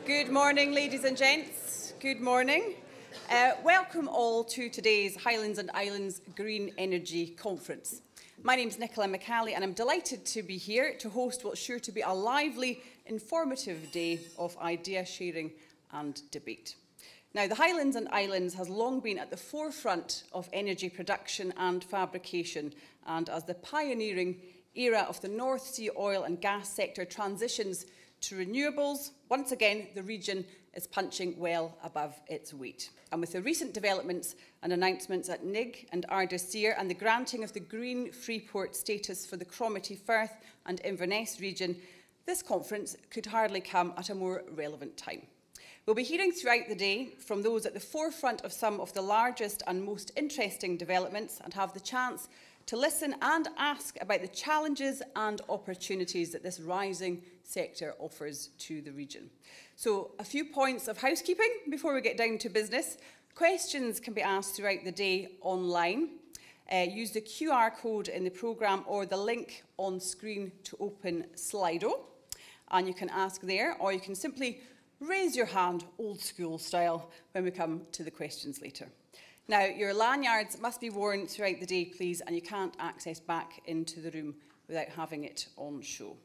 Good morning, ladies and gents. Good morning. Welcome all to today's Highlands and Islands Green Energy Conference. My name is Nicola McCallie and I'm delighted to be here to host what's sure to be a lively, informative day of idea sharing and debate. Now, the Highlands and Islands has long been at the forefront of energy production and fabrication, and as the pioneering era of the North Sea oil and gas sector transitions to renewables, once again, the region is punching well above its weight. And with the recent developments and announcements at Nig and Ardersier and the granting of the green freeport status for the Cromarty Firth and Inverness region, this conference could hardly come at a more relevant time. We'll be hearing throughout the day from those at the forefront of some of the largest and most interesting developments and have the chance to listen and ask about the challenges and opportunities that this rising sector offers to the region. So, a few points of housekeeping before we get down to business. Questions can be asked throughout the day online. Use the QR code in the programme or the link on screen to open Slido, and you can ask there, or you can simply raise your hand, old school style, when we come to the questions later. Now, your lanyards must be worn throughout the day, please, and you can't access back into the room without having it on show.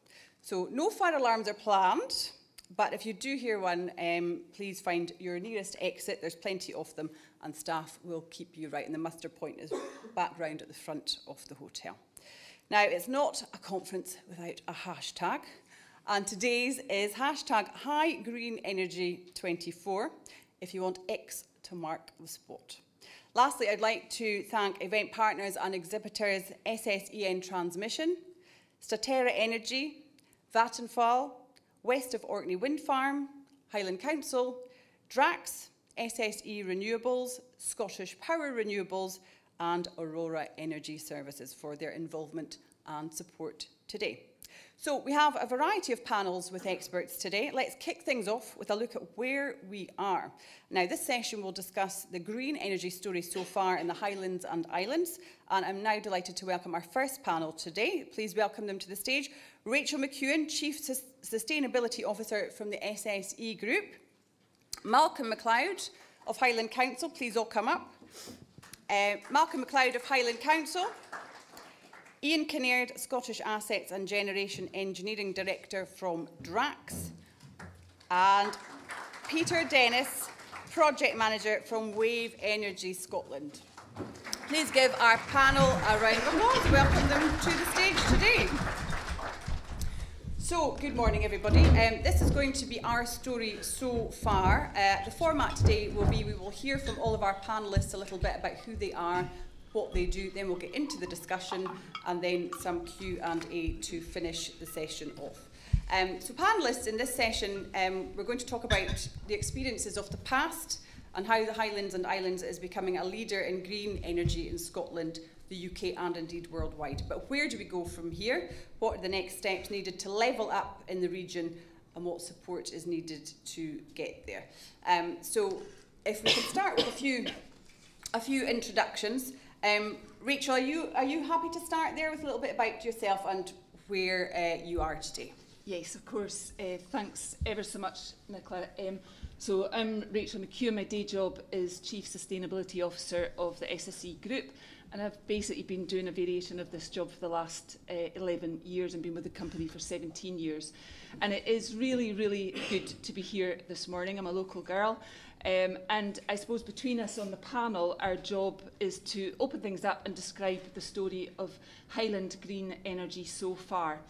So, no fire alarms are planned, but if you do hear one, please find your nearest exit. There's plenty of them, and staff will keep you right. And the muster point is back round at the front of the hotel. Now, it's not a conference without a hashtag, and today's is hashtag HighGreenEnergy24 if you want X to mark the spot. Lastly, I'd like to thank event partners and exhibitors SSEN Transmission, Statera Energy, Vattenfall, West of Orkney Wind Farm, Highland Council, Drax, SSE Renewables, Scottish Power Renewables and Aurora Energy Services for their involvement and support today. So we have a variety of panels with experts today. Let's kick things off with a look at where we are. Now, this session will discuss the green energy story so far in the Highlands and Islands. And I'm now delighted to welcome our first panel today. Please welcome them to the stage. Rachel McEwen, Chief Sustainability Officer from the SSE Group. Malcolm MacLeod of Highland Council, please all come up. Malcolm MacLeod of Highland Council. Ian Kinnaird, Scottish Assets and Generation Engineering Director from Drax, and Peter Dennis, Project Manager from Wave Energy Scotland. Please give our panel a round of applause. Welcome them to the stage today. So, good morning everybody. This is going to be our story so far. The format today will be we will hear from all of our panellists a little bit about who they are, what they do, then we'll get into the discussion and then some Q&A to finish the session off. So panellists in this session, we're going to talk about the experiences of the past and how the Highlands and Islands is becoming a leader in green energy in Scotland, the UK and indeed worldwide. But where do we go from here? What are the next steps needed to level up in the region and what support is needed to get there? So if we can start with a few introductions. Rachel, are you happy to start there with a little bit about yourself and where you are today? Yes, of course. Thanks ever so much, Nicola. So I'm Rachel McEwen. My day job is Chief Sustainability Officer of the SSE Group, and I've basically been doing a variation of this job for the last 11 years and been with the company for 17 years. And it is really, really good to be here this morning. I'm a local girl. And I suppose between us on the panel, our job is to open things up and describe the story of Highland green energy so far.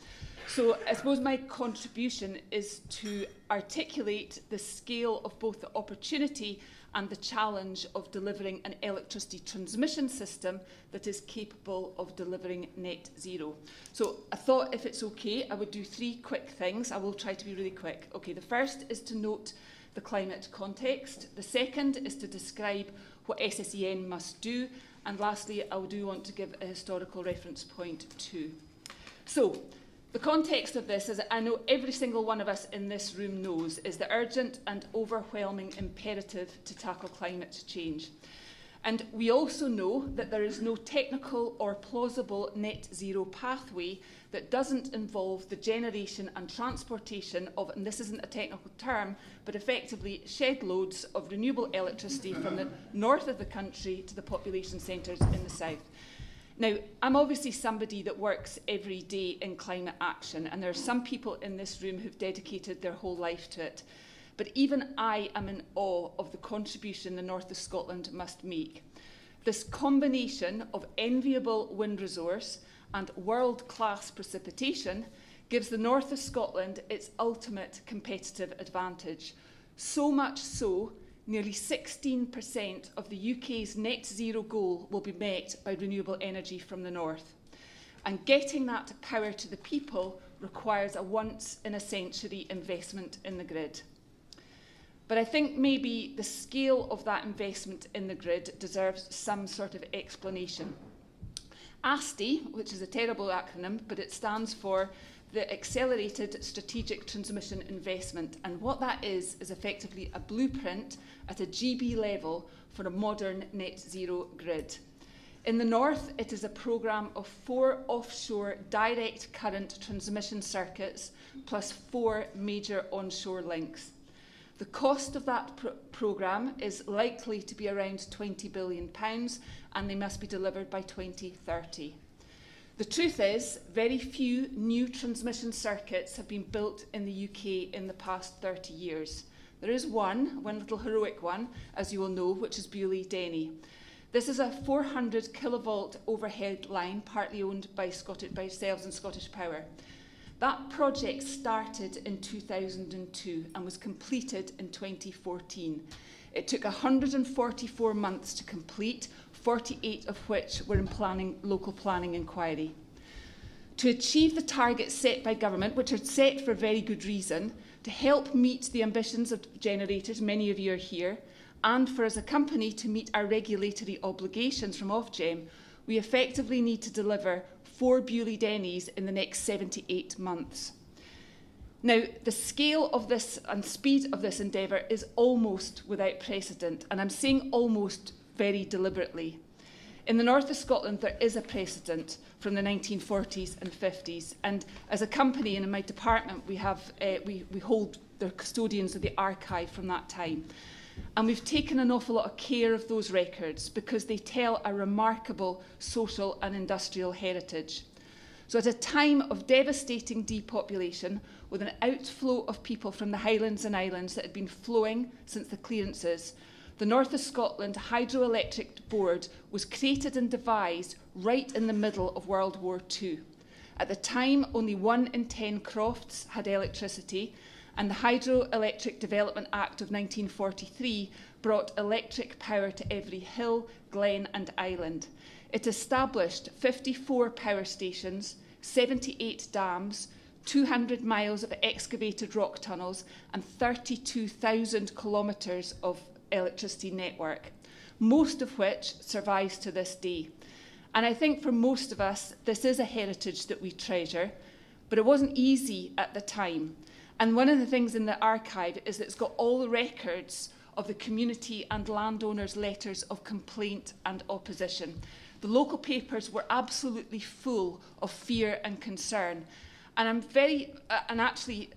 So I suppose my contribution is to articulate the scale of both the opportunity and the challenge of delivering an electricity transmission system that is capable of delivering net zero. So I thought if it's okay, I would do 3 quick things. I will try to be really quick. Okay, the first is to note the climate context. The second is to describe what SSEN must do. And lastly, I do want to give a historical reference point too. So, the context of this, as I know every single one of us in this room knows, is the urgent and overwhelming imperative to tackle climate change. And we also know that there is no technical or plausible net zero pathway that doesn't involve the generation and transportation of, and this isn't a technical term, but effectively shed loads of renewable electricity from the north of the country to the population centres in the south. Now, I'm obviously somebody that works every day in climate action, and there are some people in this room who've dedicated their whole life to it. But even I am in awe of the contribution the north of Scotland must make. This combination of enviable wind resource and world-class precipitation gives the north of Scotland its ultimate competitive advantage. So much so, nearly 16% of the UK's net zero goal will be met by renewable energy from the north. And getting that power to the people requires a once-in-a-century investment in the grid. But I think maybe the scale of that investment in the grid deserves some sort of explanation. ASTI, which is a terrible acronym, but it stands for the Accelerated Strategic Transmission Investment. And what that is effectively a blueprint at a GB level for a modern net zero grid. In the north, it is a programme of 4 offshore direct current transmission circuits plus 4 major onshore links. The cost of that programme is likely to be around £20 billion, and they must be delivered by 2030. The truth is, very few new transmission circuits have been built in the UK in the past 30 years. There is one little heroic one, as you will know, which is Beaulieu-Denny. This is a 400 kilovolt overhead line, partly owned by ourselves and Scottish Power. That project started in 2002 and was completed in 2014. It took 144 months to complete, 48 of which were in local planning inquiry. To achieve the targets set by government, which are set for a very good reason, to help meet the ambitions of generators, many of you are here, and for us as a company to meet our regulatory obligations from Ofgem, we effectively need to deliver 4 Beaulieu-Dennys in the next 78 months. Now, the scale of this and speed of this endeavour is almost without precedent, and I'm saying almost very deliberately. In the north of Scotland, there is a precedent from the 1940s and 50s, and as a company and in my department, we hold the custodians of the archive from that time. And we've taken an awful lot of care of those records because they tell a remarkable social and industrial heritage. So at a time of devastating depopulation, with an outflow of people from the Highlands and Islands that had been flowing since the clearances, the North of Scotland Hydroelectric Board was created and devised right in the middle of World War II. At the time, only 1 in 10 crofts had electricity, and the Hydroelectric Development Act of 1943 brought electric power to every hill, glen and island. It established 54 power stations, 78 dams, 200 miles of excavated rock tunnels and 32,000 kilometres of electricity network, most of which survives to this day. And I think for most of us, this is a heritage that we treasure, but it wasn't easy at the time. And one of the things in the archive is that it's got all the records of the community and landowners' letters of complaint and opposition. The local papers were absolutely full of fear and concern. And actually,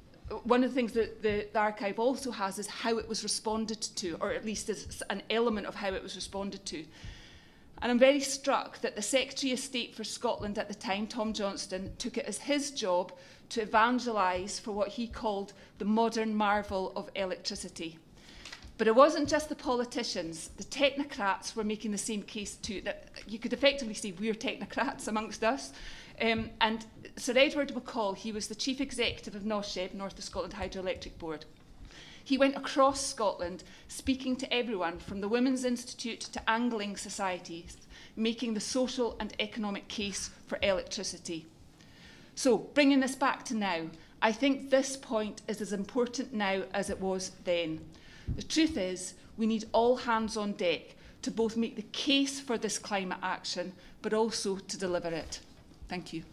one of the things that the archive also has is how it was responded to, or at least as an element of how it was responded to. And I'm very struck that the Secretary of State for Scotland at the time, Tom Johnston, took it as his job to evangelise for what he called the modern marvel of electricity. But it wasn't just the politicians. The technocrats were making the same case too. That you could effectively say we're technocrats amongst us. And Sir Edward McCall, he was the Chief Executive of NOSHEB, North of Scotland Hydroelectric Board. He went across Scotland speaking to everyone from the Women's Institute to angling societies, making the social and economic case for electricity. So, bringing this back to now, I think this point is as important now as it was then. The truth is, we need all hands on deck to both make the case for this climate action, but also to deliver it. Thank you.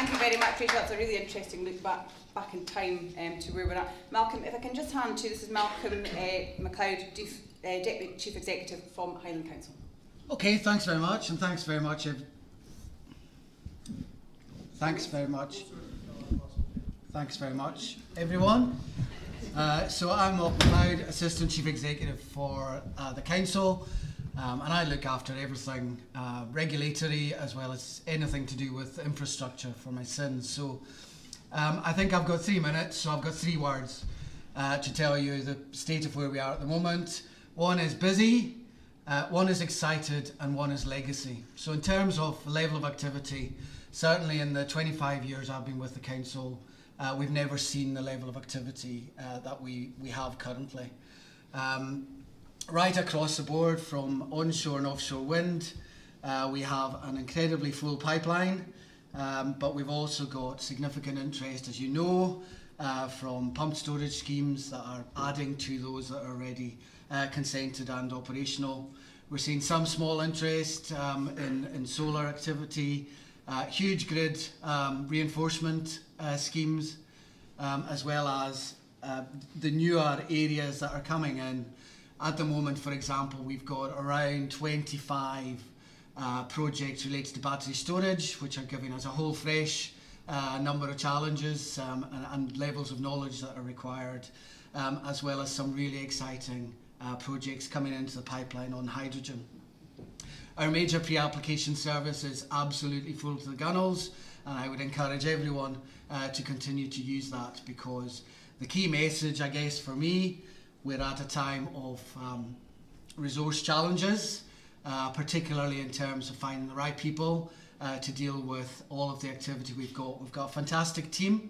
Thank you very much, Rachel. That's a really interesting look back in time to where we're at. Malcolm, if I can just hand to, this is Malcolm MacLeod, Deputy Chief Executive from Highland Council. Okay, thanks very much, and thanks very much, everyone. So I'm Malcolm MacLeod, Assistant Chief Executive for the Council, and I look after everything regulatory as well as anything to do with infrastructure for my sins. So I think I've got 3 minutes, so I've got 3 words to tell you the state of where we are at the moment. One is busy, one is excited, and one is legacy. So in terms of level of activity, certainly in the 25 years I've been with the Council, we've never seen the level of activity that we have currently. Right across the board, from onshore and offshore wind, we have an incredibly full pipeline, but we've also got significant interest, as you know, from pumped storage schemes that are adding to those that are already consented and operational. We're seeing some small interest in solar activity, huge grid reinforcement schemes, as well as the newer areas that are coming in. At the moment, for example, we've got around 25 projects related to battery storage, which are giving us a whole fresh number of challenges and levels of knowledge that are required, as well as some really exciting projects coming into the pipeline on hydrogen. Our major pre-application service is absolutely full to the gunnels, and I would encourage everyone to continue to use that, because the key message, I guess, for me, we're at a time of resource challenges, particularly in terms of finding the right people to deal with all of the activity we've got. We've got a fantastic team,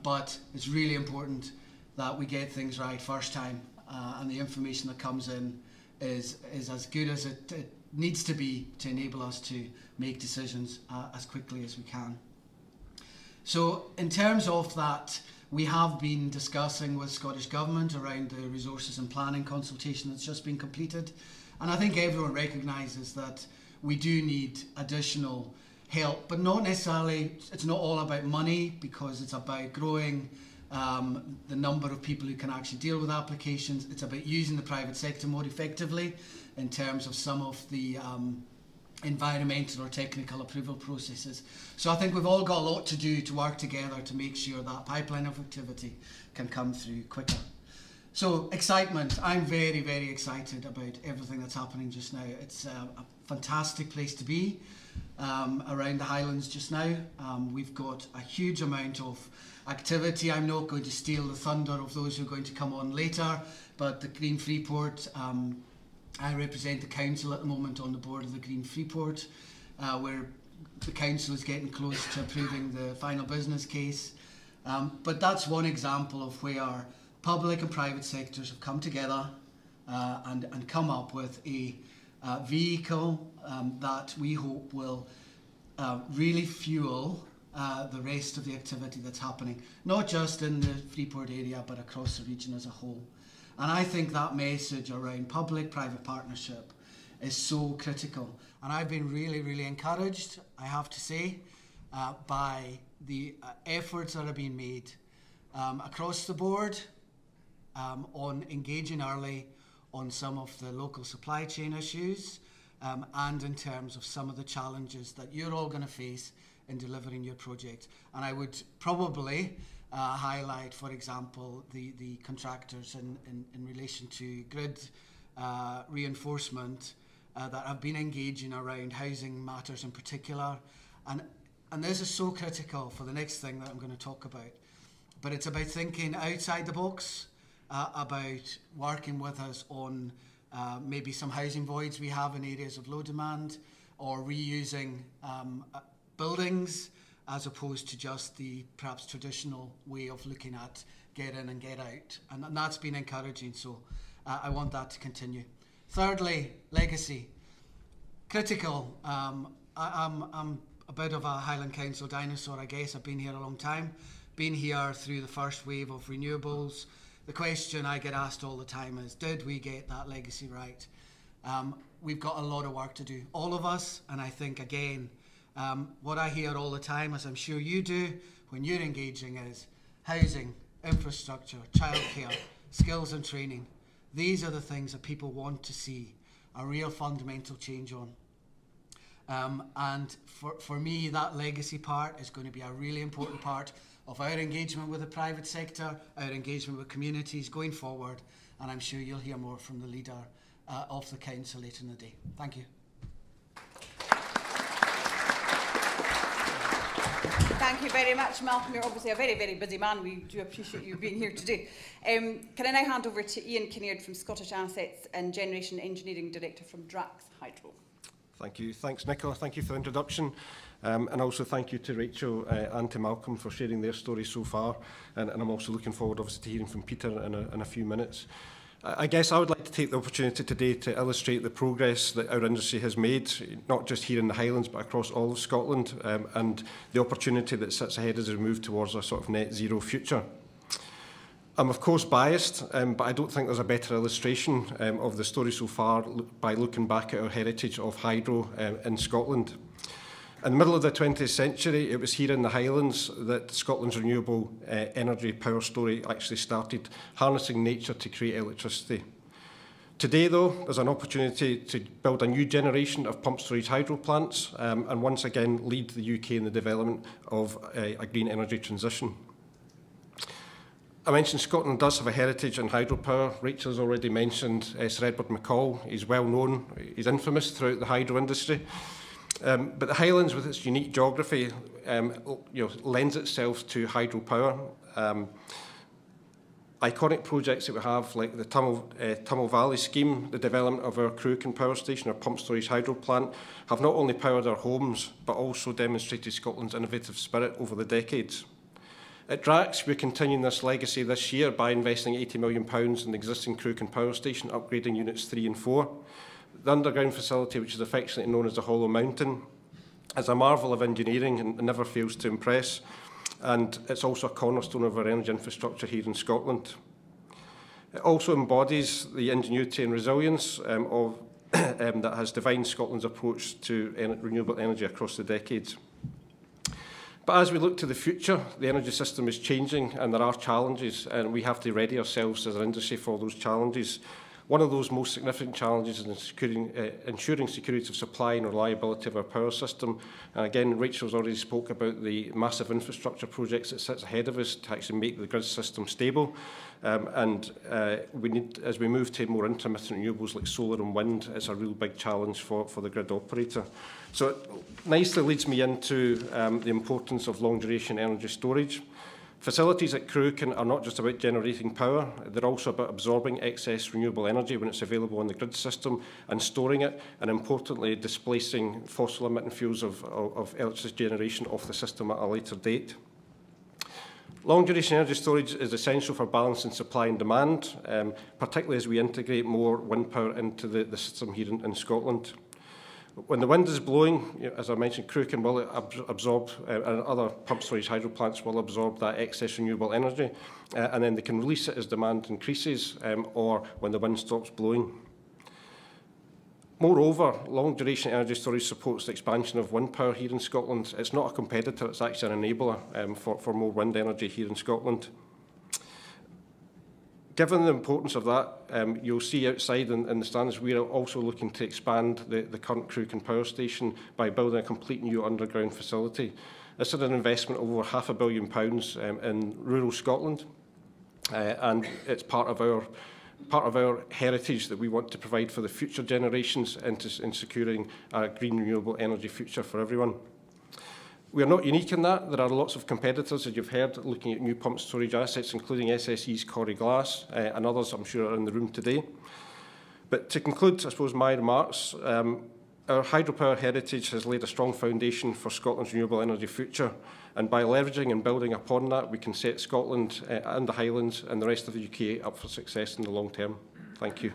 but it's really important that we get things right first time, and the information that comes in is as good as it needs to be to enable us to make decisions as quickly as we can. So in terms of that, we have been discussing with Scottish Government around the resources and planning consultation that's just been completed, and I think everyone recognises that we do need additional help, but not necessarily, it's not all about money, because it's about growing the number of people who can actually deal with applications. It's about using the private sector more effectively in terms of some of the environmental or technical approval processes. So I think we've all got a lot to do to work together to make sure that pipeline of activity can come through quicker. So excitement, I'm very, very excited about everything that's happening just now. It's a fantastic place to be around the Highlands just now. We've got a huge amount of activity. I'm not going to steal the thunder of those who are going to come on later, but the Green Freeport, I represent the Council at the moment on the board of the Green Freeport, where the Council is getting close to approving the final business case. But that's one example of where public and private sectors have come together and come up with a vehicle that we hope will really fuel the rest of the activity that's happening, not just in the Freeport area, but across the region as a whole. And I think that message around public-private partnership is so critical. And I've been really, really encouraged, I have to say, by the efforts that are being made across the board on engaging early on some of the local supply chain issues and in terms of some of the challenges that you're all going to face in delivering your project. And I would probably highlight, for example, the contractors in relation to grid reinforcement that have been engaging around housing matters in particular. And this is so critical for the next thing that I'm going to talk about. But it's about thinking outside the box, about working with us on maybe some housing voids we have in areas of low demand, or reusing buildings as opposed to just the perhaps traditional way of looking at get in and get out. And that's been encouraging, so I want that to continue. Thirdly, legacy. Critical. I'm a bit of a Highland Council dinosaur, I guess. I've been here a long time. Been here through the first wave of renewables. The question I get asked all the time is, did we get that legacy right? We've got a lot of work to do, all of us, and I think, again, What I hear all the time, as I'm sure you do, when you're engaging is housing, infrastructure, childcare, skills and training. These are the things that people want to see a real fundamental change on. And for me, that legacy part is going to be a really important part of our engagement with the private sector, our engagement with communities going forward, and I'm sure you'll hear more from the leader of the council later in the day. Thank you. Thank you very much, Malcolm. You're obviously a very, very busy man. We do appreciate you being here today. Can I now hand over to Ian Kinnaird from Scottish Assets and Generation Engineering Director from Drax Hydro. Thank you. Thanks, Nicola. Thank you for the introduction. And also thank you to Rachel and to Malcolm for sharing their stories so far. And I'm also looking forward, obviously, to hearing from Peter in a few minutes. I guess I would like to take the opportunity today to illustrate the progress that our industry has made, not just here in the Highlands, but across all of Scotland, and the opportunity that sits ahead as we move towards a sort of net zero future. I'm of course biased, but I don't think there's a better illustration of the story so far by looking back at our heritage of hydro in Scotland. In the middle of the 20th century, it was here in the Highlands that Scotland's renewable energy power story actually started, harnessing nature to create electricity. Today, though, there's an opportunity to build a new generation of pumped storage hydro plants and once again lead the UK in the development of a green energy transition. I mentioned Scotland does have a heritage in hydropower. Rachel has already mentioned Sir Edward McCall. He's well known, he's infamous throughout the hydro industry. But the Highlands, with its unique geography, lends itself to hydropower. Iconic projects that we have, like the Tummel Valley scheme, the development of our Cruachan power station, our pumped storage hydro plant, have not only powered our homes, but also demonstrated Scotland's innovative spirit over the decades. At Drax, we're continuing this legacy this year by investing £80 million in the existing Cruachan power station, upgrading units 3 and 4. The underground facility, which is affectionately known as the Hollow Mountain, is a marvel of engineering and never fails to impress. And it's also a cornerstone of our energy infrastructure here in Scotland. It also embodies the ingenuity and resilience that has defined Scotland's approach to renewable energy across the decades. But as we look to the future, the energy system is changing and there are challenges, and we have to ready ourselves as an industry for those challenges. One of those most significant challenges is ensuring security of supply and reliability of our power system. And again, Rachel's already spoke about the massive infrastructure projects that sits ahead of us to actually make the grid system stable. We need, as we move to more intermittent renewables like solar and wind, it's a real big challenge for the grid operator. So it nicely leads me into the importance of long-duration energy storage. Facilities at Cruachan are not just about generating power, they're also about absorbing excess renewable energy when it's available on the grid system and storing it, and importantly displacing fossil-emitting fuels of electricity generation off the system at a later date. Long-duration energy storage is essential for balancing supply and demand, particularly as we integrate more wind power into the system here in Scotland. When the wind is blowing, as I mentioned, Cruachan will absorb, and other pumped storage hydro plants will absorb that excess renewable energy, and then they can release it as demand increases or when the wind stops blowing. Moreover, long-duration energy storage supports the expansion of wind power here in Scotland. It's not a competitor, it's actually an enabler for more wind energy here in Scotland. Given the importance of that, you'll see outside in the stands, we are also looking to expand the current Cruachan power station by building a complete new underground facility. This is an investment of over £500 million in rural Scotland, and it's part of our heritage that we want to provide for the future generations in securing a green renewable energy future for everyone. We are not unique in that. There are lots of competitors, as you've heard, looking at new pumped storage assets, including SSE's Corrie Glass and others I'm sure are in the room today. But to conclude, I suppose, my remarks, our hydropower heritage has laid a strong foundation for Scotland's renewable energy future, and by leveraging and building upon that, we can set Scotland and the Highlands and the rest of the UK up for success in the long term. Thank you.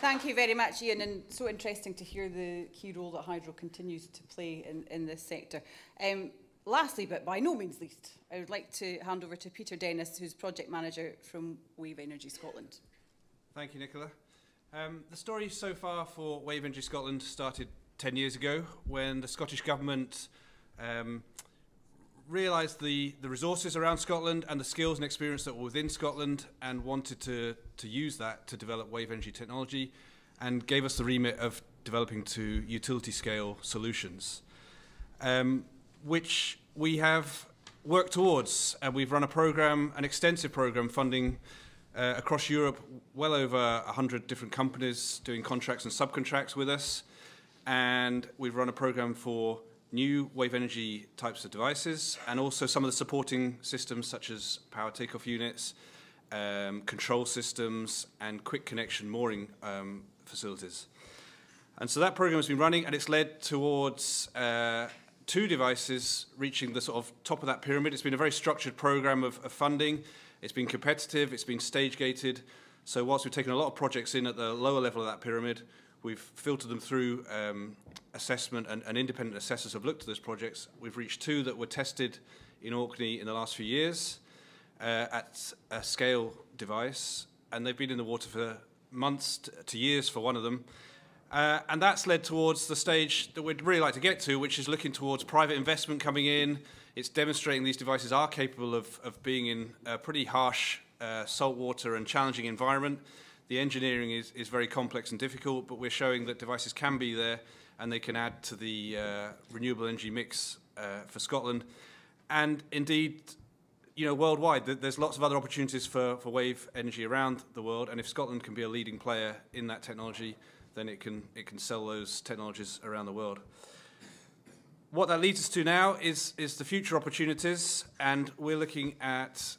Thank you very much, Ian, and so interesting to hear the key role that hydro continues to play in this sector. Lastly, but by no means least, I would like to hand over to Peter Dennis, who's Project Manager from Wave Energy Scotland. Thank you, Nicola. The story so far for Wave Energy Scotland started 10 years ago when the Scottish Government realised the resources around Scotland and the skills and experience that were within Scotland and wanted to use that to develop wave energy technology and gave us the remit of developing to utility scale solutions, which we have worked towards. And we've run a programme, an extensive programme funding across Europe, well over 100 different companies doing contracts and subcontracts with us. And we've run a programme for new wave energy types of devices and also some of the supporting systems such as power takeoff units, control systems and quick connection mooring facilities. And so that program has been running and it's led towards 2 devices reaching the sort of top of that pyramid. It's been a very structured program of funding. It's been competitive, it's been stage gated. So whilst we've taken a lot of projects in at the lower level of that pyramid, we've filtered them through assessment and independent assessors have looked at those projects. We've reached 2 that were tested in Orkney in the last few years at a scale device, and they've been in the water for months to years for one of them. And that's led towards the stage that we'd really like to get to, which is looking towards private investment coming in. It's demonstrating these devices are capable of being in a pretty harsh saltwater and challenging environment. The engineering is very complex and difficult, but we're showing that devices can be there and they can add to the renewable energy mix for Scotland. And indeed, you know, worldwide, there's lots of other opportunities for wave energy around the world, and if Scotland can be a leading player in that technology, then it can sell those technologies around the world. What that leads us to now is the future opportunities, and we're looking at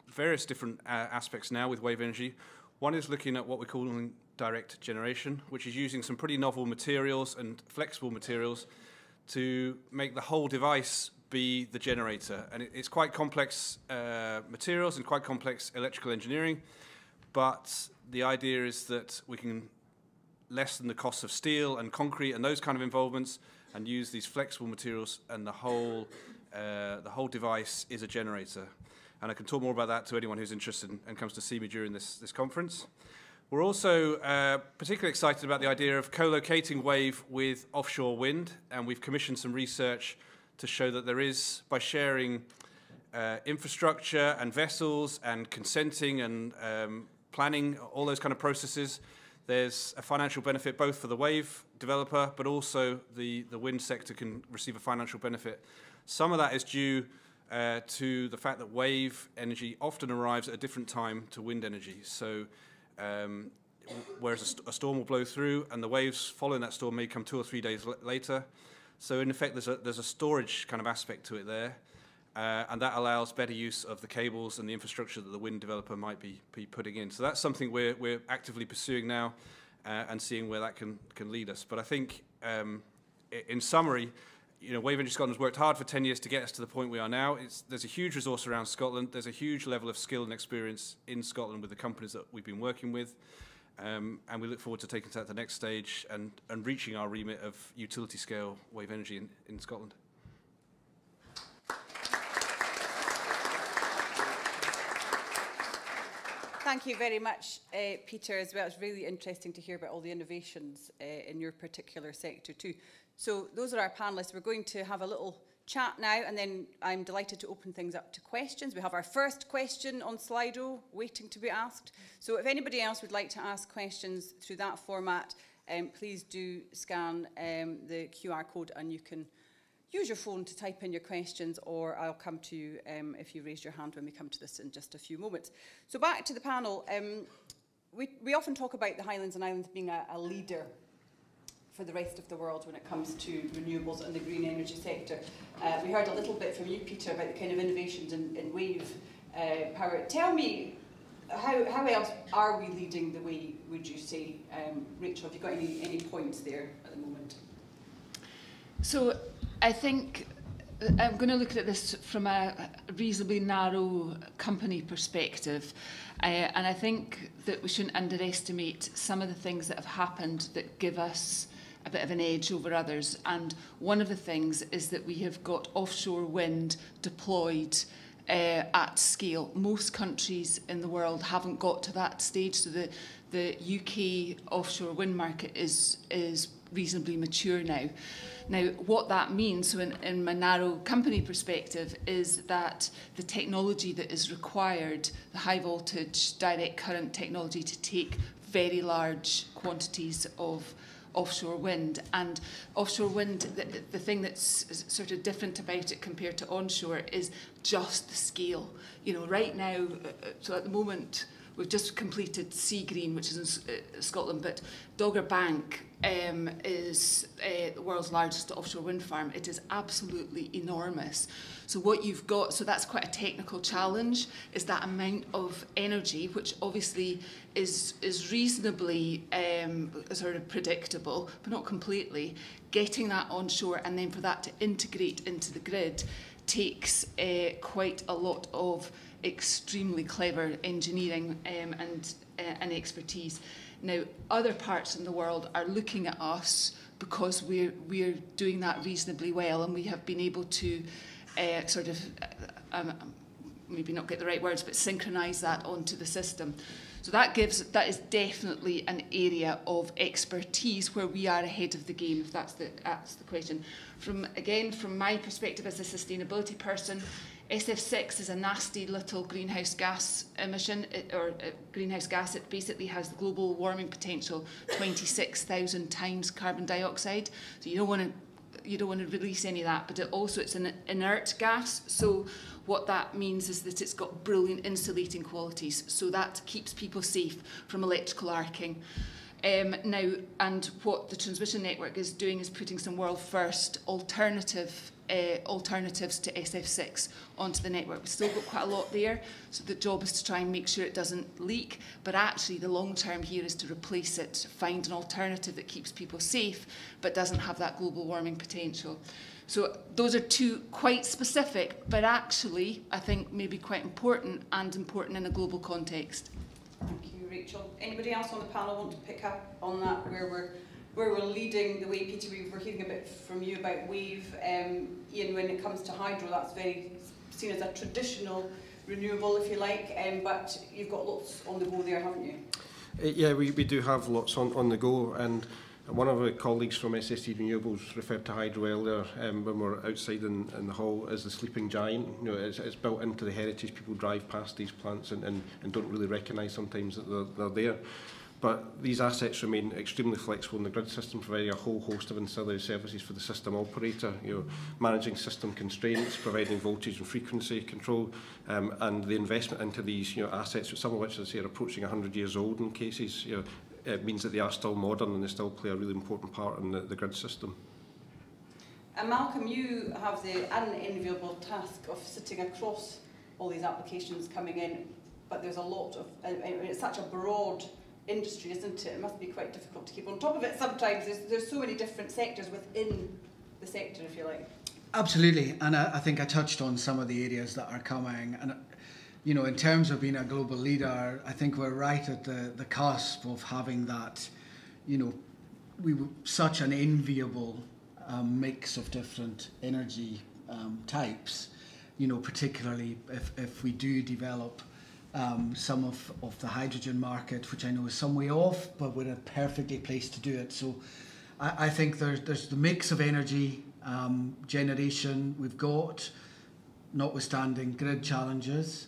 various different aspects now with wave energy. One is looking at what we're calling direct generation, which is using some pretty novel materials and flexible materials to make the whole device be the generator. And it's quite complex materials and quite complex electrical engineering, but the idea is that we can lessen the cost of steel and concrete and those kind of involvements and use these flexible materials, and the whole device is a generator. And I can talk more about that to anyone who's interested and comes to see me during this conference. We're also particularly excited about the idea of co-locating wave with offshore wind, and we've commissioned some research to show that there is, by sharing infrastructure and vessels and consenting and planning, all those kind of processes, there's a financial benefit both for the wave developer, but also the wind sector can receive a financial benefit. Some of that is due to the fact that wave energy often arrives at a different time to wind energy. So whereas a storm will blow through and the waves following that storm may come 2 or 3 days later. So in effect, there's a storage kind of aspect to it there. And that allows better use of the cables and the infrastructure that the wind developer might be putting in. So that's something we're actively pursuing now and seeing where that can lead us. But I think, in summary, you know, Wave Energy Scotland has worked hard for 10 years to get us to the point we are now. There's a huge resource around Scotland. There's a huge level of skill and experience in Scotland with the companies that we've been working with. And we look forward to taking that to the next stage and reaching our remit of utility scale wave energy in Scotland. Thank you very much, Peter, as well. It's really interesting to hear about all the innovations in your particular sector too. So those are our panellists. We're going to have a little chat now, and then I'm delighted to open things up to questions. We have our first question on Slido waiting to be asked. So if anybody else would like to ask questions through that format, please do scan the QR code and you can use your phone to type in your questions, or I'll come to you if you raise your hand when we come to this in just a few moments. So back to the panel. We often talk about the Highlands and Islands being a leader for the rest of the world when it comes to renewables and the green energy sector. We heard a little bit from you, Peter, about the kind of innovations in wave power. Tell me, how else are we leading the way, would you say? Rachel, have you got any points there at the moment? So I think I'm going to look at this from a reasonably narrow company perspective. And I think that we shouldn't underestimate some of the things that have happened that give us a bit of an edge over others. And one of the things is that we have got offshore wind deployed at scale. Most countries in the world haven't got to that stage, so the UK offshore wind market is reasonably mature now. Now, what that means, so in my narrow company perspective, is that the technology that is required, the high voltage direct current technology to take very large quantities of offshore wind. And offshore wind, the thing that's sort of different about it compared to onshore is just the scale. You know, right now, so at the moment, we've just completed Seagreen, which is in Scotland, but Dogger Bank is the world's largest offshore wind farm. It is absolutely enormous. So what you've got, so that's quite a technical challenge, is that amount of energy, which obviously is reasonably sort of predictable, but not completely. Getting that onshore and then for that to integrate into the grid takes quite a lot of extremely clever engineering and expertise. Now, other parts in the world are looking at us because we're doing that reasonably well, and we have been able to sort of maybe not get the right words, but synchronise that onto the system. So that is definitely an area of expertise where we are ahead of the game, if that's the question. From my perspective as a sustainability person, SF6 is a nasty little greenhouse gas emission, greenhouse gas. It basically has the global warming potential 26,000 times carbon dioxide. So you don't want to release any of that, but it's an inert gas. So what that means is that it's got brilliant insulating qualities. So that keeps people safe from electrical arcing. Now, and what the transmission network is doing is putting some world first alternatives to SF6 onto the network. We've still got quite a lot there, so the job is to try and make sure it doesn't leak, but actually the long term here is to replace it, find an alternative that keeps people safe but doesn't have that global warming potential. So those are two quite specific, but actually I think maybe quite important in a global context. Thank you, Rachel. Anybody else on the panel want to pick up on that, where we're leading the way? Peter, we're hearing a bit from you about wave. Ian, when it comes to hydro, that's very seen as a traditional renewable, if you like, but you've got lots on the go there, haven't you? Yeah, we do have lots on the go, and one of our colleagues from SSE Renewables referred to hydro earlier when we're outside in the hall as the sleeping giant. You know, it's built into the heritage. People drive past these plants and don't really recognise sometimes that they're there. But these assets remain extremely flexible in the grid system, providing a whole host of ancillary services for the system operator. You know, managing system constraints, providing voltage and frequency control, and the investment into these assets, some of which, as I say, are approaching 100 years old in cases. It means that they are still modern and they still play a really important part in the grid system. And Malcolm, you have the unenviable task of sitting across all these applications coming in, but there's a lot of, it's such a broad industry, isn't it? It must be quite difficult to keep on top of it sometimes. There's so many different sectors within the sector, if you like. Absolutely, and I think I touched on some of the areas that are coming, and in terms of being a global leader, I think we're right at the cusp of having that, such an enviable mix of different energy types, particularly if we do develop some of the hydrogen market, which I know is some way off, but we're perfectly placed to do it. So I think there's the mix of energy generation we've got, notwithstanding grid challenges.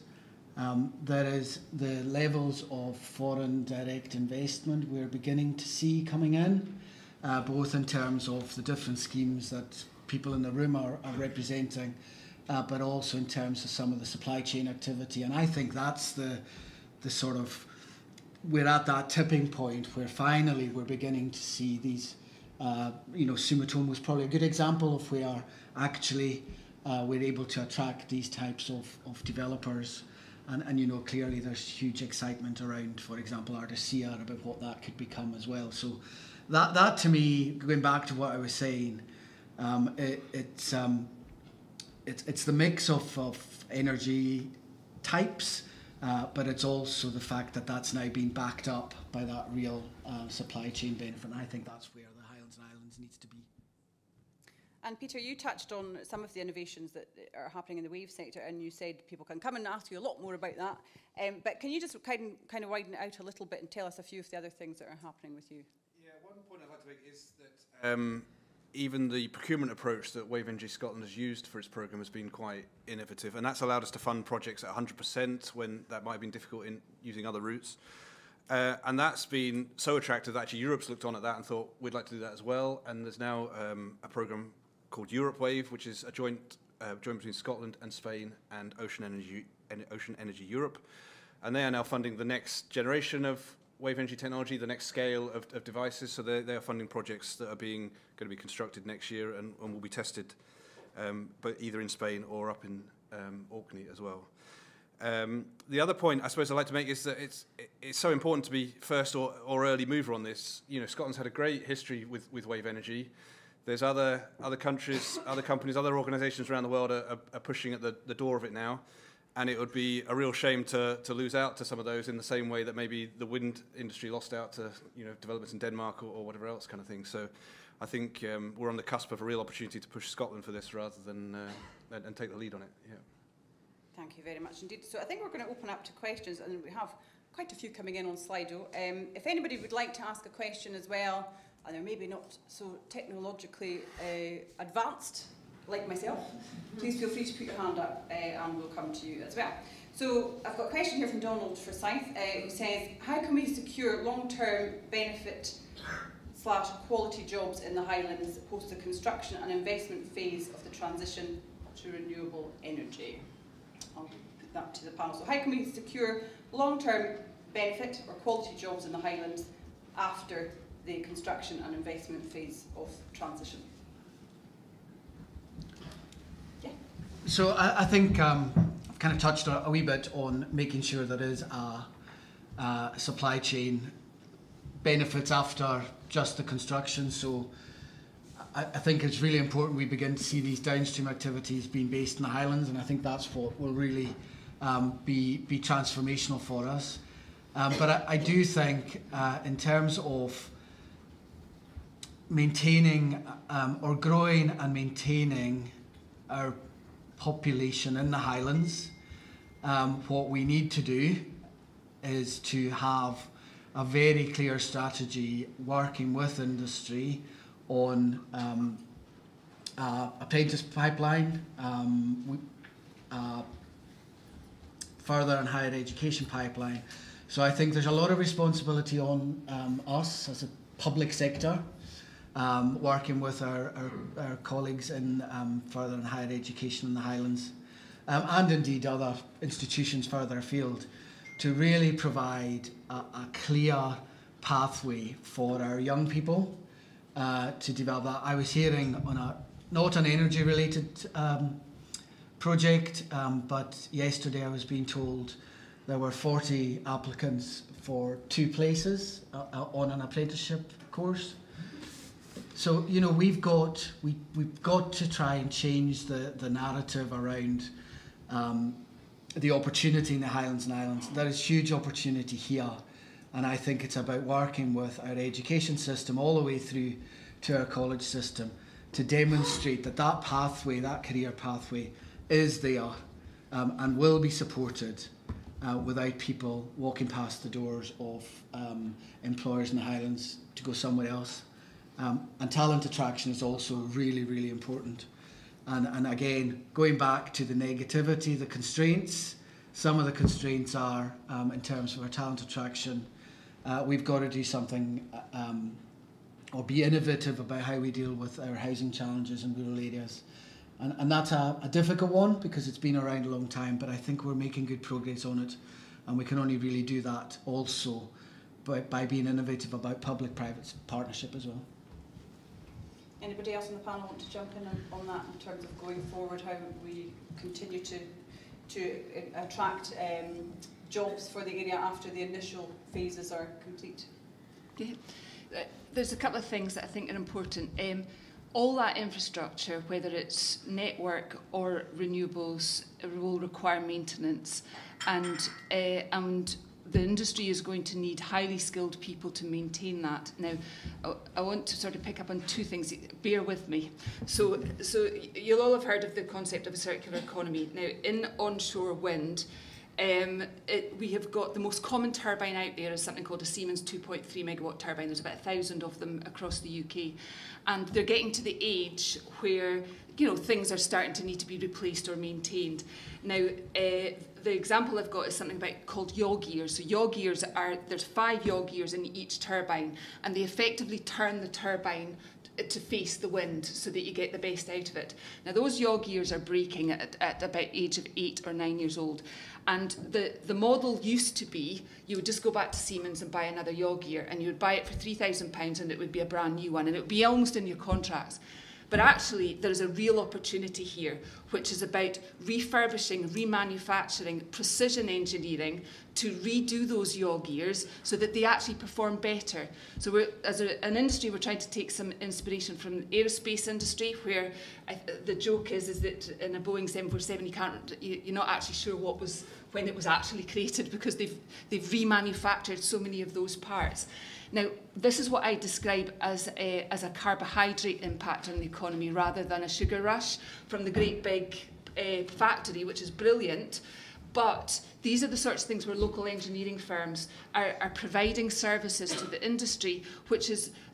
There is the levels of foreign direct investment we're beginning to see coming in, both in terms of the different schemes that people in the room are representing, but also in terms of some of the supply chain activity. And I think that's the sort of, we're at that tipping point where finally we're beginning to see these, Sumitomo was probably a good example of where actually we're able to attract these types of developers. And clearly there's huge excitement around, for example, Ardisia about what that could become as well. So that to me, going back to what I was saying, it's the mix of energy types, but it's also the fact that that's now being backed up by that real supply chain benefit. And I think that's where the Highlands and Islands needs to be. And Peter, you touched on some of the innovations that are happening in the wave sector, and you said people can come and ask you a lot more about that. But can you just kind of widen it out a little bit and tell us a few of the other things that are happening with you? Yeah, one point I'd like to make is that even the procurement approach that Wave Energy Scotland has used for its programme has been quite innovative, and that's allowed us to fund projects at 100% when that might have been difficult in using other routes. And that's been so attractive that actually Europe's looked on at that and thought we'd like to do that as well. And there's now a programme called Europe Wave, which is a joint between Scotland and Spain and Ocean Energy Europe. And they are now funding the next generation of wave energy technology, the next scale of devices. So they are funding projects that are going to be constructed next year and will be tested, but either in Spain or up in Orkney as well. The other point I suppose I'd like to make is that it's so important to be first or early mover on this. You know, Scotland's had a great history with wave energy. There's other countries, other companies, other organisations around the world are pushing at the door of it now. And it would be a real shame to lose out to some of those in the same way that maybe the wind industry lost out to developments in Denmark or whatever else kind of thing. So I think we're on the cusp of a real opportunity to push Scotland for this rather than and take the lead on it. Yeah. Thank you very much indeed. So I think we're going to open up to questions, and we have quite a few coming in on Slido. If anybody would like to ask a question as well, and they're maybe not so technologically advanced like myself, please feel free to put your hand up and we'll come to you as well. So I've got a question here from Donald Forsyth who says, how can we secure long-term benefit / quality jobs in the Highlands post the construction and investment phase of the transition to renewable energy? I'll put that to the panel. So how can we secure long-term benefit or quality jobs in the Highlands after the construction and investment phase of transition? So I think I've kind of touched a wee bit on making sure there is a supply chain benefits after just the construction. So I think it's really important we begin to see these downstream activities being based in the Highlands, and I think that's what will really be transformational for us. But I do think in terms of maintaining or growing and maintaining our population in the Highlands, what we need to do is to have a very clear strategy working with industry on apprentice pipeline, further and higher education pipeline. So I think there's a lot of responsibility on us as a public sector, working with our colleagues in further and higher education in the Highlands, and indeed other institutions further afield, to really provide a clear pathway for our young people to develop that. I was hearing on not an energy related project, but yesterday I was being told there were 40 applicants for 2 places on an apprenticeship course. So we've got to try and change the narrative around the opportunity in the Highlands and Islands. There is huge opportunity here, and I think it's about working with our education system all the way through to our college system to demonstrate that pathway, that career pathway, is there and will be supported without people walking past the doors of employers in the Highlands to go somewhere else. And talent attraction is also really, really important. And again, going back to the negativity, the constraints, some of the constraints are, in terms of our talent attraction, we've got to do something or be innovative about how we deal with our housing challenges in rural areas. And that's a difficult one because it's been around a long time, but I think we're making good progress on it. And we can only really do that also by being innovative about public-private partnership as well. Anybody else on the panel want to jump in on that in terms of going forward, how we continue to attract jobs for the area after the initial phases are complete? Yeah. There's a couple of things that I think are important. All that infrastructure, whether it's network or renewables, will require maintenance, and the industry is going to need highly skilled people to maintain that. Now, I want to sort of pick up on two things. Bear with me. So you'll all have heard of the concept of a circular economy. Now, in onshore wind, we have got the most common turbine out there is something called a Siemens 2.3 megawatt turbine. There's about 1,000 of them across the UK. And they're getting to the age where, you know, things are starting to need to be replaced or maintained. Now, the example I've got is something called yaw gears. So yaw gears there's 5 yaw gears in each turbine, and they effectively turn the turbine to face the wind so that you get the best out of it. Now, those yaw gears are breaking at about age of 8 or 9 years old. And the model used to be, you would just go back to Siemens and buy another yaw gear, and you would buy it for £3,000 and it would be a brand new one, and it would be almost in your contracts. But actually, there's a real opportunity here, which is about refurbishing, remanufacturing, precision engineering to redo those yaw gears so that they actually perform better. So as an industry, we're trying to take some inspiration from the aerospace industry, where the joke is that in a Boeing 747, you're not actually sure when it was actually created, because they've remanufactured so many of those parts. Now, this is what I describe as a carbohydrate impact on the economy rather than a sugar rush from the great big factory, which is brilliant. But these are the sorts of things where local engineering firms are providing services to the industry, which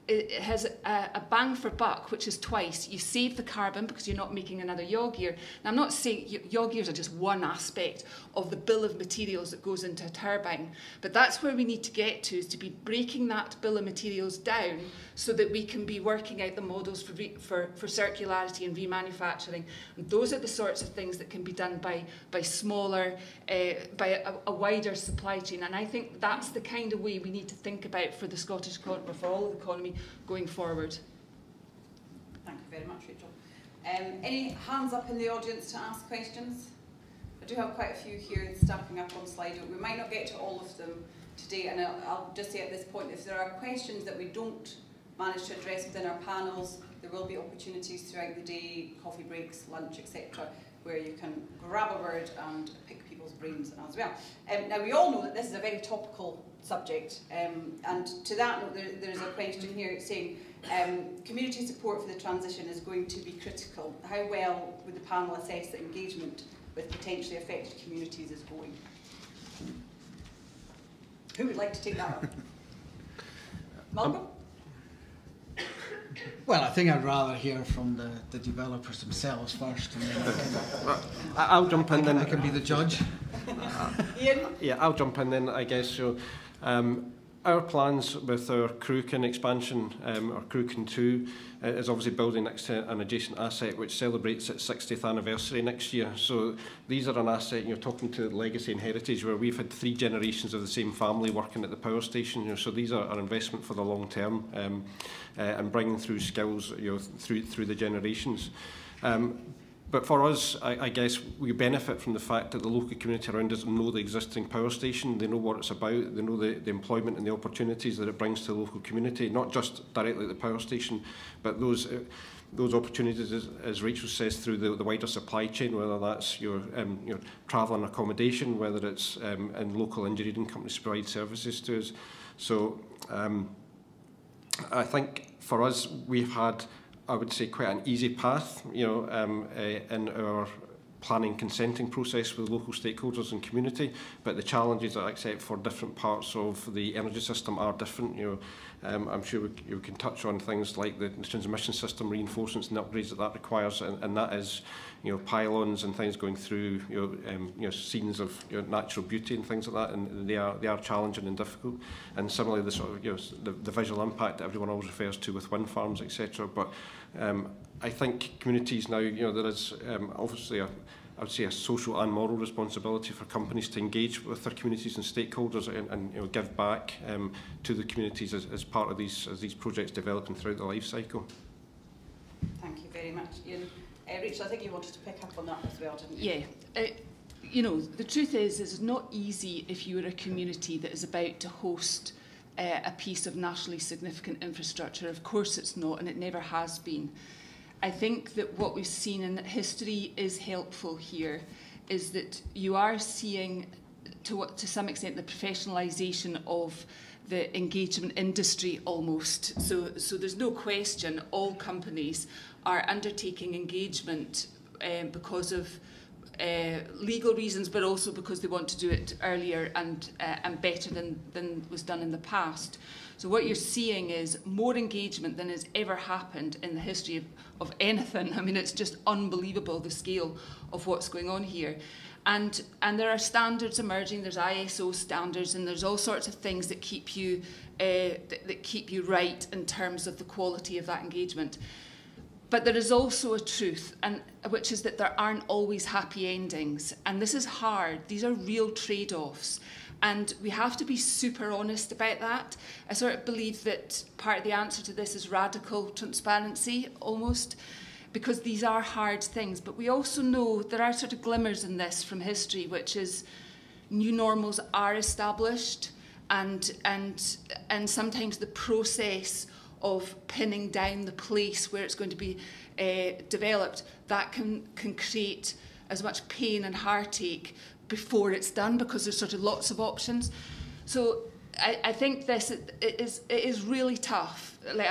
it has a bang for buck, which is twice. You save the carbon because you're not making another yaw gear. Now, I'm not saying yaw gears are just one aspect of the bill of materials that goes into a turbine, but that's where we need to get to, is to be breaking that bill of materials down so that we can be working out the models for circularity and remanufacturing. And those are the sorts of things that can be done by smaller, by a wider supply chain. And I think that's the kind of way we need to think about for the Scottish economy, or for all of the economy, going forward. Thank you very much, Rachel. Any hands up in the audience to ask questions? I do have quite a few here stacking up on Slido. We might not get to all of them today, and I'll just say at this point, if there are questions that we don't manage to address within our panels, there will be opportunities throughout the day, coffee breaks, lunch, etc., where you can grab a word and pick people's brains as well. Now, we all know that this is a very topical subject, and to that note, there's a question here saying community support for the transition is going to be critical. How well would the panel assess that engagement with potentially affected communities is going? Who would like to take that up? Malcolm? Well, I think I'd rather hear from the developers themselves first, and then I'll jump in then. I can be the judge. Ian? Yeah, I'll jump in then, I guess. So, our plans with our Cruachan expansion, our Cruachan 2, is obviously building next to an adjacent asset which celebrates its 60th anniversary next year. So these are an asset, you're talking to legacy and heritage, where we've had 3 generations of the same family working at the power station. So these are an investment for the long term, and bringing through skills, through the generations. But for us, I guess we benefit from the fact that the local community around us know the existing power station, they know what it's about, they know the employment and the opportunities that it brings to the local community, not just directly at the power station, but those opportunities, as Rachel says, through the wider supply chain, whether that's your travel and accommodation, whether it's in local engineering companies provide services to us. So I think for us, we've had, I would say, quite an easy path, in our planning consenting process with local stakeholders and community, but the challenges I accept for different parts of the energy system are different. I'm sure we can touch on things like the transmission system reinforcements and upgrades that requires, and that is, pylons and things going through, scenes of natural beauty and things like that, and they are challenging and difficult. And similarly, the sort of the visual impact that everyone always refers to with wind farms, etc. But I think communities now, there is obviously I would say a social and moral responsibility for companies to engage with their communities and stakeholders and give back to the communities as part of these projects developing throughout the life cycle. Thank you very much, Ian. Rachel, I think you wanted to pick up on that as well, didn't you? Yeah. The truth is it's not easy if you're a community that is about to host a piece of nationally significant infrastructure. Of course it's not, and it never has been. I think that what we've seen in history is helpful here, is that you are seeing to some extent, the professionalisation of the engagement industry almost. So there's no question all companies are undertaking engagement because of legal reasons, but also because they want to do it earlier and better than was done in the past. So what you're seeing is more engagement than has ever happened in the history of anything. I mean, it's just unbelievable, the scale of what's going on here. And there are standards emerging. There's ISO standards, and there's all sorts of things that keep you right in terms of the quality of that engagement. But there is also a truth, which is that there aren't always happy endings. And this is hard. These are real trade-offs. And we have to be super honest about that. I sort of believe that part of the answer to this is radical transparency, almost, because these are hard things. But we also know there are sort of glimmers in this from history, which is new normals are established, and sometimes the process of pinning down the place where it's going to be developed, that can create as much pain and heartache before it's done, because there's sort of lots of options. So I think it is really tough. Like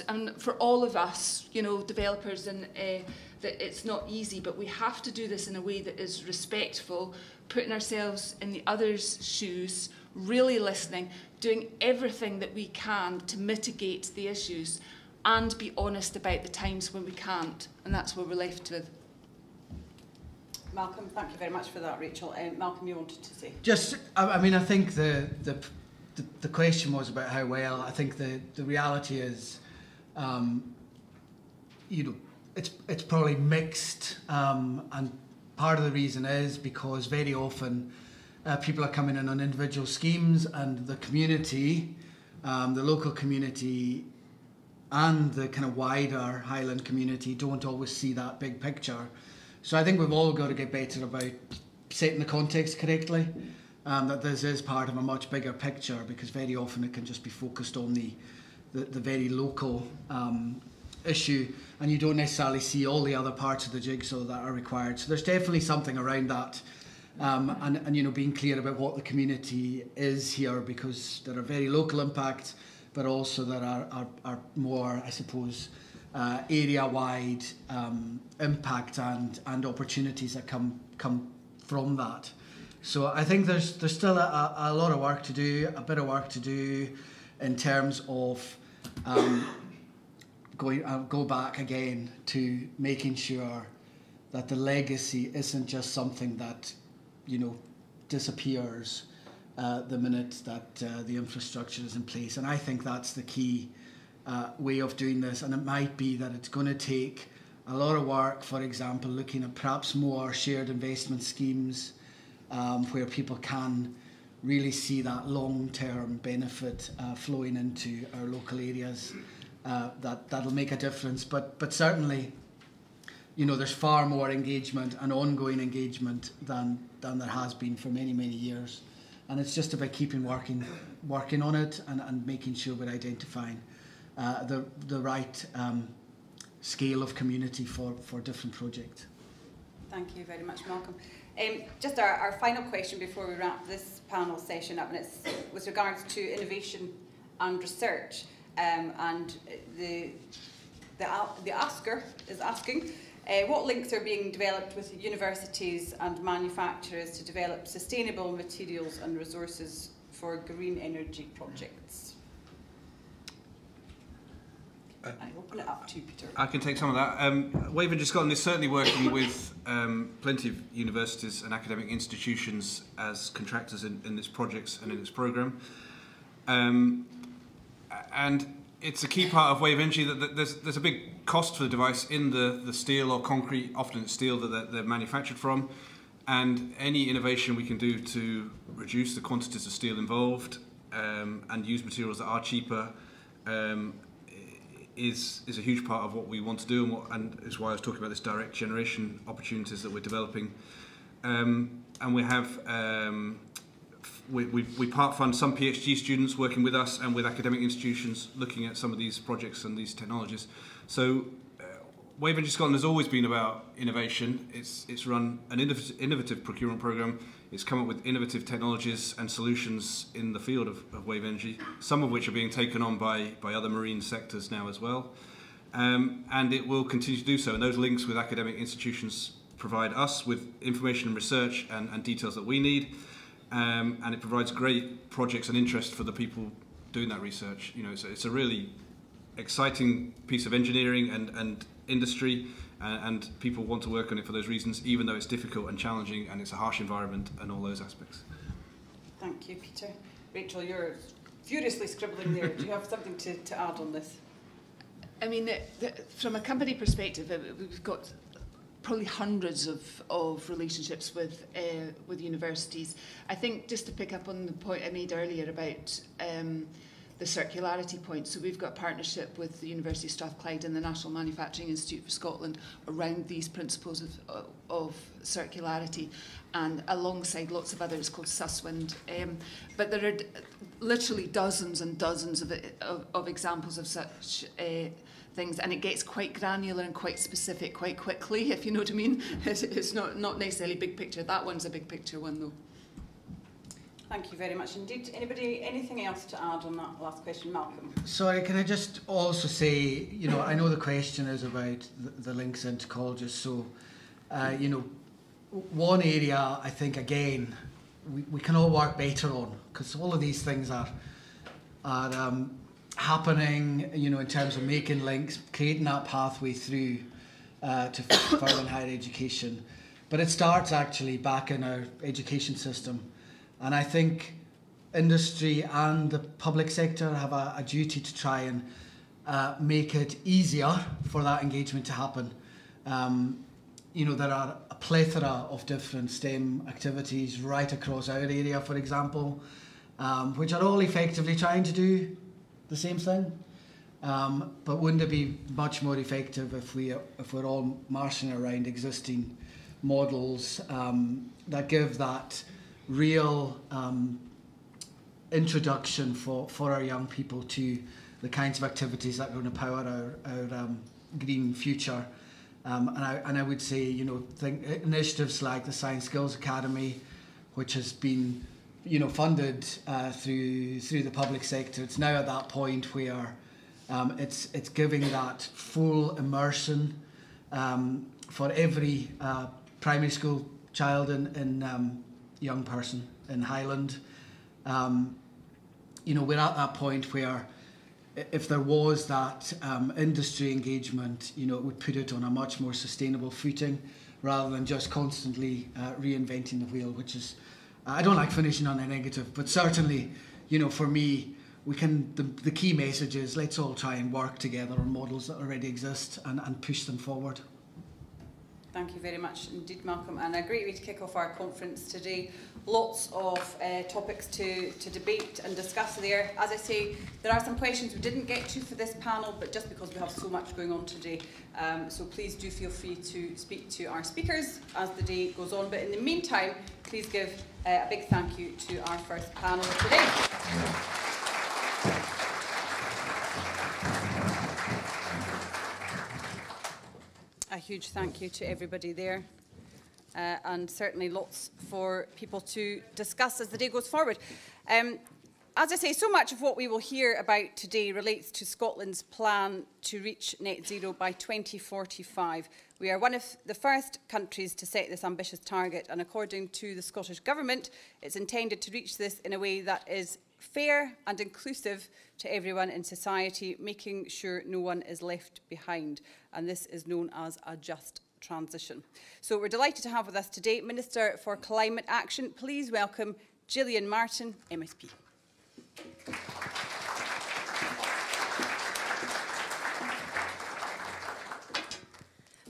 and for all of us, you know, developers, and that it's not easy, but we have to do this in a way that is respectful, putting ourselves in the other's shoes, really listening, doing everything that we can to mitigate the issues, and be honest about the times when we can't, and that's what we're left with. Malcolm, thank you very much for that, Rachel. Malcolm, you wanted to say? Just, I mean, I think the question was about how well. I think the reality is, you know, it's probably mixed, and part of the reason is because very often people are coming in on individual schemes, and the community, the local community, and the kind of wider Highland community don't always see that big picture. So I think we've all got to get better about setting the context correctly, that this is part of a much bigger picture, because very often it can just be focused on the very local issue, and you don't necessarily see all the other parts of the jigsaw that are required. So there's definitely something around that, and you know, being clear about what the community is here, because there are very local impacts, but also there are more, I suppose, area-wide impact and opportunities that come from that. So I think there's still a lot of work to do, a bit of work to do in terms of go back again to making sure that the legacy isn't just something that, you know, disappears the minute that the infrastructure is in place. And I think that's the key way of doing this, and it might be that it's going to take a lot of work, for example, looking at perhaps more shared investment schemes where people can really see that long-term benefit flowing into our local areas. That'll make a difference, but certainly, you know, there's far more engagement and ongoing engagement than there has been for many years, and it's just about keeping working on it and making sure we're identifying the right scale of community for different projects. Thank you very much, Malcolm. Just our final question before we wrap this panel session up, and it's with regards to innovation and research. And the asker is asking, what links are being developed with universities and manufacturers to develop sustainable materials and resources for green energy projects? I open it up to you, Peter. I can take some of that. Wave Energy Scotland is certainly working with plenty of universities and academic institutions as contractors in its projects and in its programme. And it's a key part of Wave Energy that there's a big cost for the device in the steel or concrete, often it's steel that they're manufactured from. And any innovation we can do to reduce the quantities of steel involved and use materials that are cheaper is a huge part of what we want to do, and is why I was talking about this direct generation opportunities that we're developing. And we have we part fund some PhD students working with us and with academic institutions looking at some of these projects and these technologies. So Wave Energy Scotland has always been about innovation. It's run an innovative procurement programme. It's come up with innovative technologies and solutions in the field of wave energy, some of which are being taken on by other marine sectors now as well. And it will continue to do so. And those links with academic institutions provide us with information and research and details that we need. And it provides great projects and interest for the people doing that research. You know, it's a really exciting piece of engineering and industry, and people want to work on it for those reasons, even though it's difficult and challenging and it's a harsh environment and all those aspects. Thank you, Peter. Rachel, you're furiously scribbling there. Do you have something to add on this? I mean, from a company perspective, we've got probably hundreds of relationships with universities. I think just to pick up on the point I made earlier about the circularity point, so we've got a partnership with the University of Strathclyde and the National Manufacturing Institute for Scotland around these principles of circularity, and alongside lots of others called Suswind. But there are literally dozens and dozens of examples of such things, and it gets quite granular and quite specific quite quickly, if you know what I mean. It's not necessarily big picture. That one's a big picture one, though. Thank you very much indeed. Anybody, anything else to add on that last question? Malcolm. Sorry, can I just also say, you know, I know the question is about the links into colleges, so, you know, one area I think, again, we can all work better on, because all of these things are happening, you know, in terms of making links, creating that pathway through to further and higher education. But it starts actually back in our education system. And I think industry and the public sector have a duty to try and make it easier for that engagement to happen. You know, there are a plethora of different STEM activities right across our area, for example, which are all effectively trying to do the same thing. But wouldn't it be much more effective if we're all marching around existing models that give that real introduction for our young people to the kinds of activities that are going to power our green future. And I would say, you know, initiatives like the Science Skills Academy, which has been, you know, funded through the public sector. It's now at that point where it's giving that full immersion for every primary school child in young person in Highland. You know, we're at that point where if there was that industry engagement, you know, it would put it on a much more sustainable footing rather than just constantly reinventing the wheel, which is, I don't like finishing on a negative, but certainly, you know, for me, we can, the key message is let's all try and work together on models that already exist and push them forward. Thank you very much indeed, Malcolm, and a great way to kick off our conference today. Lots of topics to debate and discuss there. As I say, there are some questions we didn't get to for this panel, but just because we have so much going on today. So please do feel free to speak to our speakers as the day goes on. But in the meantime, please give a big thank you to our first panel today. A huge thank you to everybody there, and certainly lots for people to discuss as the day goes forward. As I say, so much of what we will hear about today relates to Scotland's plan to reach net zero by 2045. We are one of the first countries to set this ambitious target, and according to the Scottish Government, it's intended to reach this in a way that is fair and inclusive to everyone in society, making sure no one is left behind. And this is known as a just transition. So we're delighted to have with us today Minister for Climate Action. Please welcome Gillian Martin, MSP.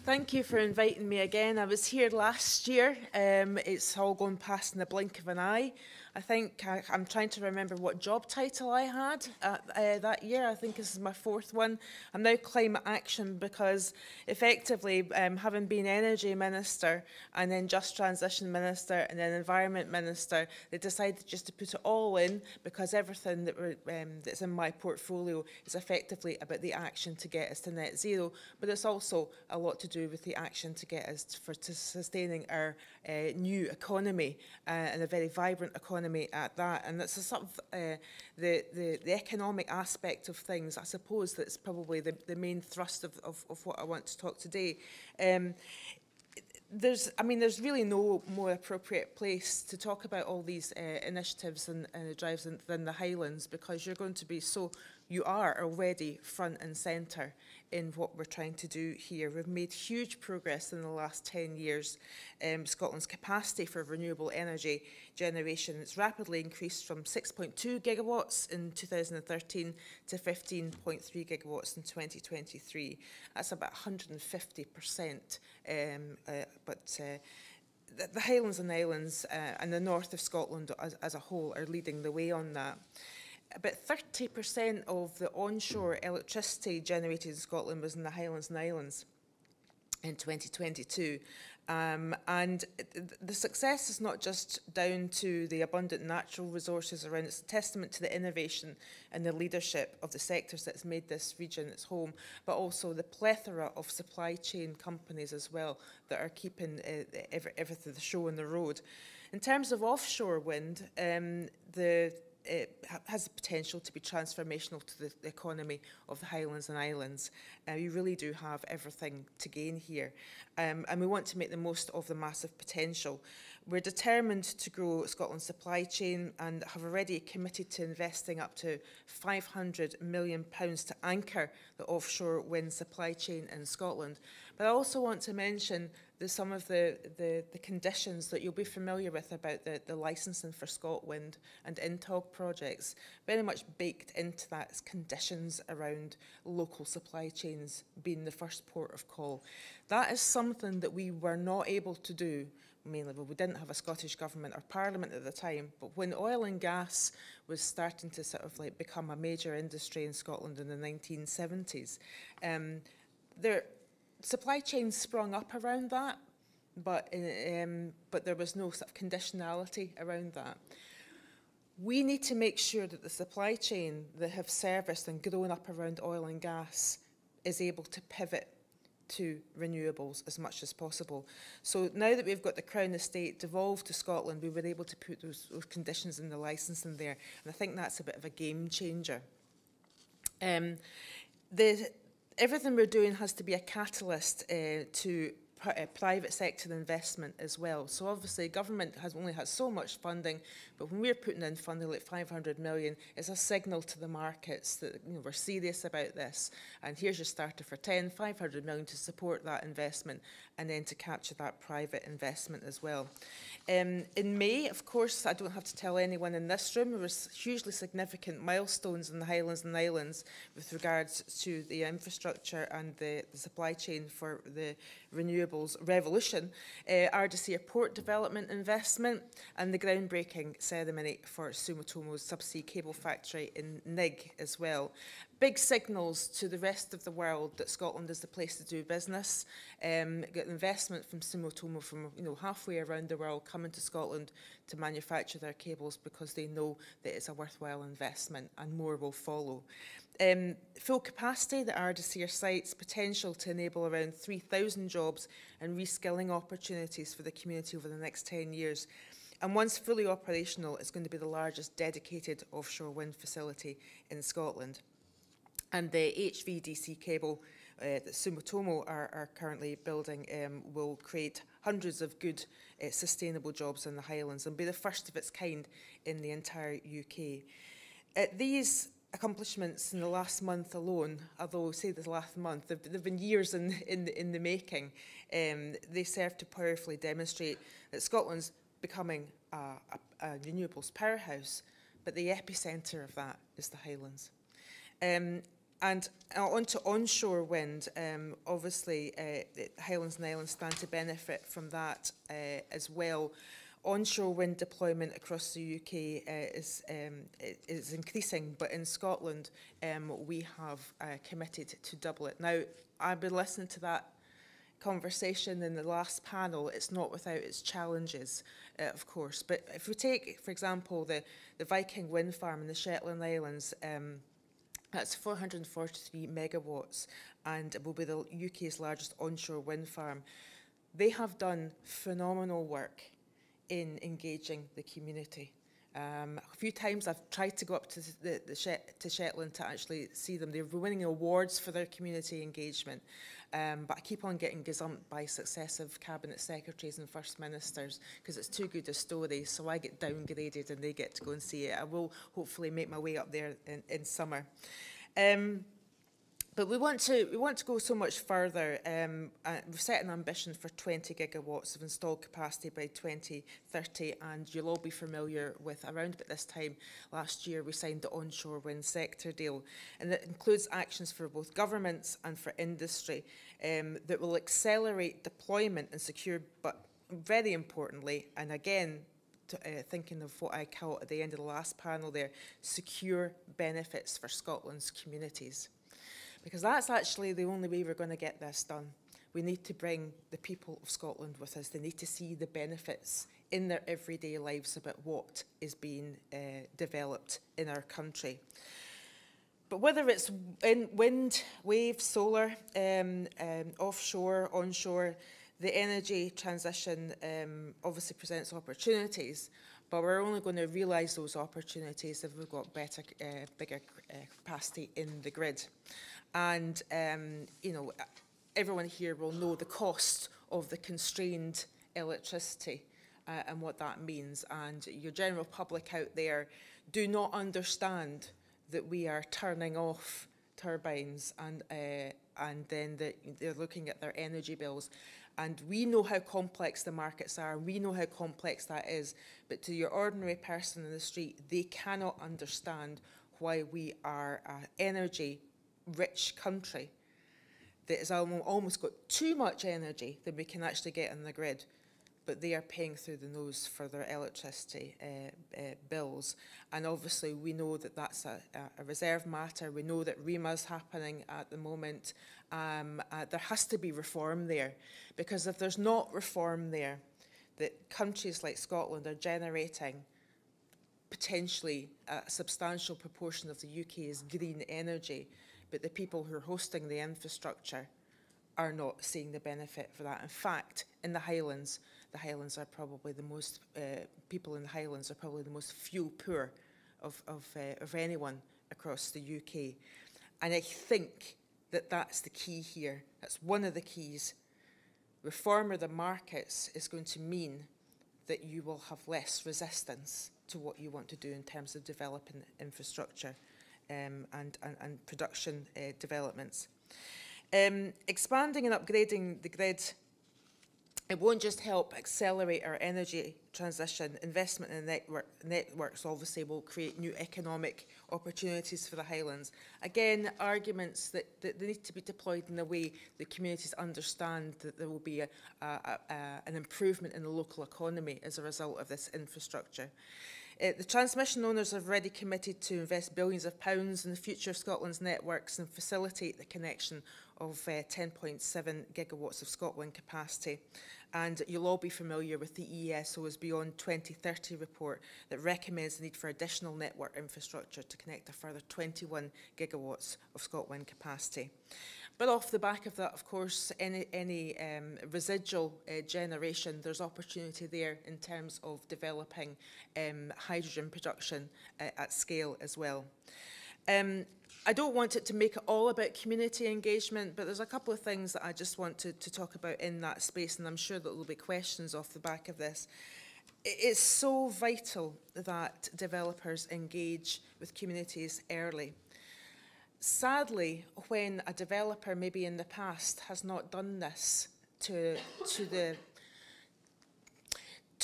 Thank you for inviting me again. I was here last year. It's all gone past in the blink of an eye. I think I'm trying to remember what job title I had that year. I think this is my 4th one. I'm now Climate Action because effectively, having been Energy Minister and then Just Transition Minister and then Environment Minister, they decided just to put it all in because everything that's in my portfolio is effectively about the action to get us to net zero, but it's also a lot to do with the action to get us to sustaining our new economy and a very vibrant economy at that. And that's a sort of the economic aspect of things, I suppose, that's probably the main thrust of what I want to talk today. There's really no more appropriate place to talk about all these initiatives and drives than the Highlands, because you are already front and centre in what we're trying to do here. We've made huge progress in the last 10 years. Scotland's capacity for renewable energy generation has rapidly increased from 6.2 gigawatts in 2013 to 15.3 gigawatts in 2023. That's about 150%. The Highlands and Islands and the north of Scotland as a whole are leading the way on that. About 30% of the onshore electricity generated in Scotland was in the Highlands and Islands in 2022. And the success is not just down to the abundant natural resources around, it's a testament to the innovation and the leadership of the sectors that's made this region its home, but also the plethora of supply chain companies as well that are keeping everything, the show on the road. In terms of offshore wind, it has the potential to be transformational to the economy of the Highlands and Islands. You really do have everything to gain here. And we want to make the most of the massive potential. We're determined to grow Scotland's supply chain and have already committed to investing up to £500 million to anchor the offshore wind supply chain in Scotland. But I also want to mention some of the conditions that you'll be familiar with about the licensing for ScotWind and INTOG projects, very much baked into that is conditions around local supply chains being the first port of call. That is something that we were not able to do, mainly we didn't have a Scottish Government or Parliament at the time, but when oil and gas was starting to sort of like become a major industry in Scotland in the 1970s, supply chains sprung up around that, but there was no sort of conditionality around that. We need to make sure that the supply chain that have serviced and grown up around oil and gas is able to pivot to renewables as much as possible. So now that we've got the Crown Estate devolved to Scotland, we were able to put those conditions in the licensing there, and I think that's a bit of a game changer. Everything we're doing has to be a catalyst to private sector investment as well. So obviously government only has so much funding, but when we're putting in funding like 500 million, it's a signal to the markets that we're serious about this. And here's your starter for 500 million to support that investment and then to capture that private investment as well. In May, of course, I don't have to tell anyone in this room, there was hugely significant milestones in the Highlands and Islands with regards to the infrastructure and the supply chain for the renewables revolution, Ardesir port development investment and the groundbreaking ceremony for Sumitomo's subsea cable factory in Nig as well. Big signals to the rest of the world that Scotland is the place to do business. Get investment from Sumitomo from halfway around the world coming to Scotland to manufacture their cables because they know that it's a worthwhile investment and more will follow. Full capacity, the Ardesir site's potential to enable around 3,000 jobs and reskilling opportunities for the community over the next 10 years. And once fully operational, it's going to be the largest dedicated offshore wind facility in Scotland. And the HVDC cable that Sumitomo are currently building will create hundreds of good sustainable jobs in the Highlands and be the first of its kind in the entire UK. These accomplishments in the last month alone, although say the last month, they've been years in the making, they serve to powerfully demonstrate that Scotland's becoming a renewables powerhouse, but the epicentre of that is the Highlands. And onto onshore wind, obviously the Highlands and Islands stand to benefit from that as well. Onshore wind deployment across the UK is increasing, but in Scotland we have committed to double it. Now, I've been listening to that conversation in the last panel. It's not without its challenges, of course. But if we take, for example, the Viking wind farm in the Shetland Islands, that's 443 megawatts and it will be the UK's largest onshore wind farm. They have done phenomenal work in engaging the community. A few times I've tried to go up to Shetland to actually see them. They're winning awards for their community engagement, but I keep on getting gazumped by successive cabinet secretaries and first ministers because it's too good a story, so I get downgraded and they get to go and see it. I will hopefully make my way up there in summer. But we want to go so much further. We've set an ambition for 20 gigawatts of installed capacity by 2030, and you'll all be familiar with, around about this time last year, we signed the onshore wind sector deal, and that includes actions for both governments and for industry that will accelerate deployment and secure, but very importantly, and again, thinking of what I call at the end of the last panel there, secure benefits for Scotland's communities. Because that's actually the only way we're going to get this done. We need to bring the people of Scotland with us. They need to see the benefits in their everyday lives about what is being developed in our country. But whether it's in wind, wave, solar, offshore, onshore, the energy transition obviously presents opportunities, but we're only going to realise those opportunities if we've got better, bigger capacity in the grid. And, you know, everyone here will know the cost of the constrained electricity and what that means. And your general public out there do not understand that we are turning off turbines and then they're looking at their energy bills. And we know how complex the markets are, we know how complex that is, but to your ordinary person in the street, they cannot understand why we are an energy-rich country that has almost got too much energy than we can actually get on the grid, but they are paying through the nose for their electricity bills. And obviously we know that that's a reserve matter. We know that REMA is happening at the moment. There has to be reform there, because if there's not reform there, that countries like Scotland are generating potentially a substantial proportion of the UK's green energy, but the people who are hosting the infrastructure are not seeing the benefit for that. In fact, in the Highlands are probably the most, people in the Highlands are probably the most fuel poor of anyone across the UK. And I think that that's the key here. That's one of the keys. Reform of the markets is going to mean that you will have less resistance to what you want to do in terms of developing infrastructure and production developments. Expanding and upgrading the grid, it won't just help accelerate our energy transition. Investment in networks obviously will create new economic opportunities for the Highlands. Again, arguments that they need to be deployed in a way that communities understand that there will be an improvement in the local economy as a result of this infrastructure. The transmission owners have already committed to invest billions of pounds in the future of Scotland's networks and facilitate the connection of 10.7 gigawatts of Scotland capacity. And you'll all be familiar with the ESO's Beyond 2030 report that recommends the need for additional network infrastructure to connect a further 21 gigawatts of Scotland capacity. But off the back of that, of course, any residual generation, there's opportunity there in terms of developing hydrogen production at scale as well. I don't want it to make it all about community engagement, but there's a couple of things that I just want to talk about in that space, and I'm sure that there will be questions off the back of this. It's so vital that developers engage with communities early. Sadly, when a developer maybe in the past has not done this to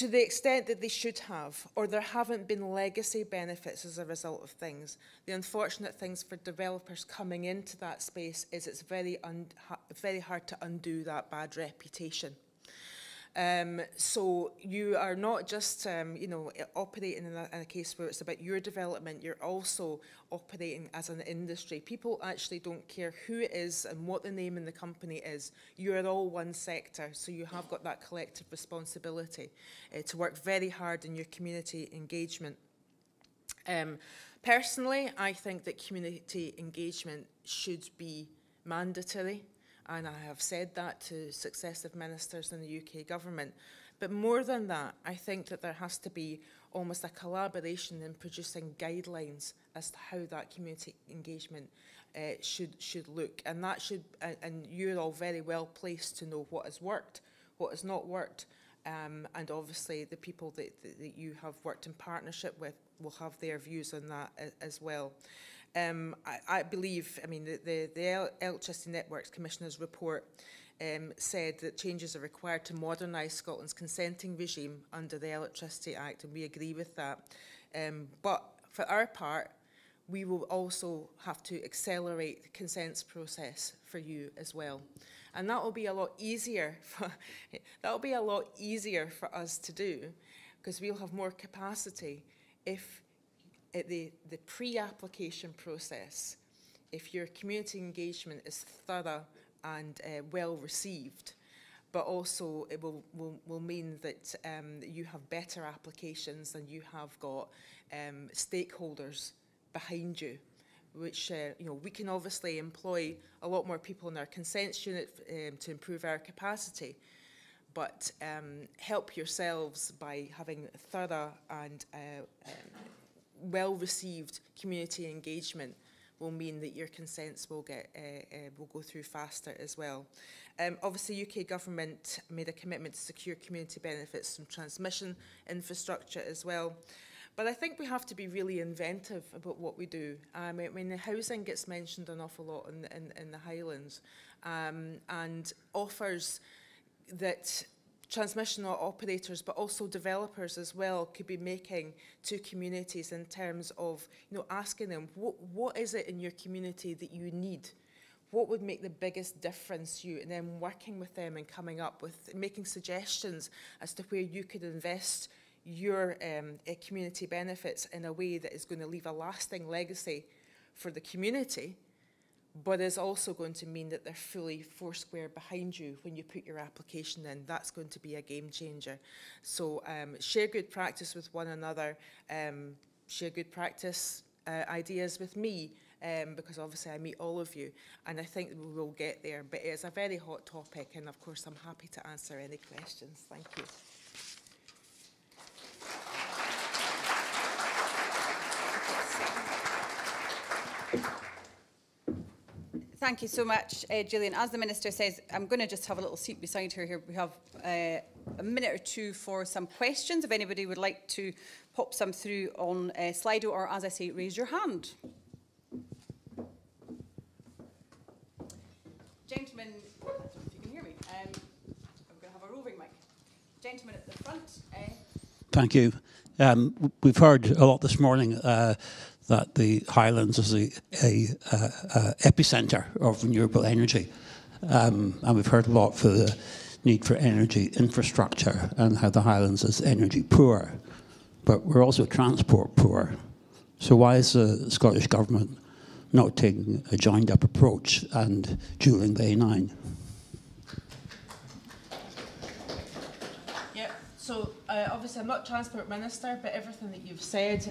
the extent that they should have, or there haven't been legacy benefits as a result of things, the unfortunate things for developers coming into that space is it's very hard to undo that bad reputation. So you are not just, you know, operating in a case where it's about your development, you're also operating as an industry. People actually don't care who it is and what the name in the company is. You are all one sector, so you have got that collective responsibility to work very hard in your community engagement. Personally, I think that community engagement should be mandatory. And I have said that to successive ministers in the UK government. But more than that, I think that there has to be almost a collaboration in producing guidelines as to how that community engagement should look. And that should, and you're all very well placed to know what has worked, what has not worked. And obviously the people that you have worked in partnership with will have their views on that as well. I believe, I mean, the Electricity Networks Commissioner's report said that changes are required to modernise Scotland's consenting regime under the Electricity Act, and we agree with that. But for our part, we will also have to accelerate the consents process for you as well. And that will be a lot easier for us to do, because we'll have more capacity if the pre-application process, if your community engagement is thorough and well received, but also it will mean that you have better applications and you have got stakeholders behind you, which you know, we can obviously employ a lot more people in our consents unit to improve our capacity, but help yourselves by having thorough and well-received community engagement will mean that your consents will go through faster as well. Obviously, UK government made a commitment to secure community benefits from transmission infrastructure as well. But I think we have to be really inventive about what we do. I mean, the housing gets mentioned an awful lot in the Highlands, and offers that transmission operators, but also developers as well, could be making to communities in terms of, you know, asking them, what is it in your community that you need? What would make the biggest difference to you? And then working with them and coming up with, making suggestions as to where you could invest your community benefits in a way that is going to leave a lasting legacy for the community, but is also going to mean that they're fully foursquare behind you when you put your application in. That's going to be a game changer. So share good practice with one another, share good practice ideas with me, because obviously I meet all of you, and I think we will get there. But it is a very hot topic, and of course I'm happy to answer any questions. Thank you. Thank you so much, Gillian. As the Minister says, I'm going to just have a little seat beside her here. We have a minute or two for some questions. If anybody would like to pop some through on Slido, or, as I say, raise your hand. Gentlemen, I don't know if you can hear me. I'm going to have a roving mic. Gentleman at the front. Thank you. We've heard a lot this morning that the Highlands is a epicentre of renewable energy. And we've heard a lot for the need for energy infrastructure and how the Highlands is energy poor. But we're also transport poor. So why is the Scottish Government not taking a joined-up approach and dualling the A9? So obviously I'm not Transport Minister, but everything that you've said,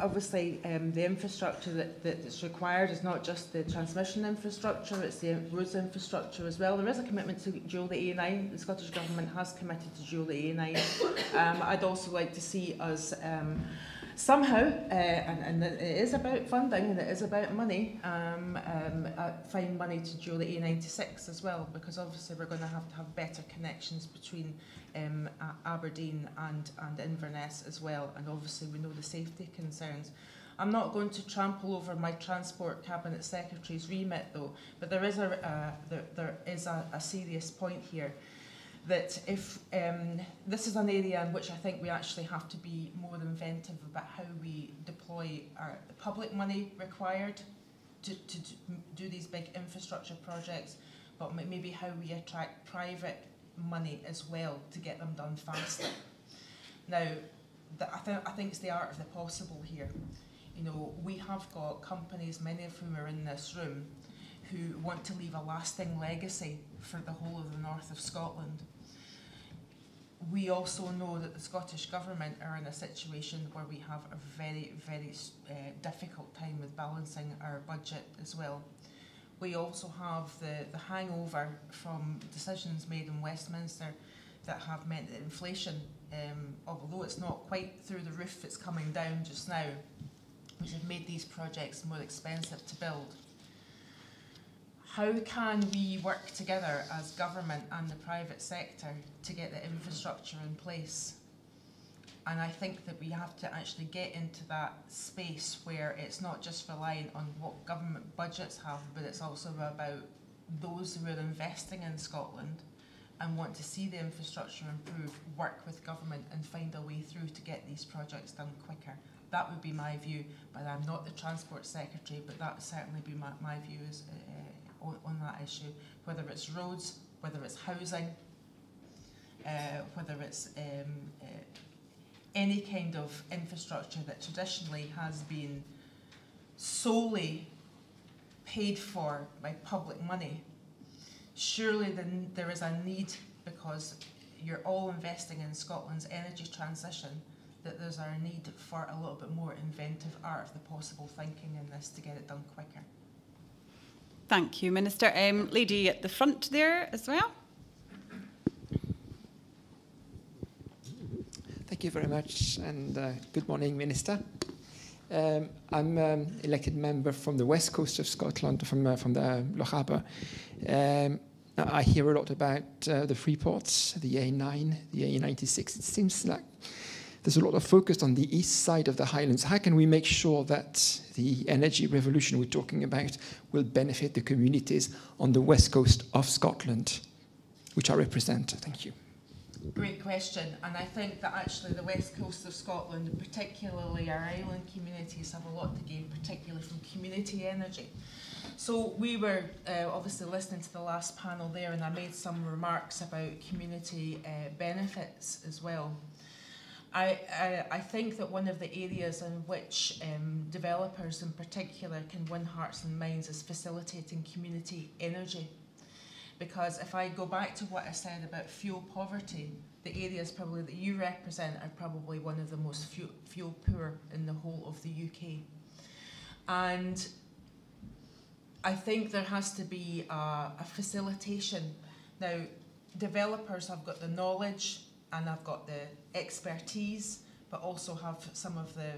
obviously the infrastructure that's required is not just the transmission infrastructure, it's the roads infrastructure as well. There is a commitment to dual the A9. The Scottish Government has committed to dual the A9. I'd also like to see us somehow, and it is about funding and it is about money, find money to dual the A96 as well, because obviously we're going to have better connections between Aberdeen and Inverness as well, and obviously we know the safety concerns. I'm not going to trample over my Transport Cabinet Secretary's remit though, but there is a serious point here, that if this is an area in which I think we actually have to be more inventive about how we deploy the public money required to do these big infrastructure projects, but maybe how we attract private money as well to get them done faster. Now, I think it's the art of the possible here. You know, we have got companies, many of whom are in this room, who want to leave a lasting legacy for the whole of the north of Scotland. We also know that the Scottish Government are in a situation where we have a very, very difficult time with balancing our budget as well. We also have the hangover from decisions made in Westminster that have meant that inflation, although it's not quite through the roof, it's coming down just now, which have made these projects more expensive to build. How can we work together as government and the private sector to get the infrastructure in place? And I think that we have to actually get into that space where it's not just reliant on what government budgets have, but it's also about those who are investing in Scotland and want to see the infrastructure improve, work with government and find a way through to get these projects done quicker. That would be my view, but I'm not the Transport Secretary, but that would certainly be my view is, on that issue, whether it's roads, whether it's housing, whether it's any kind of infrastructure that traditionally has been solely paid for by public money. Surely then there is a need, because you're all investing in Scotland's energy transition, that there's a need for a little bit more inventive art of the possible thinking in this to get it done quicker. Thank you, Minister. Lady at the front there as well. Thank you very much, and good morning, Minister. I'm elected member from the west coast of Scotland, from the Loch Harbour. I hear a lot about the free ports, the A9, the A96. It seems like there's a lot of focus on the east side of the Highlands. How can we make sure that the energy revolution we're talking about will benefit the communities on the west coast of Scotland, which I represent? Thank you. Great question, and I think that actually the west coast of Scotland, and particularly our island communities, have a lot to gain, particularly from community energy. So we were obviously listening to the last panel there, and I made some remarks about community benefits as well. I think that one of the areas in which developers in particular can win hearts and minds is facilitating community energy. Because if I go back to what I said about fuel poverty, the areas probably that you represent are probably one of the most fuel poor in the whole of the UK. And I think there has to be a facilitation. Now, developers have got the knowledge and I've got the expertise, but also have some of the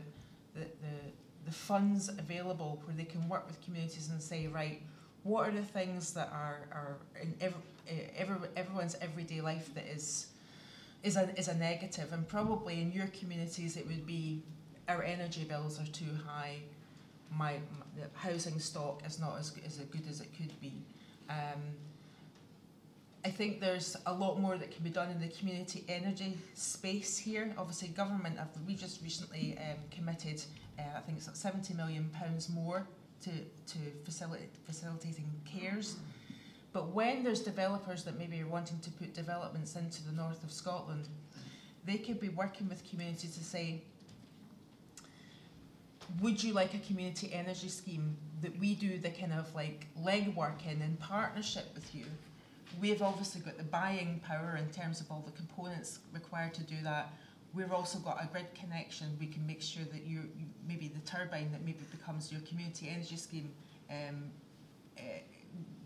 funds available where they can work with communities and say, right, what are the things that are in everyone's everyday life that is a negative? And probably in your communities it would be our energy bills are too high, my housing stock is not as good as it could be. I think there's a lot more that can be done in the community energy space here. Obviously, government, we just recently committed, I think it's like £70 million more to facilitating cares. But when there's developers that maybe are wanting to put developments into the north of Scotland, they could be working with communities to say, would you like a community energy scheme that we do the kind of like legwork in partnership with you? We've obviously got the buying power in terms of all the components required to do that. We've also got a grid connection. We can make sure that you maybe the turbine that maybe becomes your community energy scheme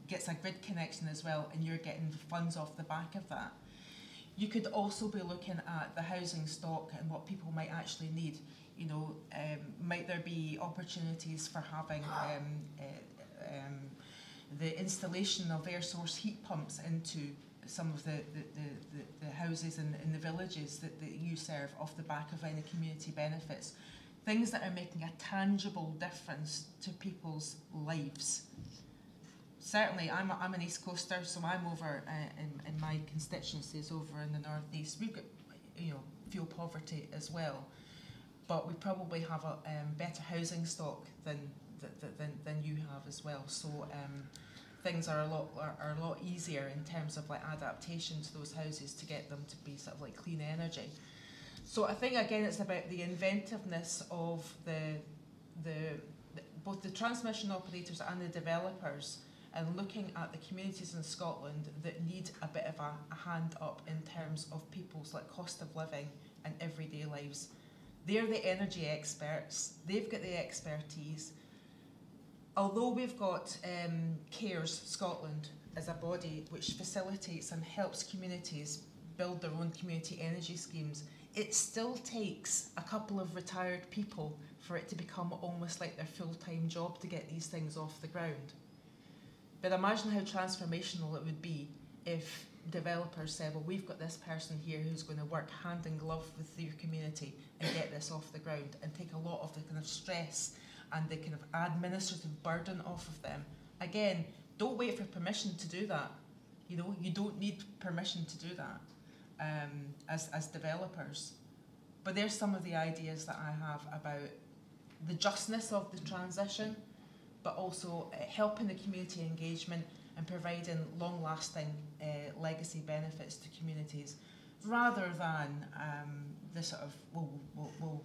gets a grid connection as well, and you're getting funds off the back of that. You could also be looking at the housing stock and what people might actually need. You know, might there be opportunities for having the installation of air source heat pumps into some of the houses in the villages that you serve off the back of any community benefits? Things that are making a tangible difference to people's lives. Certainly, I'm an East Coaster, so I'm over in my constituencies over in the northeast. We've got, you know, fuel poverty as well, but we probably have a better housing stock than you have as well. So things are a lot easier in terms of like adaptation to those houses to get them to be sort of like clean energy. So I think again it's about the inventiveness of both the transmission operators and the developers, and looking at the communities in Scotland that need a bit of a hand up in terms of people's like cost of living and everyday lives. They're the energy experts, they've got the expertise. Although we've got CARES Scotland as a body which facilitates and helps communities build their own community energy schemes, it still takes a couple of retired people for it to become almost like their full-time job to get these things off the ground. But imagine how transformational it would be if developers said, well, we've got this person here who's going to work hand in glove with your community and get this off the ground and take a lot of the kind of stress and the kind of administrative burden off of them. Again, don't wait for permission to do that. You know, you don't need permission to do that as developers. But there's some of the ideas that I have about the justness of the transition, but also helping the community engagement and providing long-lasting legacy benefits to communities, rather than the sort of, we'll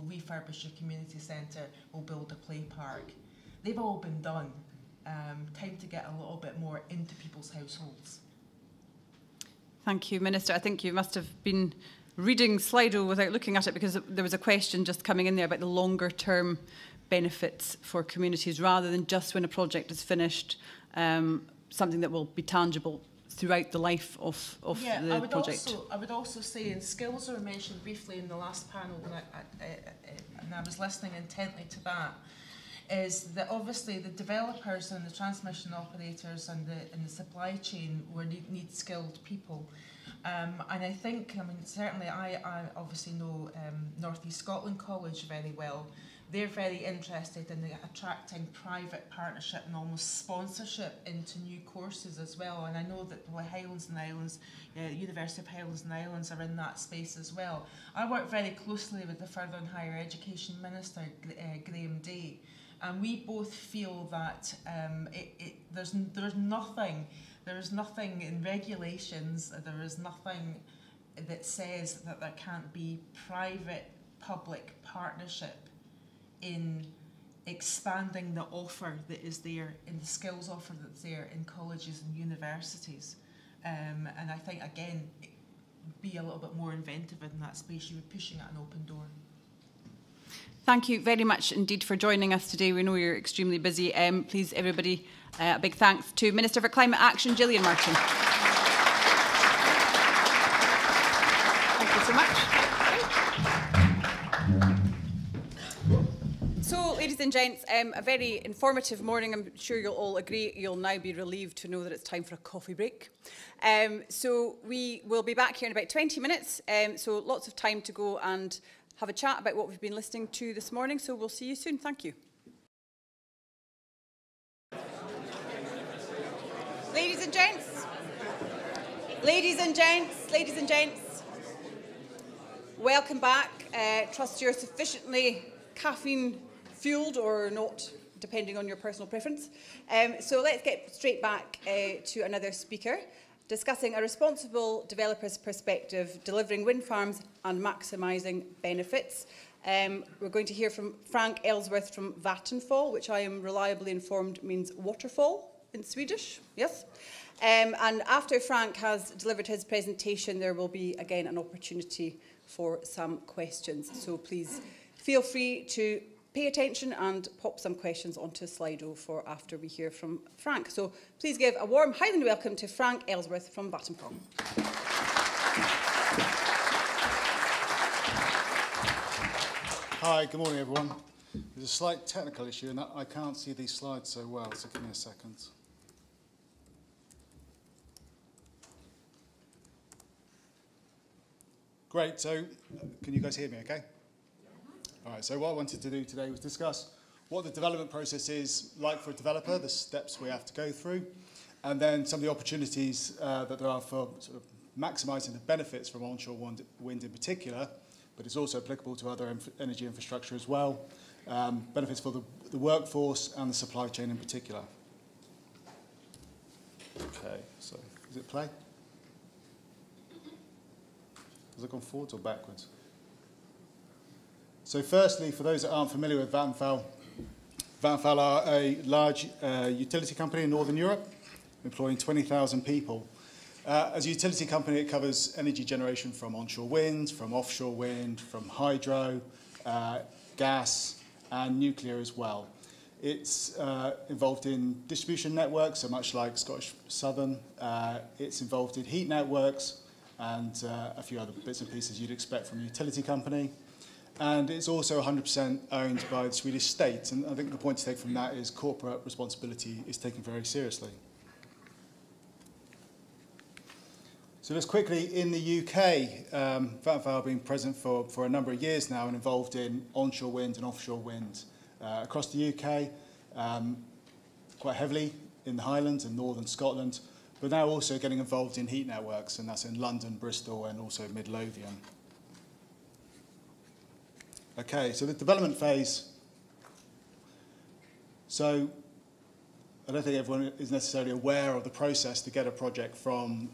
refurbish your community centre, we'll build a play park. They've all been done. Time to get a little bit more into people's households. Thank you, Minister. I think you must have been reading Slido without looking at it, because there was a question just coming in there about the longer term benefits for communities, rather than just when a project is finished, something that will be tangible throughout the life of the project. I would also say, and skills were mentioned briefly in the last panel, and I was listening intently to that, is that obviously the developers and the transmission operators and the supply chain need skilled people. And I think, I mean, certainly I obviously know North East Scotland College very well. They're very interested in attracting private partnership and almost sponsorship into new courses as well. And I know that the Highlands and Islands, University of Highlands and Islands are in that space as well. I work very closely with the Further and Higher Education Minister, Graham Day, and we both feel that there's nothing in regulations, there is nothing that says that there can't be private-public partnership in expanding the offer that is there, in the skills offer that's there in colleges and universities. And I think, again, be a little bit more inventive in that space. You were pushing at an open door. Thank you very much indeed for joining us today. We know you're extremely busy. Please, everybody, a big thanks to Minister for Climate Action, Gillian Martin. Thank you so much. So, ladies and gents, a very informative morning. I'm sure you'll all agree. You'll now be relieved to know that it's time for a coffee break. So we will be back here in about 20 minutes. So lots of time to go and have a chat about what we've been listening to this morning. So we'll see you soon. Thank you. Ladies and gents, ladies and gents, ladies and gents, welcome back. Trust you're sufficiently caffeine fueled or not, depending on your personal preference. So let's get straight back to another speaker, discussing a responsible developer's perspective, delivering wind farms and maximising benefits. We're going to hear from Frank Ellsworth from Vattenfall, which I am reliably informed means waterfall in Swedish. Yes. And after Frank has delivered his presentation, there will be again an opportunity for some questions. So please feel free to pay attention and pop some questions onto Slido for after we hear from Frank. So please give a warm Highland welcome to Frank Ellsworth from Vattenfall. Hi, good morning everyone. There's a slight technical issue in that I can't see these slides so well, so give me a second. Great, so can you guys hear me okay? All right, so what I wanted to do today was discuss what the development process is like for a developer, the steps we have to go through, and then some of the opportunities that there are for sort of maximising the benefits from onshore wind in particular, but it's also applicable to other energy infrastructure as well, benefits for the workforce and the supply chain in particular. Okay, so is it play? Has it gone forwards or backwards? So firstly, for those that aren't familiar with Vattenfall, Vattenfall are a large utility company in Northern Europe, employing 20,000 people. As a utility company, it covers energy generation from onshore wind, from offshore wind, from hydro, gas, and nuclear as well. It's involved in distribution networks, so much like Scottish Southern. It's involved in heat networks and a few other bits and pieces you'd expect from a utility company. And it's also 100% owned by the Swedish state. And I think the point to take from that is corporate responsibility is taken very seriously. So just quickly, in the UK, Vattenfall have been present for a number of years now and involved in onshore wind and offshore wind across the UK, quite heavily in the Highlands and northern Scotland, but now also getting involved in heat networks, and that's in London, Bristol, and also Midlothian. Okay, so the development phase. So I don't think everyone is necessarily aware of the process to get a project from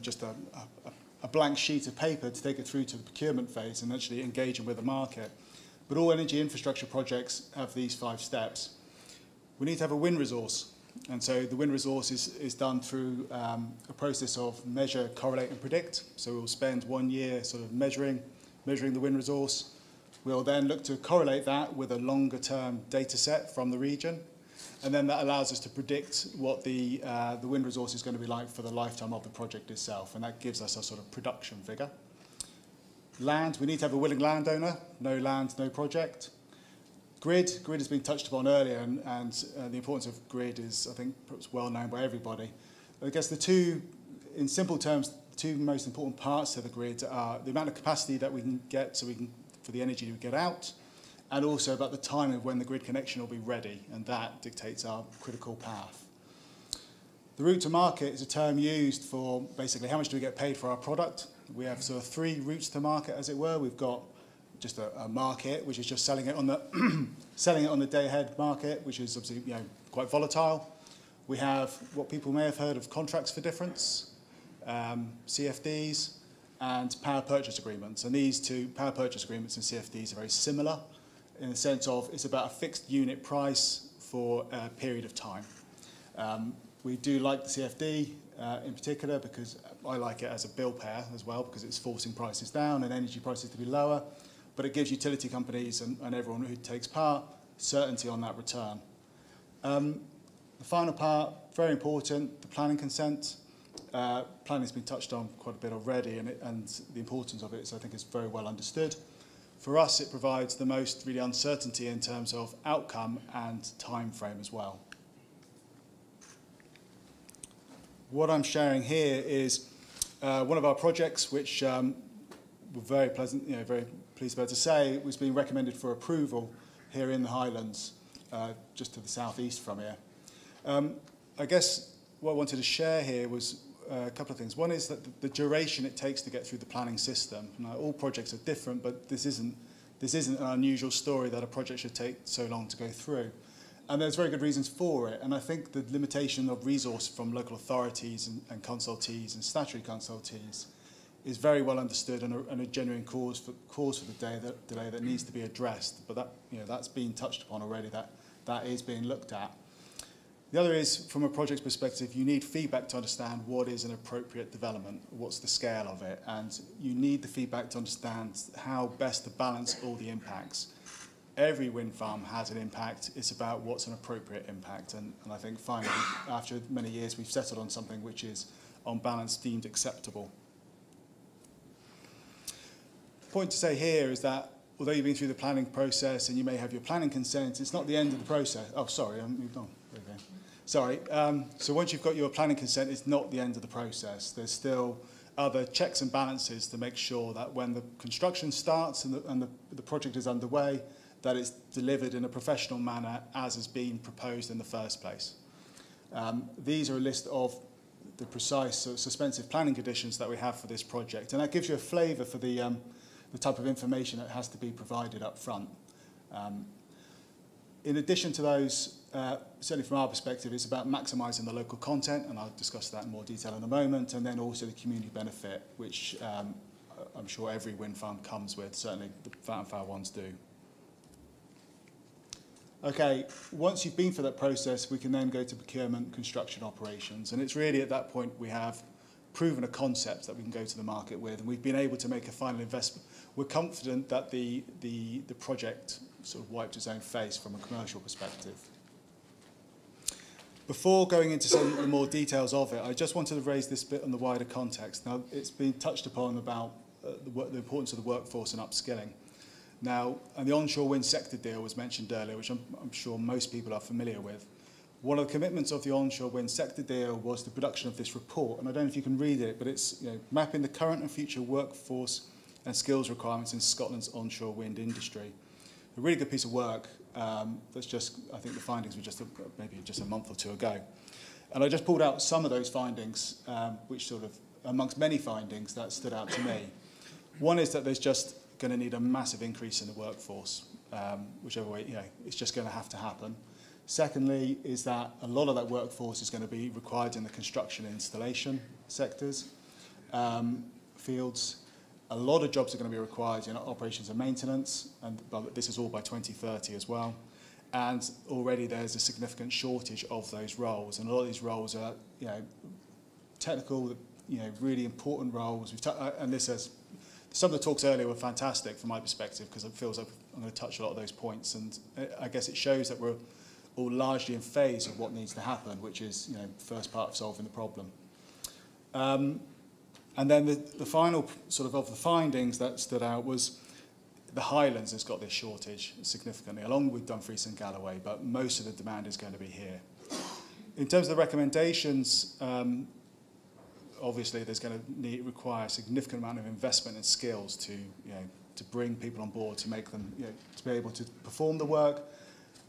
just a blank sheet of paper to take it through to the procurement phase and actually engaging with the market. But all energy infrastructure projects have these 5 steps. We need to have a wind resource. And so the wind resource is done through a process of measure, correlate, and predict. So we'll spend 1 year sort of measuring the wind resource. We'll then look to correlate that with a longer-term data set from the region. And then that allows us to predict what the wind resource is going to be like for the lifetime of the project itself. And that gives us a sort of production figure. Land, we need to have a willing landowner. No land, no project. Grid has been touched upon earlier, and the importance of grid is, I think, perhaps well known by everybody. I guess in simple terms, the two most important parts to the grid are the amount of capacity that we can get for the energy we get out, and also about the time of when the grid connection will be ready, and that dictates our critical path. The route to market is a term used for basically how much do we get paid for our product. We have sort of 3 routes to market, as it were. We've got just a market, which is just selling it on the day-ahead market, which is obviously quite volatile. We have what people may have heard of contracts for difference, CFDs, and power purchase agreements. And these two, power purchase agreements and CFDs, are very similar in the sense of it's about a fixed unit price for a period of time. We do like the CFD in particular because I like it as a bill payer as well, because it's forcing prices down and energy prices to be lower, but it gives utility companies and everyone who takes part certainty on that return. The final part, very important, the planning consent. Planning has been touched on quite a bit already, and the importance of it, I think, is very well understood. For us, it provides the most really uncertainty in terms of outcome and time frame as well. What I'm sharing here is one of our projects, which we're very pleasant, very pleased to be able to say, was being recommended for approval here in the Highlands, just to the southeast from here. I guess what I wanted to share here was a couple of things. One is that the duration it takes to get through the planning system. Now, all projects are different, but this isn't an unusual story that a project should take so long to go through. And there's very good reasons for it. And I think the limitation of resource from local authorities and consultees and statutory consultees is very well understood and a genuine cause for the delay that needs to be addressed. But that's been touched upon already. That is being looked at. The other is, from a project's perspective, you need feedback to understand what is an appropriate development, what's the scale of it, and you need the feedback to understand how best to balance all the impacts. Every wind farm has an impact. It's about what's an appropriate impact, and I think finally, after many years, we've settled on something which is, on balance, deemed acceptable. The point to say here is that although you've been through the planning process and you may have your planning consent, it's not the end of the process. Oh, sorry, I moved on. Okay. Sorry. So once you've got your planning consent, it's not the end of the process. There's still other checks and balances to make sure that when the construction starts and the project is underway, that it's delivered in a professional manner as has been proposed in the first place. These are a list of the precise suspensive planning conditions that we have for this project, and that gives you a flavour for the type of information that has to be provided up front. In addition to those certainly from our perspective, it's about maximising the local content, and I'll discuss that in more detail in a moment, and then also the community benefit, which I'm sure every wind farm comes with, certainly the Vattenfall ones do. Okay, once you've been through that process, we can then go to procurement, construction, operations, and it's really at that point we have proven a concept that we can go to the market with, and we've been able to make a final investment. We're confident that the project sort of wiped its own face from a commercial perspective. Before going into some of the more details of it, I just wanted to raise this bit on the wider context. Now, it's been touched upon about the importance of the workforce and upskilling. Now, and the onshore wind sector deal was mentioned earlier, which I'm sure most people are familiar with. One of the commitments of the onshore wind sector deal was the production of this report, and I don't know if you can read it, but it's mapping the current and future workforce and skills requirements in Scotland's onshore wind industry. A really good piece of work. That's just, I think the findings were just maybe just a month or two ago. And I just pulled out some of those findings, which sort of, amongst many findings that stood out to me. One is that there's just going to need a massive increase in the workforce, whichever way, it's just going to have to happen. Secondly, is that a lot of that workforce is going to be required in the construction and installation sectors, fields. A lot of jobs are going to be required in operations and maintenance, and this is all by 2030 as well. And already there's a significant shortage of those roles, and a lot of these roles are, technical, really important roles. And this has, some of the talks earlier were fantastic from my perspective, because it feels like I'm going to touch a lot of those points, and I guess it shows that we're all largely in phase of what needs to happen, which is, first part of solving the problem. And then the final sort of the findings that stood out was the Highlands has got this shortage significantly, along with Dumfries and Galloway, but most of the demand is going to be here. In terms of the recommendations, obviously there's going to require a significant amount of investment and skills to bring people on board, to make them, to be able to perform the work.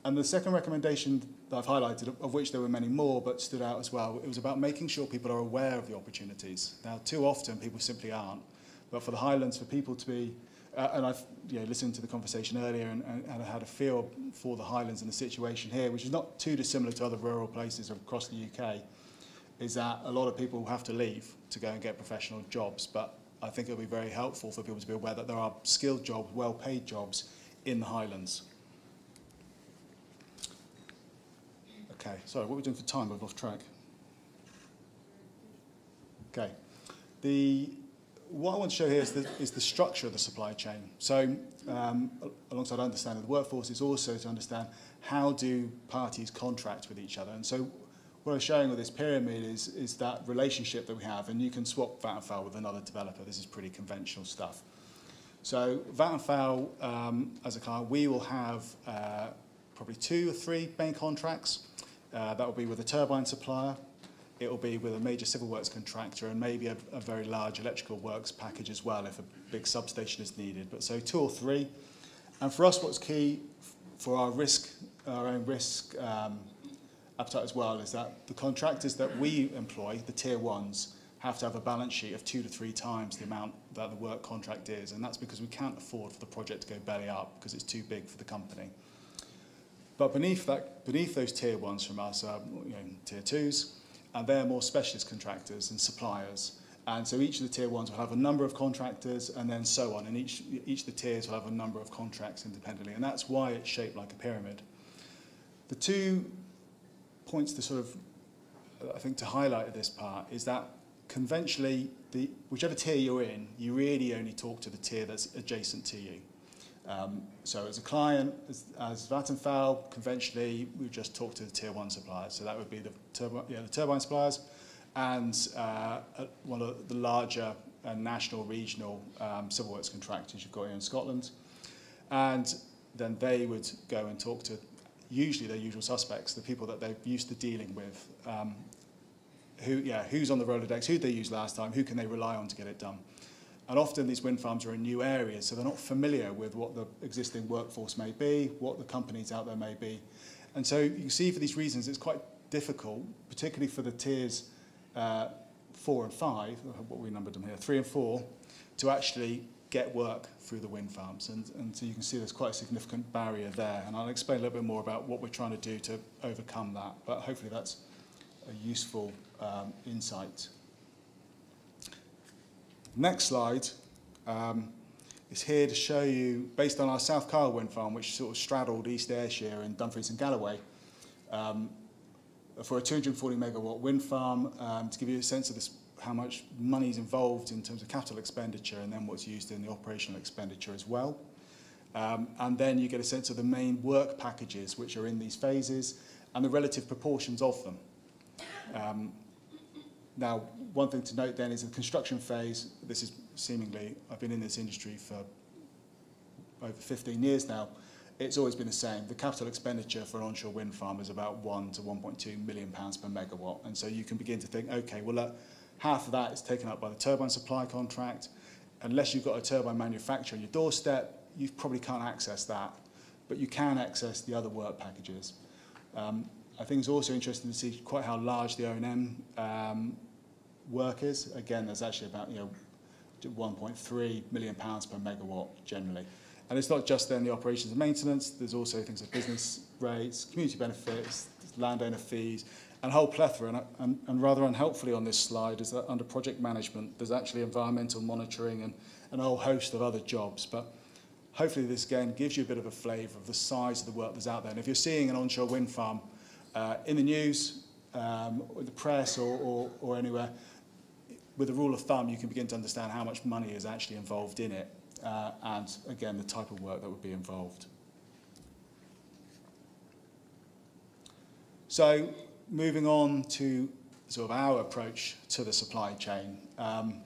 And the second recommendation that I've highlighted, of which there were many more, but stood out as well, it was about making sure people are aware of the opportunities. Now, too often, people simply aren't. But for the Highlands, for people to be, and I've listened to the conversation earlier and I had a feel for the Highlands and the situation here, which is not too dissimilar to other rural places across the UK, is that a lot of people have to leave to go and get professional jobs. But I think it'll be very helpful for people to be aware that there are skilled jobs, well-paid jobs in the Highlands. Okay, sorry, what are we doing for time? We've lost track. Okay. What I want to show here is the structure of the supply chain. So, alongside understanding the workforce, is also to understand how do parties contract with each other. And so, what I'm showing with this pyramid is that relationship that we have, and you can swap Vattenfall with another developer. This is pretty conventional stuff. So, Vattenfall, as a client, we will have probably 2 or 3 main contracts. That will be with a turbine supplier, it will be with a major civil works contractor, and maybe a very large electrical works package as well if a big substation is needed. But so 2 or 3. And for us, what's key for our own risk appetite as well, is that the contractors that we employ, the tier 1s, have to have a balance sheet of 2 to 3 times the amount that the work contract is. And that's because we can't afford for the project to go belly up because it's too big for the company. But beneath those tier 1s from us are tier 2s, and they're more specialist contractors and suppliers. And so each of the tier 1s will have a number of contractors, and then so on. And each of the tiers will have a number of contracts independently. And that's why it's shaped like a pyramid. The 2 points to sort of, I think, to highlight at this part is that conventionally, whichever tier you're in, you really only talk to the tier that's adjacent to you. So as a client, as Vattenfall, conventionally, we just talk to the tier 1 suppliers. So that would be the turbine suppliers and one of the larger national, regional civil works contractors you've got here in Scotland. And then they would go and talk to usually their usual suspects, the people that they're used to dealing with, who's on the Rolodex, who they used last time, who can they rely on to get it done. And often these wind farms are in new areas, so they're not familiar with what the existing workforce may be, what the companies out there may be. And so you can see for these reasons it's quite difficult, particularly for the tiers 4 and 5, what we numbered them here, 3 and 4, to actually get work through the wind farms. And so you can see there's quite a significant barrier there. And I'll explain a little bit more about what we're trying to do to overcome that. But hopefully that's a useful insight. Next slide is here to show you, based on our South Kyle wind farm, which sort of straddled East Ayrshire and Dumfries and Galloway, for a 240 megawatt wind farm, to give you a sense of this, how much money is involved in terms of capital expenditure and then what's used in the operational expenditure as well. And then you get a sense of the main work packages which are in these phases and the relative proportions of them. Now, one thing to note then is the construction phase. This is seemingly, I've been in this industry for over 15 years now. It's always been the same. The capital expenditure for an onshore wind farm is about £1 to £1.2 million per megawatt. And so you can begin to think, okay, well, half of that is taken up by the turbine supply contract. Unless you've got a turbine manufacturer on your doorstep, you probably can't access that. But you can access the other work packages. I think it's also interesting to see quite how large the O&M work is. Again, there's actually about £1.3 million per megawatt generally. And it's not just then the operations and maintenance, there's also things like business rates, community benefits, landowner fees, and a whole plethora. And rather unhelpfully on this slide is that under project management, there's actually environmental monitoring and a whole host of other jobs. But hopefully this again gives you a bit of a flavour of the size of the work that's out there. And if you're seeing an onshore wind farm in the news, or the press or anywhere, with a rule of thumb, you can begin to understand how much money is actually involved in it. And again, the type of work that would be involved. So moving on to sort of our approach to the supply chain. In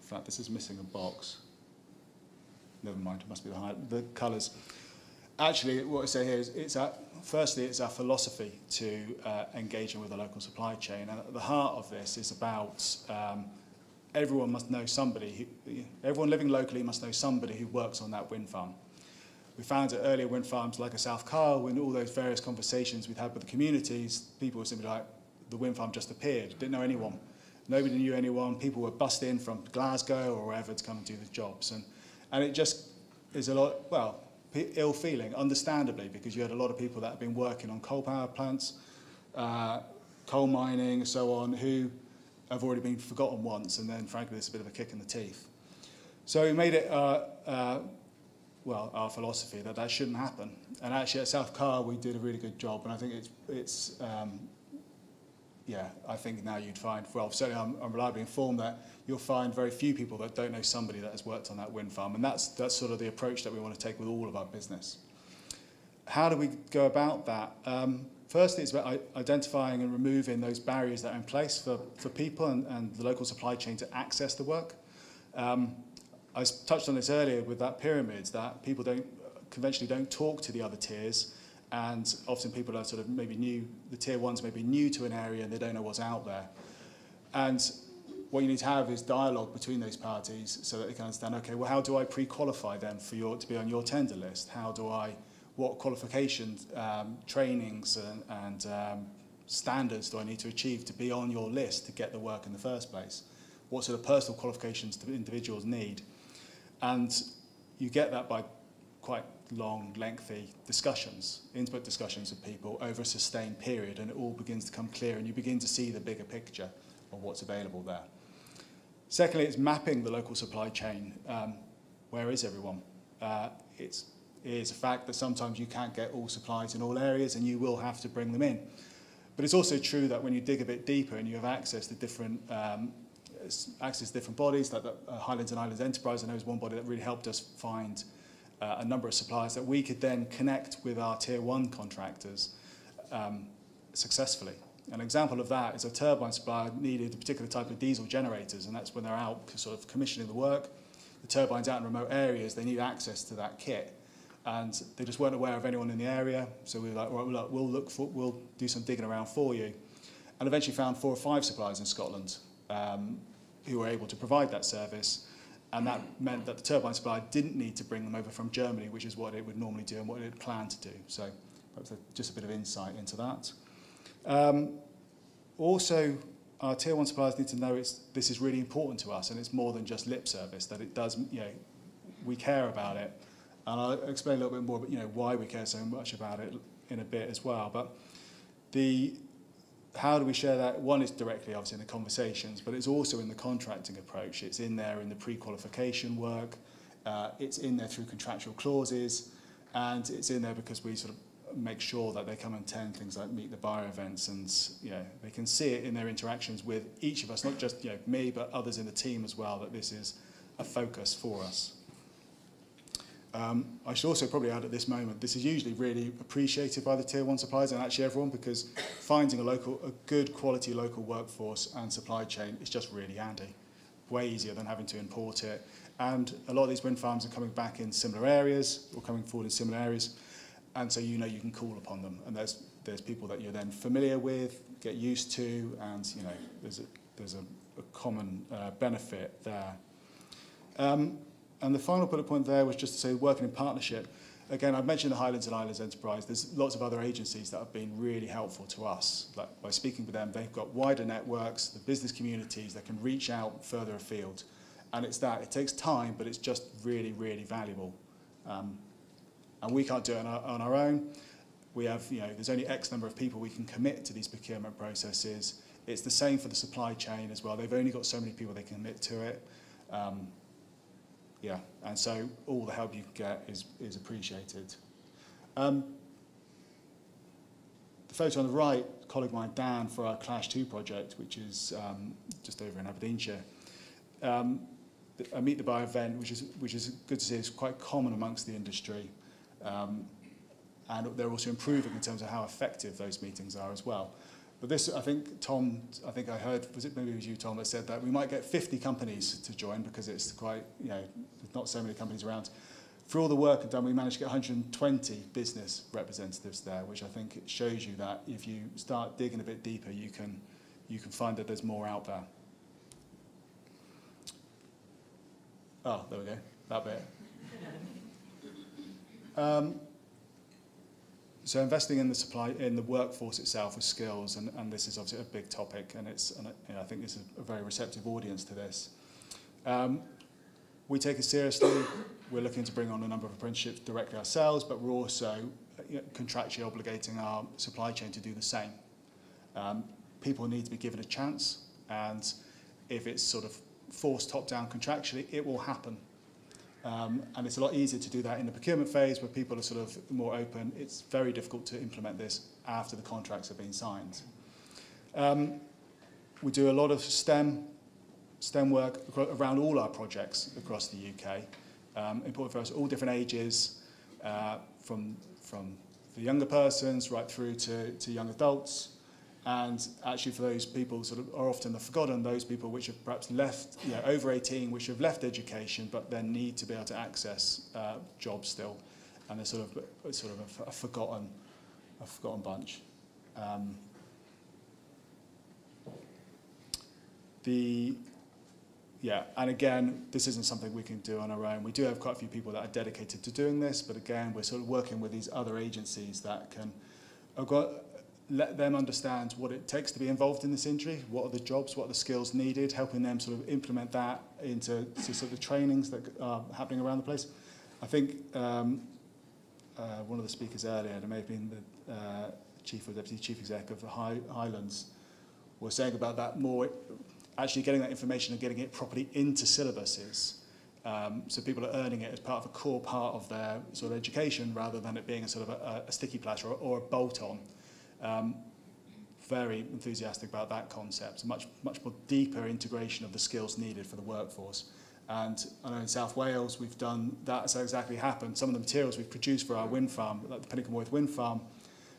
fact, this is missing a box. Never mind, it must be the colours. Actually, what I say here is firstly, it's our philosophy to engaging with the local supply chain. And at the heart of this is about everyone must know somebody, everyone living locally must know somebody who works on that wind farm. We found that earlier wind farms like a South Kyle, in all those various conversations we'd had with the communities, people were simply like, the wind farm just appeared, didn't know anyone. Nobody knew anyone, people were bussed in from Glasgow or wherever to come and do the jobs. And it just is a lot, well, ill feeling, understandably, because you had a lot of people that have been working on coal power plants, coal mining and so on, who have already been forgotten once, and then frankly it's a bit of a kick in the teeth. So we made it our philosophy that shouldn't happen. And actually at South Kyle we did a really good job, and I think I think now you'd find, well, certainly I'm reliably informed that you'll find very few people that don't know somebody that has worked on that wind farm, and that's sort of the approach that we want to take with all of our business. How do we go about that? Firstly, it's about identifying and removing those barriers that are in place for people and the local supply chain to access the work. I touched on this earlier with that pyramid, that people conventionally don't talk to the other tiers, and often people are sort of maybe new, the tier ones may be new to an area and they don't know what's out there. And what you need to have is dialogue between those parties so that they can understand, okay, well, how do I pre-qualify them to be on your tender list? What qualifications, trainings and standards do I need to achieve to be on your list to get the work in the first place? What sort of personal qualifications do individuals need? And you get that by quite long, lengthy discussions, intimate discussions with people over a sustained period, and it all begins to come clear and you begin to see the bigger picture of what's available there. Secondly, it's mapping the local supply chain. Where is everyone? It is a fact that sometimes you can't get all supplies in all areas and you will have to bring them in. But it's also true that when you dig a bit deeper and you have access to different bodies, like the Highlands and Islands Enterprise, I know is one body that really helped us find a number of suppliers that we could then connect with our tier one contractors successfully. An example of that is a turbine supplier needed a particular type of diesel generators, and that's when they're out sort of commissioning the work. The turbine's out in remote areas, they need access to that kit. And they just weren't aware of anyone in the area, so we were like, well, look, we'll do some digging around for you. And eventually found 4 or 5 suppliers in Scotland who were able to provide that service. And that meant that the turbine supplier didn't need to bring them over from Germany, which is what it would normally do and what it had planned to do. So perhaps just a bit of insight into that. Also, our tier 1 suppliers need to know this is really important to us, and it's more than just lip service, that it does, we care about it. And I'll explain a little bit more about, why we care so much about it in a bit as well. But how do we share that? One is directly, obviously, in the conversations, but it's also in the contracting approach. It's in there in the pre-qualification work. It's in there through contractual clauses, and it's in there because we sort of make sure that they come and attend things like Meet the Buyer events, and they can see it in their interactions with each of us, not just me, but others in the team as well, that this is a focus for us. I should also probably add at this moment, this is usually really appreciated by the Tier 1 suppliers and actually everyone, because finding a good quality local workforce and supply chain is just really handy. Way easier than having to import it. And a lot of these wind farms are coming back in similar areas, or coming forward in similar areas, and so you can call upon them. And there's people that you're then familiar with, get used to, and there's a common benefit there. And the final bullet point there was just to say working in partnership. Again, I've mentioned the Highlands and Islands enterprise. There's lots of other agencies that have been really helpful to us. Like by speaking with them, they've got wider networks, the business communities that can reach out further afield. And it takes time, but it's just really, really valuable. And we can't do it on our own. We have, there's only X number of people we can commit to these procurement processes. It's the same for the supply chain as well. They've only got so many people they can commit to it. And so all the help you can get is appreciated. The photo on the right, a colleague of mine, Dan, for our Clash 2 project, which is just over in Aberdeenshire. A Meet the Buyer event, which is good to see, is quite common amongst the industry. And they're also improving in terms of how effective those meetings are as well. But this, I think I heard, maybe it was you, Tom, that said that we might get 50 companies to join because it's quite, there's not so many companies around. For all the work done, we managed to get 120 business representatives there, which I think it shows you that if you start digging a bit deeper, you can find that there's more out there. Oh, there we go, that bit. So investing in the workforce itself with skills, and this is obviously a big topic, and I think this is a very receptive audience to this. We take it seriously. We're looking to bring on a number of apprenticeships directly ourselves, but we're also contractually obligating our supply chain to do the same. People need to be given a chance, and if it's sort of forced top-down contractually, it will happen. And it's a lot easier to do that in the procurement phase where people are sort of more open. It's very difficult to implement this after the contracts have been signed. We do a lot of STEM work around all our projects across the UK. Important for us, all different ages, from the younger persons right through to young adults. And actually for those people sort of are often the forgotten, those people which have perhaps left, over 18, which have left education, but then need to be able to access jobs still. And they're sort of a forgotten bunch. And again, this isn't something we can do on our own. We do have quite a few people that are dedicated to doing this, but again, we're sort of working with these other agencies that can let them understand what it takes to be involved in this industry, what are the jobs, what are the skills needed, helping them sort of implement that into sort of the trainings that are happening around the place. I think one of the speakers earlier, it may have been the Chief or Deputy Chief Exec of the Highlands, was saying about that more, actually getting that information and getting it properly into syllabuses. So people are earning it as part of a core part of their sort of education rather than it being a sort of a sticky plaster or a bolt-on. Very enthusiastic about that concept, much more deeper integration of the skills needed for the workforce. And I know in South Wales we've done that, has exactly happened. Some of the materials we've produced for our wind farm, like the Pinnacle Wind Farm,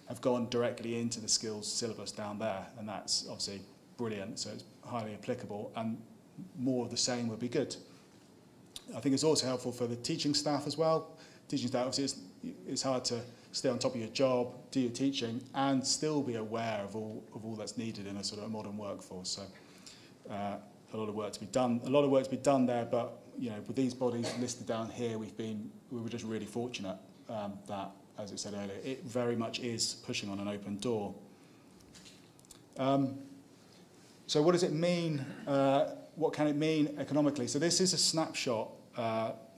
have gone directly into the skills syllabus down there, and that's obviously brilliant, so it's highly applicable, and more of the same would be good. I think it's also helpful for the teaching staff as well. Teaching staff, obviously it's hard to stay on top of your job, do your teaching, and still be aware of all that's needed in a sort of modern workforce. So a lot of work to be done. A lot of work to be done there, but with these bodies listed down here, we were just really fortunate that, as I said earlier, it very much is pushing on an open door. So what does it mean? What can it mean economically? So this is a snapshot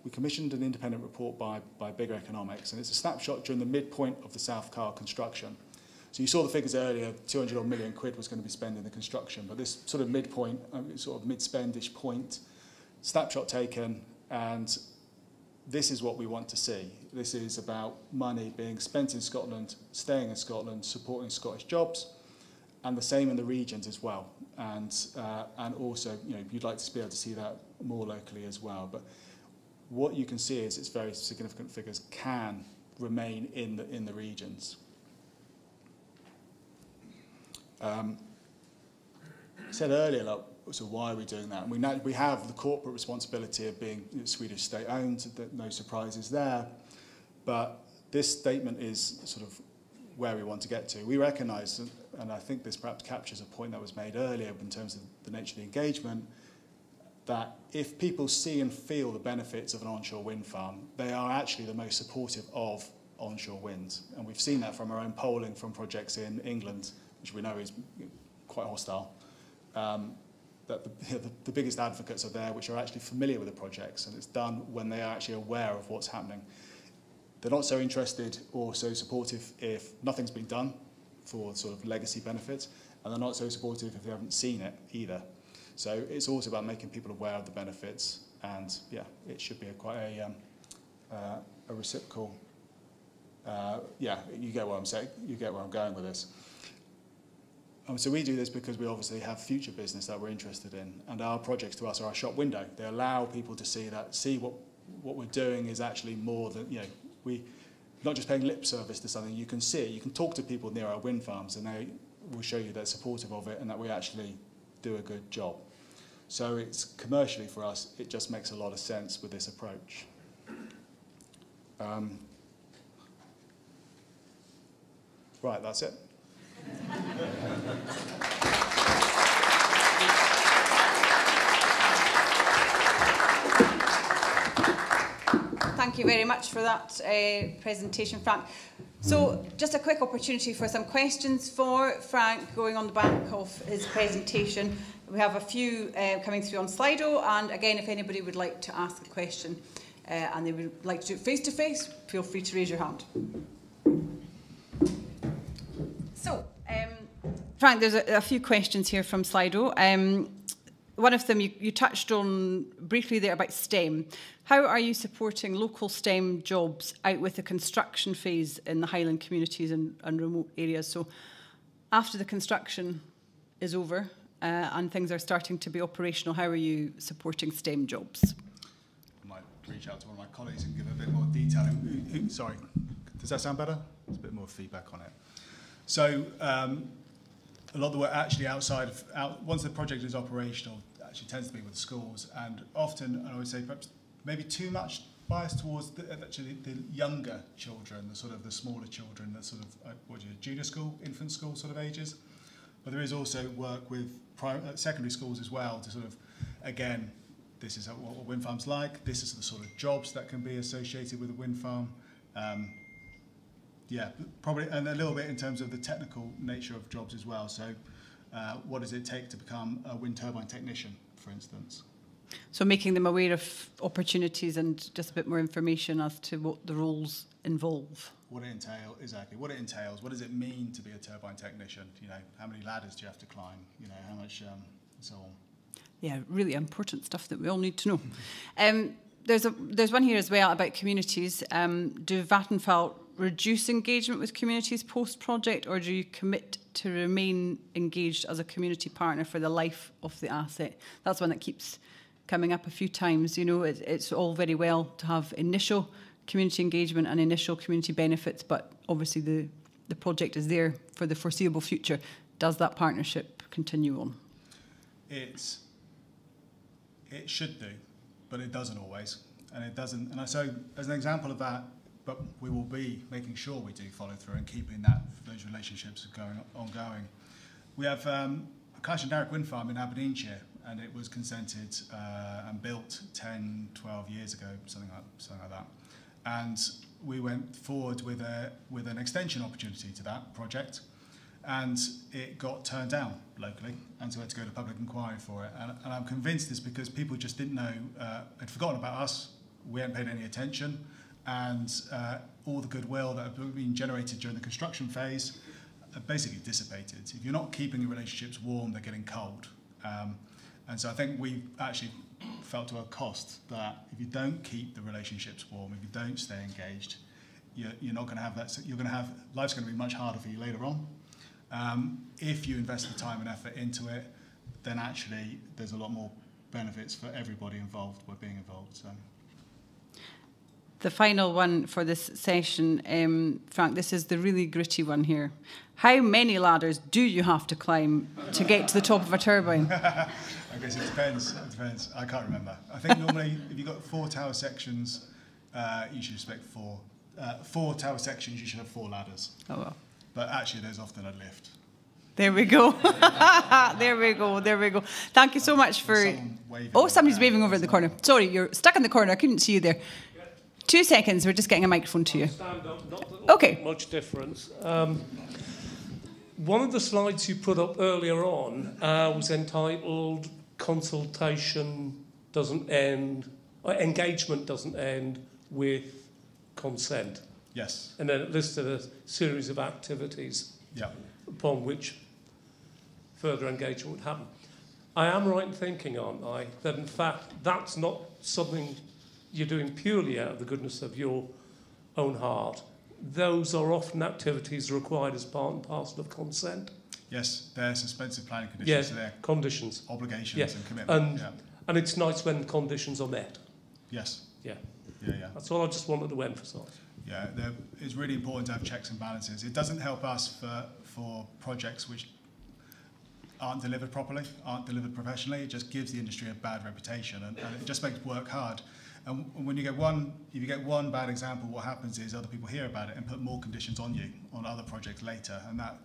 we commissioned an independent report by Bigger Economics, and it's a snapshot during the midpoint of the South Car construction. So you saw the figures earlier, 200 odd million quid was going to be spent in the construction, but this sort of midpoint, sort of mid-spendish point, snapshot taken, and this is what we want to see. This is about money being spent in Scotland, staying in Scotland, supporting Scottish jobs, and the same in the regions as well. And also, you know, you'd like to be able to see that more locally as well. But what you can see is it's very significant figures can remain in the regions. I said earlier, like, so why are we doing that? And we have the corporate responsibility of being Swedish state-owned, no surprises there. But this statement is sort of where we want to get to. We recognise, and I think this perhaps captures a point that was made earlier in terms of the nature of the engagement, that if people see and feel the benefits of an onshore wind farm, they are actually the most supportive of onshore wind. And we've seen that from our own polling from projects in England, which we know is quite hostile. That the biggest advocates are there which are actually familiar with the projects, and it's done when they are actually aware of what's happening. They're not so interested or so supportive if nothing's been done for sort of legacy benefits, and they're not so supportive if they haven't seen it either. So it's also about making people aware of the benefits, and yeah, it should be quite a reciprocal. Yeah, you get what I'm saying. You get where I'm going with this. So we do this because we obviously have future business that we're interested in, and our projects to us are our shop window. They allow people to see what we're doing is actually more than, you know, we not just paying lip service to something. You can see it. You can talk to people near our wind farms, and they will show you they're supportive of it and that we actually do a good job. So it's commercially for us, it just makes a lot of sense with this approach. Right, that's it. Thank you very much for that presentation, Frank. So just a quick opportunity for some questions for Frank going on the back of his presentation. We have a few coming through on Slido, and again, if anybody would like to ask a question and they would like to do it face-to-face, feel free to raise your hand. So, Frank, there's a few questions here from Slido. One of them you touched on briefly there about STEM. How are you supporting local STEM jobs out with the construction phase in the Highland communities and remote areas? So after the construction is over and things are starting to be operational, how are you supporting STEM jobs? I might reach out to one of my colleagues and give a bit more detail. Sorry, does that sound better? There's a bit more feedback on it. So a lot of the work actually outside of, once the project is operational, actually tends to be with schools, and often, I would say perhaps maybe too much bias towards the younger children, the sort of the smaller children, the sort of junior school, infant school sort of ages. But there is also work with secondary schools as well to sort of, again, this is what a wind farm's like, this is the sort of jobs that can be associated with a wind farm. Yeah, probably, and a little bit in terms of the technical nature of jobs as well. So what does it take to become a wind turbine technician, for instance? So making them aware of opportunities and just a bit more information as to what the roles involve. What it entails, exactly. What it entails. What does it mean to be a turbine technician? You know, how many ladders do you have to climb? You know, how much, and so on. Yeah, really important stuff that we all need to know. There's one here as well about communities. Do Vattenfall reduce engagement with communities post-project, or do you commit to remain engaged as a community partner for the life of the asset? That's one that keeps coming up a few times. You know, it's all very well to have initial community engagement and initial community benefits, but obviously the project is there for the foreseeable future. Does that partnership continue on? It should do, but it doesn't always, and it doesn't. And so, as an example of that, but we will be making sure we do follow through and keeping those relationships ongoing. We have a Clash and Darrock wind farm in Aberdeenshire, and it was consented and built 10, 12 years ago, something like that. And we went forward with an extension opportunity to that project, and it got turned down locally, and so we had to go to public inquiry for it. And I'm convinced it's because people just didn't know, had forgotten about us, we hadn't paid any attention, and all the goodwill that had been generated during the construction phase basically dissipated. If you're not keeping your relationships warm, they're getting cold. And so I think we actually felt to our cost that if you don't keep the relationships warm, if you don't stay engaged, you're not going to have that. You're going to have life's going to be much harder for you later on. If you invest the time and effort into it, then actually there's a lot more benefits for everybody involved by being involved. So. The final one for this session, Frank, this is the really gritty one here. How many ladders do you have to climb to get to the top of a turbine? I guess it depends. It depends. I can't remember. I think normally if you've got 4 tower sections, you should expect 4. 4 tower sections, you should have 4 ladders. Oh well. But actually, there's often a lift. There we go. There we go. There we go. Thank you so much for... Oh, somebody's waving over in the corner. Sorry, you're stuck in the corner. I couldn't see you there. 2 seconds. We're just getting a microphone to you. Stand up, not okay. Much difference. One of the slides you put up earlier on was entitled "Consultation doesn't end, or engagement doesn't end with consent." Yes. And then it listed a series of activities upon which further engagement would happen. I am right in thinking, aren't I, that in fact that's not something you're doing purely out of the goodness of your own heart. Those are often activities required as part and parcel of consent. Yes, they're suspensive planning conditions. Yes, so they're conditions. Obligations and commitments. And it's nice when conditions are met. Yes. Yeah. Yeah. That's all I just wanted to emphasise. Yeah, it's really important to have checks and balances. It doesn't help us for projects which aren't delivered properly, aren't delivered professionally. It just gives the industry a bad reputation, and it just makes work hard. And when you get if you get one bad example, what happens is other people hear about it and put more conditions on you on other projects later, and that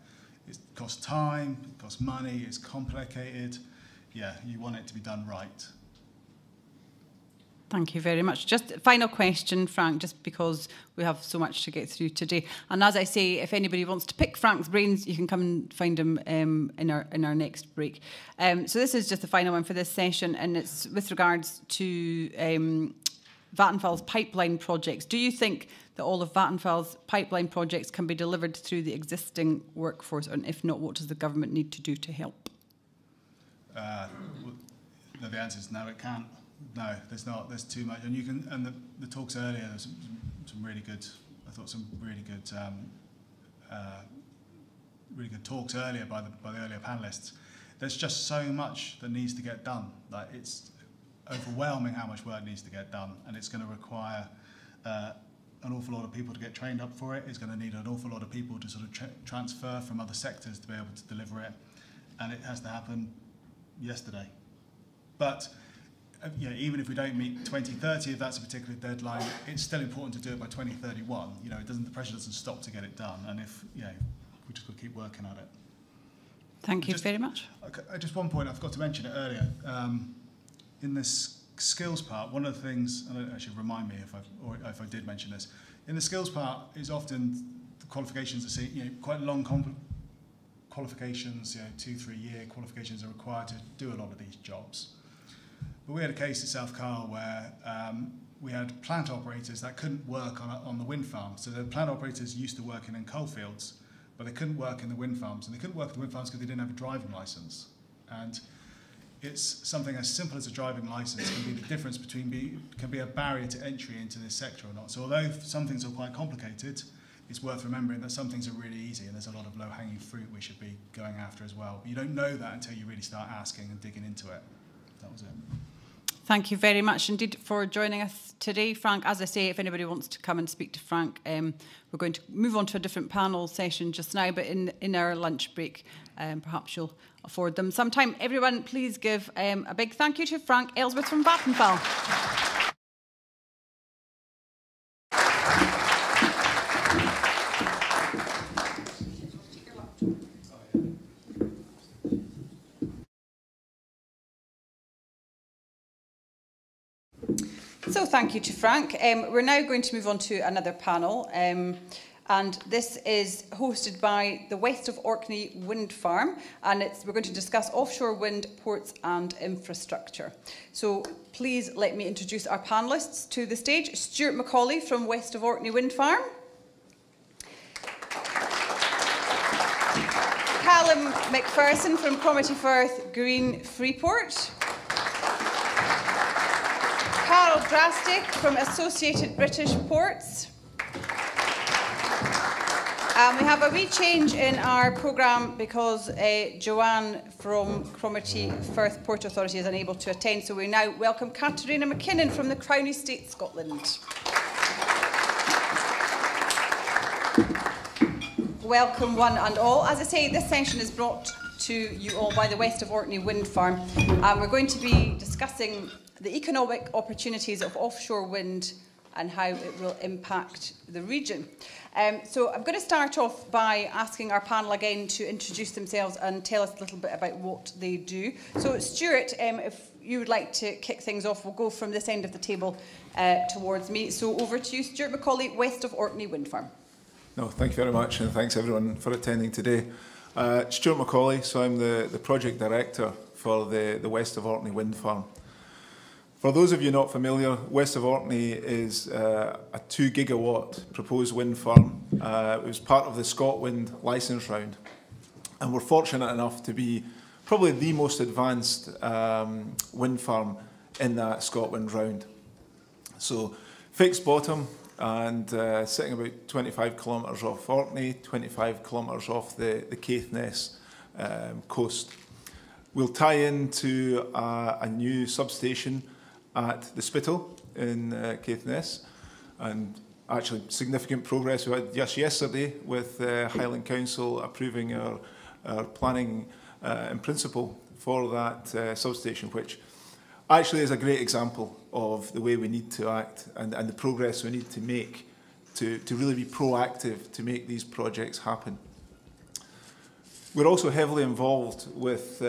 it costs time, it costs money, it's complicated. Yeah, you want it to be done right. Thank you very much. Just a final question, Frank, just because we have so much to get through today. And as I say, if anybody wants to pick Frank's brains, you can come and find him in our next break. So this is just the final one for this session, and it's with regards to Vattenfall's pipeline projects. Do you think that all of Vattenfall's pipeline projects can be delivered through the existing workforce? And if not, what does the government need to do to help? The answer is no, it can't. No, there's not. There's too much, and you can. And the talks earlier, there's some really good. I thought some really good talks earlier by the earlier panelists. There's just so much that needs to get done. Like it's overwhelming how much work needs to get done, and it's going to require an awful lot of people to get trained up for it. It's going to need an awful lot of people to sort of transfer from other sectors to be able to deliver it, and it has to happen yesterday. But even if we don't meet 2030, if that's a particular deadline, it's still important to do it by 2031. The pressure doesn't stop to get it done, and if we just got to keep working at it. Thank you very much. Just one point I forgot to mention it earlier. In this skills part, one of the things, and actually remind me if I did mention this, in the skills part is often the qualifications are seen, quite long qualifications, 2-3 year qualifications are required to do a lot of these jobs. But we had a case at South Carl where we had plant operators that couldn't work on the wind farm. So the plant operators used to work in coal fields, but they couldn't work in the wind farms. And they couldn't work in the wind farms because they didn't have a driving license. And it's something as simple as a driving license can be the difference can be a barrier to entry into this sector or not. So although some things are quite complicated, it's worth remembering that some things are really easy and there's a lot of low-hanging fruit we should be going after as well. But you don't know that until you really start asking and digging into it. That was it. Thank you very much indeed for joining us today, Frank. As I say, if anybody wants to come and speak to Frank, we're going to move on to a different panel session just now, but in our lunch break, perhaps you'll afford them some time. Everyone, please give a big thank you to Frank Ellsworth from Vattenfall. So thank you to Frank. We're now going to move on to another panel. and this is hosted by the West of Orkney Wind Farm, and we're going to discuss offshore wind, ports and infrastructure. So please let me introduce our panellists to the stage. Stuart Macaulay from West of Orkney Wind Farm. Callum McPherson from Cromarty Firth Green Freeport. Carol Drastic from Associated British Ports. We have a wee change in our programme because Joanne from Cromarty Firth Port Authority is unable to attend, so we now welcome Katarina McKinnon from the Crown Estate Scotland. Welcome one and all. As I say, this session is brought to you all by the West of Orkney Wind Farm. We're going to be discussing the economic opportunities of offshore wind and how it will impact the region. So I'm going to start off by asking our panel again to introduce themselves and tell us a little bit about what they do. So Stuart, if you would like to kick things off, we'll go from this end of the table towards me. So over to you, Stuart Macaulay, West of Orkney Wind Farm. No, thank you very much, and thanks everyone for attending today. Stuart Macaulay, so I'm the project director for the West of Orkney Wind Farm. For those of you not familiar, West of Orkney is a 2 gigawatt proposed wind farm. It was part of the ScotWind licence round, and we're fortunate enough to be probably the most advanced wind farm in that ScotWind round. So fixed bottom and sitting about 25 kilometres off Orkney, 25 kilometres off the Caithness coast. We'll tie into a new substation at the Spittal in Caithness, and actually significant progress we had just yesterday with Highland Council approving our planning in principle for that substation, which actually is a great example of the way we need to act and the progress we need to make to really be proactive to make these projects happen. We're also heavily involved with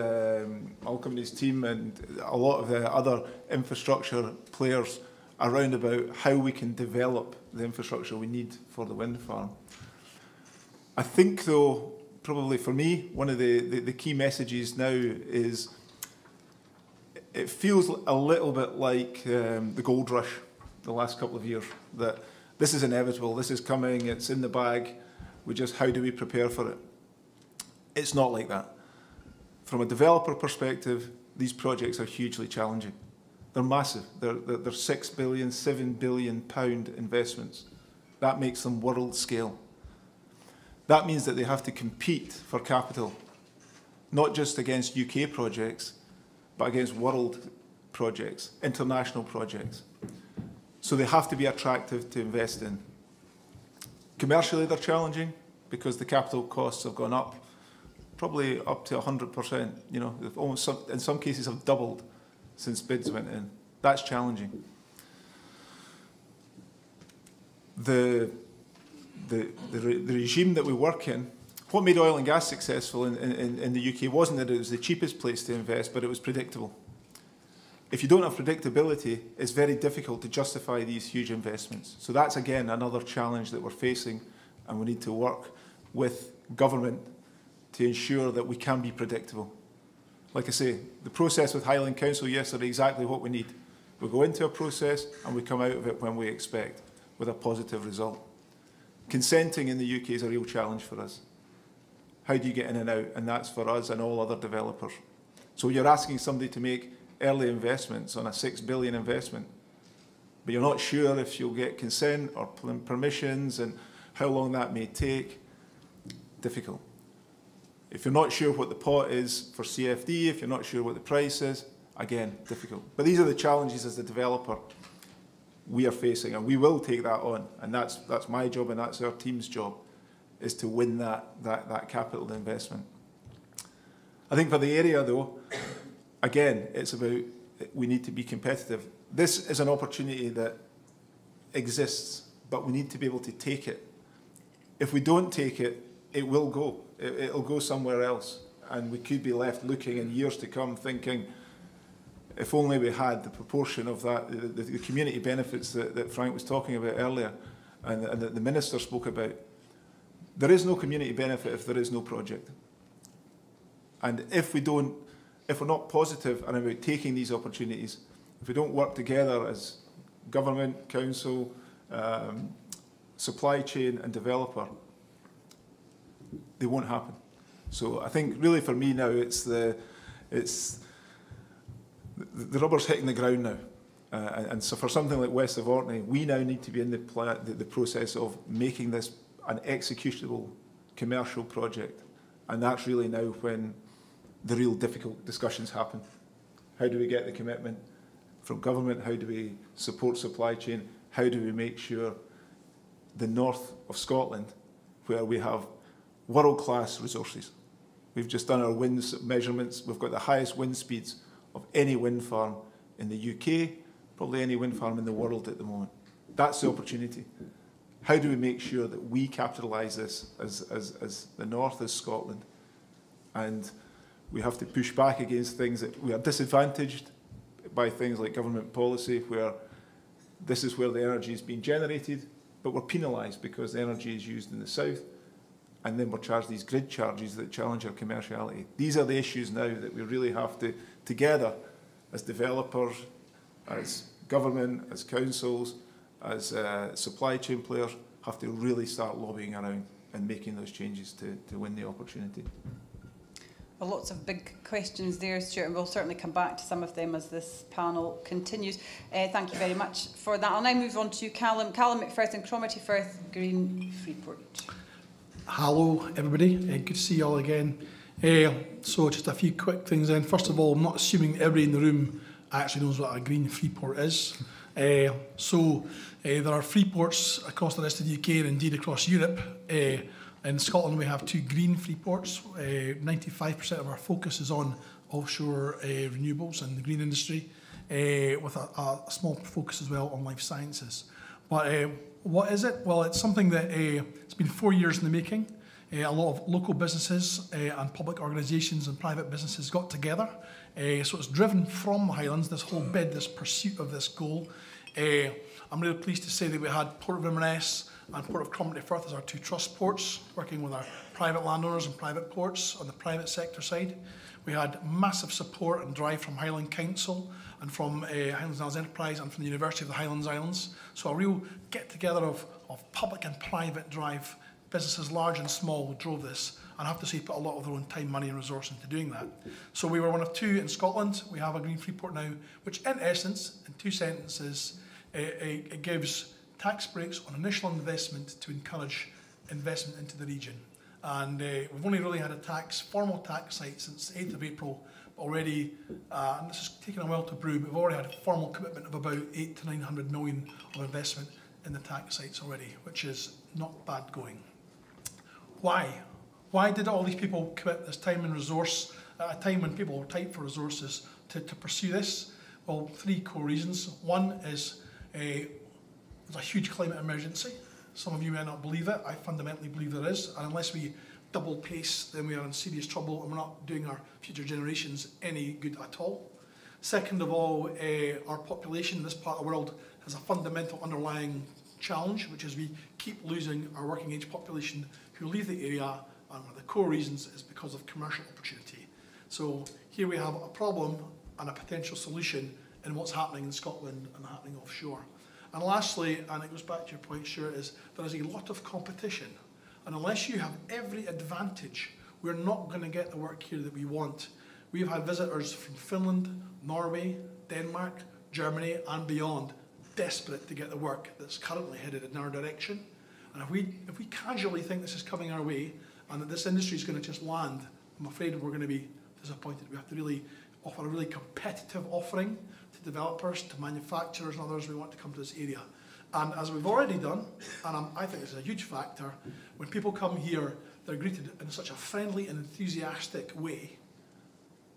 Malcolm's team and a lot of the other infrastructure players around about how we can develop the infrastructure we need for the wind farm. I think, though, probably for me, one of the key messages now is it feels a little bit like the gold rush the last couple of years, that this is inevitable, this is coming, it's in the bag, how do we prepare for it? It's not like that. From a developer perspective, these projects are hugely challenging. They're massive. They're 6 billion, 7 billion pound investments. That makes them world scale. That means that they have to compete for capital, not just against UK projects, but against world projects, international projects. So they have to be attractive to invest in. Commercially, they're challenging because the capital costs have gone up, probably up to 100%. You know, they've almost, in some cases, have doubled since bids went in. That's challenging. The regime that we work in, what made oil and gas successful in the UK wasn't that it was the cheapest place to invest, but it was predictable. If you don't have predictability, it's very difficult to justify these huge investments. So that's, again, another challenge that we're facing, and we need to work with government to ensure that we can be predictable. Like I say, the process with Highland Council yesterday, exactly what we need. We go into a process and we come out of it when we expect, with a positive result. Consenting in the UK is a real challenge for us. How do you get in and out? And that's for us and all other developers. So you're asking somebody to make early investments on a 6 billion investment, but you're not sure if you'll get consent or permissions and how long that may take. Difficult. If you're not sure what the pot is for CFD, if you're not sure what the price is, again, difficult. But these are the challenges as the developer we are facing, and we will take that on. And that's my job, and that's our team's job, is to win that capital investment. I think for the area, though, again, it's about we need to be competitive. This is an opportunity that exists, but we need to be able to take it. If we don't take it, it will go. It'll go somewhere else, and we could be left looking in years to come thinking, if only we had the proportion of that, the community benefits that Frank was talking about earlier, and that the Minister spoke about. There is no community benefit if there is no project. And if we're not positive and about taking these opportunities, if we don't work together as government, council, supply chain and developer, they won't happen. So I think really for me now the rubber's hitting the ground now. And so for something like West of Orkney, we now need to be in the process of making this an executable commercial project. And that's really now when the real difficult discussions happen. How do we get the commitment from government? How do we support supply chain? How do we make sure the north of Scotland, where we have world-class resources, we've just done our wind measurements, we've got the highest wind speeds of any wind farm in the UK, probably any wind farm in the world at the moment. That's the opportunity. How do we make sure that we capitalise this as the north, as Scotland? And we have to push back against things that we are disadvantaged by, things like government policy, where this is where the energy is being generated, but we're penalised because the energy is used in the south, and then we're charged these grid charges that challenge our commerciality. These are the issues now that we really have to, together, as developers, as government, as councils, as supply chain players, have to really start lobbying around and making those changes to win the opportunity. Well, lots of big questions there, Stuart, and we'll certainly come back to some of them as this panel continues. Thank you very much for that. I'll now move on to Callum McPherson and Cromarty Firth, Green Freeport. Hello, everybody. Good to see you all again. So just a few quick things then. First of all, I'm not assuming that everybody in the room actually knows what a Green Freeport is. There are freeports across the rest of the UK and indeed across Europe. In Scotland, we have 2 green freeports. 95% of our focus is on offshore renewables and the green industry, with a small focus as well on life sciences. But what is it? Well, it's something that it's been 4 years in the making. A lot of local businesses and public organisations and private businesses got together. So it's driven from the Highlands, this whole bid, this pursuit of this goal. I'm really pleased to say that we had Port of Inverness and Port of Cromarty Firth as our 2 trust ports, working with our private landowners and private ports on the private sector side. We had massive support and drive from Highland Council and from Highlands and Islands Enterprise and from the University of the Highlands Islands. So a real get-together of public and private drive. Businesses large and small drove this, and I have to say put a lot of their own time, money and resource into doing that. So we were one of 2 in Scotland. We have a Green Freeport now, which in essence, in 2 sentences, it gives tax breaks on initial investment to encourage investment into the region. And we've only really had a formal tax site since 8th of April, but already, and this has taken a while to brew, but we've already had a formal commitment of about 800 to 900 million of investment in the tax sites already, which is not bad going. Why? Why did all these people commit this time and resource at a time when people were tight for resources to pursue this? Well, 3 core reasons. One is there's a huge climate emergency. Some of you may not believe it. I fundamentally believe there is. And unless we double pace, then we are in serious trouble and we're not doing our future generations any good at all. Second of all, our population in this part of the world has a fundamental underlying challenge, which is we keep losing our working age population who leave the area, and one of the core reasons is because of commercial opportunity. So here we have a problem and a potential solution in what's happening in Scotland and happening offshore. And lastly, and it goes back to your point, Stuart, is there is a lot of competition. And unless you have every advantage, we're not going to get the work here that we want. We've had visitors from Finland, Norway, Denmark, Germany and beyond desperate to get the work that's currently headed in our direction. And if we casually think this is coming our way and that this industry is going to just land, I'm afraid we're going to be disappointed. We have to really offer a really competitive offering to developers, to manufacturers and others who want to come to this area. And as we've already done, and I think this is a huge factor, when people come here, they're greeted in such a friendly and enthusiastic way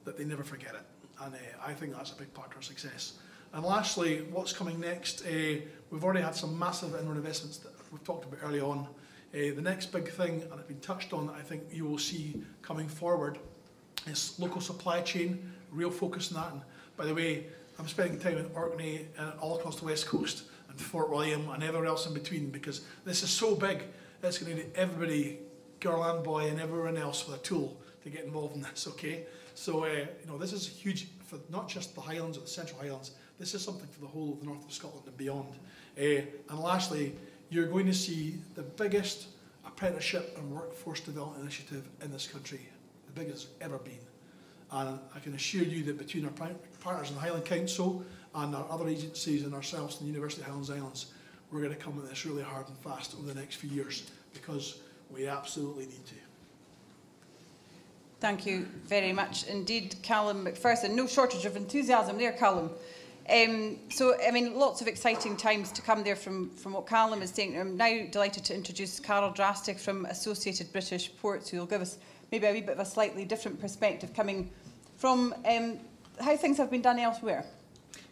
that they never forget it. And I think that's a big part of our success. And lastly, what's coming next? We've already had some massive inward investments that we've talked about early on. The next big thing, and it's been touched on, that I think you will see coming forward, is local supply chain, real focus on that. And by the way, I'm spending time in Orkney and all across the West Coast and Fort William and everywhere else in between, because this is so big, it's going to need everybody Girland Boy and everyone else with a tool to get involved in this, okay? So, you know, this is huge for not just the Highlands or the Central Highlands, this is something for the whole of the north of Scotland and beyond. And lastly, you're going to see the biggest apprenticeship and workforce development initiative in this country, the biggest it's ever been. And I can assure you that between our partners in the Highland Council and our other agencies and ourselves in the University of Highlands and Islands, we're going to come at this really hard and fast over the next few years because we absolutely need to. Thank you very much indeed, Callum McPherson. No shortage of enthusiasm there, Callum. So, I mean, lots of exciting times to come there from what Callum is saying. I'm now delighted to introduce Carol Drastic from Associated British Ports, who will give us maybe a wee bit of a slightly different perspective coming from how things have been done elsewhere.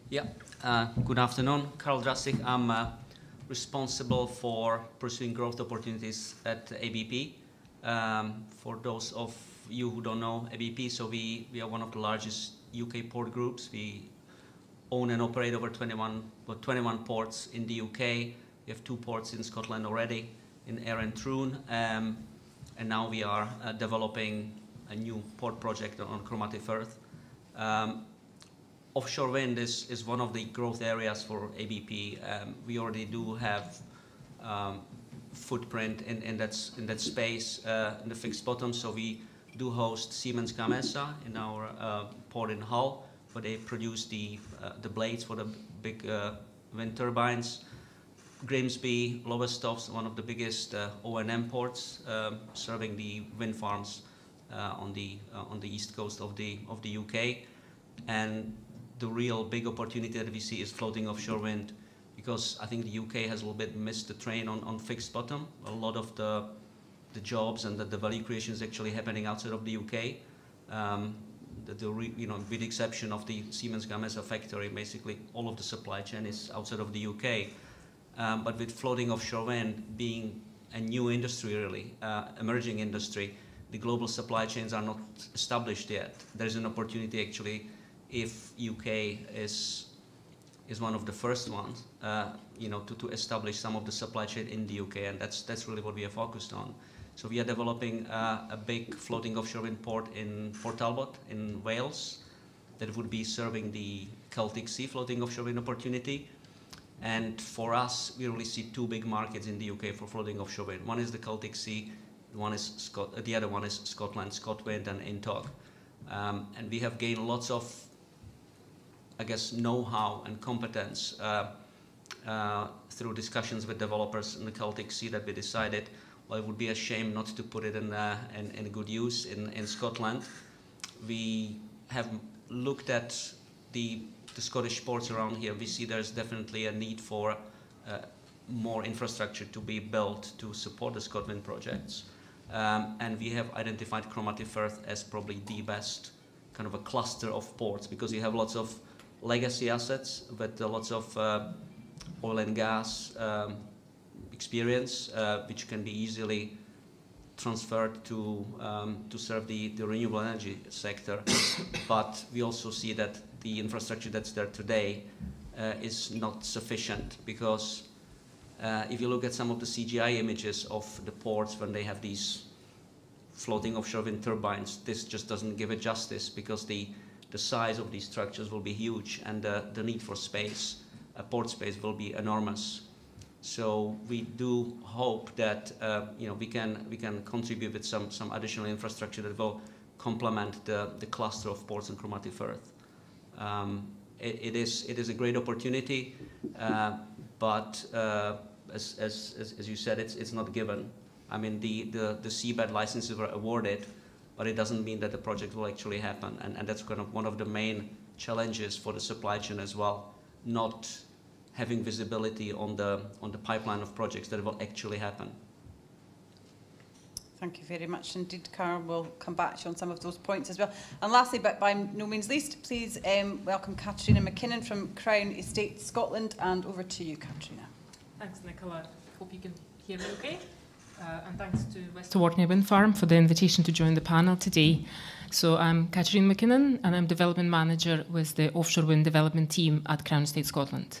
Yeah, good afternoon. Carol Drastic. I'm responsible for pursuing growth opportunities at ABP. For those of you who don't know ABP, so we are one of the largest UK port groups. We own and operate over 21 ports in the UK. We have 2 ports in Scotland already, in Ayr and Troon. And now we are developing a new port project on Cromarty Firth. Offshore wind is one of the growth areas for ABP. We already do have footprint in that space in the fixed bottom. So we do host Siemens Gamesa in our port in Hull, where they produce the blades for the big wind turbines. Grimsby, Lowestoft, one of the biggest O&M ports, serving the wind farms on the east coast of the UK. And the real big opportunity that we see is floating offshore wind, because I think the UK has a little bit missed the train on fixed bottom. A lot of the jobs and the value creation is actually happening outside of the UK. With the exception of the Siemens Gamesa factory, basically all of the supply chain is outside of the UK. But with floating offshore wind being a new industry, really, emerging industry, the global supply chains are not established yet. There's an opportunity actually, if UK is one of the first ones, to establish some of the supply chain in the UK, and that's really what we are focused on. So we are developing a big floating offshore wind port in Port Talbot in Wales that would be serving the Celtic Sea floating offshore wind opportunity. And for us, we really see 2 big markets in the UK for floating offshore wind. One is the Celtic Sea, the other one is Scotland, ScotWind and Intog. And we have gained lots of, I guess, know-how and competence through discussions with developers in the Celtic Sea that we decided, well, it would be a shame not to put it in good use in Scotland. We have looked at the Scottish ports around here. We see there's definitely a need for more infrastructure to be built to support the ScotWind projects. And we have identified Cromarty Firth as probably the best kind of a cluster of ports, because you have lots of legacy assets, but lots of oil and gas experience, which can be easily transferred to serve the renewable energy sector. But we also see that the infrastructure that's there today is not sufficient, because if you look at some of the CGI images of the ports when they have these floating offshore wind turbines, this just doesn't give it justice, because the size of these structures will be huge, and the need for space, port space, will be enormous. So we do hope that we can contribute with some additional infrastructure that will complement the cluster of ports in Cromarty Firth. It is a great opportunity, but as you said, it's not given. I mean, the seabed licenses were awarded, but it doesn't mean that the project will actually happen, and that's kind of one of the main challenges for the supply chain as well, not having visibility on the pipeline of projects that will actually happen. Thank you very much indeed, Carl. We'll come back to you on some of those points as well. And lastly, but by no means least, please welcome Katrina McKinnon from Crown Estate Scotland, and over to you, Katrina. Thanks, Nicola. Hope you can hear me okay. And thanks to West Orkney Wind Farm for the invitation to join the panel today. So I'm Katrina McKinnon, and I'm Development Manager with the Offshore Wind Development Team at Crown Estate Scotland.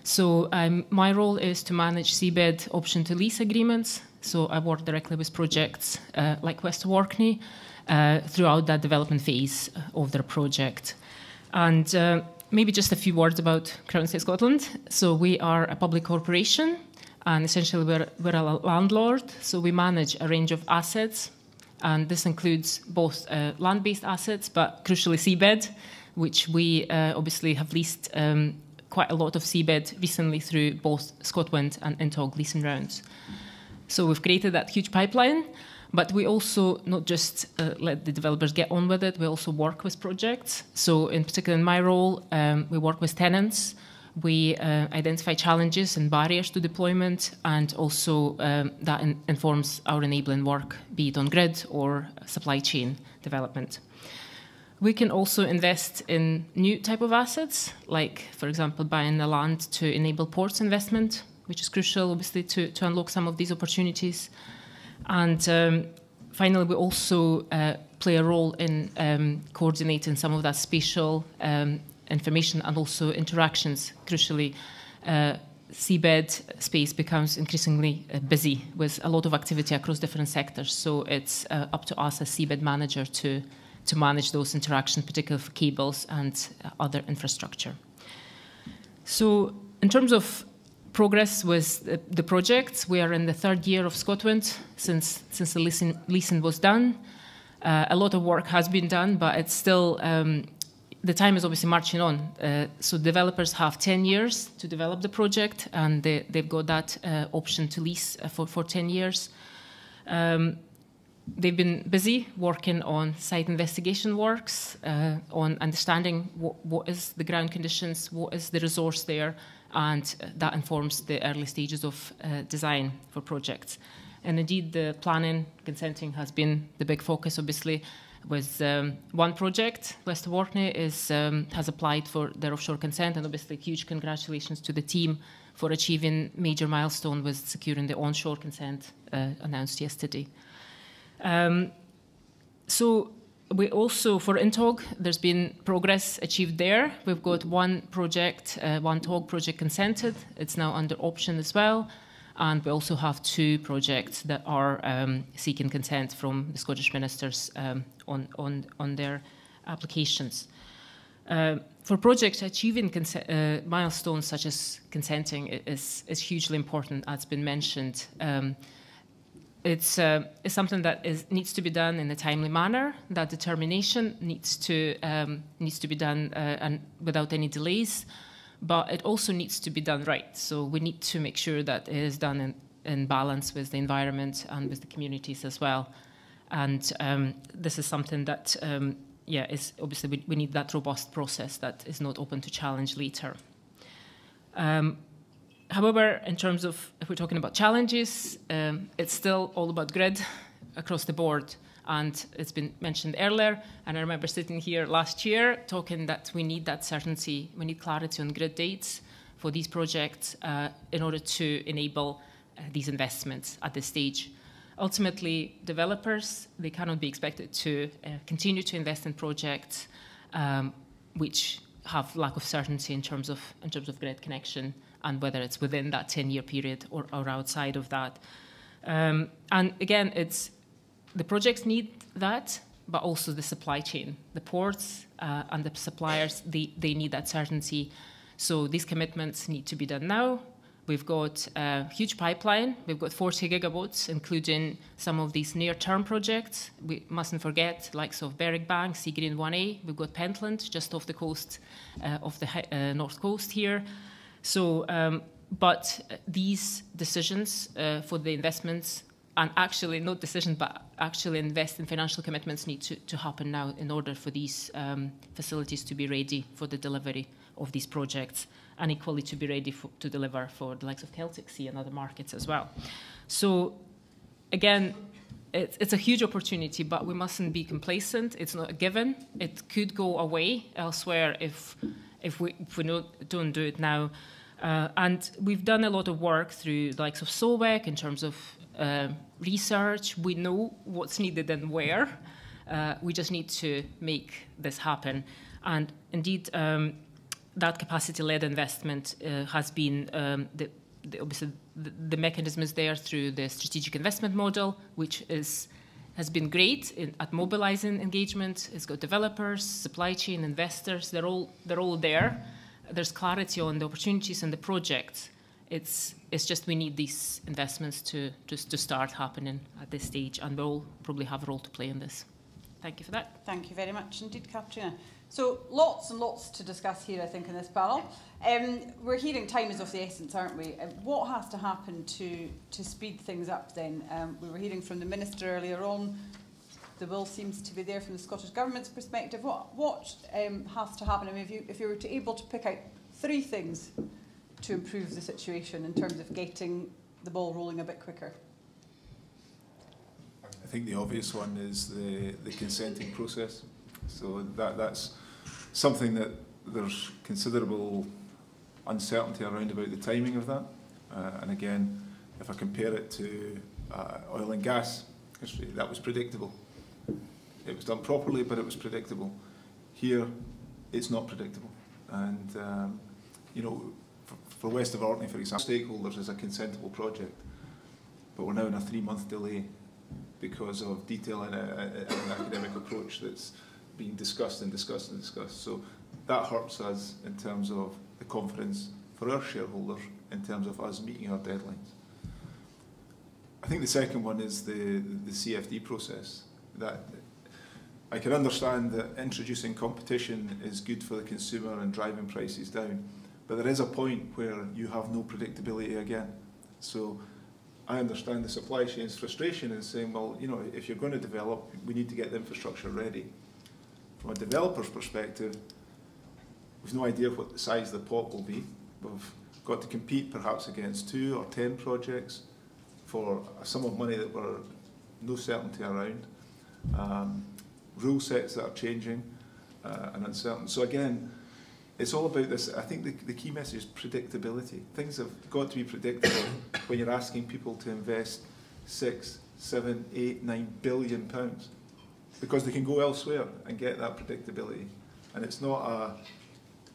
So my role is to manage seabed option to lease agreements, So I work directly with projects like West of Orkney throughout that development phase of their project. And maybe just a few words about Crown Estate Scotland. So we are a public corporation, and essentially we're a landlord. So we manage a range of assets, and this includes both land-based assets, but crucially seabed, which we obviously have leased quite a lot of seabed recently through both ScotWind and Intog leasing rounds. So we've created that huge pipeline, but we also not just let the developers get on with it, we also work with projects. So in particular in my role, we work with tenants, we identify challenges and barriers to deployment, and also that informs our enabling work, be it on grid or supply chain development. We can also invest in new type of assets, like, for example, buying the land to enable ports investment, which is crucial, obviously, to unlock some of these opportunities. And finally, we also play a role in coordinating some of that spatial information and also interactions. Crucially, seabed space becomes increasingly busy with a lot of activity across different sectors. So it's up to us as seabed manager to manage those interactions, particularly for cables and other infrastructure. So in terms of progress with the projects, we are in the third year of ScotWind since the leasing was done. A lot of work has been done, but it's still, the time is obviously marching on. So developers have 10 years to develop the project, and they've got that option to lease for 10 years. They've been busy working on site investigation works, on understanding what is the ground conditions, what is the resource there, and that informs the early stages of design for projects. And indeed, the planning, consenting has been the big focus, obviously, with one project, West of Orkney, has applied for their offshore consent, and obviously huge congratulations to the team for achieving major milestone with securing the onshore consent announced yesterday. So we also, for Intog, there's been progress achieved there. We've got one project, one TOG project consented. It's now under option as well. And we also have two projects that are seeking consent from the Scottish ministers on their applications. For projects achieving milestones such as consenting is hugely important, as has been mentioned. It's something that needs to be done in a timely manner. That determination needs to be done and without any delays, but it also needs to be done right. So we need to make sure that it is done in balance with the environment and with the communities as well. And this is something that, is obviously we need that robust process that is not open to challenge later. However, in terms of, if we're talking about challenges, it's still all about grid across the board. And it's been mentioned earlier, and I remember sitting here last year talking that we need that certainty, we need clarity on grid dates for these projects in order to enable these investments at this stage. Ultimately, developers, they cannot be expected to continue to invest in projects which have lack of certainty in terms of grid connection, and whether it's within that 10-year period or outside of that. And again, the projects need that, but also the supply chain. The ports and the suppliers, they need that certainty. So these commitments need to be done now. We've got a huge pipeline. We've got 40 gigawatts, including some of these near-term projects. We mustn't forget the likes of Berwickbank, Seagreen 1A. We've got Pentland, just off the coast of the north coast here. So, but these decisions for the investments, and actually not decisions, but actually invest in financial commitments need to happen now in order for these facilities to be ready for the delivery of these projects, and equally to be ready to deliver for the likes of Celtic Sea and other markets as well. So again, it's a huge opportunity, but we mustn't be complacent. It's not a given. It could go away elsewhere if we don't do it now. And we've done a lot of work through the likes of SOWEC in terms of research. We know what's needed and where. We just need to make this happen. And indeed, that capacity-led investment has been obviously the mechanism is there through the strategic investment model, which has been great at mobilising engagement. It's got developers, supply chain, investors. They're all there. There's clarity on the opportunities and the projects. It's just we need these investments to start happening at this stage, and we'll probably have a role to play in this. Thank you for that. Thank you very much indeed, Katrina. So lots and lots to discuss here, I think, in this panel. We're hearing time is of the essence, aren't we? What has to happen to speed things up then? We were hearing from the Minister earlier on. The will seems to be there from the Scottish Government's perspective. What has to happen? I mean, if you were able to pick out 3 things to improve the situation in terms of getting the ball rolling a bit quicker? I think the obvious one is the consenting process. So that's something that there's considerable uncertainty around about the timing of that. And again, if I compare it to oil and gas history, that was predictable. It was done properly, but it was predictable. Here, it's not predictable. And, you know, for West of Orkney, for example, stakeholders is a consentable project, but we're now in a 3-month delay because of detail in an academic approach that's being discussed and discussed and discussed. So that hurts us in terms of the confidence for our shareholders in terms of us meeting our deadlines. I think the second one is the CFD process. That I can understand that introducing competition is good for the consumer and driving prices down, but there is a point where you have no predictability again. So I understand the supply chain's frustration in saying, well, you know, if you're going to develop, we need to get the infrastructure ready. From a developer's perspective, we've no idea what the size of the pot will be. We've got to compete perhaps against 2 or 10 projects for a sum of money that we're no certainty around. Rule sets that are changing and uncertain. So again, it's all about this. I think the key message is predictability. Things have got to be predictable when you're asking people to invest 6, 7, 8, 9 billion pounds, because they can go elsewhere and get that predictability. And it's not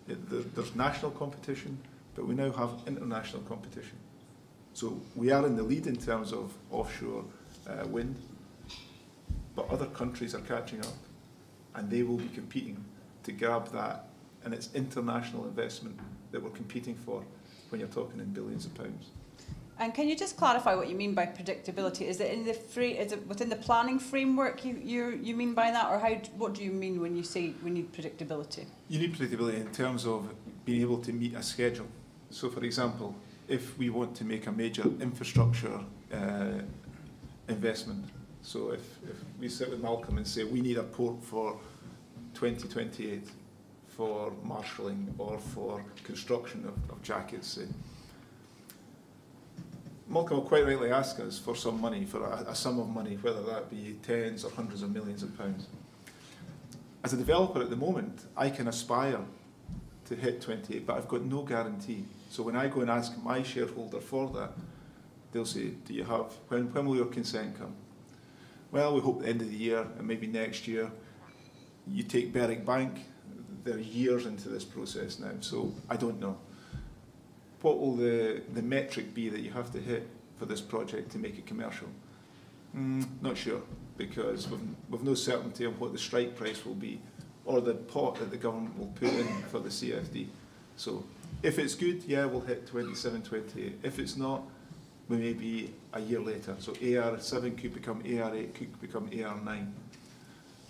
there's national competition, but we now have international competition. So we are in the lead in terms of offshore wind, but other countries are catching up, and they will be competing to grab that. And it's international investment that we're competing for when you're talking in billions of pounds. And can you just clarify what you mean by predictability? Is it in the is it within the planning framework you mean by that, or what do you mean when you say we need predictability? You need predictability in terms of being able to meet a schedule. So, for example, if we want to make a major infrastructure investment, so if we sit with Malcolm and say we need a port for 2028 for marshalling or for construction of jackets, Malcolm will quite rightly ask us for some money, for a sum of money, whether that be tens or hundreds of millions of pounds. As a developer at the moment, I can aspire to hit 28, but I've got no guarantee. So when I go and ask my shareholder for that, they'll say, do you have, when will your consent come? Well, we hope at the end of the year and maybe next year. You take Berwick Bank, they're years into this process now, so I don't know. What will the metric be that you have to hit for this project to make it commercial? Not sure, because we've no certainty on what the strike price will be or the pot that the government will put in for the CFD. So if it's good, yeah, we'll hit 27, 28. If it's not, we may be a year later. So AR7 could become AR8, could become AR9.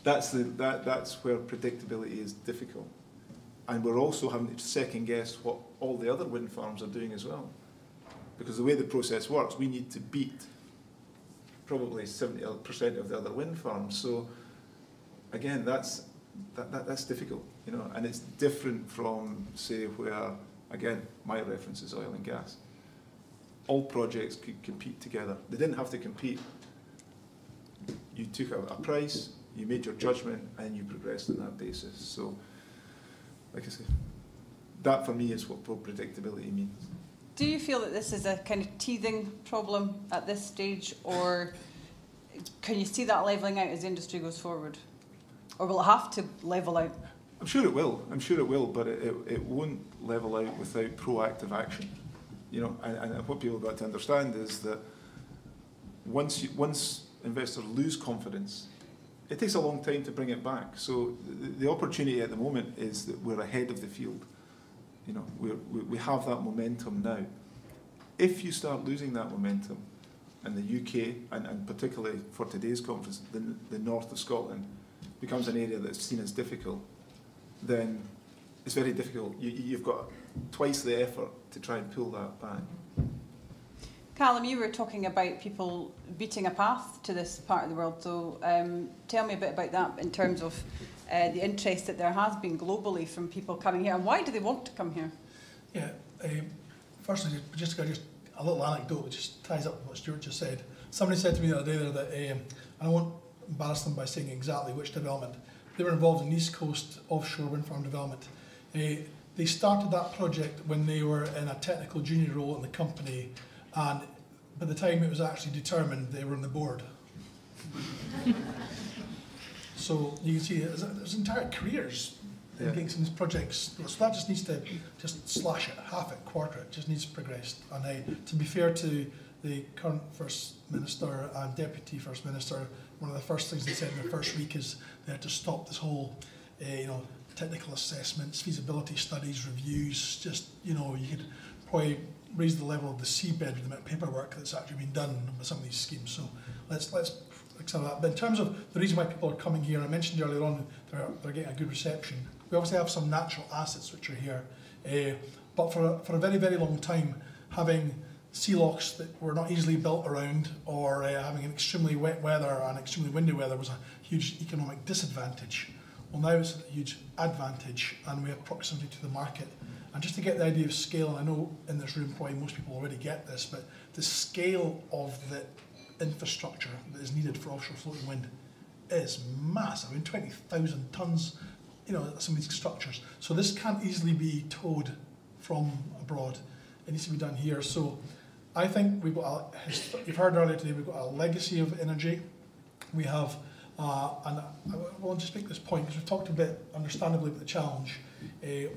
That's where predictability is difficult. And we're also having to second guess what all the other wind farms are doing as well. Because the way the process works, we need to beat probably 70% of the other wind farms. So again, that's difficult, you know, and it's different from, say, where, again, my reference is oil and gas. All projects could compete together. They didn't have to compete. You took a price, you made your judgment, and you progressed on that basis. So, like I say, that for me is what predictability means. Do you feel that this is a kind of teething problem at this stage, or can you see that levelling out as the industry goes forward? Or will it have to level out? I'm sure it will. I'm sure it will, but it won't level out without proactive action. You know, and what people got to understand is that once investors lose confidence, it takes a long time to bring it back. So the opportunity at the moment is that we're ahead of the field. You know, we have that momentum now. If you start losing that momentum, and the UK, and particularly for today's conference, the north of Scotland becomes an area that's seen as difficult, then it's very difficult. You've got twice the effort to try and pull that back. Callum, you were talking about people beating a path to this part of the world, so tell me a bit about that in terms of the interest that there has been globally from people coming here, and why do they want to come here? Yeah, firstly, just a little anecdote which just ties up with what Stuart just said. Somebody said to me the other day there that, and I won't embarrass them by saying exactly which development, they were involved in East Coast offshore wind farm development. They started that project when they were in a technical junior role in the company, and by the time it was actually determined, they were on the board. So you can see there's entire careers in getting some of these projects. So that just needs to slash it, half it, quarter it, just needs to progress. And to be fair to the current First Minister and Deputy First Minister, one of the first things they said in the first week is they had to stop this whole, technical assessments, feasibility studies, reviews. Just, you could probably raise the level of the seabed with the amount of paperwork that's actually been done with some of these schemes. So let's accept that. But in terms of the reason why people are coming here, I mentioned earlier on they're getting a good reception. We obviously have some natural assets which are here, but for a very, very long time, having sea locks that were not easily built around, or having an extremely wet weather and extremely windy weather was a huge economic disadvantage. Well, now it's a huge advantage, and we have proximity to the market. And just to get the idea of scale, and I know in this room probably most people already get this, but the scale of the infrastructure that is needed for offshore floating wind is massive. I mean, 20,000 tonnes, some of these structures. So this can't easily be towed from abroad. It needs to be done here. So I think we've got, you've heard earlier today, we've got a legacy of energy. We have, and I will just make this point because we've talked a bit, understandably, about the challenge.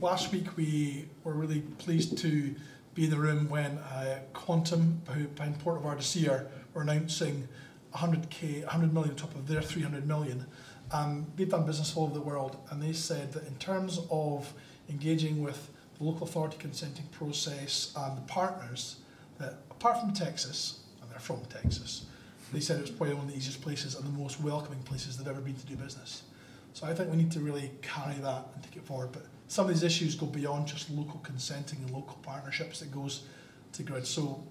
Last week we were really pleased to be in the room when Quantum, who behind Port of Ardeshir, were announcing 100 million on top of their 300 million. They've done business all over the world, and they said that in terms of engaging with the local authority consenting process and the partners, that apart from Texas, and they're from Texas, they said it was probably one of the easiest places and the most welcoming places they've ever been to do business. So I think we need to really carry that and take it forward. But some of these issues go beyond just local consenting and local partnerships. It goes to grid. So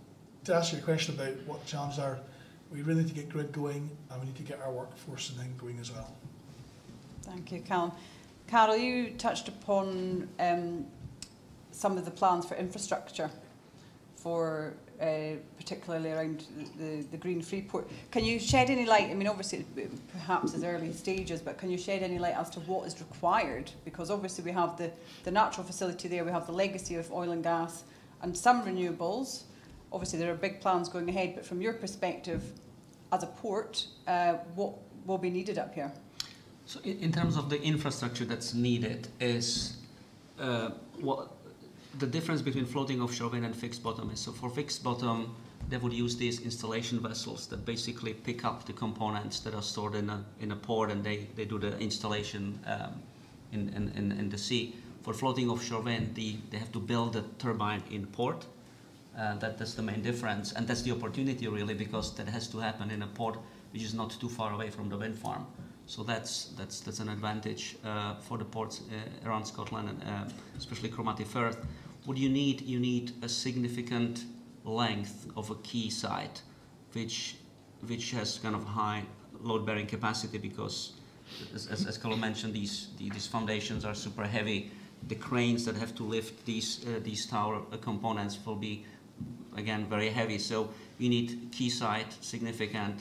to answer your question about what the challenges are, we really need to get grid going, and we need to get our workforce and then going as well. Thank you, Callum. Carol, you touched upon some of the plans for infrastructure, for particularly around the Green Freeport. Can you shed any light? I mean, obviously, perhaps it's early stages, but can you shed any light as to what is required? Because obviously we have the natural facility there, we have the legacy of oil and gas and some renewables. Obviously, there are big plans going ahead, but from your perspective, as a port, what will be needed up here? So in terms of the infrastructure that's needed is what the difference between floating offshore wind and fixed bottom is. So for fixed bottom, they would use these installation vessels that basically pick up the components that are stored in a port, and they do the installation in the sea. For floating offshore wind, they have to build a turbine in port. That's the main difference, and that's the opportunity really, because that has to happen in a port which is not too far away from the wind farm. So that's an advantage for the ports around Scotland, and especially Cromarty Firth. What you need? You need a significant length of a quay site, which has kind of high load-bearing capacity, because, as Carlo mentioned, these foundations are super heavy. The cranes that have to lift these tower components will be, again, very heavy. So you need quay site, significant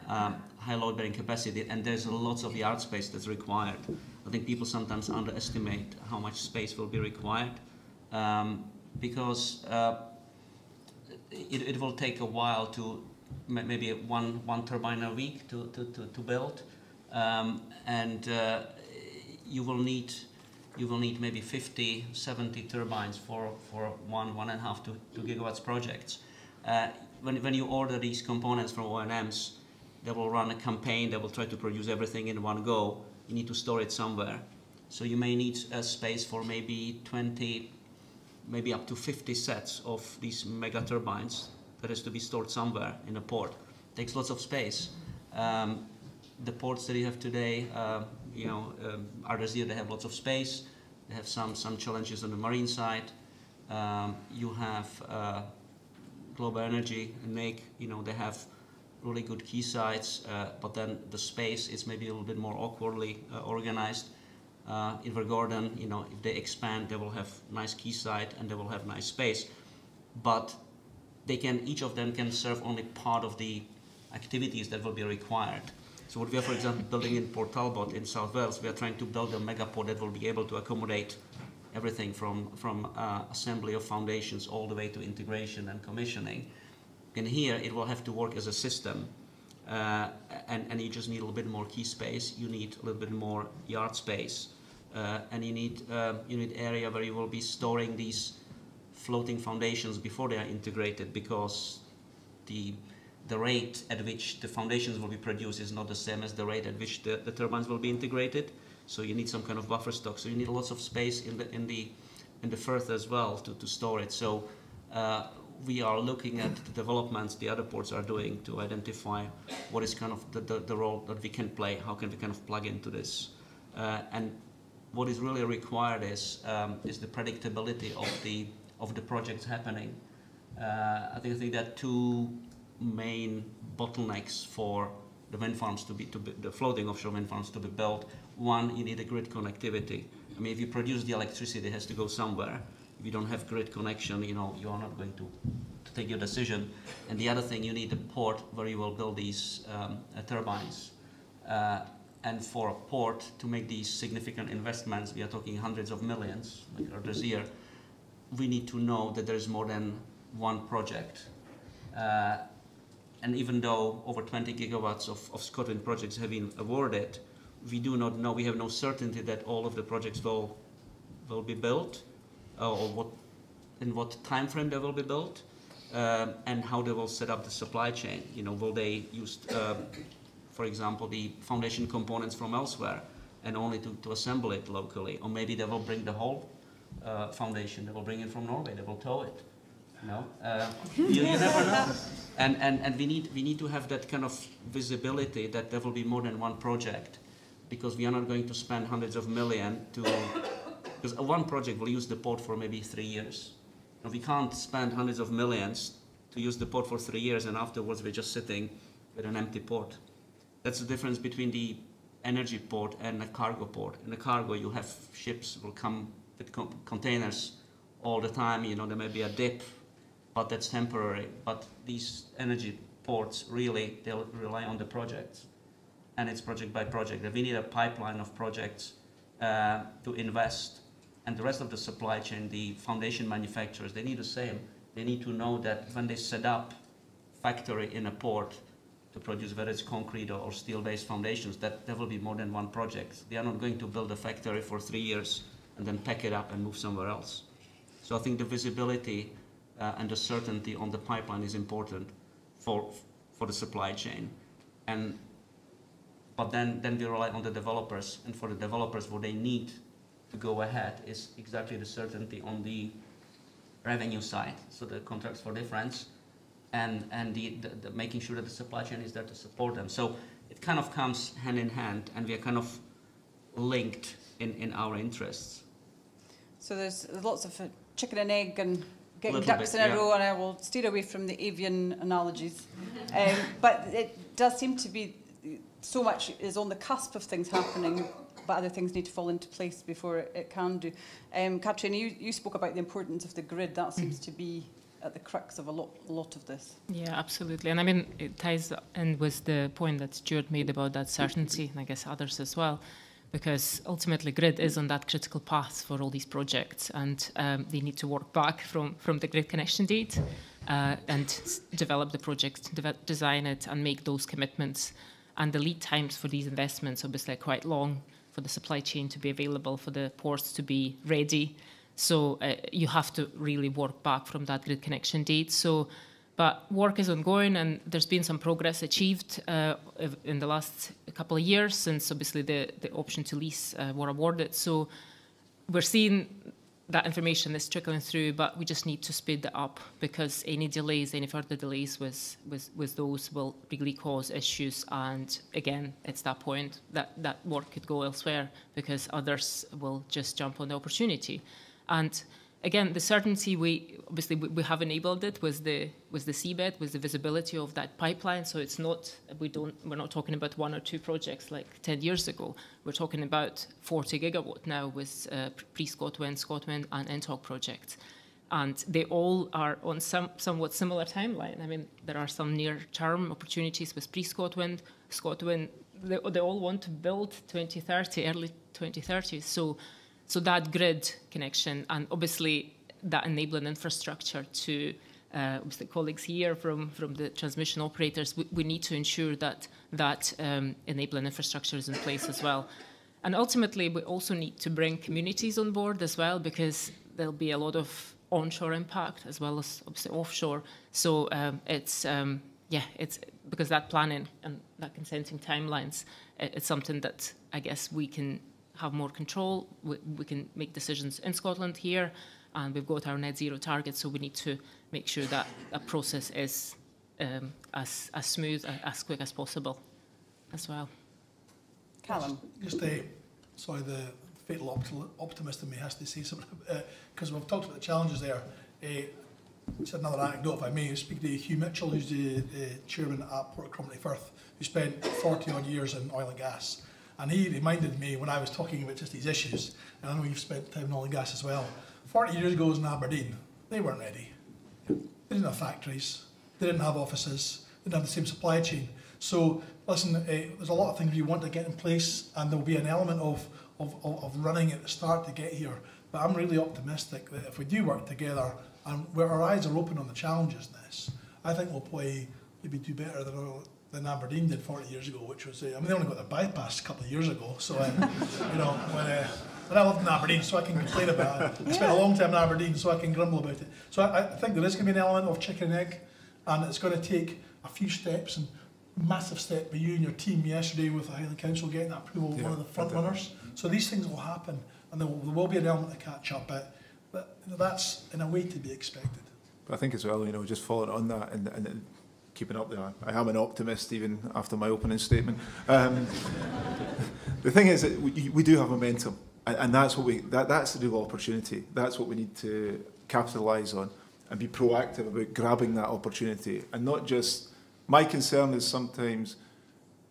high load-bearing capacity, and there's lots of yard space that's required. I think people sometimes underestimate how much space will be required, because it will take a while to maybe one turbine a week to build, and you will need you will need maybe 50, 70 turbines for 1.5 to 2 gigawatts projects. When you order these components from O&Ms, they will run a campaign, they will try to produce everything in one go. You need to store it somewhere. So you may need a space for maybe 20, maybe up to 50 sets of these mega turbines that has to be stored somewhere in a port. It takes lots of space. The ports that you have today, Ardasir, they have lots of space. They have some challenges on the marine side. You have Global Energy and NAIC, they have really good quaysides, but then the space is maybe a little bit more awkwardly organized. Invergordon, if they expand, they will have nice quayside and they will have nice space, but each of them can serve only part of the activities that will be required. So what we are, for example, building in Port Talbot in South Wales, we are trying to build a megaport that will be able to accommodate everything from assembly of foundations all the way to integration and commissioning. And here it will have to work as a system, and you just need a little bit more quay space. You need a little bit more yard space, and you need area where you will be storing these floating foundations before they are integrated, because the rate at which the foundations will be produced is not the same as the rate at which the turbines will be integrated. So you need some kind of buffer stock. So you need lots of space in the Firth as well to store it. So we are looking at the developments the other ports are doing to identify what is kind of the role that we can play. How can we kind of plug into this? And what is really required is the predictability of the projects happening. I think there are two main bottlenecks for the wind farms the floating offshore wind farms to be built. One, you need a grid connectivity. I mean, if you produce the electricity, it has to go somewhere. If you don't have grid connection, you are not going to take your decision. And the other thing, you need a port where you will build these turbines. And for a port to make these significant investments, we are talking hundreds of millions, like this year. We need to know that there is more than one project. And even though over 20 gigawatts of ScotWind projects have been awarded, we do not know, we have no certainty that all of the projects will be built, or in what time frame they will be built, and how they will set up the supply chain. Will they use, for example, the foundation components from elsewhere and only to assemble it locally? Or maybe they will bring the whole foundation, they will bring it from Norway, they will tow it. You never know. And we need to have that kind of visibility that there will be more than one project, because we are not going to spend hundreds of millions because one project will use the port for maybe 3 years. And we can't spend hundreds of millions to use the port for 3 years and afterwards we're just sitting with an empty port. That's the difference between the energy port and a cargo port. In a cargo, you have ships will come with containers all the time. There may be a dip, but that's temporary. But these energy ports, really, they'll rely on the projects. And it's project by project. We need a pipeline of projects to invest. And the rest of the supply chain, the foundation manufacturers, they need the same. They need to know that when they set up factory in a port to produce whether it's concrete or steel-based foundations, that there will be more than one project. They are not going to build a factory for 3 years and then pack it up and move somewhere else. So I think the visibility and the certainty on the pipeline is important for the supply chain. But then we rely on the developers, and for the developers, what they need to go ahead is exactly the certainty on the revenue side, so the contracts for difference, and the making sure that the supply chain is there to support them. So it kind of comes hand in hand, and we are kind of linked in our interests. So there's lots of chicken and egg and getting ducks in a row, and I will steer away from the avian analogies. But it does seem to be so much is on the cusp of things happening, but other things need to fall into place before it can do. Katrin, you spoke about the importance of the grid. That seems to be at the crux of a lot of this. Yeah, absolutely. And I mean, it ties in with the point that Stuart made about that certainty, and I guess others as well, because ultimately grid is on that critical path for all these projects, and they need to work back from the grid connection date and develop the project, design it and make those commitments. And the lead times for these investments obviously are quite long. for the supply chain to be available, for the ports to be ready. So you have to really work back from that grid connection date. So, but work is ongoing, and there's been some progress achieved in the last couple of years since obviously the option to lease were awarded. So we're seeing that information is trickling through, but we just need to speed that up, because any delays, any further delays with those will really cause issues. And again, it's that point that work could go elsewhere because others will just jump on the opportunity. And again, the certainty we have enabled it was the seabed, was the visibility of that pipeline. So it's not, we're not talking about 1 or 2 projects like 10 years ago. We're talking about 40 gigawatt now with pre-ScotWind, ScotWind and NTOG projects. And they all are on somewhat similar timeline. I mean, there are some near-term opportunities with pre-ScotWind, ScotWind. They all want to build 2030, early 2030. So that grid connection, and obviously that enabling infrastructure to obviously colleagues here from the transmission operators, we need to ensure that enabling infrastructure is in place as well. And ultimately, we also need to bring communities on board as well, because there'll be a lot of onshore impact as well as obviously offshore. So it's because that planning and that consenting timelines, it's something that I guess we can have more control. We can make decisions in Scotland here, and we've got our net zero target, so we need to make sure that that process is as smooth, as quick as possible as well. Callum. Just sorry, the fatal optimist in me has to say something, because we've talked about the challenges there. Just another anecdote, if I may. Speak to Hugh Mitchell, who's the chairman at Port Cromley Firth, who spent 40 odd years in oil and gas. And he reminded me when I was talking about just these issues, and I know you've spent time in oil and gas as well. 40 years ago in Aberdeen, they weren't ready. They didn't have factories, they didn't have offices, they didn't have the same supply chain. So listen, there's a lot of things we want to get in place, and there'll be an element of running at the start to get here. But I'm really optimistic that if we do work together and where our eyes are open on the challenges in this, I think we'll probably maybe do better than Aberdeen did 40 years ago, which was, I mean, they only got the bypass a couple of years ago. So, you know, when I lived in Aberdeen, so I can complain about it. I spent a long time in Aberdeen, so I can grumble about it. So I think there is going to be an element of chicken and egg, and it's going to take a few steps, and massive step by you and your team yesterday with the Highland Council getting that approval of one of the front runners. So these things will happen, and there will be an element to catch up, but that's in a way to be expected. But I think as well, you know, just following on that and keeping up there, I am an optimist even after my opening statement. The thing is that we do have momentum, and that's what that's the real opportunity. That's what we need to capitalise on and be proactive about grabbing that opportunity, and not just. My concern is sometimes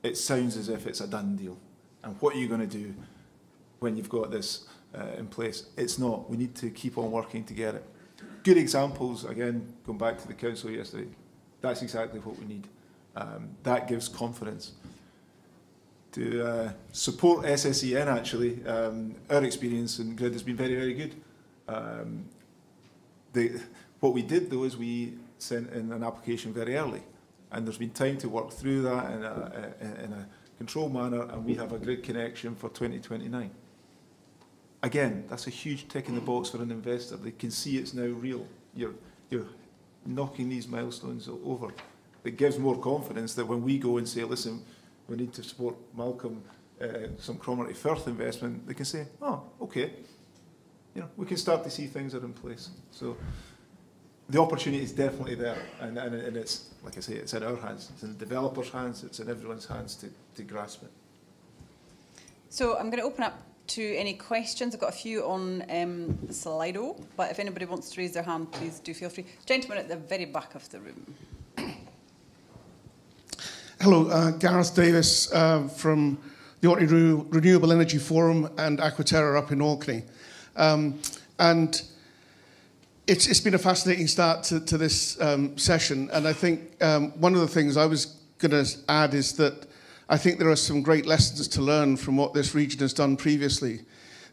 it sounds as if it's a done deal, and what are you going to do when you've got this in place? It's not. We need to keep on working to get it. Good examples, again, going back to the council yesterday, that's exactly what we need. That gives confidence. To support SSEN, actually, our experience in grid has been very, very good. What we did, though, is we sent in an application very early, and there's been time to work through that in a controlled manner, and we have a grid connection for 2029. Again, that's a huge tick in the box for an investor. They can see it's now real. You're knocking these milestones over. It gives more confidence that when we go and say, listen, we need to support Malcolm, some Cromarty Firth investment, they can say, oh, okay, you know, we can start to see things are in place. So the opportunity is definitely there, and it's, like I say, it's in our hands, it's in the developers' hands, it's in everyone's hands to grasp it. So I'm going to open up to any questions. I've got a few on Slido, but if anybody wants to raise their hand, please do feel free. Gentleman at the very back of the room. Hello, Gareth Davis from the Orkney Renewable Energy Forum and Aquaterra up in Orkney. And it's been a fascinating start to this session, and I think one of the things I was going to add is that I think there are some great lessons to learn from what this region has done previously.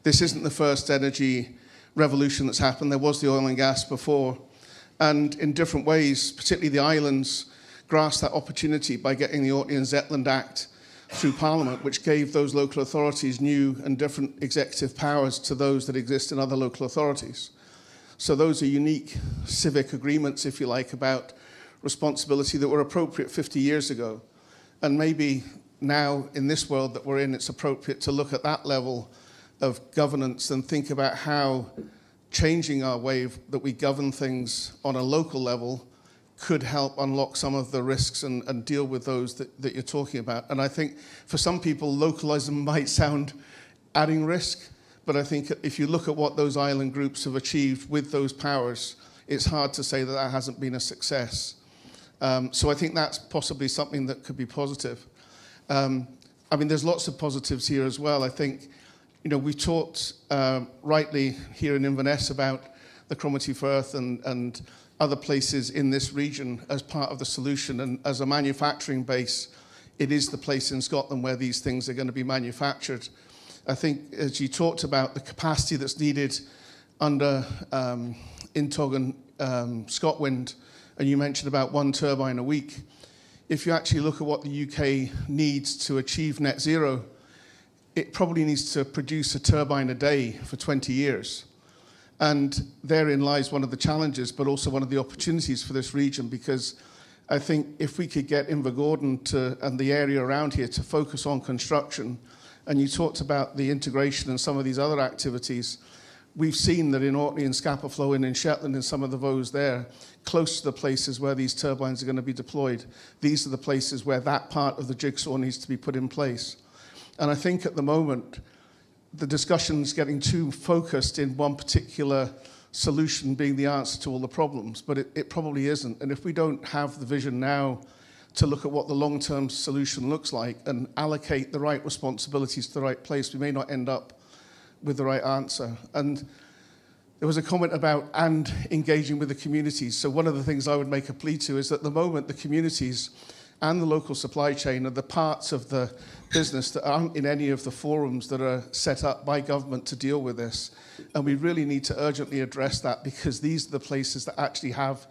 This isn't the first energy revolution that's happened. There was the oil and gas before, and in different ways, particularly the islands, grasped that opportunity by getting the Orkney and Zetland Act through Parliament, which gave those local authorities new and different executive powers to those that exist in other local authorities. So those are unique civic agreements, if you like, about responsibility that were appropriate 50 years ago. And maybe now, in this world that we're in, it's appropriate to look at that level of governance and think about how changing our way that we govern things on a local level could help unlock some of the risks and deal with those that you're talking about. And I think for some people, localism might sound adding risk, but I think if you look at what those island groups have achieved with those powers, it's hard to say that that hasn't been a success. So I think that's possibly something that could be positive. I mean, there's lots of positives here as well. I think, you know, we talked rightly here in Inverness about the Cromarty Firth and other places in this region as part of the solution. And as a manufacturing base, it is the place in Scotland where these things are going to be manufactured. I think, as you talked about the capacity that's needed under Intog and ScotWind, and you mentioned about 1 turbine a week, if you actually look at what the UK needs to achieve net zero, it probably needs to produce a turbine a day for 20 years. And therein lies one of the challenges, but also one of the opportunities for this region, because I think if we could get Invergordon and the area around here to focus on construction, and you talked about the integration and some of these other activities, we've seen that in Orkney and Scapa and in Shetland and some of the Vos there, close to the places where these turbines are going to be deployed, these are the places where that part of the jigsaw needs to be put in place. And I think at the moment, the discussion's getting too focused in one particular solution being the answer to all the problems, but it probably isn't. And if we don't have the vision now to look at what the long-term solution looks like and allocate the right responsibilities to the right place, we may not end up with the right answer. And there was a comment about and engaging with the communities. So one of the things I would make a plea to is that at the moment the communities and the local supply chain are the parts of the business that aren't in any of the forums that are set up by government to deal with this. And we really need to urgently address that, because these are the places that actually have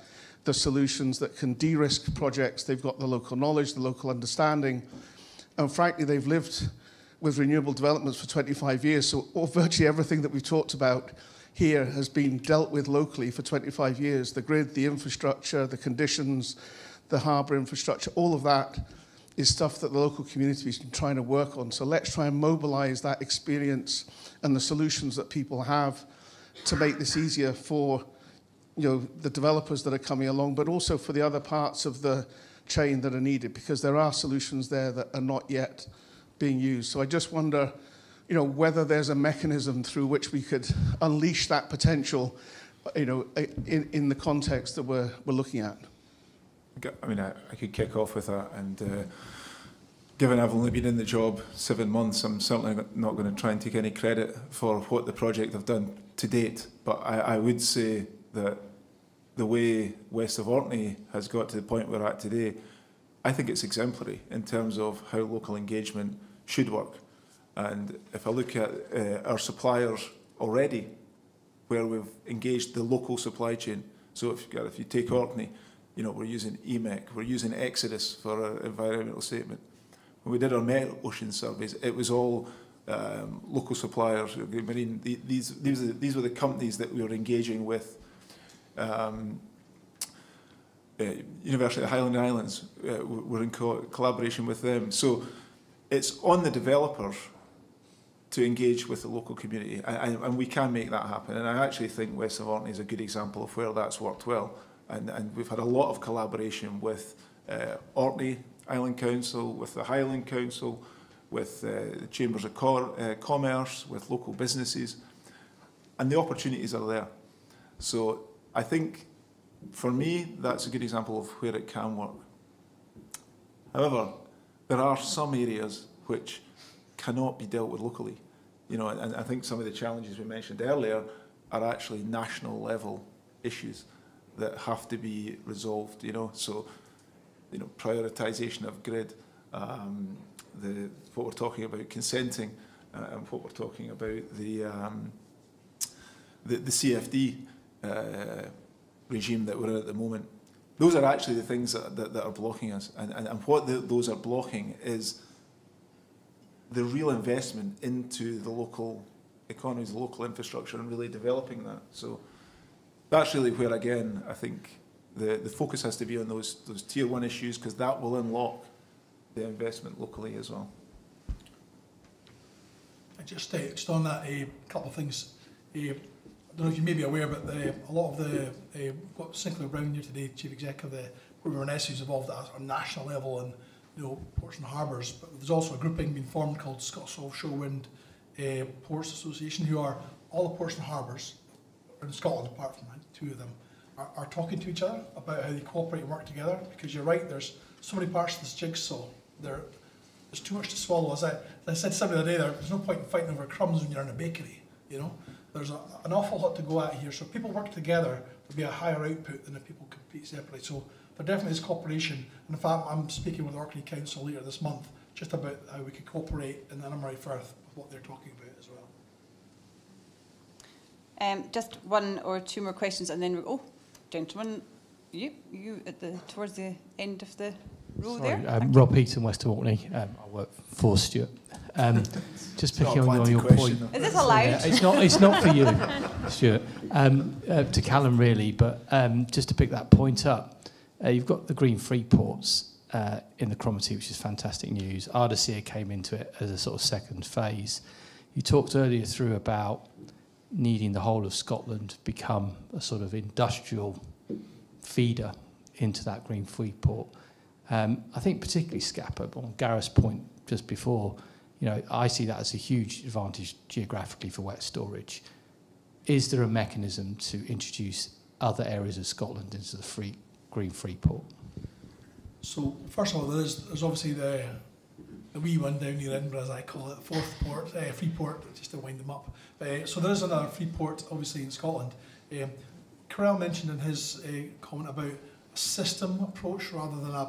the solutions that can de-risk projects. They've got the local knowledge, the local understanding, and frankly, they've lived with renewable developments for 25 years. So virtually everything that we've talked about here has been dealt with locally for 25 years. The grid, the infrastructure, the conditions, the harbour infrastructure, all of that is stuff that the local community has been trying to work on. So let's try and mobilise that experience and the solutions that people have to make this easier for, you know, the developers that are coming along, but also for the other parts of the chain that are needed, because there are solutions there that are not yet being used. So I just wonder, you know, whether there's a mechanism through which we could unleash that potential, you know, in the context that we're looking at. I mean, I could kick off with that, and given I've only been in the job 7 months, I'm certainly not going to try and take any credit for what the project have done to date, but I would say that the way west of Orkney has got to the point we're at today, I think it's exemplary in terms of how local engagement should work. And if I look at our suppliers already, where we've engaged the local supply chain, so if you take Orkney, you know, we're using EMEC, we're using Exodus for our environmental statement. When we did our Met Ocean surveys, it was all local suppliers. Marine, these were the companies that we were engaging with. University of Highlands and Islands, we're in collaboration with them. So it's on the developers to engage with the local community, and we can make that happen. And I actually think west of Orkney is a good example of where that's worked well. And we've had a lot of collaboration with Orkney Island Council, with the Highland Council, with the Chambers of Commerce, with local businesses, and the opportunities are there. So I think, for me, that's a good example of where it can work. However, there are some areas which cannot be dealt with locally. You know, and I think some of the challenges we mentioned earlier are actually national level issues that have to be resolved, you know. So, you know, prioritisation of grid, what we're talking about consenting, and what we're talking about the CFD regime that we're in at the moment. Those are actually the things that are blocking us, and what those are blocking is the real investment into the local economies, the local infrastructure, and really developing that. So that's really where, again, I think the focus has to be on those tier 1 issues, because that will unlock the investment locally as well. Just on that, a couple of things. I don't know if you may be aware, but a lot of the got Sinclair Brown here today, Chief Executive of the Governess, who's involved at a national level in ports and harbours. But there's also a grouping being formed called Scots Offshore Wind Ports Association, who are all the ports and harbours in Scotland, apart from 2 of them, are talking to each other about how they cooperate and work together. Because you're right, there's so many parts of this jigsaw. There's too much to swallow. As I said to somebody the other day, there's no point in fighting over crumbs when you're in a bakery. There's an awful lot to go at here. So if people work together, there'll be a higher output than if people compete separately. So there definitely is cooperation. And in fact, I'm speaking with the Orkney Council later this month just about how we could cooperate in the Anamarai Firth with what they're talking about as well. Just 1 or 2 more questions, and then we gentlemen, you towards the end of the row. Sorry, there. Rob Heaton, West Orkney. I work for Stuart. Just picking on your point. Is this allowed? Yeah, it's not for you, Stuart. To Callum really, but just to pick that point up, you've got the green free ports in the Cromarty, which is fantastic news. Ardersier came into it as a sort of second phase. You talked earlier through about needing the whole of Scotland to become a sort of industrial feeder into that green free port. I think particularly Scapa, on Gareth's point just before, I see that as a huge advantage geographically for wet storage. Is there a mechanism to introduce other areas of Scotland into the green free port? So first of all, there's obviously the wee one down near Edinburgh, as I call it, free port, just to wind them up. So there is another free port, obviously, in Scotland. Carell mentioned in his comment about a system approach rather than a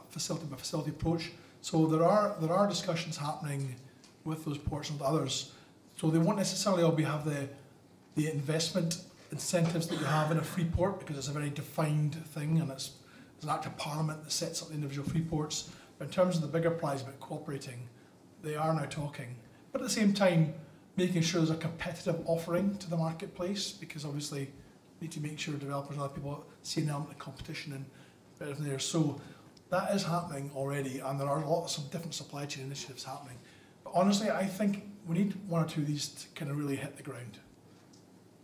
facility by facility approach. So there are discussions happening with those ports and others. So they won't necessarily all have the investment incentives that you have in a free port, because it's a very defined thing, and there's an act of Parliament that sets up the individual free ports. But in terms of the bigger prize about cooperating, they are now talking. But at the same time, making sure there's a competitive offering to the marketplace, because obviously you need to make sure developers and other people see an element of competition and everything there. So that is happening already, and there are lots of different supply chain initiatives happening. But honestly, I think we need 1 or 2 of these to kind of really hit the ground.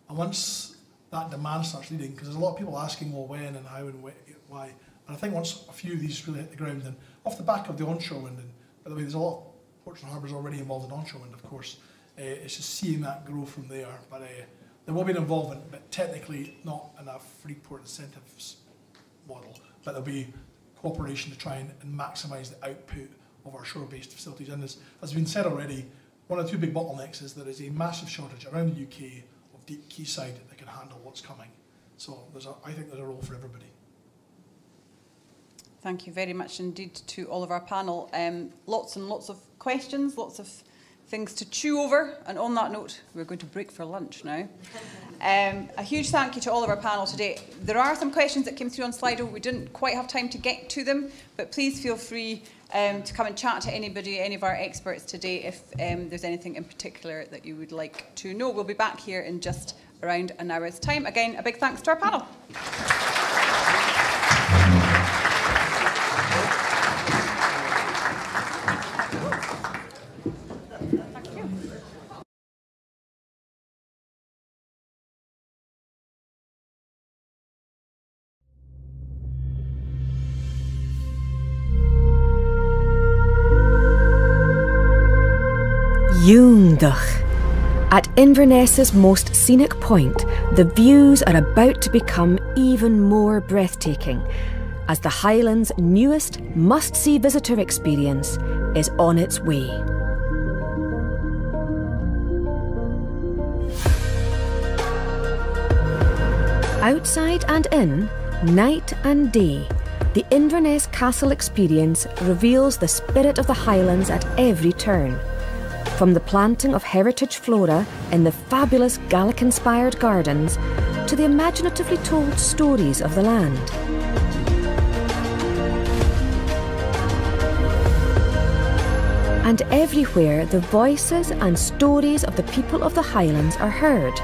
And once that demand starts leading, because there's a lot of people asking, well, when and how and why. And I think once a few of these really hit the ground, then off the back of the onshore wind, and by the way, there's a lot of ports and harbours already involved in onshore wind, of course. It's just seeing that grow from there. But there will be an involvement, but technically not in a free port incentives model. But there'll be cooperation to try and maximise the output of our shore-based facilities. And as has been said already, one of the 2 big bottlenecks is there is a massive shortage around the UK of deep quayside that can handle what's coming. So I think there's a role for everybody. Thank you very much indeed to all of our panel. Lots and lots of questions, lots of things to chew over. And on that note, we're going to break for lunch now. A huge thank you to all of our panel today. There are some questions that came through on Slido. We didn't quite have time to get to them, but please feel free to come and chat to anybody, any of our experts today, if there's anything in particular that you would like to know. We'll be back here in just around an hour's time. Again, a big thanks to our panel. Júndach. At Inverness's most scenic point, the views are about to become even more breathtaking as the Highlands' newest must-see visitor experience is on its way. Outside and in, night and day, the Inverness Castle experience reveals the spirit of the Highlands at every turn. From the planting of heritage flora in the fabulous Gaelic-inspired gardens to the imaginatively told stories of the land. And everywhere the voices and stories of the people of the Highlands are heard,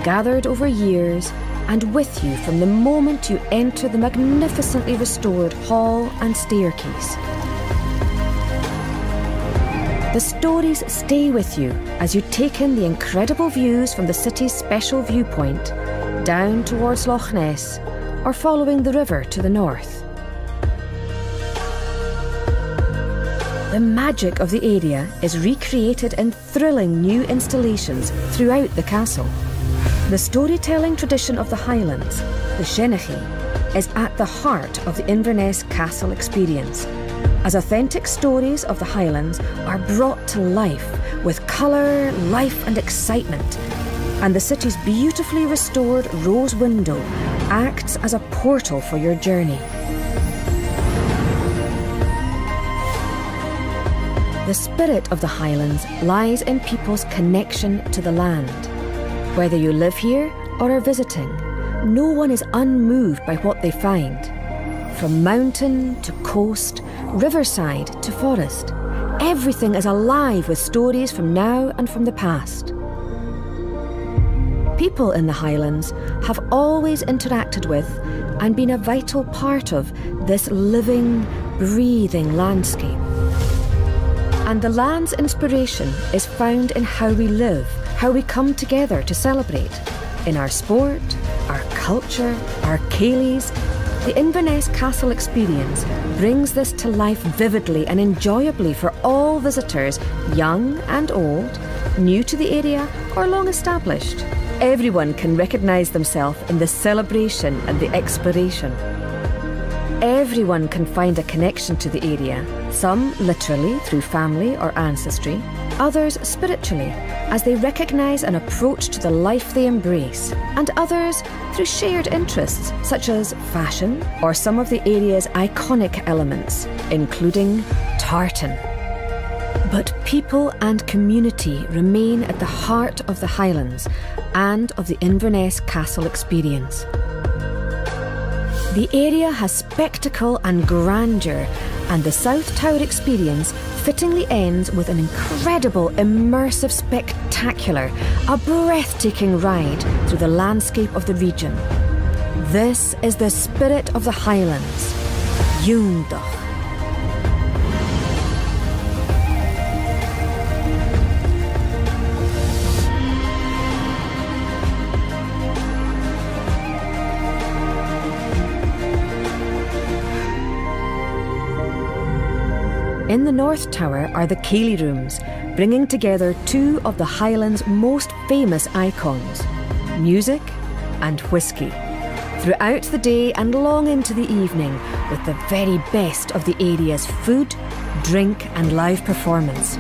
gathered over years and with you from the moment you enter the magnificently restored hall and staircase. The stories stay with you as you take in the incredible views from the city's special viewpoint, down towards Loch Ness, or following the river to the north. The magic of the area is recreated in thrilling new installations throughout the castle. The storytelling tradition of the Highlands, the Shenachie, is at the heart of the Inverness Castle experience, as authentic stories of the Highlands are brought to life with colour, life and excitement, and the city's beautifully restored rose window acts as a portal for your journey. The spirit of the Highlands lies in people's connection to the land. Whether you live here or are visiting, no one is unmoved by what they find. From mountain to coast, riverside to forest, everything is alive with stories from now and from the past. People in the Highlands have always interacted with and been a vital part of this living, breathing landscape. And the land's inspiration is found in how we live, how we come together to celebrate. In our sport, our culture, our ceilidhs, the Inverness Castle experience brings this to life vividly and enjoyably for all visitors, young and old, new to the area or long established. Everyone can recognise themselves in the celebration and the exploration. Everyone can find a connection to the area, some literally through family or ancestry, others spiritually, as they recognise an approach to the life they embrace, and others through shared interests such as fashion or some of the area's iconic elements, including tartan. But people and community remain at the heart of the Highlands and of the Inverness Castle experience. The area has spectacle and grandeur, and the South Tower experience fittingly ends with an incredible, immersive spectacular, a breathtaking ride through the landscape of the region. This is the spirit of the Highlands, Júndach. In the North Tower are the Ceilidh Rooms, bringing together two of the Highlands' most famous icons, music and whisky, throughout the day and long into the evening, with the very best of the area's food, drink and live performance.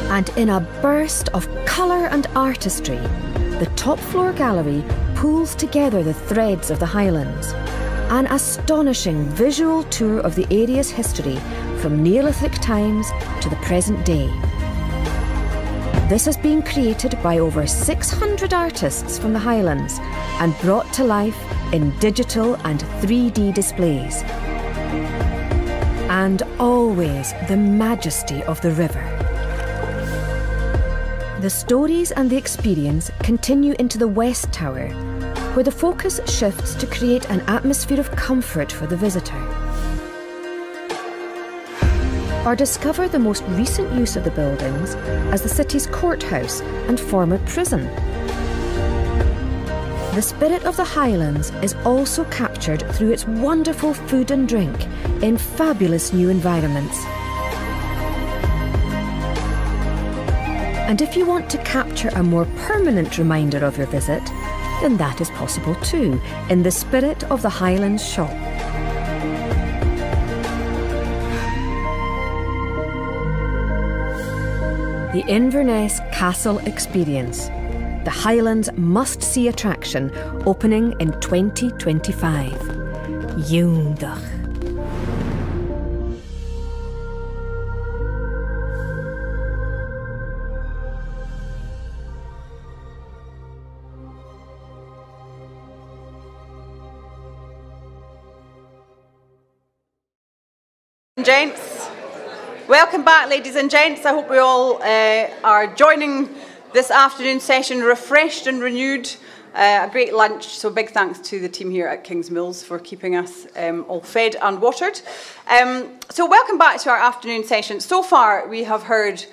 And in a burst of colour and artistry, the top floor gallery pulls together the threads of the Highlands. An astonishing visual tour of the area's history from Neolithic times to the present day. This has been created by over 600 artists from the Highlands and brought to life in digital and 3D displays. And always the majesty of the river. The stories and the experience continue into the West Tower, where the focus shifts to create an atmosphere of comfort for the visitor. Or discover the most recent use of the buildings as the city's courthouse and former prison. The spirit of the Highlands is also captured through its wonderful food and drink in fabulous new environments. And if you want to capture a more permanent reminder of your visit, then that is possible too, in the spirit of the Highlands shop. The Inverness Castle Experience, the Highlands must-see attraction, opening in 2025. Júndach. Gents, welcome back, ladies and gents. I hope we all are joining this afternoon session refreshed and renewed. A great lunch, so big thanks to the team here at Kings Mills for keeping us all fed and watered. So welcome back to our afternoon session. So far we have heard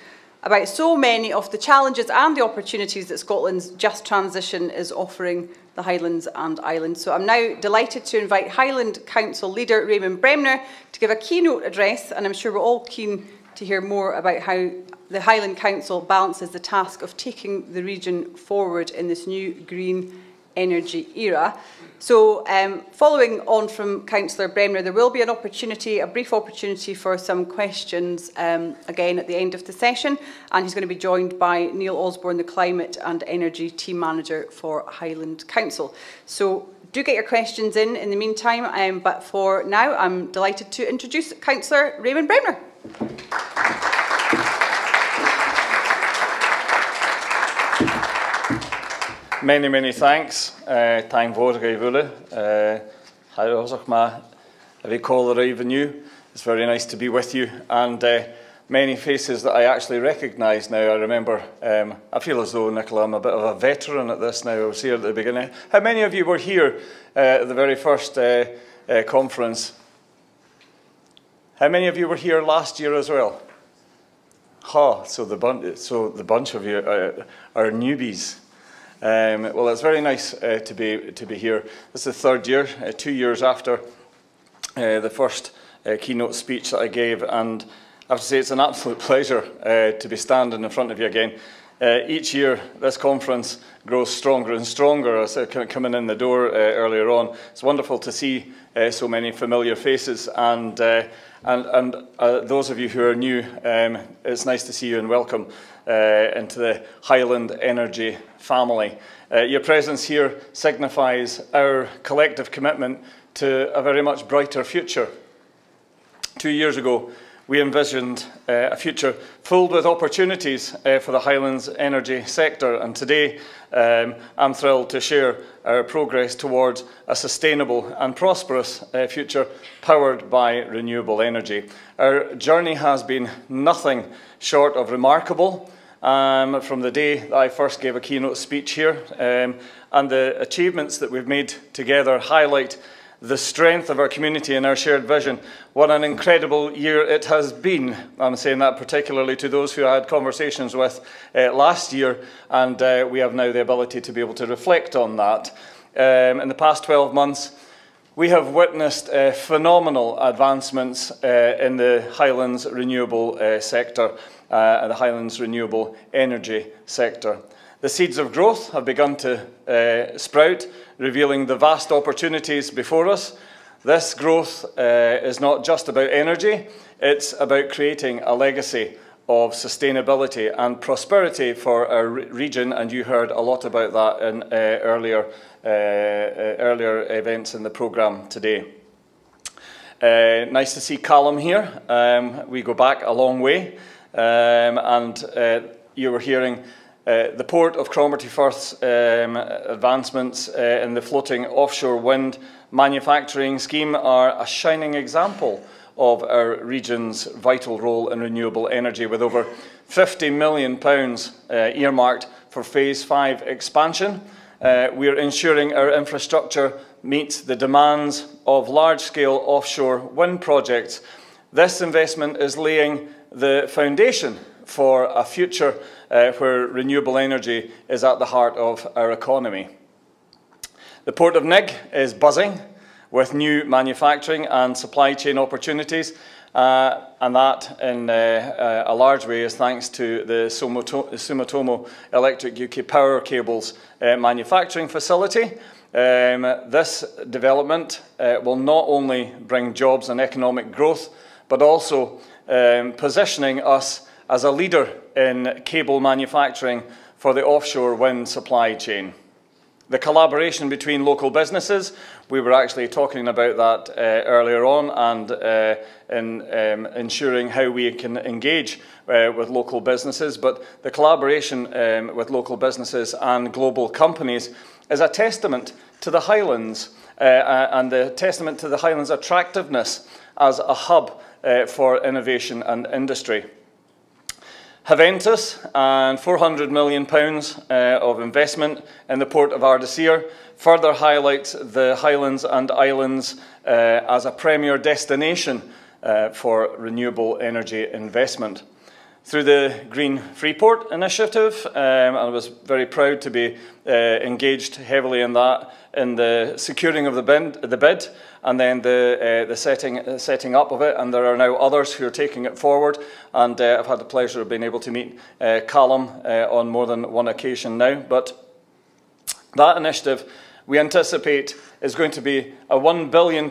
about so many of the challenges and the opportunities that Scotland's just transition is offering the Highlands and Islands. So I'm now delighted to invite Highland Council leader Raymond Bremner to give a keynote address, and I'm sure we're all keen to hear more about how the Highland Council balances the task of taking the region forward in this new green energy era. So following on from Councillor Bremner, there will be an opportunity, a brief opportunity for some questions again at the end of the session, and he's going to be joined by Neil Osborne, the Climate and Energy Team Manager for Highland Council. So do get your questions in the meantime, but for now I'm delighted to introduce Councillor Raymond Bremner. Many thanks. Thank vorige vule. It's very nice to be with you, and many faces that I actually recognise now. I remember, I feel as though, Nicola, I'm a bit of a veteran at this now. I was here at the beginning. How many of you were here at the very first conference? How many of you were here last year as well? So the bunch of you are newbies. Well, it's very nice to be here. This is the third year, 2 years after the first keynote speech that I gave, and I have to say it's an absolute pleasure to be standing in front of you again. Each year, this conference grows stronger and stronger. As coming in the door earlier on, it's wonderful to see so many familiar faces, and those of you who are new, it's nice to see you and welcome into the Highland Energy family. Your presence here signifies our collective commitment to a very much brighter future. 2 years ago, we envisioned a future filled with opportunities for the Highlands energy sector, and today I'm thrilled to share our progress towards a sustainable and prosperous future powered by renewable energy. Our journey has been nothing short of remarkable from the day that I first gave a keynote speech here, and the achievements that we've made together highlight the strength of our community and our shared vision. What an incredible year it has been. I'm saying that particularly to those who I had conversations with last year, and we have now the ability to be able to reflect on that. In the past 12 months, we have witnessed phenomenal advancements in the Highlands renewable sector, the Highlands renewable energy sector. The seeds of growth have begun to sprout, revealing the vast opportunities before us. This growth is not just about energy, it's about creating a legacy of sustainability and prosperity for our region, and you heard a lot about that in earlier events in the programme today. Nice to see Callum here. We go back a long way, and you were hearing the Port of Cromarty Firth's advancements in the floating offshore wind manufacturing scheme are a shining example of our region's vital role in renewable energy, with over £50 million earmarked for Phase 5 expansion. We are ensuring our infrastructure meets the demands of large-scale offshore wind projects. This investment is laying the foundation for a future where renewable energy is at the heart of our economy. The Port of Nigg is buzzing with new manufacturing and supply chain opportunities, and that in a large way is thanks to the Sumitomo Electric UK Power Cables manufacturing facility. This development will not only bring jobs and economic growth, but also positioning us as a leader in cable manufacturing for the offshore wind supply chain. The collaboration between local businesses, we were actually talking about that earlier on, and in ensuring how we can engage with local businesses, but the collaboration with local businesses and global companies is a testament to the Highlands and the testament to the Highlands' attractiveness as a hub for innovation and industry. Haventus and £400 million of investment in the port of Ardeshir further highlights the Highlands and Islands as a premier destination for renewable energy investment. Through the Green Freeport initiative, I was very proud to be engaged heavily in that, in the securing of the bid and then the setting up of it, and there are now others who are taking it forward, and I've had the pleasure of being able to meet Callum on more than one occasion now. But that initiative, we anticipate, is going to be a £1 billion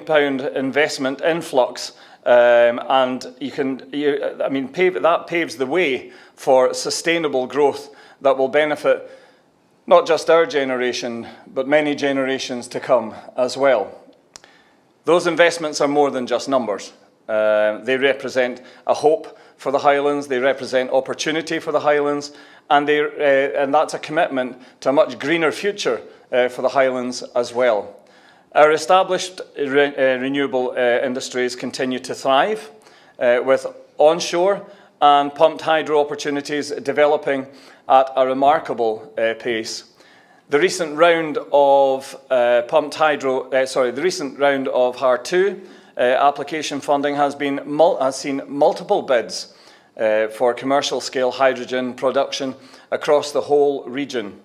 investment influx, and that paves the way for sustainable growth that will benefit not just our generation, but many generations to come as well. Those investments are more than just numbers. They represent a hope for the Highlands, they represent opportunity for the Highlands, and that's a commitment to a much greener future for the Highlands as well. Our established renewable industries continue to thrive, with onshore and pumped hydro opportunities developing at a remarkable pace. The recent round of the recent round of HAR2 application funding has seen multiple bids for commercial scale hydrogen production across the whole region.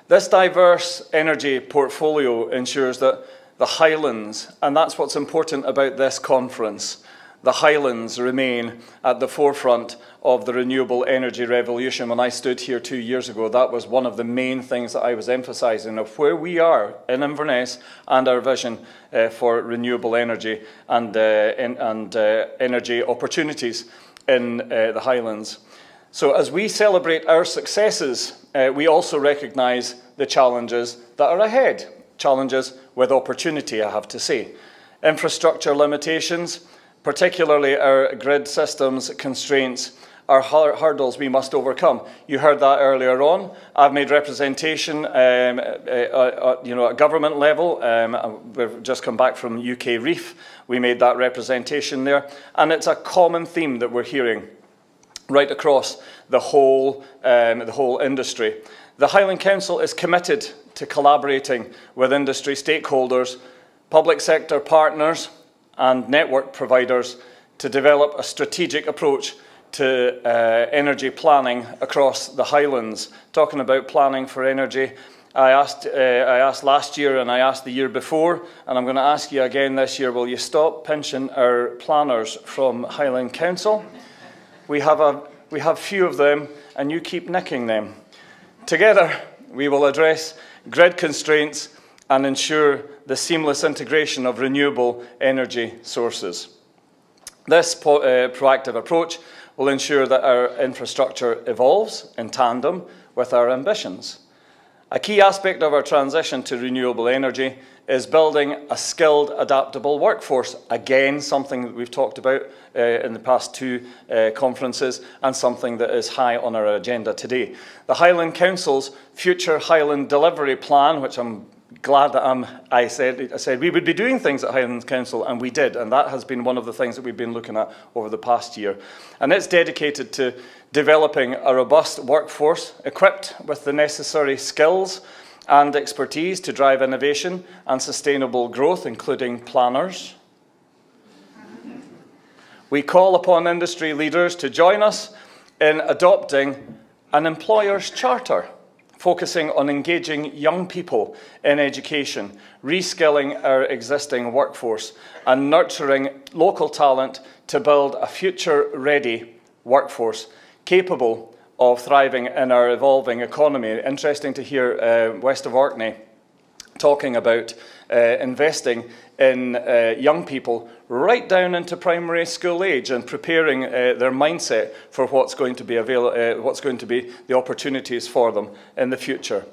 This diverse energy portfolio ensures that the Highlands, and that's what's important about this conference, the Highlands remain at the forefront of the renewable energy revolution. When I stood here 2 years ago, that was one of the main things that I was emphasising, of where we are in Inverness and our vision for renewable energy and energy opportunities in the Highlands. So as we celebrate our successes, we also recognise the challenges that are ahead. Challenges with opportunity, I have to say. Infrastructure limitations, particularly our grid systems constraints, are hurdles we must overcome. You heard that earlier on. I've made representation at government level. We've just come back from UK Reef. We made that representation there. And it's a common theme that we're hearing right across the whole industry. The Highland Council is committed to collaborating with industry stakeholders, public sector partners and network providers to develop a strategic approach to energy planning across the Highlands. Talking about planning for energy, I asked last year and I asked the year before, and I'm going to ask you again this year, will you stop pinching our planners from Highland Council? We have few of them, and you keep nicking them. Together, we will address grid constraints and ensure the seamless integration of renewable energy sources. This proactive approach will ensure that our infrastructure evolves in tandem with our ambitions. A key aspect of our transition to renewable energy is building a skilled, adaptable workforce. Again, something that we've talked about in the past two conferences, and something that is high on our agenda today. The Highland Council's Future Highland Delivery Plan, which I'm glad that I said we would be doing things at Highland Council, and we did, and that has been one of the things that we've been looking at over the past year. And it's dedicated to developing a robust workforce equipped with the necessary skills and expertise to drive innovation and sustainable growth, including planners. We call upon industry leaders to join us in adopting an employer's charter, focusing on engaging young people in education, reskilling our existing workforce, and nurturing local talent to build a future-ready workforce capable of thriving in our evolving economy. Interesting to hear West of Orkney talking about investing in young people right down into primary school age and preparing their mindset for what's going to be the opportunities for them in the future.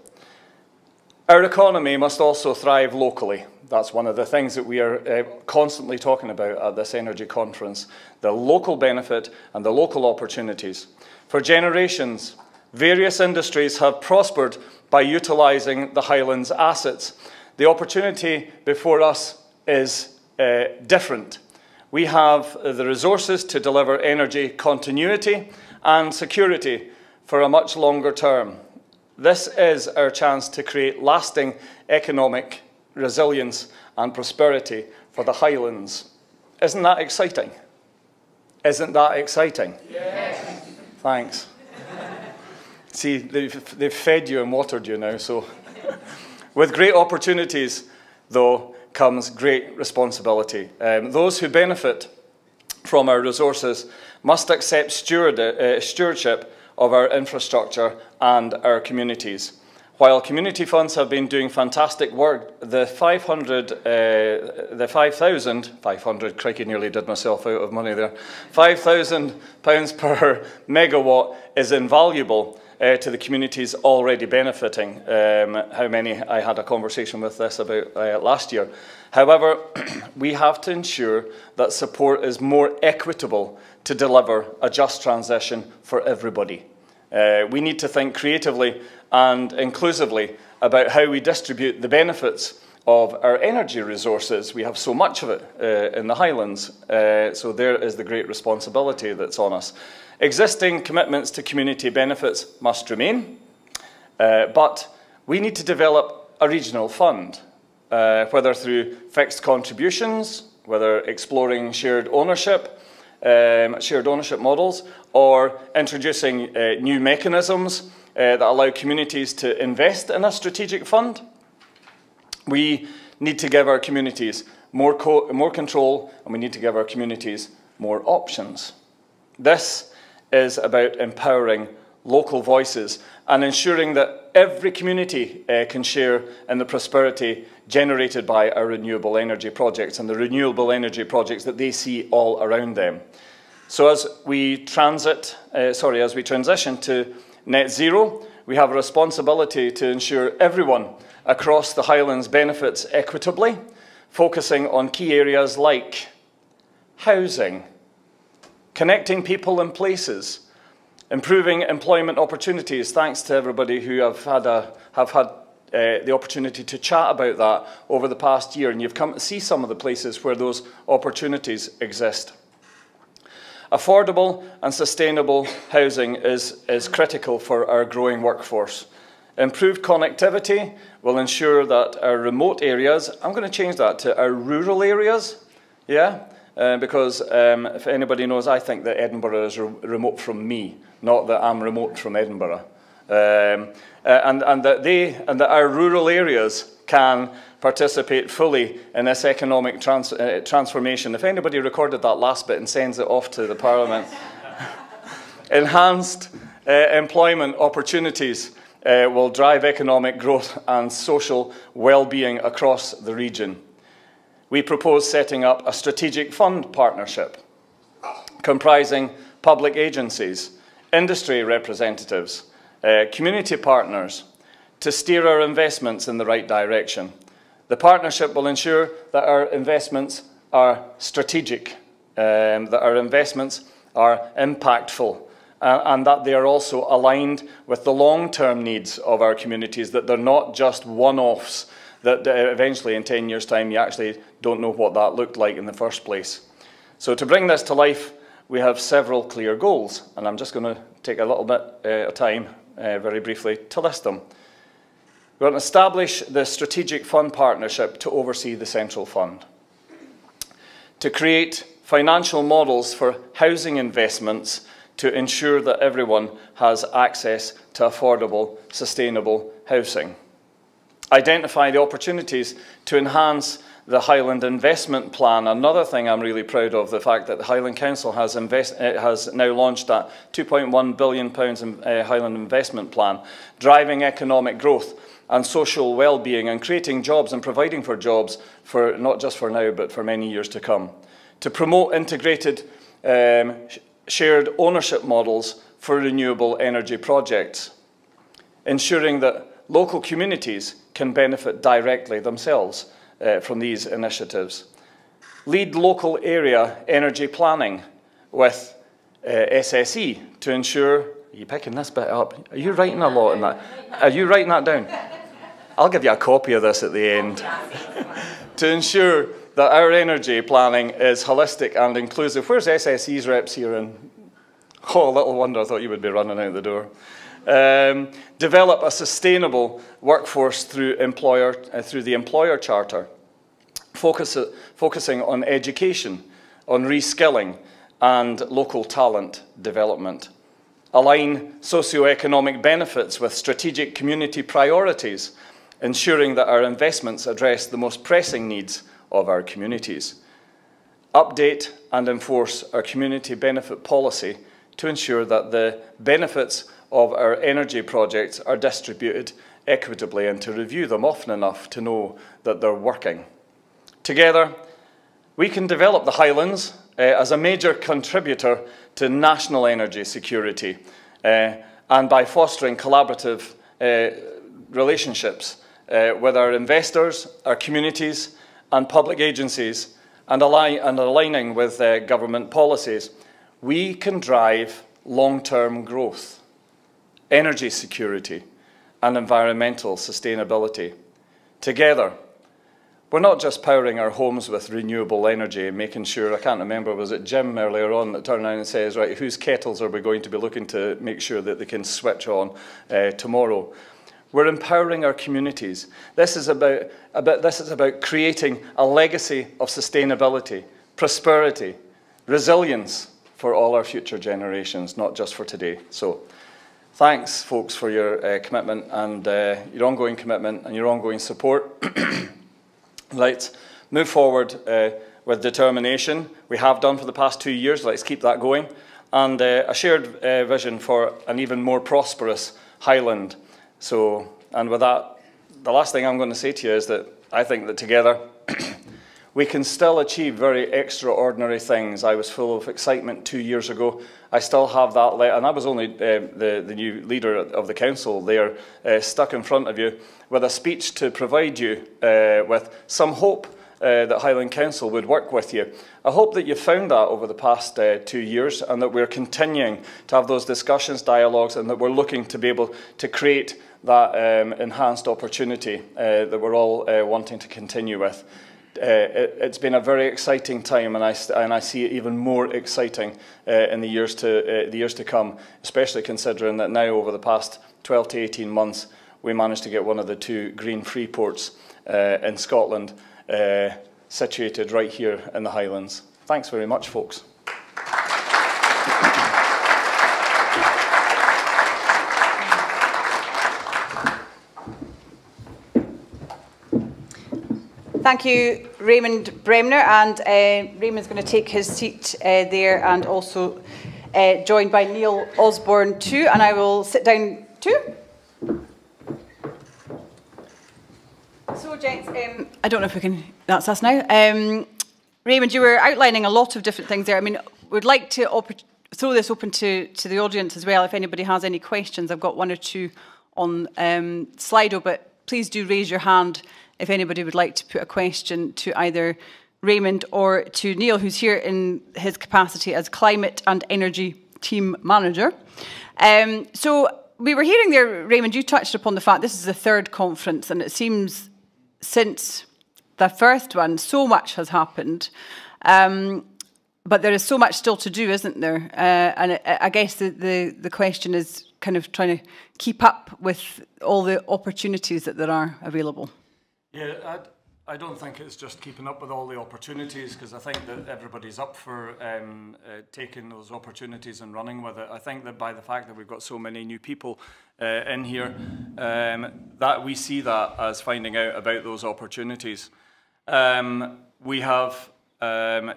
Our economy must also thrive locally. That's one of the things that we are constantly talking about at this energy conference, the local benefit and the local opportunities. For generations, various industries have prospered by utilising the Highlands assets. The opportunity before us is different. We have the resources to deliver energy continuity and security for a much longer term. This is our chance to create lasting economic resilience and prosperity for the Highlands. Isn't that exciting? Isn't that exciting? Yes. Thanks. See, they've fed you and watered you now, so. With great opportunities, though, comes great responsibility. Those who benefit from our resources must accept stewardship of our infrastructure and our communities. While community funds have been doing fantastic work, the 5,000, crikey, nearly did myself out of money there, £5,000 per megawatt is invaluable to the communities already benefiting. How many I had a conversation with this about last year. However, we have to ensure that support is more equitable to deliver a just transition for everybody. We need to think creatively and inclusively about how we distribute the benefits of our energy resources. We have so much of it in the Highlands, so there is the great responsibility that's on us. Existing commitments to community benefits must remain, but we need to develop a regional fund, whether through fixed contributions, whether exploring shared ownership models, or introducing new mechanisms that allow communities to invest in a strategic fund. We need to give our communities more control, and we need to give our communities more options. This is about empowering local voices and ensuring that every community can share in the prosperity generated by our renewable energy projects and the renewable energy projects that they see all around them. So as we transition to net zero, we have a responsibility to ensure everyone across the Highlands benefits equitably, focusing on key areas like housing, connecting people and places, improving employment opportunities. Thanks to everybody who have had the opportunity to chat about that over the past year, and you've come to see some of the places where those opportunities exist. Affordable and sustainable housing is critical for our growing workforce. Improved connectivity will ensure that our remote areas, I'm going to change that to our rural areas, yeah? Because if anybody knows, I think that Edinburgh is remote from me, not that I'm remote from Edinburgh. And that our rural areas can participate fully in this economic transformation. If anybody recorded that last bit and sends it off to the Parliament. Enhanced employment opportunities will drive economic growth and social well-being across the region. We propose setting up a strategic fund partnership comprising public agencies, industry representatives, community partners to steer our investments in the right direction. The partnership will ensure that our investments are strategic, that our investments are impactful, and that they are also aligned with the long-term needs of our communities, that they're not just one-offs, that eventually in 10 years' time you actually don't know what that looked like in the first place. So to bring this to life, we have several clear goals, and I'm just going to take a little bit of time, very briefly, to list them. We're going to establish the strategic fund partnership to oversee the central fund, to create financial models for housing investments to ensure that everyone has access to affordable, sustainable housing. Identify the opportunities to enhance the Highland Investment Plan. Another thing I'm really proud of, the fact that the Highland Council has now launched that £2.1 billion Highland Investment Plan, driving economic growth and social well-being and creating jobs and providing for jobs for not just for now but for many years to come. To promote integrated shared ownership models for renewable energy projects, ensuring that local communities can benefit directly themselves from these initiatives. Lead local area energy planning with SSE to ensure, are you picking this bit up? Are you writing a lot in that? Are you writing that down? I'll give you a copy of this at the end. To ensure that our energy planning is holistic and inclusive. Where's SSE's reps here? Oh, little wonder I thought you would be running out the door. Develop a sustainable workforce through the employer charter, focusing on education, on reskilling, and local talent development. Align socioeconomic benefits with strategic community priorities, ensuring that our investments address the most pressing needs of our communities. Update and enforce our community benefit policy to ensure that the benefits of our energy projects are distributed equitably, and to review them often enough to know that they're working. Together, we can develop the Highlands as a major contributor to national energy security, and by fostering collaborative relationships with our investors, our communities and public agencies, and aligning with government policies, we can drive long-term growth, energy security and environmental sustainability. Together, we're not just powering our homes with renewable energy and making sure, I can't remember, was it Jim earlier on that turned around and says, right, whose kettles are we going to be looking to make sure that they can switch on tomorrow? We're empowering our communities. This is about creating a legacy of sustainability, prosperity, resilience for all our future generations, not just for today. So thanks, folks, for your commitment and your ongoing commitment and your ongoing support. Let's move forward with determination. We have done for the past 2 years. Let's keep that going. And a shared vision for an even more prosperous Highland. So, and with that, the last thing I'm going to say to you is that I think that together we can still achieve very extraordinary things. I was full of excitement 2 years ago. I still have that, and I was only the new leader of the council there, stuck in front of you with a speech to provide you with some hope that Highland Council would work with you. I hope that you've found that over the past 2 years, and that we're continuing to have those discussions, dialogues, and that we're looking to be able to create that enhanced opportunity that we're all wanting to continue with. It's been a very exciting time, and I see it even more exciting in the years to come, especially considering that now over the past 12 to 18 months we managed to get one of the 2 green free ports in Scotland situated right here in the Highlands. Thanks very much, folks. Thank you, Raymond Bremner, and Raymond's going to take his seat there, and also joined by Neil Osborne too, and I will sit down too. So, gents, I don't know if we can, that's us now. Raymond, you were outlining a lot of different things there. I mean, we'd like to throw this open to the audience as well. If anybody has any questions, I've got 1 or 2 on Slido, but please do raise your hand if anybody would like to put a question to either Raymond or to Neil, who's here in his capacity as Climate and Energy Team Manager. So we were hearing there, Raymond, you touched upon the fact this is the 3rd conference, and it seems since the first one, so much has happened. But there is so much still to do, isn't there? And I guess the question is kind of trying to keep up with all the opportunities that there are available. Yeah, I don't think it's just keeping up with all the opportunities, because I think that everybody's up for taking those opportunities and running with it. I think that by the fact that we've got so many new people in here, that we see that as finding out about those opportunities. We have,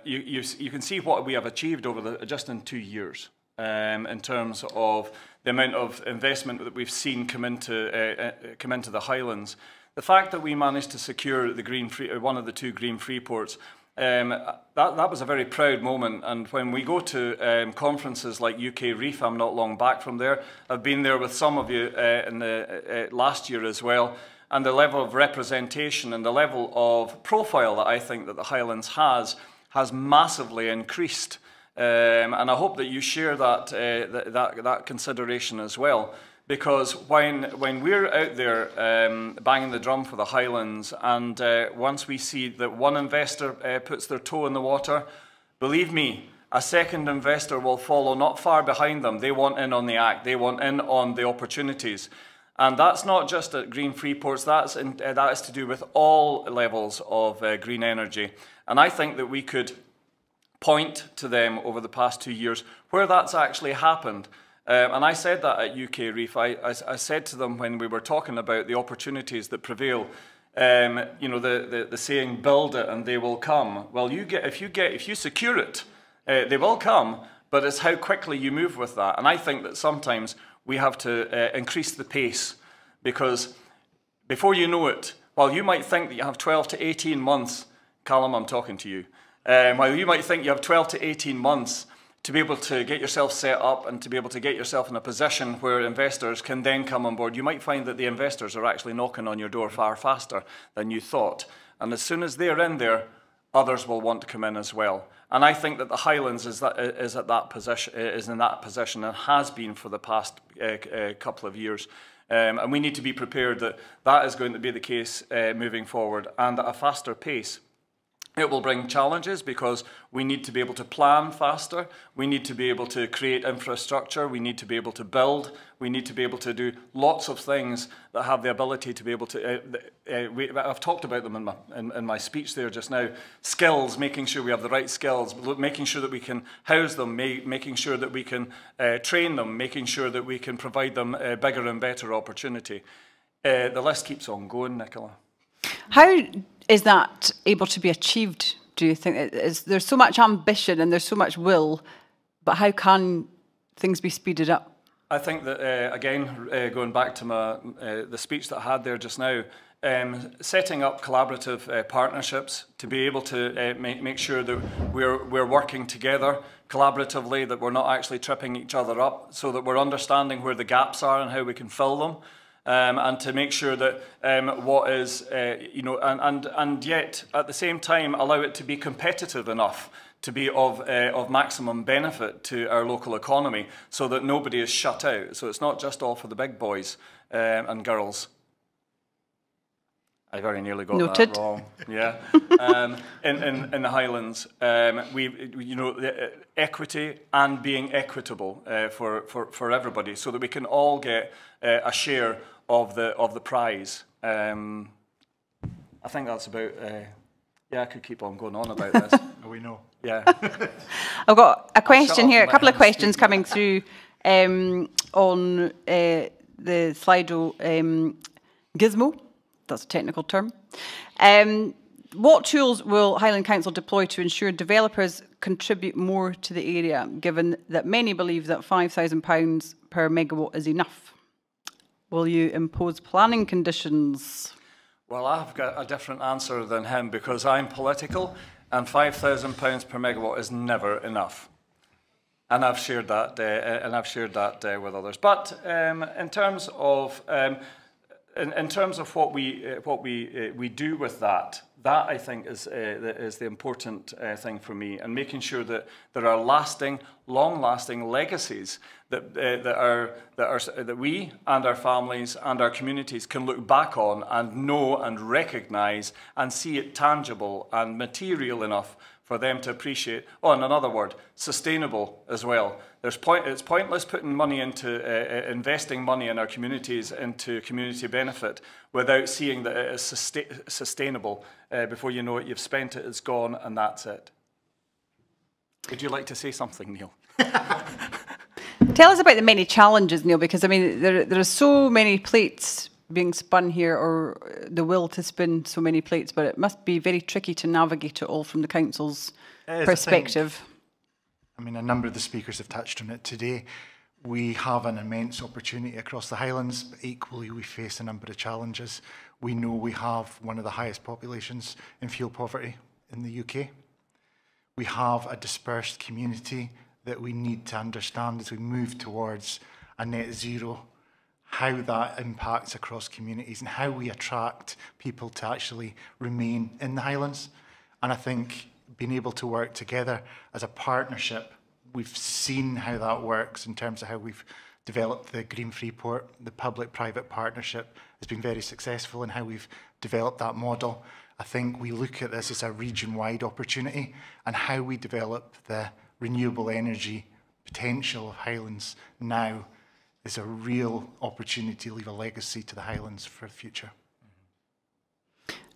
you can see what we have achieved over just in 2 years in terms of the amount of investment that we've seen come into the Highlands. The fact that we managed to secure the one of the 2 green free ports, that was a very proud moment. And when we go to conferences like UK Reef, I'm not long back from there. I've been there with some of you in the last year as well. And the level of representation and the level of profile that I think that the Highlands has massively increased. And I hope that you share that consideration as well. Because when we're out there banging the drum for the Highlands, and once we see that one investor puts their toe in the water, believe me, a second investor will follow not far behind them. They want in on the act. They want in on the opportunities. And that's not just at green free ports, that is to do with all levels of green energy. And I think that we could point to them over the past 2 years where that's actually happened. And I said that at UK Reef. I said to them when we were talking about the opportunities that prevail, you know, the saying, build it and they will come. Well, if you secure it, they will come, but it's how quickly you move with that. And I think that sometimes we have to increase the pace, because before you know it, while you might think that you have 12 to 18 months, Callum, I'm talking to you, while you might think you have 12 to 18 months to be able to get yourself set up and to be able to get yourself in a position where investors can then come on board, you might find that the investors are actually knocking on your door far faster than you thought. And as soon as they're in there, others will want to come in as well. And I think that the Highlands is in that position and has been for the past couple of years. And we need to be prepared that that is going to be the case moving forward, and at a faster pace. It will bring challenges because we need to be able to plan faster, we need to be able to create infrastructure, we need to be able to build, we need to be able to do lots of things that have the ability to be able to, I've talked about them in my speech there just now, skills, making sure we have the right skills, making sure that we can house them, making sure that we can train them, making sure that we can provide them bigger and better opportunity. The list keeps on going, Nicola. How is that able to be achieved, do you think? There's so much ambition and there's so much will, but how can things be speeded up? I think that, again, going back to the speech that I had there just now, setting up collaborative partnerships to be able to make sure that we're working together collaboratively, that we're not actually tripping each other up, so that we're understanding where the gaps are and how we can fill them. And to make sure that what is, you know, and yet at the same time allow it to be competitive enough to be of maximum benefit to our local economy, so that nobody is shut out. So it's not just all for the big boys and girls. I very nearly got Noted. That wrong. Yeah. In the Highlands, you know, equity and being equitable for everybody, so that we can all get a share of the prize. I think that's about. Yeah, I could keep on going on about this. We know. Yeah. I've got a question here, a couple of questions coming through on the Slido gizmo. That's a technical term. What tools will Highland Council deploy to ensure developers contribute more to the area, given that many believe that £5,000 per megawatt is enough? Will you impose planning conditions? Well, I've got a different answer than him, because I'm political, and £5,000 per megawatt is never enough. And I've shared that, with others. But in terms of what we do with that, I think is the important thing for me, and making sure that there are lasting, long-lasting legacies that we and our families and our communities can look back on and know and recognise and see it tangible and material enough for them to appreciate. Oh, and another word, sustainable as well. It's pointless putting money into investing money in our communities into community benefit without seeing that it is sustainable. Before you know it, you've spent it, it's gone, and that's it. Would you like to say something, Neil? Tell us about the many challenges, Neil, because I mean there are so many plates being spun here, or the will to spin so many plates, but it must be very tricky to navigate it all from the council's perspective. I mean, a number of the speakers have touched on it today. We have an immense opportunity across the Highlands, but equally we face a number of challenges. We know we have one of the highest populations in fuel poverty in the UK. We have a dispersed community that we need to understand as we move towards a net zero, how that impacts across communities and how we attract people to actually remain in the Highlands. And I think being able to work together as a partnership, we've seen how that works in terms of how we've developed the Green Freeport. The public-private partnership has been very successful in how we've developed that model. I think we look at this as a region-wide opportunity, and how we develop the renewable energy potential of Highlands now is a real opportunity to leave a legacy to the Highlands for the future.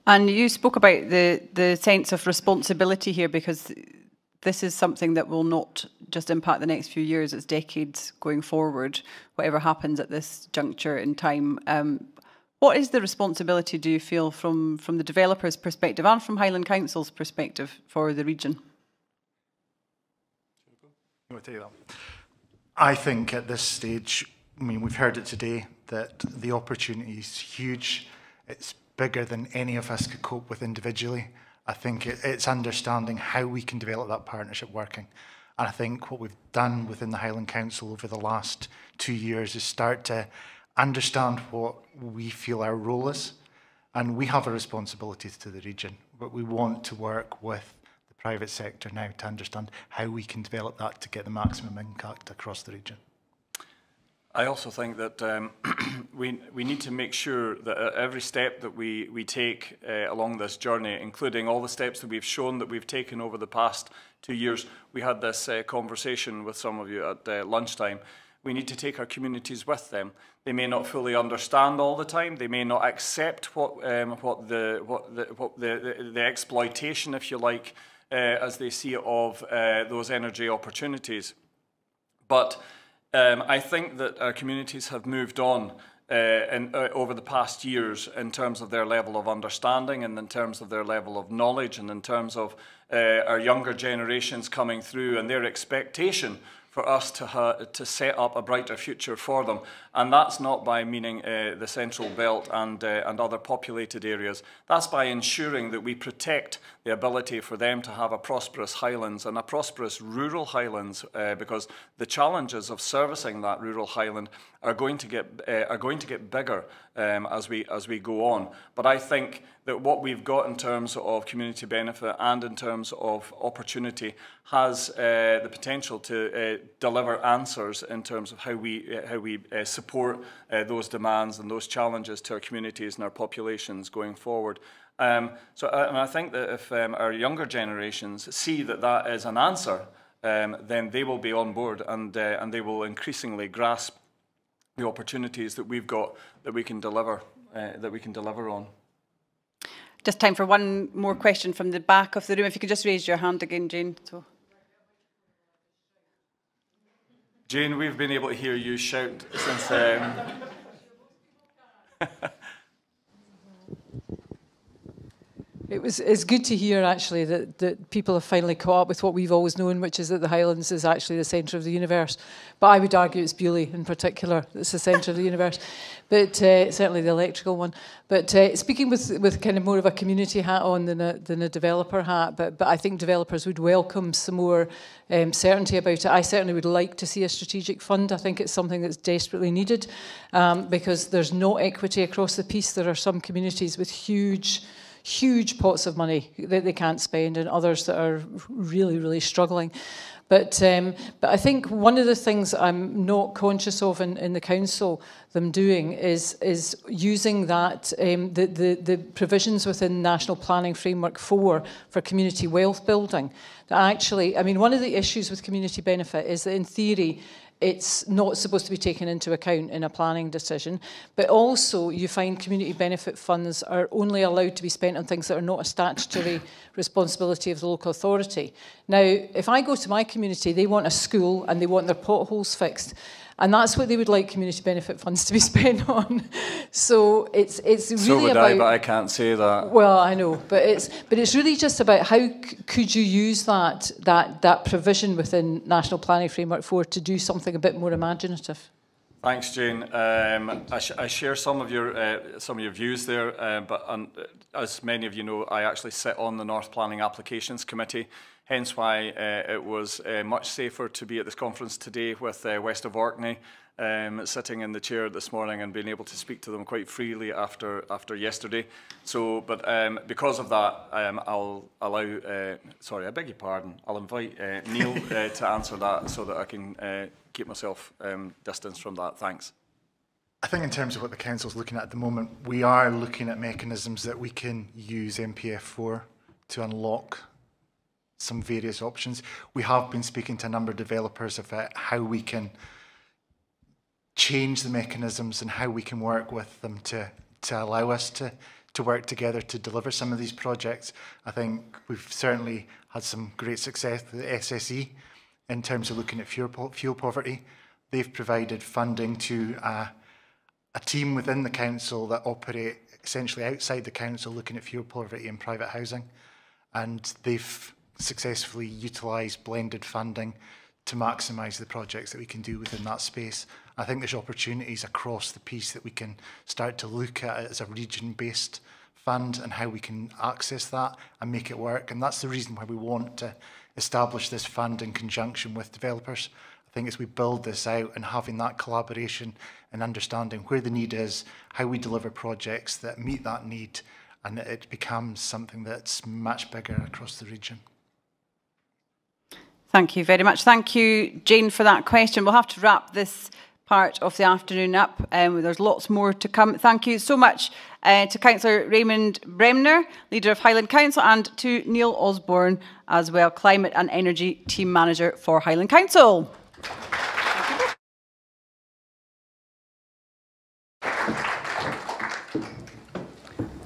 And you spoke about the sense of responsibility here, because this is something that will not just impact the next few years, it's decades going forward, whatever happens at this juncture in time. What is the responsibility, do you feel, from the developer's perspective and from Highland Council's perspective for the region? You want to take that? I think at this stage, I mean, we've heard it today, that the opportunity is huge. It's bigger than any of us could cope with individually. I think it's understanding how we can develop that partnership working. And I think what we've done within the Highland Council over the last 2 years is start to understand what we feel our role is. And we have a responsibility to the region, but we want to work with the private sector now to understand how we can develop that to get the maximum impact across the region. I also think that we need to make sure that at every step that we take along this journey, including all the steps that we've shown that we've taken over the past 2 years, we had this conversation with some of you at lunchtime. We need to take our communities with them. They may not fully understand all the time. They may not accept what the exploitation, if you like, as they see it, of those energy opportunities. But I think that our communities have moved on over the past years in terms of their level of understanding and in terms of their level of knowledge and in terms of our younger generations coming through and their expectation for us to set up a brighter future for them. And that's not by meaning the Central Belt and other populated areas. That's by ensuring that we protect the ability for them to have a prosperous Highlands and a prosperous rural Highlands, because the challenges of servicing that rural Highland are going to get bigger as we go on. But I think that what we've got in terms of community benefit and in terms of opportunity has the potential to deliver answers in terms of how we support those demands and those challenges to our communities and our populations going forward. And I think that if our younger generations see that that is an answer, then they will be on board and they will increasingly grasp the opportunities that we've got that we can deliver on. Just time for one more question from the back of the room. If you could just raise your hand again, Jane. So. Jane, we've been able to hear you shout since... It's good to hear, actually, that people have finally caught up with what we've always known, which is that the Highlands is actually the centre of the universe. But I would argue it's Beauly in particular that's the centre of the universe, but certainly the electrical one. But speaking with kind of more of a community hat on than a developer hat, but I think developers would welcome some more certainty about it. I certainly would like to see a strategic fund. I think it's something that's desperately needed because there's no equity across the piece. There are some communities with huge pots of money that they can't spend and others that are really, really struggling. But I think one of the things I'm not conscious of in the council them doing is using that the provisions within National Planning Framework 4 for community wealth building. That actually, I mean, one of the issues with community benefit is that in theory it's not supposed to be taken into account in a planning decision, but also you find community benefit funds are only allowed to be spent on things that are not a statutory responsibility of the local authority. Now, if I go to my community, they want a school and they want their potholes fixed. And that's what they would like community benefit funds to be spent on. So it's really so would about... I, but I can't say that. Well, I know, but it's really just about how could you use that provision within National Planning Framework 4 to do something a bit more imaginative. Thanks, Jane. I share some of your views there, but as many of you know, I actually sit on the North Planning Applications Committee. Hence why it was much safer to be at this conference today with West of Orkney sitting in the chair this morning and being able to speak to them quite freely after yesterday. So, but because of that, I'll allow, sorry, I beg your pardon, I'll invite Neil to answer that so that I can keep myself distanced from that. Thanks. I think in terms of what the Council's looking at the moment, we are looking at mechanisms that we can use MPF for to unlock some various options. We have been speaking to a number of developers about how we can change the mechanisms and how we can work with them to allow us to work together to deliver some of these projects. I think we've certainly had some great success with the SSE in terms of looking at fuel poverty. They've provided funding to a team within the council that operate essentially outside the council looking at fuel poverty in private housing, and they've successfully utilised blended funding to maximise the projects that we can do within that space. I think there's opportunities across the piece that we can start to look at it as a region-based fund and how we can access that and make it work, and that's the reason why we want to establish this fund in conjunction with developers. I think as we build this out and having that collaboration and understanding where the need is, how we deliver projects that meet that need, and that it becomes something that's much bigger across the region. Thank you very much. Thank you, Jane, for that question. We'll have to wrap this part of the afternoon up. There's lots more to come. Thank you so much to Councillor Raymond Bremner, Leader of Highland Council, and to Neil Osborne as well, Climate and Energy Team Manager for Highland Council.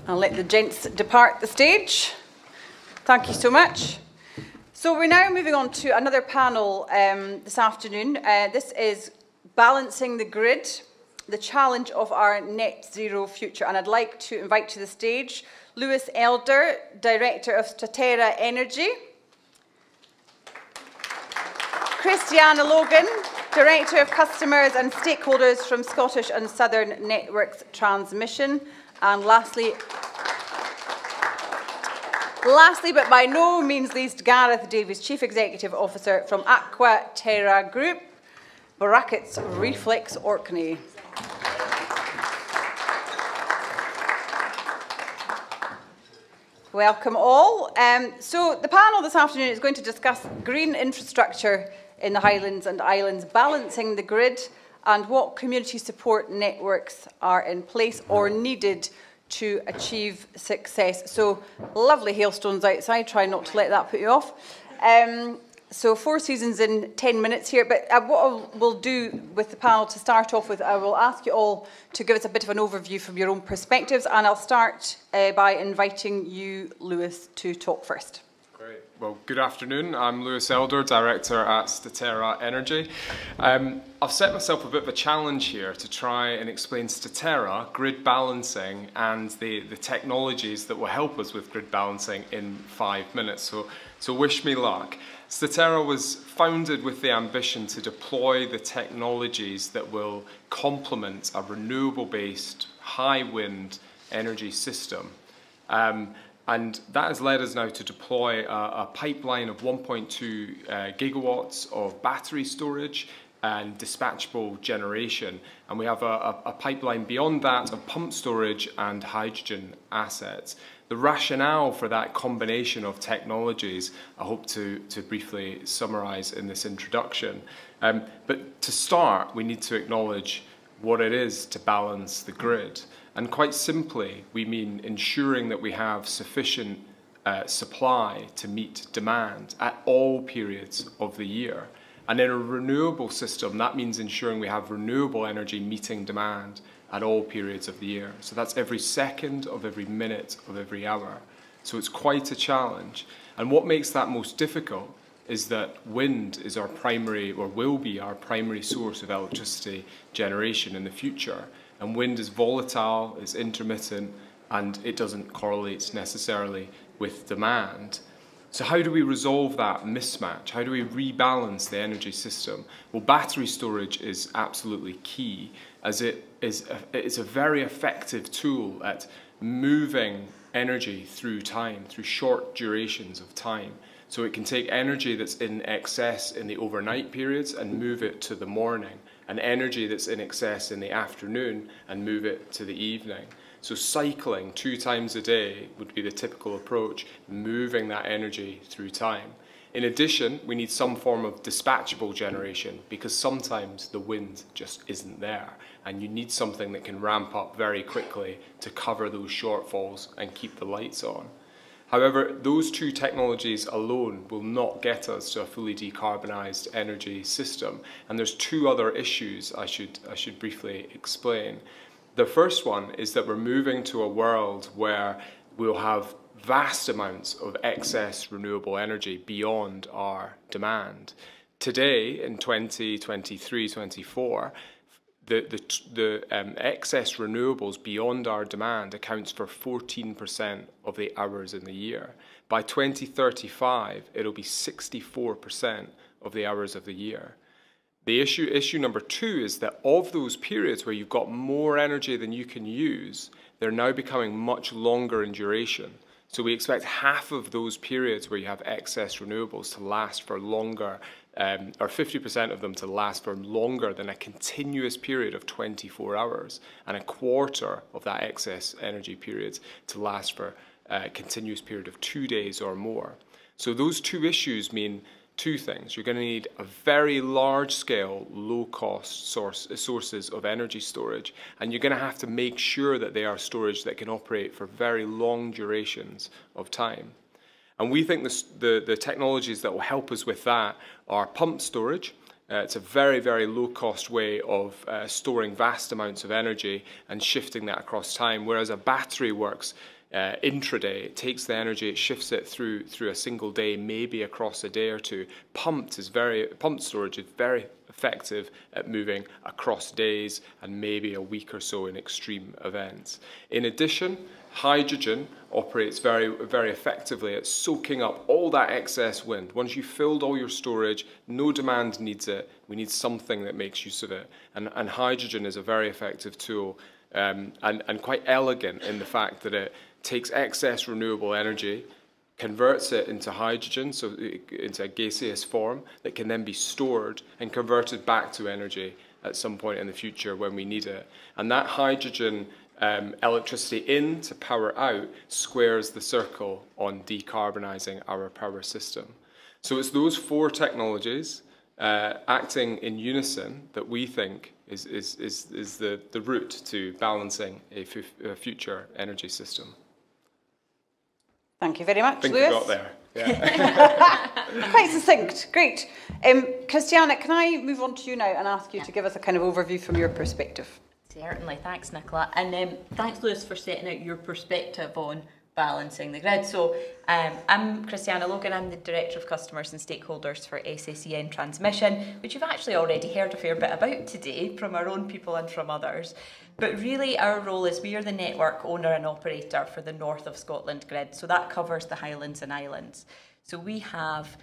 I'll let the gents depart the stage. Thank you so much. So we're now moving on to another panel this afternoon. This is Balancing the Grid, the challenge of our net zero future. And I'd like to invite to the stage Lewis Elder, Director of Statera Energy, Christiana Logan, Director of Customers and Stakeholders from Scottish and Southern Networks Transmission, and lastly but by no means least, Gareth Davies, Chief Executive Officer from Aqua Terra Group, brackets Reflex Orkney. Welcome all. So the panel this afternoon is going to discuss green infrastructure in the Highlands and Islands, balancing the grid, and what community support networks are in place or needed to achieve success. So lovely hailstones outside, try not to let that put you off. So 4 seasons in 10 minutes here, but what we'll do with the panel to start off with, I will ask you all to give us a bit of an overview from your own perspectives, and I'll start by inviting you, Lewis, to talk first. Great. Well, good afternoon. I'm Lewis Elder, Director at Statera Energy. I've set myself a bit of a challenge here to try and explain Statera, grid balancing, and the technologies that will help us with grid balancing in 5 minutes. So wish me luck. Statera was founded with the ambition to deploy the technologies that will complement a renewable-based, high-wind energy system. And that has led us now to deploy a pipeline of 1.2 gigawatts of battery storage and dispatchable generation. And we have a pipeline beyond that of pump storage and hydrogen assets. The rationale for that combination of technologies, I hope to briefly summarise in this introduction. But to start, we need to acknowledge what it is to balance the grid. And quite simply, we mean ensuring that we have sufficient supply to meet demand at all periods of the year. And in a renewable system, that means ensuring we have renewable energy meeting demand at all periods of the year. So that's every second of every minute of every hour. So it's quite a challenge. And what makes that most difficult is that wind is our primary, or will be our primary source of electricity generation in the future. And wind is volatile, it's intermittent, and it doesn't correlate necessarily with demand. So how do we resolve that mismatch? How do we rebalance the energy system? Well, battery storage is absolutely key, as it's a very effective tool at moving energy through time, through short durations of time. So it can take energy that's in excess in the overnight periods and move it to the morning and energy that's in excess in the afternoon and move it to the evening. So cycling 2 times a day would be the typical approach, moving that energy through time. In addition, we need some form of dispatchable generation because sometimes the wind just isn't there and you need something that can ramp up very quickly to cover those shortfalls and keep the lights on. However, those 2 technologies alone will not get us to a fully decarbonised energy system, and there's 2 other issues I should briefly explain. The first one is that we're moving to a world where we'll have vast amounts of excess renewable energy beyond our demand. Today, in 2023-24, the excess renewables beyond our demand accounts for 14% of the hours in the year. By 2035, it'll be 64% of the hours of the year. The issue number 2 is that of those periods where you've got more energy than you can use, they're now becoming much longer in duration. So we expect half of those periods where you have excess renewables to last for longer, or 50% of them to last for longer than a continuous period of 24 hours, and a quarter of that excess energy periods to last for a continuous period of 2 days or more. So those 2 issues mean 2 things. You're going to need a very large-scale, low-cost sources of energy storage, and you're going to have to make sure that they are storage that can operate for very long durations of time. And we think the technologies that will help us with that are pumped storage. It's a very, very low-cost way of storing vast amounts of energy and shifting that across time, whereas a battery works intraday. It takes the energy, it shifts it through a single day, maybe across a day or 2. Pumped storage is very effective at moving across days and maybe a week or so in extreme events. In addition, hydrogen operates very, very effectively at soaking up all that excess wind. Once you've filled all your storage, no demand needs it. We need something that makes use of it. And hydrogen is a very effective tool and quite elegant in the fact that it takes excess renewable energy, converts it into hydrogen, so into a gaseous form that can then be stored and converted back to energy at some point in the future when we need it. And that hydrogen electricity in to power out squares the circle on decarbonising our power system. So it's those 4 technologies acting in unison that we think is the route to balancing a future energy system. Thank you very much, I think Lewis. we got there. Yeah. Quite succinct, great. Christiana, can I move on to you now and ask you to give us a kind of overview from your perspective? Certainly, thanks Nicola, and thanks Lewis for setting out your perspective on balancing the grid. So I'm Christiana Logan, I'm the Director of Customers and Stakeholders for SSEN Transmission, which you've actually already heard a fair bit about today from our own people and from others. But really our role is we are the network owner and operator for the north of Scotland grid, so that covers the Highlands and Islands. So we have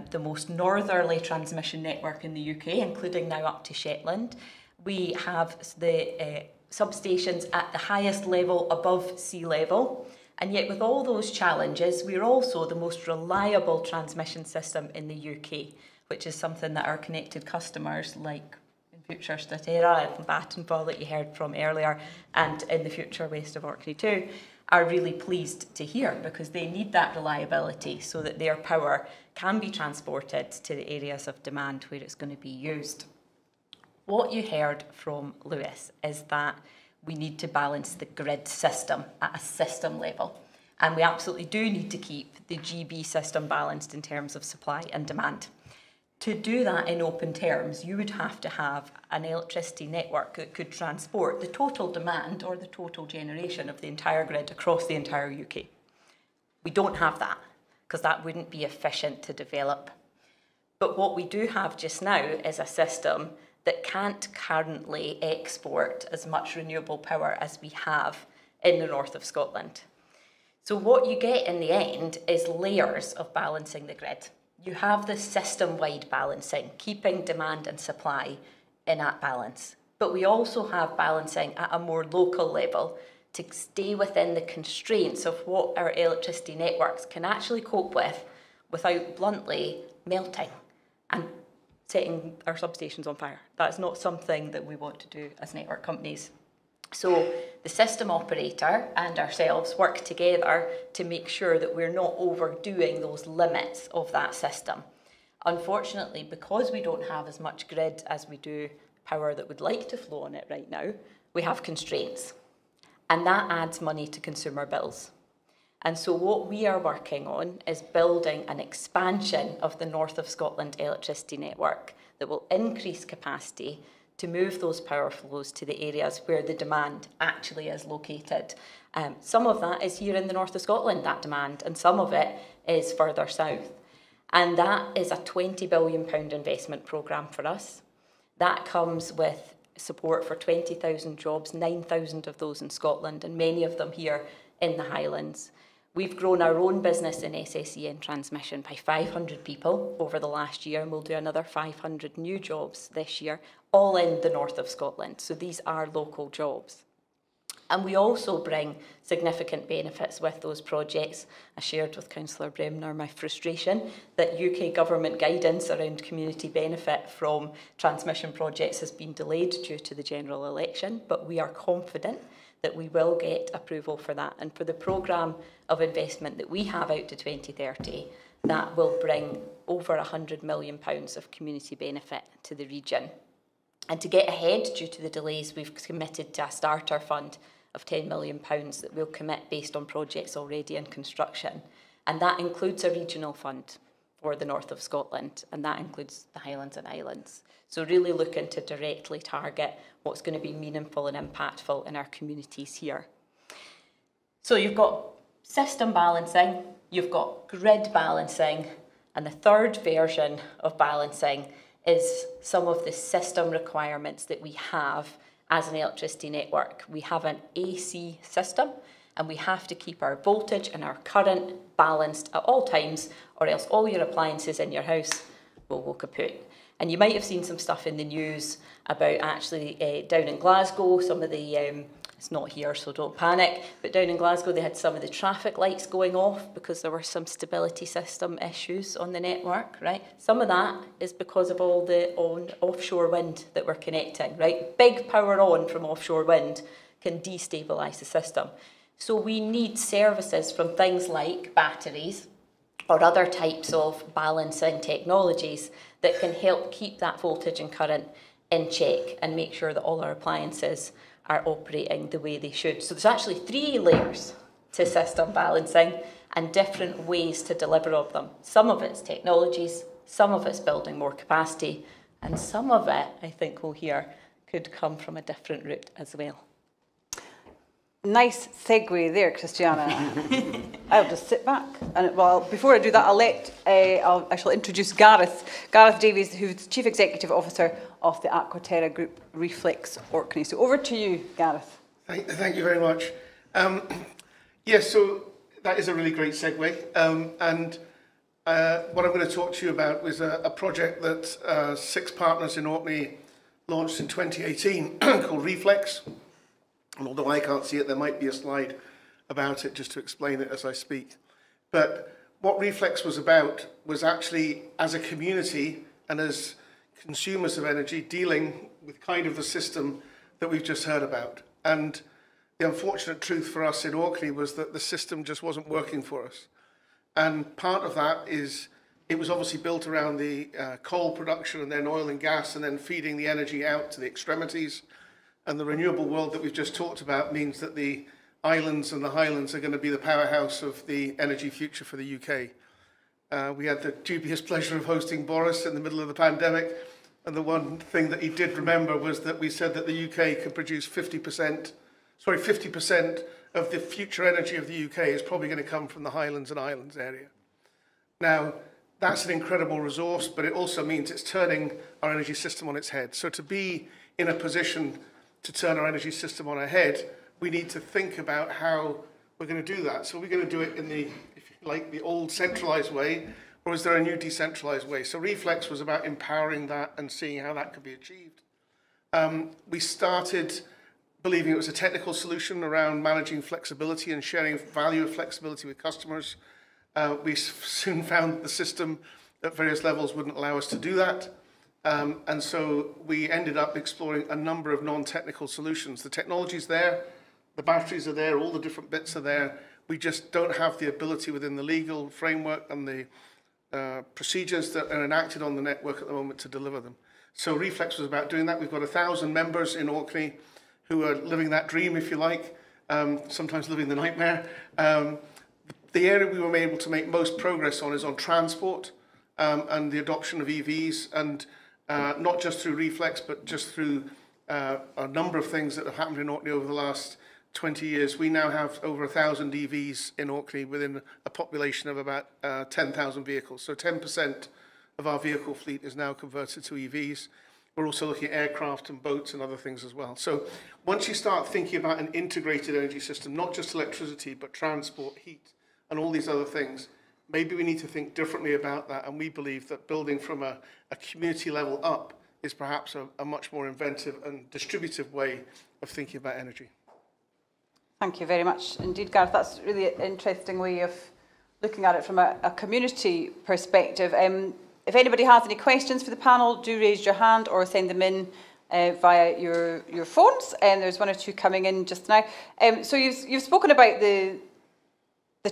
the most northerly transmission network in the UK, including now up to Shetland. We have the substations at the highest level above sea level. And yet with all those challenges, we're also the most reliable transmission system in the UK, which is something that our connected customers like in future Statera and Battenball that you heard from earlier, and in the future West of Orkney too, are really pleased to hear, because they need that reliability so that their power can be transported to the areas of demand where it's going to be used. What you heard from Lewis is that we need to balance the grid system at a system level. And we absolutely do need to keep the GB system balanced in terms of supply and demand. To do that in open terms, you would have to have an electricity network that could transport the total demand or the total generation of the entire grid across the entire UK. We don't have that, because that wouldn't be efficient to develop. But what we do have just now is a system that can't currently export as much renewable power as we have in the north of Scotland. So what you get in the end is layers of balancing the grid. You have the system-wide balancing, keeping demand and supply in at balance. But we also have balancing at a more local level to stay within the constraints of what our electricity networks can actually cope with without bluntly melting and setting our substations on fire. That's not something that we want to do as network companies. So the system operator and ourselves work together to make sure that we're not overdoing those limits of that system. Unfortunately, because we don't have as much grid as we do power that would like to flow on it right now, we have constraints. And that adds money to consumer bills. And so what we are working on is building an expansion of the North of Scotland electricity network that will increase capacity to move those power flows to the areas where the demand actually is located. Some of that is here in the North of Scotland, that demand, and some of it is further south. And that is a £20 billion investment programme for us. That comes with support for 20,000 jobs, 9,000 of those in Scotland, and many of them here in the Highlands. We've grown our own business in SSEN transmission by 500 people over the last year, and we'll do another 500 new jobs this year, all in the north of Scotland. So these are local jobs. And we also bring significant benefits with those projects. I shared with Councillor Bremner my frustration that UK government guidance around community benefit from transmission projects has been delayed due to the general election, but we are confident that we will get approval for that. And for the programme of investment that we have out to 2030, that will bring over £100 million of community benefit to the region. And to get ahead due to the delays, we've committed to a starter fund of £10 million that we'll commit based on projects already in construction. And that includes a regional fund for the north of Scotland, and that includes the Highlands and Islands. So really looking to directly target what's going to be meaningful and impactful in our communities here. So you've got system balancing, you've got grid balancing, and the third version of balancing is some of the system requirements that we have as an electricity network. We have an AC system, and we have to keep our voltage and our current balanced at all times, or else all your appliances in your house will go kaput. And you might have seen some stuff in the news about actually down in Glasgow, some of the, it's not here so don't panic, but down in Glasgow they had some of the traffic lights going off because there were some stability system issues on the network, right? Some of that is because of all the offshore wind that we're connecting, right? Big power on from offshore wind can destabilise the system. So we need services from things like batteries or other types of balancing technologies that can help keep that voltage and current in check and make sure that all our appliances are operating the way they should. So there's actually 3 layers to system balancing and different ways to deliver of them. Some of it's technologies, some of it's building more capacity, and some of it, I think we'll hear, could come from a different route as well. Nice segue there, Christiana. I'll just sit back. And well, before I do that, I shall introduce Gareth Davies, who's Chief Executive Officer of the Aquaterra Group Reflex Orkney. So over to you, Gareth. Thank you very much. Yes, so that is a really great segue. And what I'm going to talk to you about was a project that 6 partners in Orkney launched in 2018 called Reflex. And although I can't see it, there might be a slide about it just to explain it as I speak. But what Reflex was about was actually, as a community and as consumers of energy, dealing with kind of the system that we've just heard about. And the unfortunate truth for us in Orkney was that the system just wasn't working for us. And part of that is it was obviously built around the coal production and then oil and gas and then feeding the energy out to the extremities. And the renewable world that we've just talked about means that the islands and the Highlands are going to be the powerhouse of the energy future for the UK. We had the dubious pleasure of hosting Boris in the middle of the pandemic, and the one thing that he did remember was that we said that the UK could produce 50% of the future energy of the UK is probably going to come from the Highlands and Islands area. Now, that's an incredible resource, but it also means it's turning our energy system on its head. So to be in a position to turn our energy system on our head, we need to think about how we're going to do that. So we're going to do it in the, if you like, the old centralised way, or is there a new decentralised way? So Reflex was about empowering that and seeing how that could be achieved. We started believing it was a technical solution around managing flexibility and sharing value of flexibility with customers. We soon found the system at various levels wouldn't allow us to do that. And so we ended up exploring a number of non-technical solutions. The technology's there, the batteries are there, all the different bits are there. We just don't have the ability within the legal framework and the procedures that are enacted on the network at the moment to deliver them. So Reflex was about doing that. We've got 1,000 members in Orkney who are living that dream, if you like, sometimes living the nightmare. The area we were able to make most progress on is on transport and the adoption of EVs, and not just through Reflex, but just through a number of things that have happened in Orkney over the last 20 years. We now have over 1,000 EVs in Orkney within a population of about 10,000 vehicles. So 10% of our vehicle fleet is now converted to EVs. We're also looking at aircraft and boats and other things as well. So once you start thinking about an integrated energy system, not just electricity, but transport, heat, and all these other things, maybe we need to think differently about that. And we believe that building from a community level up is perhaps a much more inventive and distributive way of thinking about energy. Thank you very much indeed, Gareth. That's really an interesting way of looking at it from a community perspective. If anybody has any questions for the panel, do raise your hand or send them in via your phones. And there's one or two coming in just now. So you've spoken about the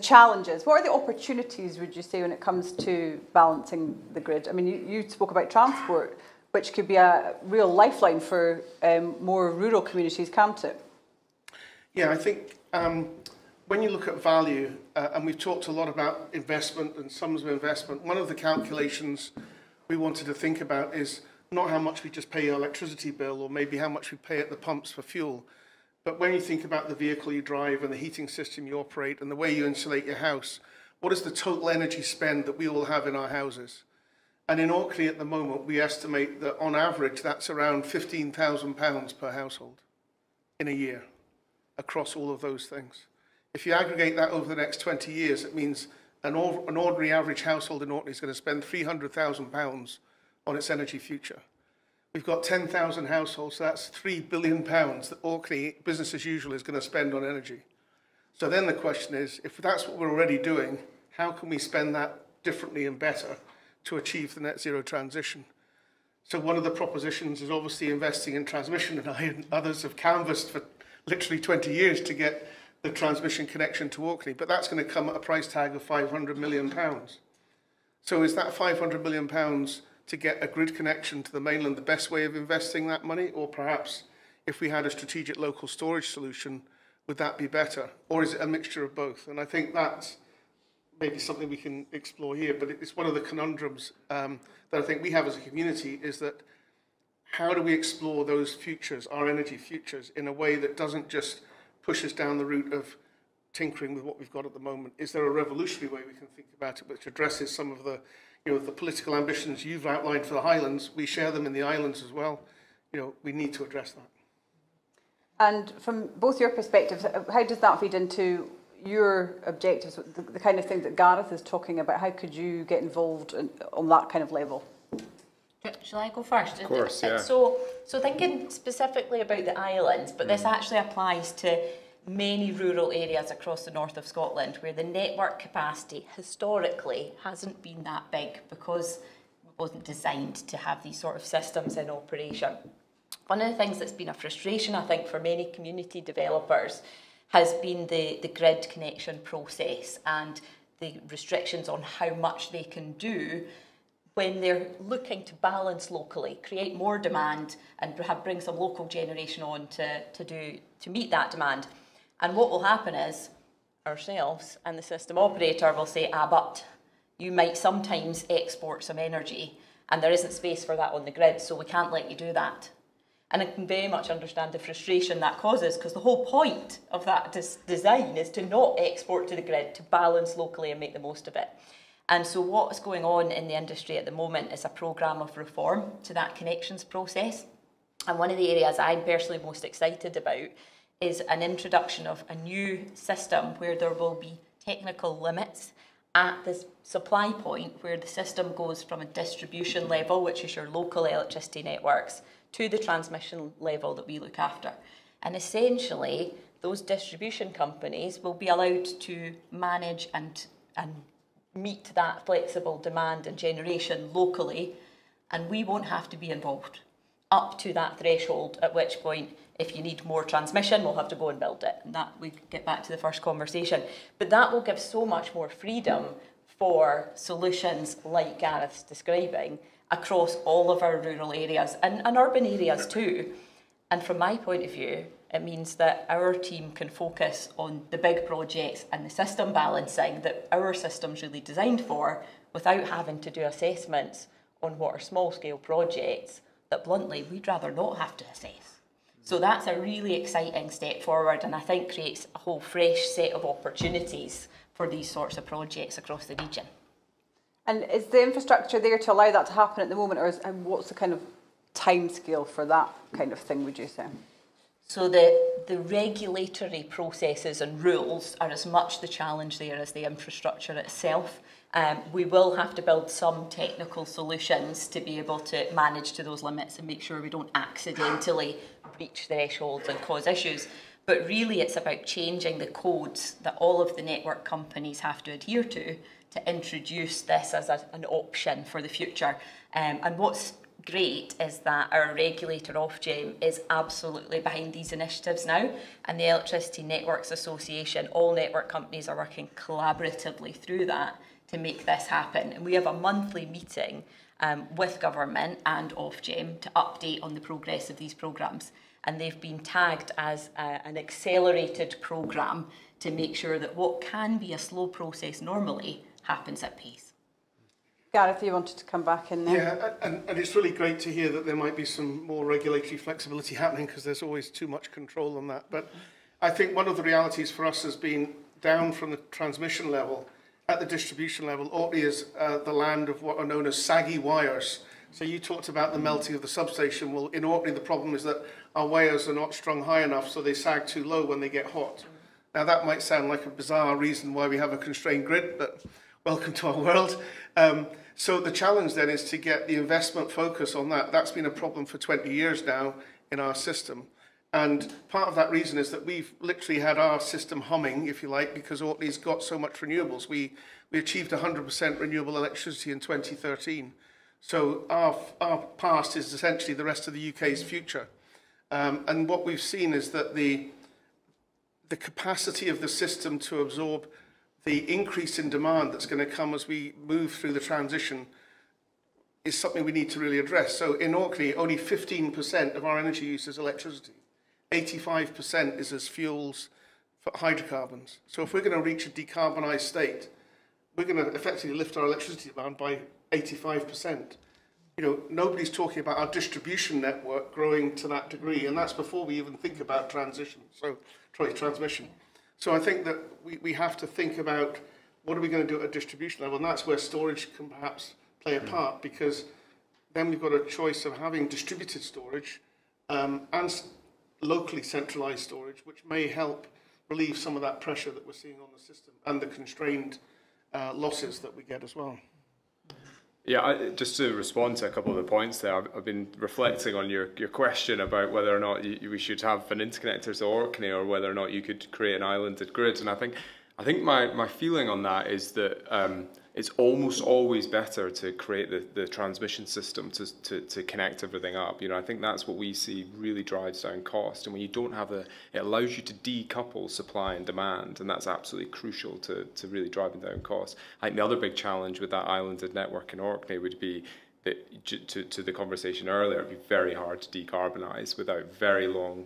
challenges. What are the opportunities, would you say, when it comes to balancing the grid? I mean, you spoke about transport, which could be a real lifeline for more rural communities, can't it? Yeah, I think when you look at value, and we've talked a lot about investment and sums of investment, one of the calculations we wanted to think about is not how much we just pay our electricity bill or maybe how much we pay at the pumps for fuel, but when you think about the vehicle you drive and the heating system you operate and the way you insulate your house, what is the total energy spend that we all have in our houses? And in Orkney at the moment, we estimate that on average, that's around £15,000 per household in a year across all of those things. If you aggregate that over the next 20 years, it means an ordinary average household in Orkney is going to spend £300,000 on its energy future. We've got 10,000 households, so that's £3 billion that Orkney, business as usual, is going to spend on energy. So then the question is, if that's what we're already doing, how can we spend that differently and better to achieve the net zero transition? So one of the propositions is obviously investing in transmission, and I and others have canvassed for literally 20 years to get the transmission connection to Orkney, but that's going to come at a price tag of £500 million. So is that £500 million to get a grid connection to the mainland the best way of investing that money? Or perhaps if we had a strategic local storage solution, would that be better? Or is it a mixture of both? And I think that's maybe something we can explore here, but it's one of the conundrums that I think we have as a community, is that how do we explore those futures, our energy futures, in a way that doesn't just push us down the route of tinkering with what we've got at the moment? Is there a revolutionary way we can think about it which addresses some of the, the political ambitions you've outlined for the Highlands? We share them in the islands as well. We need to address that. And from both your perspectives, how does that feed into your objectives, the kind of thing that Gareth is talking about? How could you get involved on that kind of level? Shall I go first? Of course, yeah. So thinking specifically about the islands, but this actually applies to many rural areas across the north of Scotland where the network capacity historically hasn't been that big because it wasn't designed to have these sort of systems in operation. One of the things that's been a frustration, I think, for many community developers has been the grid connection process and the restrictions on how much they can do when they're looking to balance locally, create more demand and bring some local generation on to meet that demand. And what will happen is ourselves and the system operator will say, but you might sometimes export some energy and there isn't space for that on the grid, so we can't let you do that. And I can very much understand the frustration that causes, because the whole point of that design is to not export to the grid, to balance locally and make the most of it. And so what's going on in the industry at the moment is a programme of reform to that connections process. And one of the areas I'm personally most excited about is an introduction of a new system where there will be technical limits at the supply point, where the system goes from a distribution level, which is your local electricity networks, to the transmission level that we look after. And essentially, those distribution companies will be allowed to manage and meet that flexible demand and generation locally and we won't have to be involved up to that threshold, at which point, if you need more transmission, we'll have to go and build it. And that we get back to the first conversation. But that will give so much more freedom for solutions like Gareth's describing across all of our rural areas and urban areas too. And from my point of view, it means that our team can focus on the big projects and the system balancing that our system's really designed for, without having to do assessments on what are small-scale projects that, bluntly, we'd rather not have to assess. So that's a really exciting step forward, and I think creates a whole fresh set of opportunities for these sorts of projects across the region. And is the infrastructure there to allow that to happen at the moment, or and what's the kind of timescale for that kind of thing, would you say? So the regulatory processes and rules are as much the challenge there as the infrastructure itself. We will have to build some technical solutions to be able to manage to those limits and make sure we don't accidentally breach thresholds and cause issues. But really it's about changing the codes that all of the network companies have to adhere to introduce this as an option for the future. And what's great is that our regulator Ofgem is absolutely behind these initiatives now, and the Electricity Networks Association, all network companies are working collaboratively through that to make this happen. And we have a monthly meeting with government and Ofgem to update on the progress of these programmes, and they've been tagged as an accelerated programme to make sure that what can be a slow process normally happens at pace. Gareth, you wanted to come back in there. Yeah, and it's really great to hear that there might be some more regulatory flexibility happening, because there's always too much control on that. But I think one of the realities for us has been down from the transmission level at the distribution level. Orkney is the land of what are known as saggy wires. So you talked about the melting of the substation. Well, in Orkney, the problem is that our wires are not strung high enough, so they sag too low when they get hot. Now, that might sound like a bizarre reason why we have a constrained grid, but welcome to our world. So the challenge then is to get the investment focus on that. That's been a problem for 20 years now in our system. And part of that reason is that we've literally had our system humming, if you like, because Orkney's got so much renewables. We achieved 100% renewable electricity in 2013. So our past is essentially the rest of the UK's future. And what we've seen is that the capacity of the system to absorb the increase in demand that's going to come as we move through the transition is something we need to really address. So in Orkney, only 15% of our energy use is electricity. 85% is as fuels for hydrocarbons. So if we're going to reach a decarbonised state, we're going to effectively lift our electricity demand by 85%. You know, nobody's talking about our distribution network growing to that degree, and that's before we even think about transmission. Transmission. So I think that we have to think about what are we going to do at a distribution level, and that's where storage can perhaps play a part, because then we've got a choice of having distributed storage and locally centralised storage, which may help relieve some of that pressure that we're seeing on the system and the constrained losses that we get as well. Yeah, just to respond to a couple of the points there, I've been reflecting on your question about whether or not we should have an interconnector to Orkney, or whether or not you could create an islanded grid. And I think my feeling on that is that it's almost always better to create the transmission system to connect everything up. You know, I think that's what we see really drives down cost. And when you don't have it allows you to decouple supply and demand, and that's absolutely crucial to really driving down costs. I think the other big challenge with that islanded network in Orkney would be that, to the conversation earlier, it'd be very hard to decarbonise without very long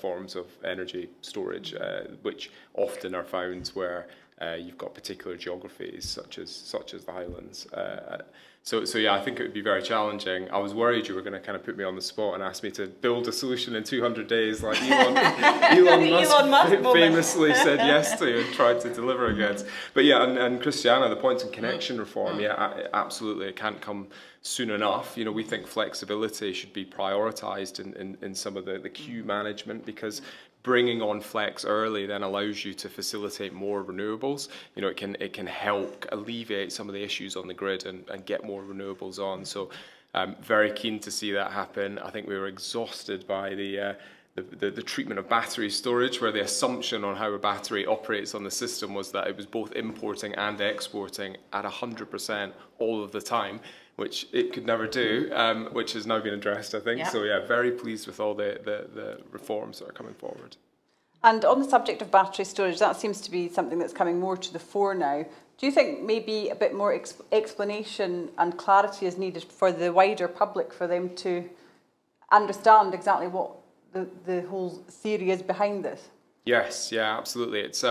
forms of energy storage, which often are found where you've got particular geographies such as the Highlands. So yeah, I think it would be very challenging. I was worried you were going to kind of put me on the spot and ask me to build a solution in 200 days like Elon Musk famously said yes to and tried to deliver against. But yeah, and Christiana, the points in connection reform, yeah, absolutely, it can't come soon enough. You know, we think flexibility should be prioritised in some of the queue management, because bringing on flex early then allows you to facilitate more renewables. You know, it can help alleviate some of the issues on the grid and get more renewables on. So I'm very keen to see that happen. I think we were exhausted by the treatment of battery storage, where the assumption on how a battery operates on the system was that it was both importing and exporting at 100% all of the time. which it could never do, which has now been addressed, I think. Yeah. So yeah, very pleased with all the reforms that are coming forward. And on the subject of battery storage, that seems to be something that's coming more to the fore now. Do you think maybe a bit more explanation and clarity is needed for the wider public, for them to understand exactly what the whole theory is behind this? Yes, yeah, absolutely. It's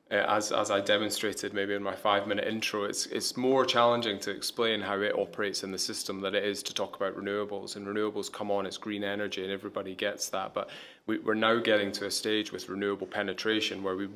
as I demonstrated maybe in my 5-minute intro, it's more challenging to explain how it operates in the system than it is to talk about renewables. And renewables come on, it's green energy, and everybody gets that. But we're now getting to a stage with renewable penetration where we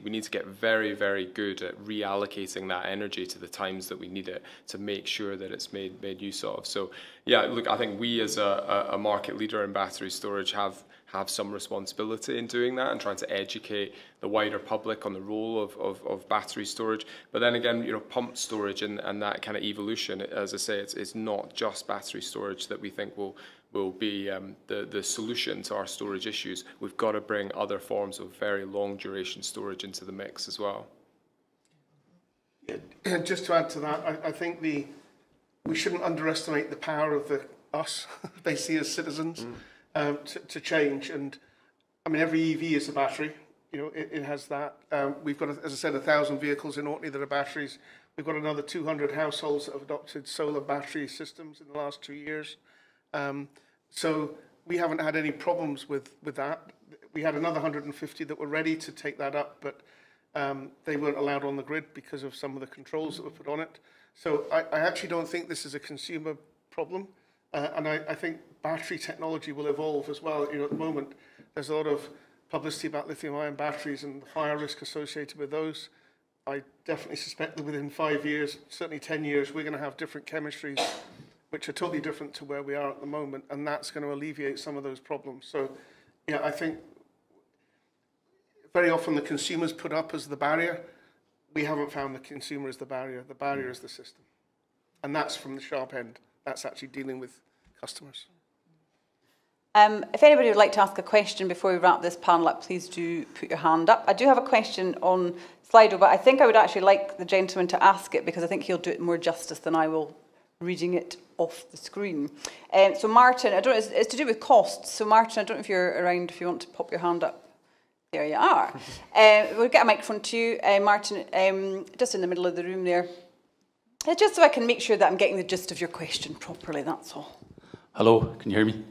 need to get very, very good at reallocating that energy to the times that we need it to make sure that it's made use of. So yeah, look, I think we as a market leader in battery storage have some responsibility in doing that and trying to educate the wider public on the role of battery storage. But then again, you know, pumped storage and that kind of evolution, as I say, it's not just battery storage that we think will be the solution to our storage issues. We've got to bring other forms of very long duration storage into the mix as well. Yeah, just to add to that, I think we shouldn't underestimate the power of us, basically as citizens, to change. And I mean, every EV is a battery. You know, it has that. We've got, as I said, 1,000 vehicles in Orkney that are batteries. We've got another 200 households that have adopted solar battery systems in the last 2 years. So we haven't had any problems with that. We had another 150 that were ready to take that up, but they weren't allowed on the grid because of some of the controls that were put on it. So I actually don't think this is a consumer problem. And I think battery technology will evolve as well. You know, at the moment, there's a lot of publicity about lithium-ion batteries and the fire risk associated with those. I definitely suspect that within 5 years, certainly 10 years, we're going to have different chemistries which are totally different to where we are at the moment, and that's going to alleviate some of those problems. So, yeah, I think very often the consumer's put up as the barrier. We haven't found the consumer as the barrier. The barrier is the system. And that's from the sharp end. That's actually dealing with customers. If anybody would like to ask a question before we wrap this panel up, please do put your hand up. I do have a question on Slido, but I think I would actually like the gentleman to ask it because I think he'll do it more justice than I will reading it off the screen. So Martin, I don't know, it's to do with costs. So Martin, I don't know if you're around, if you want to pop your hand up. There you are. We'll get a microphone to you, Martin, just in the middle of the room there. Just so I can make sure that I'm getting the gist of your question properly, that's all. Hello, can you hear me?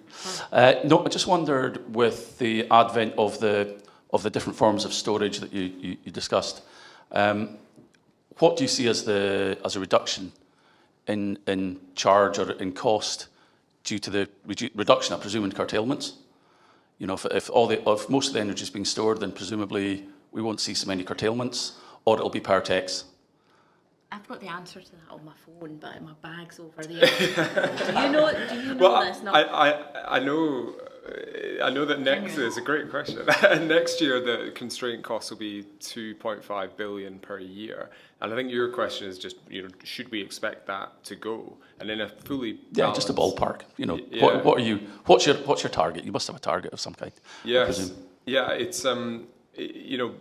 No, I just wondered, with the advent of the different forms of storage that you discussed, what do you see as a reduction in charge or in cost due to the reduction, I presume, in curtailments? You know, if most of the energy is being stored, then presumably we won't see so many curtailments, or it'll be power tax. I've got the answer to that on my phone, but my bag's over there. Do you know well, this? No. I know that next is a great question. Next year, the constraint costs will be 2.5 billion per year, and I think your question is just, you know, should we expect that to go? And in a fully just a ballpark. You know, yeah. What's your target? You must have a target of some kind. Yes. Yeah, it's you know,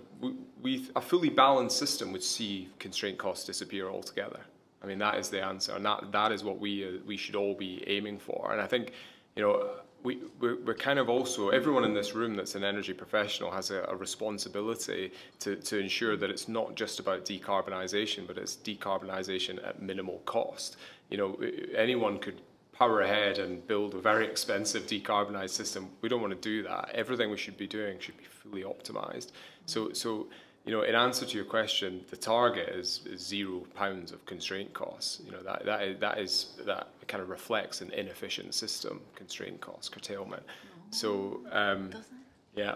a fully balanced system would see constraint costs disappear altogether. I mean, that is the answer, and that is what we should all be aiming for. And I think, you know, we're kind of also, everyone in this room that's an energy professional has a responsibility to ensure that it's not just about decarbonisation, but it's decarbonisation at minimal cost. You know, anyone could power ahead and build a very expensive decarbonised system. We don't want to do that. Everything we should be doing should be fully optimised. So you know, in answer to your question, the target is £0 of constraint costs. You know, that kind of reflects an inefficient system, constraint costs, curtailment. So yeah.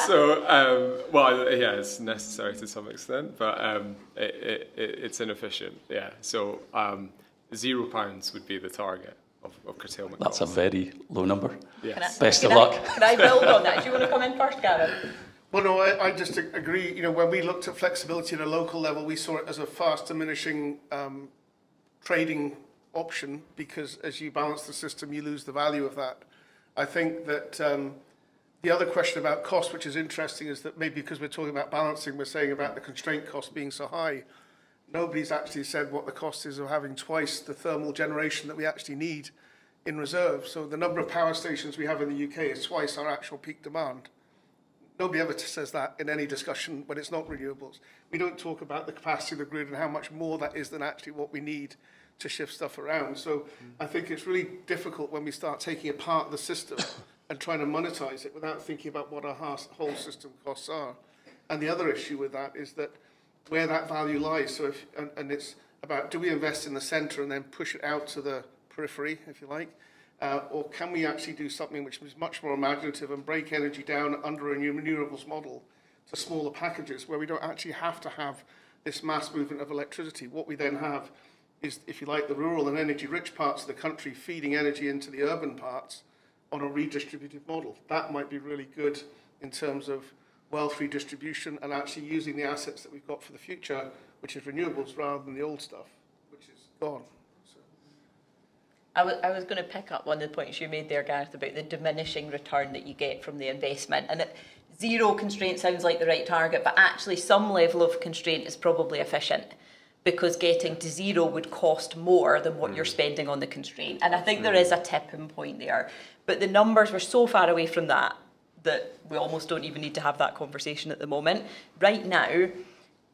So well, yeah, it's necessary to some extent, but it's inefficient. Yeah. So £0 would be the target of curtailment. That's costs. a very low number. Yes. Best of luck. Can I build on that? Do you want to come in first, Gavin? Well, no, I just agree. You know, when we looked at flexibility at a local level, we saw it as a fast diminishing trading option, because as you balance the system, you lose the value of that. I think that the other question about cost, which is interesting, is that maybe because we're talking about balancing, we're saying about the constraint cost being so high. nobody's actually said what the cost is of having twice the thermal generation that we actually need in reserve. So the number of power stations we have in the UK is twice our actual peak demand. Nobody ever says that in any discussion when it's not renewables. We don't talk about the capacity of the grid and how much more that is than actually what we need to shift stuff around. So I think it's really difficult when we start taking apart the system and trying to monetize it without thinking about what our whole system costs are. And the other issue with that is that where that value lies. So if, and it's about, do we invest in the centre and then push it out to the periphery, if you like, or can we actually do something which is much more imaginative and break energy down under a new renewables model to smaller packages where we don't actually have to have this mass movement of electricity. What we then have is, if you like, the rural and energy-rich parts of the country feeding energy into the urban parts on a redistributive model. That might be really good in terms of wealth redistribution and actually using the assets that we've got for the future, which is renewables, rather than the old stuff, which is gone. So. I was going to pick up one of the points you made there, Gareth, about the diminishing return that you get from the investment. And zero constraint sounds like the right target, but actually some level of constraint is probably efficient, because getting to zero would cost more than what you're spending on the constraint. And I think there is a tipping point there. But the numbers were so far away from that we almost don't even need to have that conversation at the moment. Right now,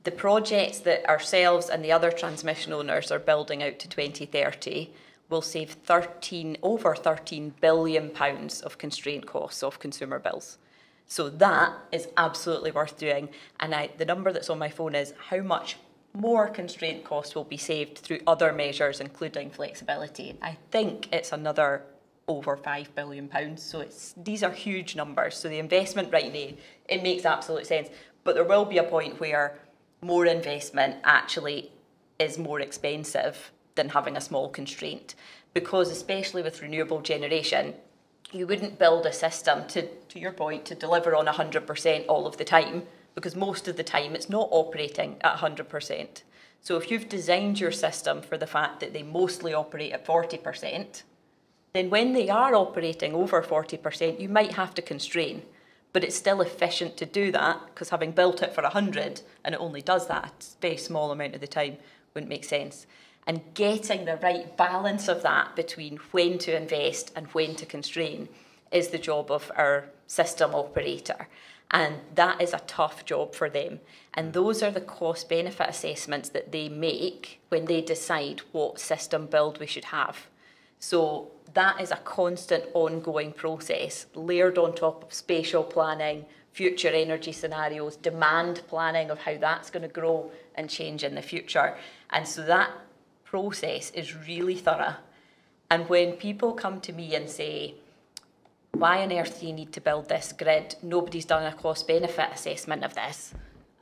the projects that ourselves and the other transmission owners are building out to 2030 will save over £13 billion of constraint costs off consumer bills. So that is absolutely worth doing. And the number that's on my phone is how much more constraint costs will be saved through other measures, including flexibility. I think it's another over £5 billion. So these are huge numbers. So the investment right now, it makes absolute sense. But there will be a point where more investment actually is more expensive than having a small constraint. Because especially with renewable generation, you wouldn't build a system, to your point, to deliver on 100% all of the time, because most of the time it's not operating at 100%. So if you've designed your system for the fact that they mostly operate at 40%, then when they are operating over 40%, you might have to constrain. But it's still efficient to do that, because having built it for 100 and it only does that a very small amount of the time wouldn't make sense. And getting the right balance of that between when to invest and when to constrain is the job of our system operator. And that is a tough job for them. And those are the cost-benefit assessments that they make when they decide what system build we should have. So that is a constant ongoing process, layered on top of spatial planning, future energy scenarios, demand planning of how that's going to grow and change in the future. And so that process is really thorough. And when people come to me and say, why on earth do you need to build this grid? Nobody's done a cost-benefit assessment of this.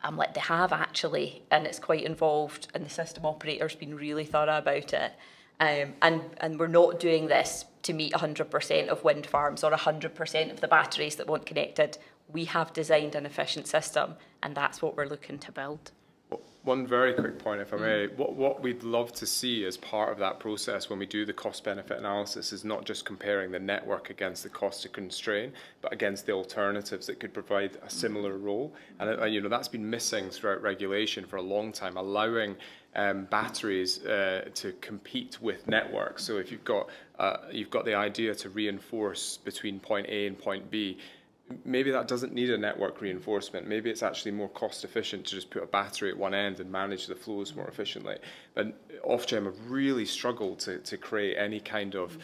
I'm like, they have actually, and it's quite involved, and the system operator's been really thorough about it. And we're not doing this to meet 100% of wind farms or 100% of the batteries that want connected. We have designed an efficient system, and that's what we're looking to build. One very quick point, if I may. What we'd love to see as part of that process when we do the cost-benefit analysis is not just comparing the network against the cost to constrain, but against the alternatives that could provide a similar role. And you know, that's been missing throughout regulation for a long time, allowing batteries to compete with networks. So if you've got the idea to reinforce between point A and point B, maybe that doesn't need a network reinforcement. Maybe it's actually more cost efficient to just put a battery at one end and manage the flows more efficiently. But Ofgem have really struggled to create any kind of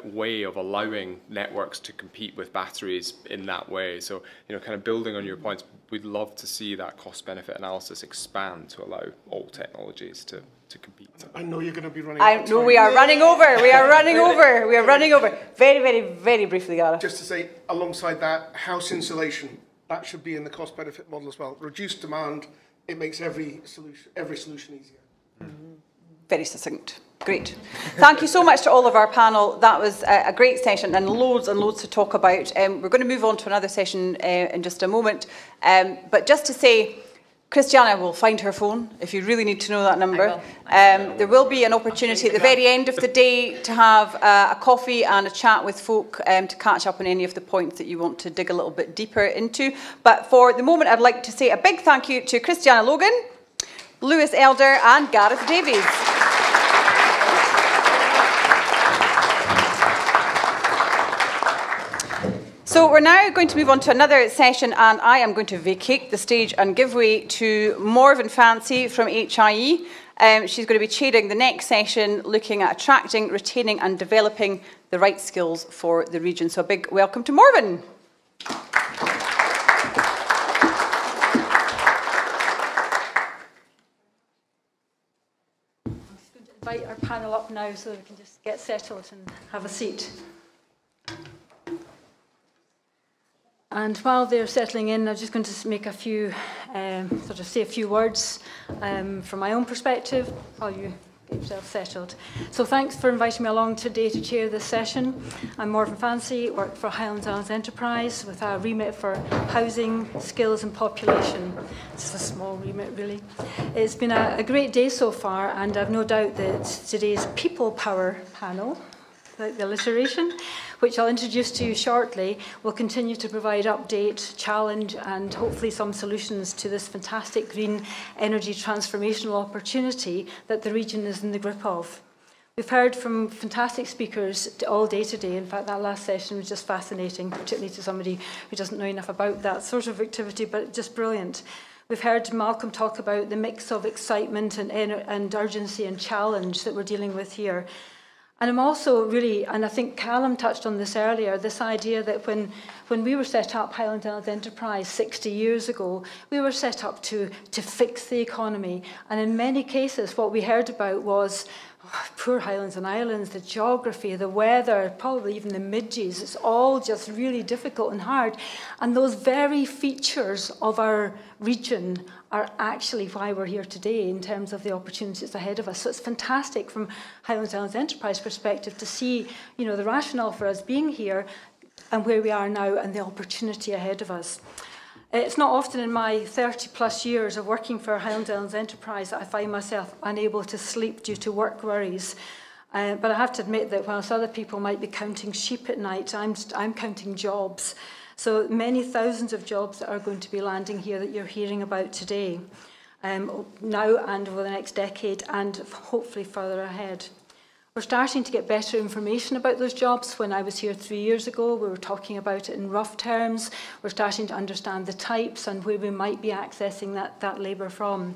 way of allowing networks to compete with batteries in that way. So, you know, kind of building on your points, we'd love to see that cost-benefit analysis expand to allow all technologies to compete. I know you're going to be running out of time. No, we are running over. We are running over. We are running over. Very, very, very briefly, Gareth. Just to say, alongside that, house insulation, that should be in the cost-benefit model as well. Reduced demand, it makes every solution easier. Very succinct. Great. Thank you so much to all of our panel. That was a great session and loads to talk about. We're going to move on to another session in just a moment. But just to say, Christiana will find her phone if you really need to know that number. There will be an opportunity at the very end of the day to have a coffee and a chat with folk to catch up on any of the points that you want to dig a little bit deeper into. But for the moment, I'd like to say a big thank you to Christiana Logan, Lewis Elder and Gareth Davies. So we're now going to move on to another session, and I am going to vacate the stage and give way to Morven Fancy from HIE. She's going to be chairing the next session, looking at attracting, retaining and developing the right skills for the region. So a big welcome to Morven. I'm just going to invite our panel up now so we can just get settled and have a seat. And while they're settling in, I'm just going to make a few, say a few words from my own perspective while you get yourself settled. So thanks for inviting me along today to chair this session. I'm Morven Fancy, work for Highlands and Islands Enterprise with a remit for housing, skills and population. It's a small remit really. It's been a great day so far, and I've no doubt that today's People Power panel, the alliteration, which I'll introduce to you shortly, will continue to provide update, challenge and hopefully some solutions to this fantastic green energy transformational opportunity that the region is in the grip of. We've heard from fantastic speakers all day today. In fact, that last session was just fascinating, particularly to somebody who doesn't know enough about that sort of activity, but just brilliant. We've heard Malcolm talk about the mix of excitement and urgency and challenge that we're dealing with here. And I'm also really, and I think Callum touched on this earlier, this idea that when we were set up, Highlands and Islands Enterprise 60 years ago, we were set up to fix the economy. And in many cases, what we heard about was poor Highlands and Islands, the geography, the weather, probably even the midges. It's all just really difficult and hard. And those very features of our region are actually why we're here today in terms of the opportunities ahead of us. So it's fantastic from Highlands and Islands Enterprise perspective to see, you know, the rationale for us being here and where we are now and the opportunity ahead of us. It's not often in my 30-plus years of working for Highlands and Islands Enterprise that I find myself unable to sleep due to work worries. But I have to admit that whilst other people might be counting sheep at night, I'm counting jobs. So many thousands of jobs that are going to be landing here that you're hearing about today, now and over the next decade, and hopefully further ahead. We're starting to get better information about those jobs. When I was here 3 years ago, we were talking about it in rough terms. We're starting to understand the types and where we might be accessing that labour from.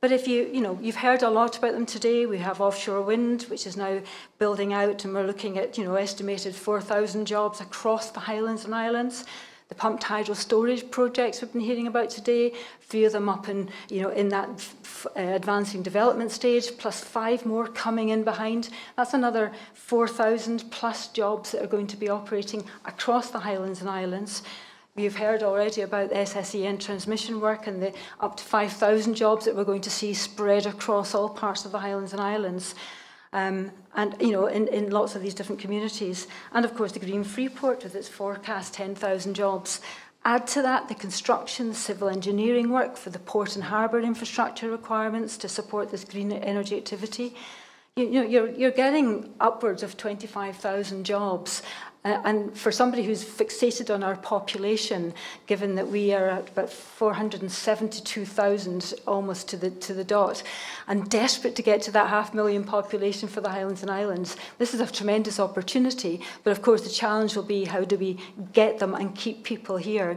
But if you've heard a lot about them today. We have offshore wind, which is now building out, and we're looking at, estimated 4,000 jobs across the Highlands and Islands. The pumped hydro storage projects we've been hearing about today, 3 of them up in that advancing development stage, plus 5 more coming in behind. That's another 4,000 plus jobs that are going to be operating across the Highlands and Islands. We've heard already about the SSEN transmission work and the up to 5,000 jobs that we're going to see spread across all parts of the Highlands and Islands. And in lots of these different communities. And of course the Green Freeport with its forecast 10,000 jobs. Add to that the construction, civil engineering work for the port and harbour infrastructure requirements to support this green energy activity. You're getting upwards of 25,000 jobs. And for somebody who's fixated on our population, given that we are at about 472,000 almost to the dot, and desperate to get to that 500,000 population for the Highlands and Islands, this is a tremendous opportunity. But of course, the challenge will be how do we get them and keep people here?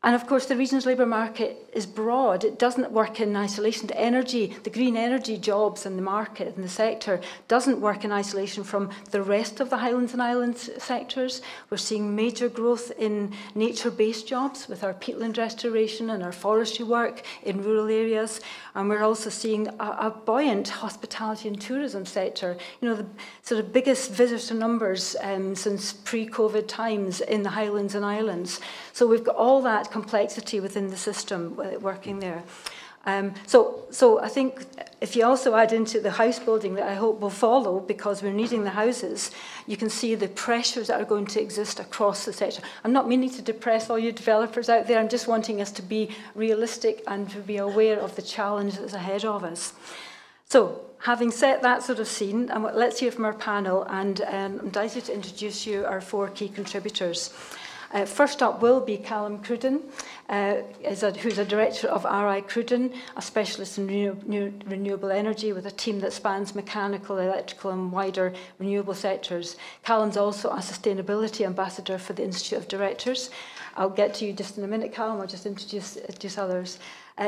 And of course, the region's labour market is broad. It doesn't work in isolation. The energy, the green energy jobs in the market and the sector doesn't work in isolation from the rest of the Highlands and Islands sectors. We're seeing major growth in nature-based jobs with our peatland restoration and our forestry work in rural areas. And we're also seeing a buoyant hospitality and tourism sector. The sort of biggest visitor numbers since pre-COVID times in the Highlands and Islands. So we've got all that complexity within the system working there. So I think if you also add into the house building that I hope will follow, because we're needing the houses, you can see the pressures that are going to exist across the sector. I'm not meaning to depress all you developers out there. I'm just wanting us to be realistic and to be aware of the challenge that's ahead of us. So, having set that sort of scene, let's hear from our panel, and I'm delighted to introduce you our 4 key contributors. First up will be Callum Cruden, who's a director of RI Cruden, a specialist in renewable energy with a team that spans mechanical, electrical and wider renewable sectors. Callum's also a sustainability ambassador for the Institute of Directors. I'll get to you just in a minute, Callum. I'll just introduce others.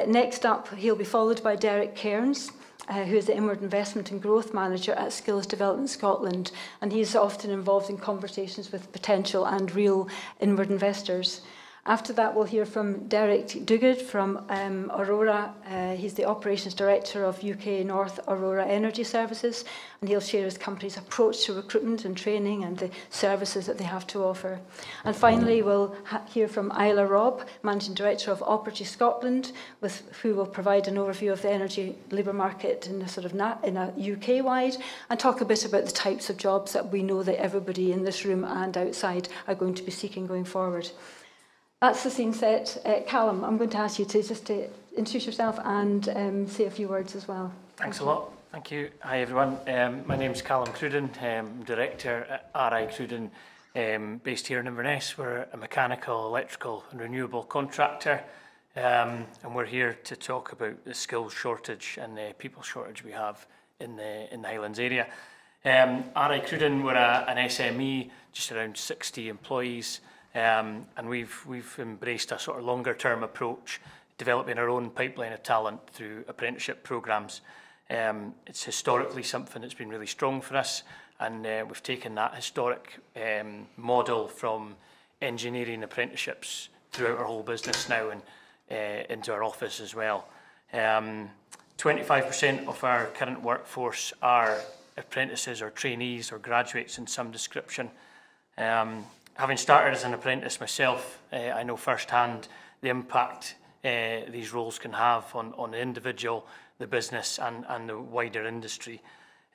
Next up, he'll be followed by Derek Cairns, who is the Inward Investment and Growth Manager at Skills Development Scotland, and he's often involved in conversations with potential and real inward investors. After that, we'll hear from Derek Duguid from Aurora. He's the Operations Director of UK North Aurora Energy Services, and he'll share his company's approach to recruitment and training and the services that they have to offer. And finally, we'll hear from Isla Robb, Managing Director of Operagy Scotland, who will provide an overview of the energy labour market in a UK-wide, and talk a bit about the types of jobs that we know that everybody in this room and outside are going to be seeking going forward. That's the scene set. Callum, I'm going to ask you to introduce yourself and say a few words as well. Thanks a lot. Thank you. Hi everyone. My name's Callum Cruden. I'm Director at RI Cruden, based here in Inverness. We're a mechanical, electrical and renewable contractor, and we're here to talk about the skills shortage and the people shortage we have in the Highlands area. RI Cruden, we're an SME, just around 60 employees. And we've embraced a sort of longer term approach, developing our own pipeline of talent through apprenticeship programmes. It's historically something that's been really strong for us, and we've taken that historic model from engineering apprenticeships throughout our whole business now and into our office as well. 25% of our current workforce are apprentices or trainees or graduates in some description. Having started as an apprentice myself, I know firsthand the impact these roles can have on the individual, the business and the wider industry.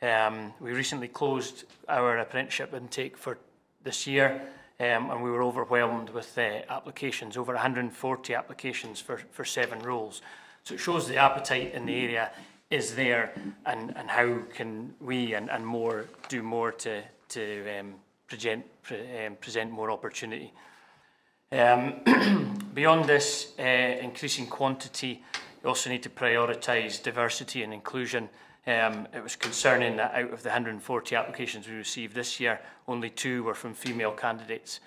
We recently closed our apprenticeship intake for this year, and we were overwhelmed with applications, over 140 applications for 7 roles. So it shows the appetite in the area is there, and how can we and more do more to present more opportunity. Beyond this increasing quantity, you also need to prioritise diversity and inclusion. It was concerning that out of the 140 applications we received this year, only 2 were from female candidates.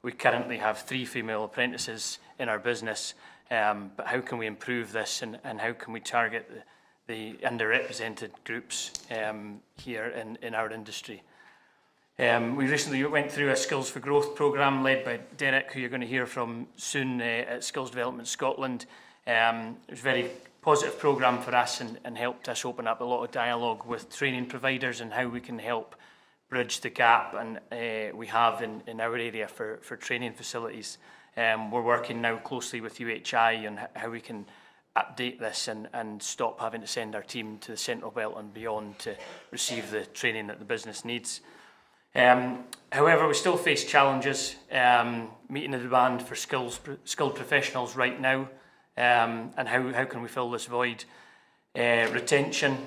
We currently have 3 female apprentices in our business, but how can we improve this, and how can we target the underrepresented groups here in our industry? We recently went through a Skills for Growth programme led by Derek, who you're going to hear from soon at Skills Development Scotland. It was a very positive programme for us and helped us open up a lot of dialogue with training providers and how we can help bridge the gap we have in our area for training facilities. We're working now closely with UHI on how we can update this and stop having to send our team to the Central Belt and beyond to receive the training that the business needs. However, we still face challenges meeting the demand for skilled professionals right now, and how can we fill this void? Retention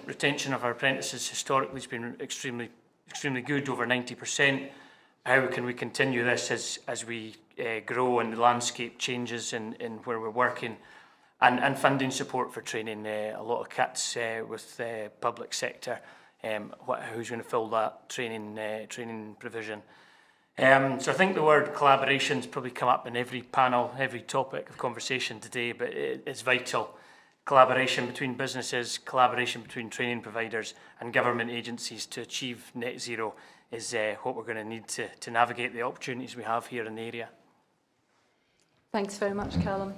of our apprentices historically has been extremely good, over 90%. How can we continue this as we grow and the landscape changes in where we're working? And funding support for training, a lot of cuts with the public sector. Who's going to fill that training provision? So I think the word collaboration's probably come up in every panel, every topic of conversation today, but it's vital. Collaboration between businesses, collaboration between training providers and government agencies to achieve net zero is what we're going to need to navigate the opportunities we have here in the area. Thanks very much, Callum.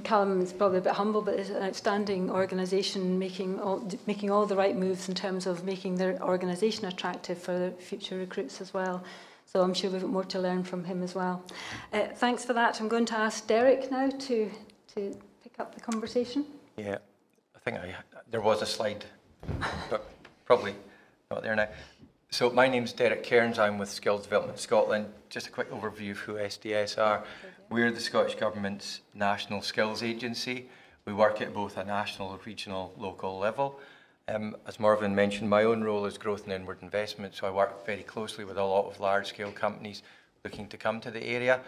Callum is probably a bit humble, but is an outstanding organisation making all the right moves in terms of making their organisation attractive for the future recruits as well. So I'm sure we've got more to learn from him as well. Thanks for that. I'm going to ask Derek now to pick up the conversation. Yeah, I think there was a slide, but probably not there now. So my name's Derek Cairns. I'm with Skills Development Scotland. Just a quick overview of who SDS are. We're the Scottish Government's national skills agency. We work at both a national, regional, local level. As Marvin mentioned, my own role is growth and inward investment, so I work very closely with a lot of large-scale companies looking to come to the area.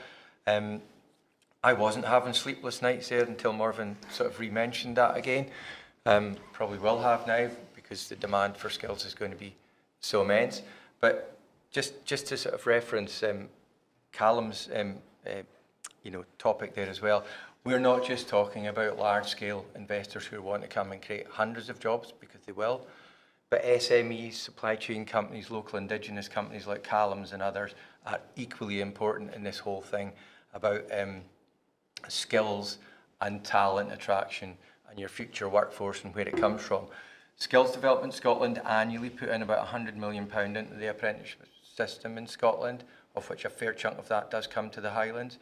I wasn't having sleepless nights there until Morven sort of re-mentioned that again. Probably will have now, because the demand for skills is going to be so immense. But just to sort of reference Callum's topic there as well, we're not just talking about large-scale investors who want to come and create hundreds of jobs, because they will, but SMEs, supply chain companies, local indigenous companies like Callum's and others are equally important in this whole thing about skills and talent attraction and your future workforce and where it comes from. Skills Development Scotland annually put in about £100 million into the apprenticeship system in Scotland, of which a fair chunk of that does come to the Highlands.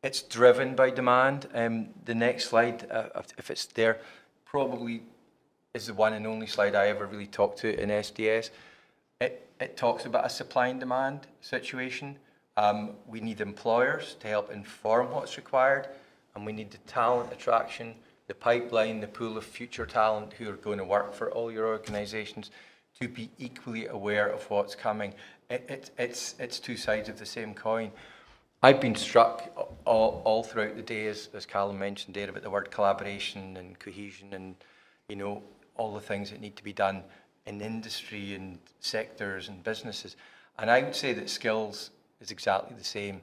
It's driven by demand. The next slide, if it's there, probably is the one and only slide I ever really talked to in SDS. It talks about a supply and demand situation. We need employers to help inform what's required, and we need the talent attraction, the pipeline, the pool of future talent who are going to work for all your organisations to be equally aware of what's coming. It's two sides of the same coin. I've been struck all throughout the day, as Callum mentioned there, about the word collaboration and cohesion and, all the things that need to be done in industry and sectors and businesses. And I would say that skills is exactly the same.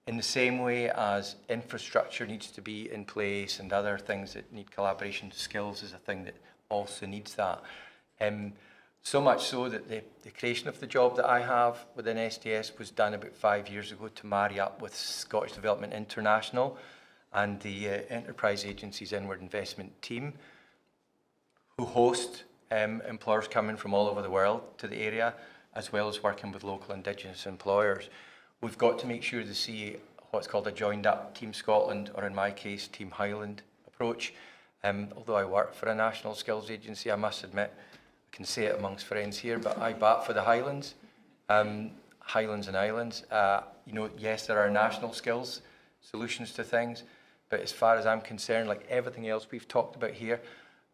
In the same way as infrastructure needs to be in place and other things that need collaboration, skills is a thing that also needs that. So much so that the creation of the job that I have within SDS was done about 5 years ago to marry up with Scottish Development International and the Enterprise Agency's Inward Investment team, who host employers coming from all over the world to the area, as well as working with local Indigenous employers. We've got to make sure to see what's called a joined up Team Scotland, or in my case, Team Highland approach. Although I work for a national skills agency, I must admit, I can say it amongst friends here, but I bat for the Highlands, Highlands and Islands. Yes, there are national skills solutions to things, but as far as I'm concerned, like everything else we've talked about here,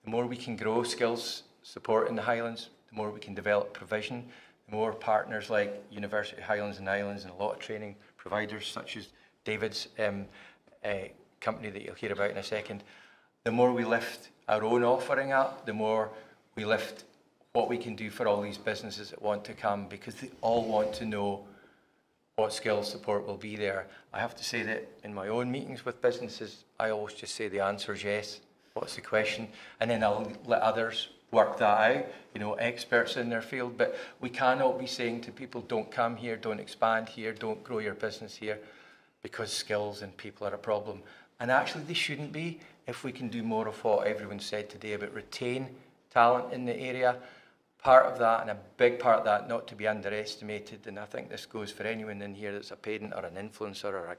the more we can grow skills support in the Highlands, the more we can develop provision, the more partners like University of Highlands and Islands and a lot of training providers such as David's company that you'll hear about in a second, the more we lift our own offering up, the more we lift what we can do for all these businesses that want to come, because they all want to know what skills support will be there. I have to say that in my own meetings with businesses, I always just say the answer is yes. What's the question? And then I'll let others work that out, experts in their field. But we cannot be saying to people, don't come here, don't expand here, don't grow your business here, because skills and people are a problem. And actually they shouldn't be, if we can do more of what everyone said today about retain talent in the area. Part of that, and a big part of that, not to be underestimated, and I think this goes for anyone in here that's a parent or an influencer or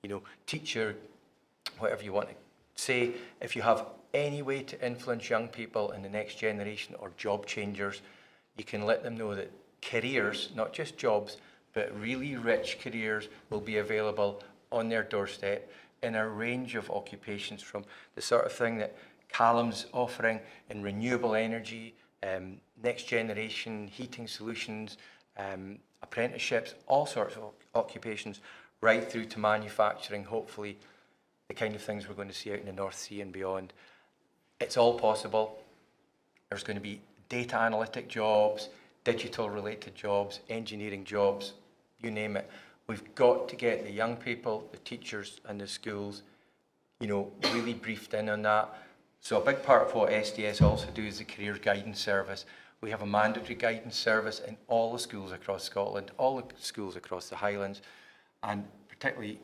a teacher, whatever you want to say, if you have any way to influence young people in the next generation or job changers, you can let them know that careers, not just jobs, but really rich careers will be available on their doorstep in a range of occupations, from the sort of thing that Callum's offering in renewable energy, next generation heating solutions, apprenticeships, all sorts of occupations, right through to manufacturing, hopefully the kind of things we're going to see out in the North Sea and beyond. It's all possible. There's going to be data analytic jobs, digital related jobs, engineering jobs, you name it. We've got to get the young people, the teachers and the schools, really briefed in on that. So a big part of what SDS also do is the Careers Guidance Service. We have a mandatory guidance service in all the schools across Scotland, all the schools across the Highlands, and particularly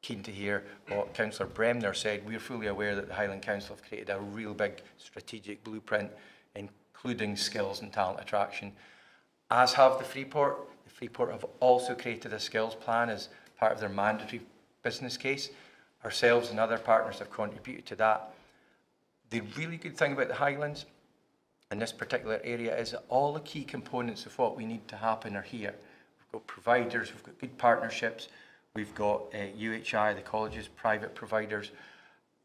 keen to hear what Councillor Bremner said. We're fully aware that the Highland Council have created a real big strategic blueprint, including skills and talent attraction, as have the Freeport. The Freeport have also created a skills plan as part of their mandatory business case. Ourselves and other partners have contributed to that. The really good thing about the Highlands in this particular area is that all the key components of what we need to happen are here. We've got providers, we've got good partnerships, we've got UHI, the colleges, private providers,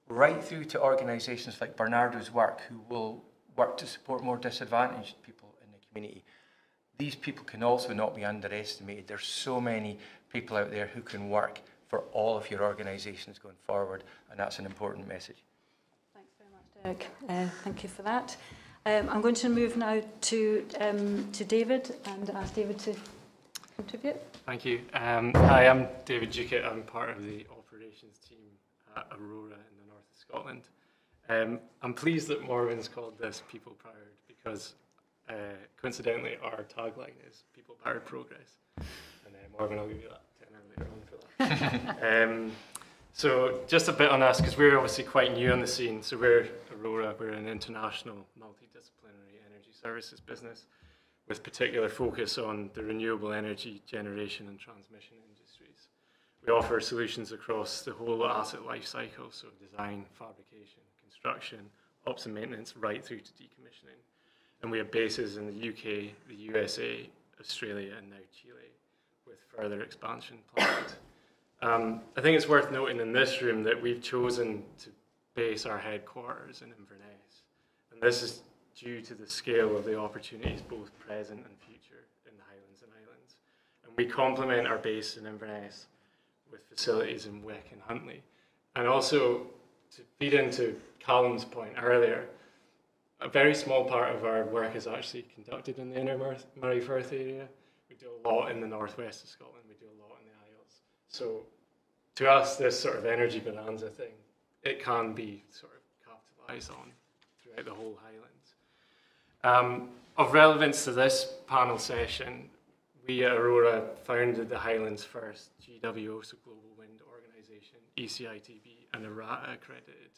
right through to organisations like Bernardo's work, who will work to support more disadvantaged people in the community. these people can also not be underestimated. There's so many people out there who can work for all of your organisations going forward, and that's an important message. Thanks very much, Derek. Thank you for that. I'm going to move now to David and ask David to contribute. Thank you. Hi, I'm David Duckett. I'm part of the operations team at Aurora in the north of Scotland. I'm pleased that Morven's called this People Powered because coincidentally our tagline is People Powered Progress. And Morven, I'll give you that tenner later on for that. So just a bit on us, because we're obviously quite new on the scene. So we're Aurora, we're an international multidisciplinary energy services business with particular focus on the renewable energy generation and transmission industries. We offer solutions across the whole asset life cycle, so design, fabrication, construction, ops and maintenance, right through to decommissioning. And we have bases in the UK, the USA, Australia, and now Chile, with further expansion planned. I think it's worth noting in this room that we've chosen to base our headquarters in Inverness. And this is due to the scale of the opportunities, both present and future, in the Highlands and Islands. And we complement our base in Inverness with facilities in Wick and Huntly. And also, to feed into Callum's point earlier, a very small part of our work is actually conducted in the inner Moray Firth area. We do a lot in the northwest of Scotland, we do a lot in the Isles. So to us, this sort of energy bonanza thing, it can be sort of capitalised on throughout the whole Highlands. Of relevance to this panel session, we at Aurora founded the Highlands' first GWO, so Global Wind Organisation, ECITB, and ERATA accredited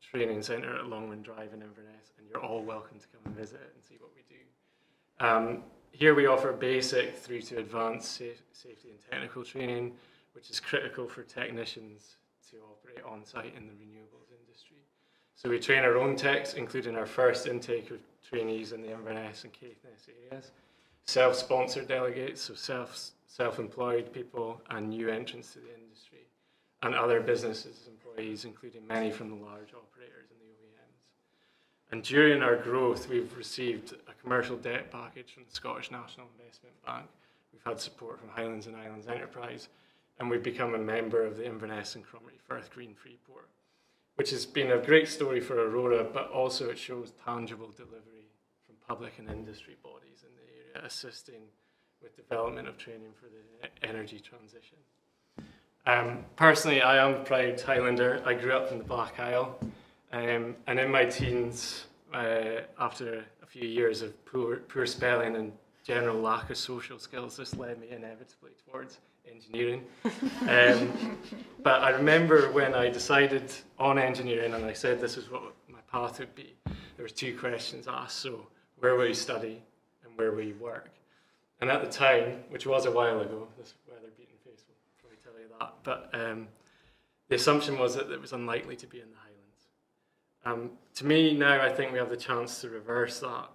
training centre at Longwind Drive in Inverness, and you're all welcome to come and visit it and see what we do. Here we offer basic through to advanced safety and technical training, which is critical for technicians to operate on site in the renewables industry. So we train our own techs, including our first intake of trainees in the Inverness and Caithness areas, self-sponsored delegates, so self-employed people and new entrants to the industry, and other businesses, employees, including many from the large operators and the OEMs. And during our growth, we've received a commercial debt package from the Scottish National Investment Bank. We've had support from Highlands and Islands Enterprise, and we've become a member of the Inverness and Cromarty Firth Green Freeport, which has been a great story for Aurora, but also it shows tangible delivery from public and industry bodies in the area, assisting with development of training for the energy transition. Personally, I am a proud Highlander. I grew up in the Black Isle, and in my teens, after a few years of poor spelling and general lack of social skills, this led me inevitably towards engineering. But I remember when I decided on engineering and I said this is what my path would be, there was two questions asked. So where will you study and where will you work? And at the time, which was a while ago, this weather-beaten face will probably tell you that, but the assumption was that it was unlikely to be in the Highlands. To me now, I think we have the chance to reverse that.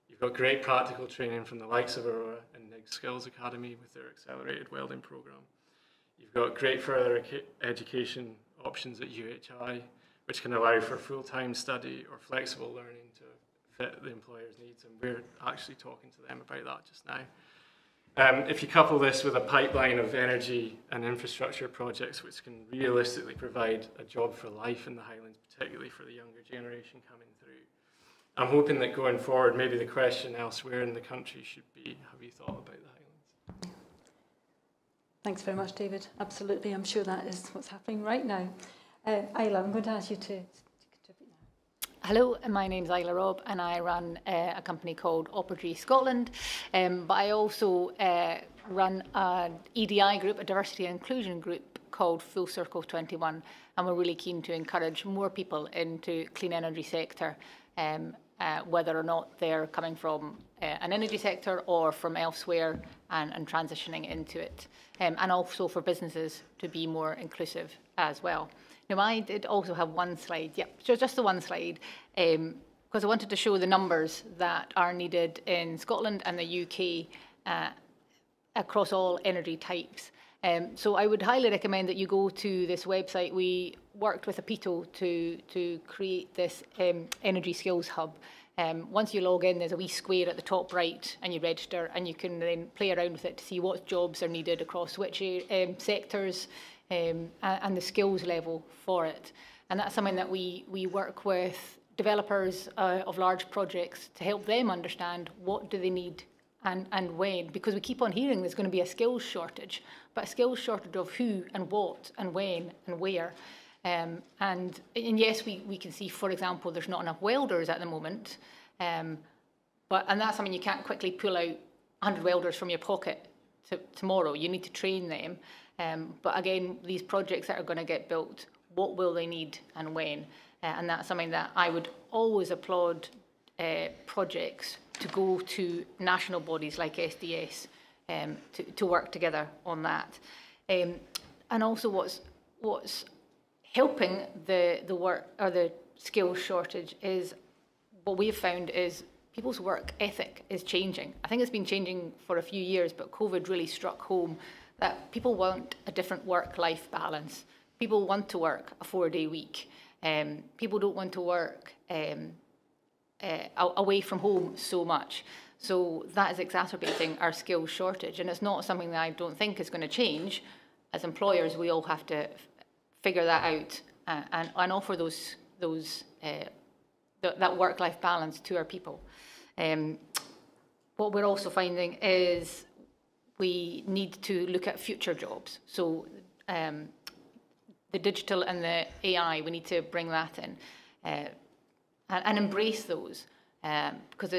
You've got great practical training from the likes of Aurora and NIG Skills Academy with their accelerated welding programme. You've got great further education options at UHI, which can allow for full-time study or flexible learning to fit the employer's needs, and we're actually talking to them about that just now. If you couple this with a pipeline of energy and infrastructure projects which can realistically provide a job for life in the Highlands, particularly for the younger generation coming through, I'm hoping that going forward, maybe the question elsewhere in the country should be, have you thought about the Highlands? Thanks very much, David. Absolutely, I'm sure that is what's happening right now. Isla, I'm going to ask you to contribute now. Hello, my name's Isla Robb and I run a company called Opporgy Scotland, but I also run an EDI group, a diversity and inclusion group called Full Circle 21, and we're really keen to encourage more people into clean energy sector, whether or not they're coming from an energy sector or from elsewhere and transitioning into it, and also for businesses to be more inclusive as well. Now, I did also have one slide, so just the one slide, because I wanted to show the numbers that are needed in Scotland and the UK across all energy types. So I would highly recommend that you go to this website. We worked with Apito to create this energy skills hub, Once you log in, there's a wee square at the top right and you register, and you can then play around with it to see what jobs are needed across which sectors and the skills level for it. And that's something that we work with developers of large projects to help them understand what do they need and when, because we keep on hearing there's going to be a skills shortage, but a skills shortage of who and what and when and where. And yes, we can see, for example, there's not enough welders at the moment, and that's something you can't quickly pull out 100 welders from your pocket tomorrow. You need to train them. But again, these projects that are going to get built, what will they need and when? And that's something that I would always applaud projects to go to national bodies like SDS to work together on that. And also what's helping the work or the skills shortage is what we've found is people's work ethic is changing. I think it's been changing for a few years, but COVID really struck home that people want a different work-life balance. People want to work a 4-day week. People don't want to work away from home so much. So that is exacerbating our skills shortage, and it's not something that I don't think is going to change. As employers, we all have to figure that out and offer that work-life balance to our people. What we're also finding is we need to look at future jobs. So the digital and the AI, we need to bring that in and embrace those, because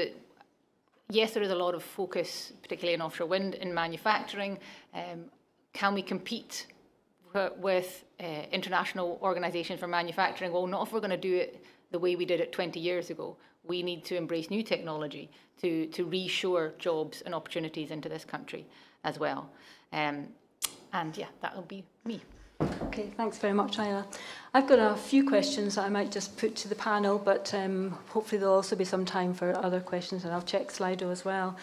yes, there is a lot of focus, particularly in offshore wind, in manufacturing. Can we compete with international organisations for manufacturing? Well, not if we're going to do it the way we did it 20 years ago. We need to embrace new technology to reshore jobs and opportunities into this country as well. And yeah, that'll be me. Okay, thanks very much, Isla. I've got a few questions that I might just put to the panel, but hopefully there'll also be some time for other questions, and I'll check Slido as well.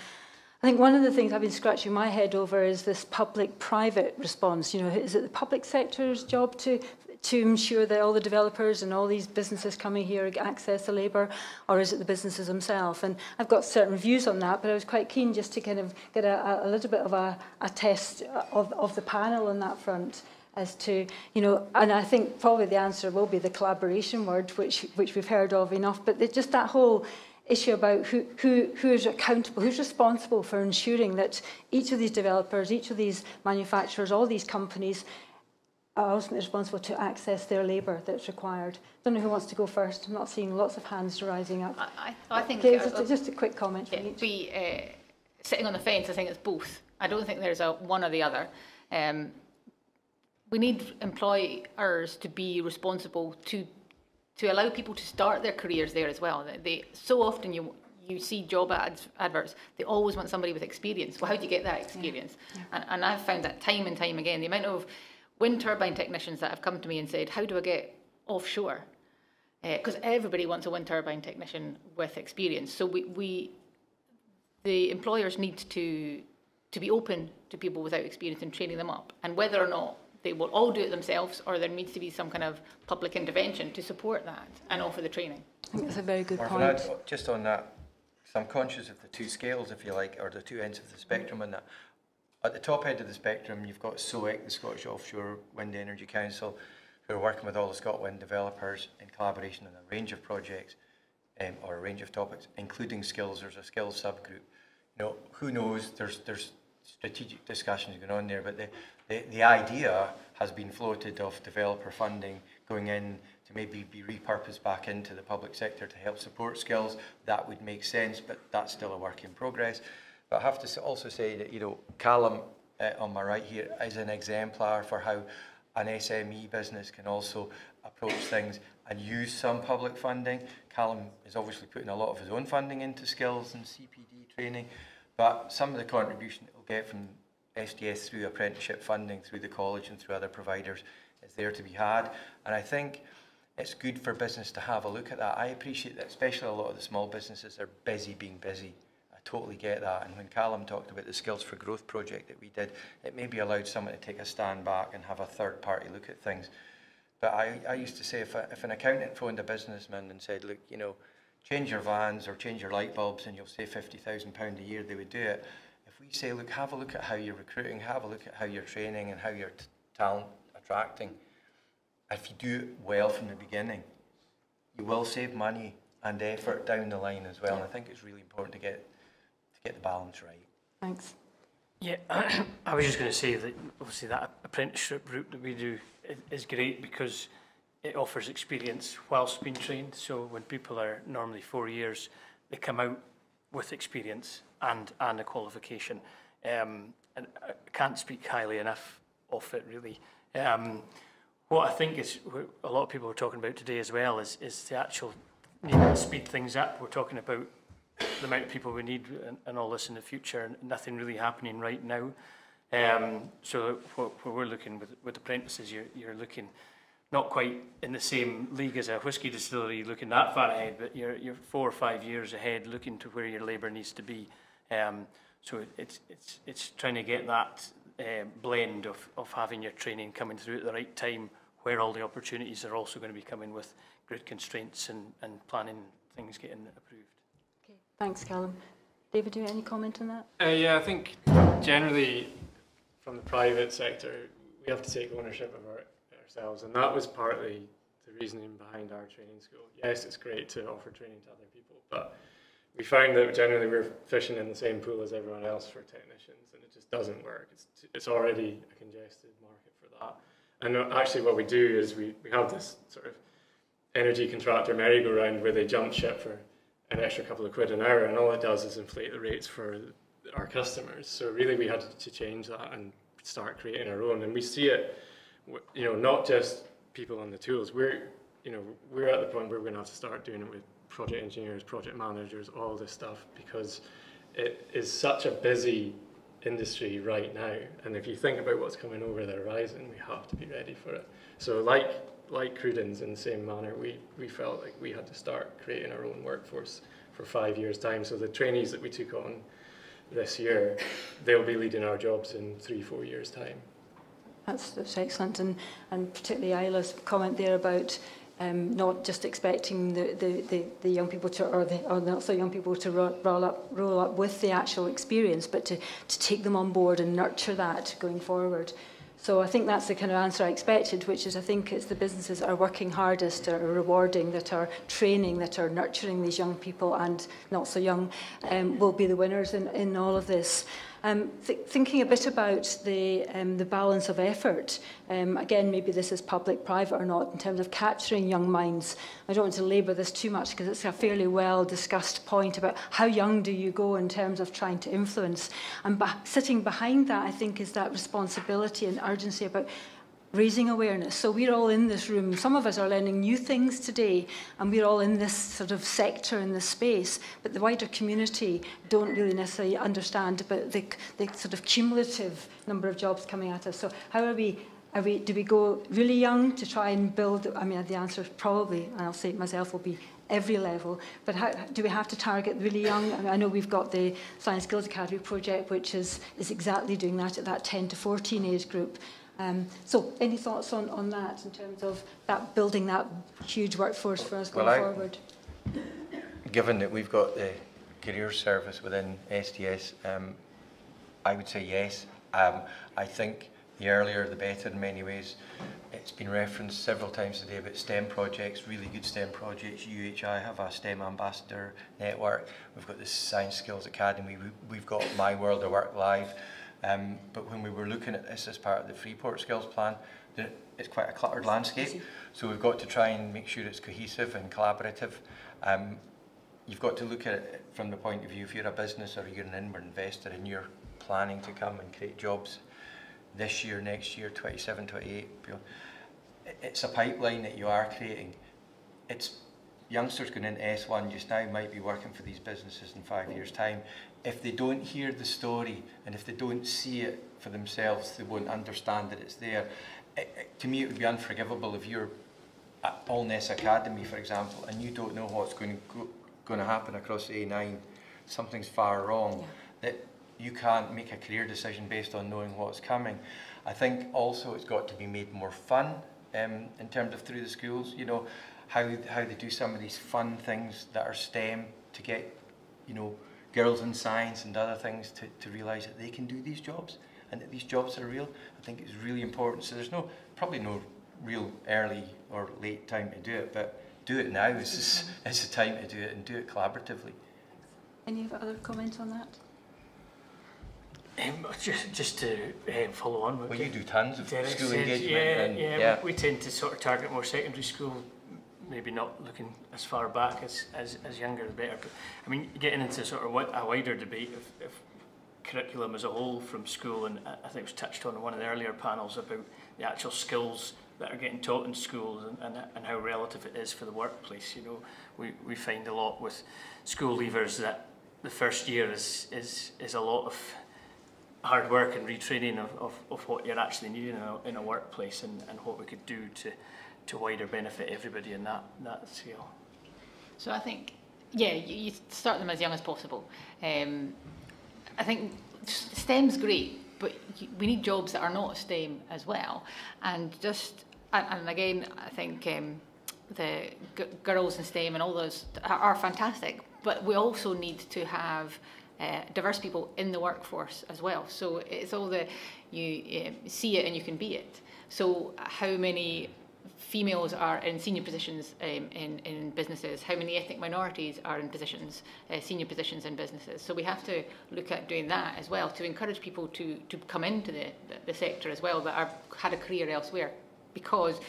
I think one of the things I've been scratching my head over is this public-private response. You know, is it the public sector's job to ensure that all the developers and all these businesses coming here access the labour, or is it the businesses themselves? And I've got certain views on that, but I was quite keen just to kind of get a little bit of a test of the panel on that front, as to, you know, and I think probably the answer will be the collaboration word, which we've heard of enough, but just that whole issue about who is accountable, who's responsible for ensuring that each of these developers, each of these manufacturers, all these companies are ultimately responsible to access their labour that's required. I don't know who wants to go first. I'm not seeing lots of hands rising up. I think okay, just a quick comment from each. Sitting on the fence, I think it's both. I don't think there's a one or the other. We need employers to be responsible to allow people to start their careers there as well. So often you see job adverts, they always want somebody with experience. Well, how do you get that experience? Yeah. And I've found that time and time again, the amount of wind turbine technicians that have come to me and said, how do I get offshore? Because everybody wants a wind turbine technician with experience. So the employers need to be open to people without experience and training them up. And whether or not they will all do it themselves, or there needs to be some kind of public intervention to support that and offer the training. I think that's a very good Marvin, point. Just on that, so I'm conscious of the two scales, if you like, or the two ends of the spectrum on that. At the top end of the spectrum, you've got SOEC, the Scottish Offshore Wind Energy Council, who are working with all the ScotWind developers in collaboration on a range of projects or a range of topics, including skills. There's a skills subgroup. You know, who knows? There's strategic discussions going on there, but the idea has been floated of developer funding going in to maybe be repurposed back into the public sector to help support skills. That would make sense, but that's still a work in progress. But I have to also say that, you know, Callum on my right here is an exemplar for how an SME business can also approach things and use some public funding. Callum is obviously putting a lot of his own funding into skills and CPD training, but some of the contribution it will get from SDS through apprenticeship funding, through the college and through other providers is there to be had. And I think it's good for business to have a look at that. I appreciate that, especially a lot of the small businesses are busy being busy. I totally get that. And when Callum talked about the Skills for Growth project that we did, it maybe allowed someone to take a stand back and have a third party look at things. But I used to say, if an accountant phoned a businessman and said, look, you know, change your vans or change your light bulbs and you'll save £50,000 a year, they would do it. If we say, look, have a look at how you're recruiting, have a look at how you're training and how you're talent attracting, if you do it well from the beginning, you will save money and effort down the line as well. And I think it's really important to get the balance right. Thanks. Yeah, I was just going to say that obviously that apprenticeship route that we do is great because it offers experience whilst being trained. So when people are normally 4 years, they come out with experience and a qualification. And I can't speak highly enough of it, really. What I think is a lot of people are talking about today as well is the actual need to speed things up. We're talking about the amount of people we need and all this in the future, and nothing really happening right now. So what we're looking with apprentices, you're looking not quite in the same league as a whisky distillery looking that far ahead, but you're 4 or 5 years ahead looking to where your labour needs to be. So it's trying to get that blend of having your training coming through at the right time, where all the opportunities are also going to be coming with grid constraints and planning things getting approved. Thanks, Callum. David, do you have any comment on that? Yeah, I think generally from the private sector, we have to take ownership of ourselves, and that was partly the reasoning behind our training school. Yes, it's great to offer training to other people, but we found that generally we're fishing in the same pool as everyone else for technicians, and it just doesn't work. It's already a congested market for that. And actually what we do is we have this sort of energy contractor merry-go-round where they jump ship for an extra couple of quid an hour, and all it does is inflate the rates for our customers. So really we had to change that and start creating our own. And we see it, you know, not just people on the tools. We're at the point where we're going to have to start doing it with project engineers, project managers, all this stuff, because it is such a busy industry right now. And if you think about what's coming over the horizon, we have to be ready for it. So like Crudens, in the same manner, we felt like we had to start creating our own workforce for 5 years' time. So the trainees that we took on this year, they'll be leading our jobs in 3-4 years' time. That's excellent, and particularly Isla's comment there about not just expecting the young people to, or not so young people to roll up with the actual experience, but to take them on board and nurture that going forward. So I think that's the kind of answer I expected, which is I think it's the businesses that are working hardest, are rewarding, that are training, that are nurturing these young people and not so young, will be the winners in all of this. Thinking a bit about the balance of effort, again, maybe this is public-private or not, in terms of capturing young minds. I don't want to labour this too much because it's a fairly well-discussed point about how young do you go in terms of trying to influence. And sitting behind that, I think, is that responsibility and urgency about raising awareness. So we're all in this room. Some of us are learning new things today, and we're all in this sort of sector, in this space, but the wider community don't really necessarily understand about the sort of cumulative number of jobs coming at us. So how do we go really young to try and build? I mean, the answer is probably, and I'll say it myself, will be every level, but how do we have to target really young? I mean, I know we've got the Science Skills Academy project, which is exactly doing that at that 10 to 14 age group. So any thoughts on that in terms of that building that huge workforce for us going forward? Given that we've got the career service within SDS, I would say yes. I think the earlier the better in many ways. It's been referenced several times today about STEM projects, really good STEM projects. UHI have a STEM ambassador network. We've got the Science Skills Academy. We've got My World of Work Live. But when we were looking at this as part of the Freeport Skills Plan, it's quite a cluttered landscape. So we've got to try and make sure it's cohesive and collaborative. You've got to look at it from the point of view, if you're a business or you're an inward investor and you're planning to come and create jobs this year, next year, 27, 28, it's a pipeline that you are creating. It's youngsters going into S1 just now might be working for these businesses in 5 years' time. If they don't hear the story and if they don't see it for themselves, they won't understand that it's there. To me, it would be unforgivable if you're at Allness Academy, for example, and you don't know what's going to happen across the A9. Something's far wrong. Yeah. That you can't make a career decision based on knowing what's coming. I think also it's got to be made more fun in terms of through the schools, you know, how they do some of these fun things that are STEM to get, you know, girls in science and other things to realise that they can do these jobs and that these jobs are real. I think it's really important. So there's probably no real early or late time to do it, but do it now is the time to do it, and do it collaboratively. Any other comments on that? Just to follow on. Well, you do tons of Derek school said, engagement. Yeah. We tend to sort of target more secondary school, maybe not looking as far back as younger the better. But I mean, getting into sort of a wider debate of curriculum as a whole from school, and I think it was touched on in one of the earlier panels about the actual skills that are getting taught in schools and how relative it is for the workplace. You know, we find a lot with school leavers that the first year is a lot of hard work and retraining of what you're actually needing in a workplace, and what we could do to wider benefit everybody in that scale. So I think, yeah, you start them as young as possible. I think STEM's great, but we need jobs that are not STEM as well. And again, I think the girls in STEM and all those are fantastic, but we also need to have diverse people in the workforce as well. So it's all you see it and you can be it. So how many females are in senior positions in businesses? How many ethnic minorities are in positions, senior positions in businesses? So we have to look at doing that as well to encourage people to come into the sector as well that had a career elsewhere, because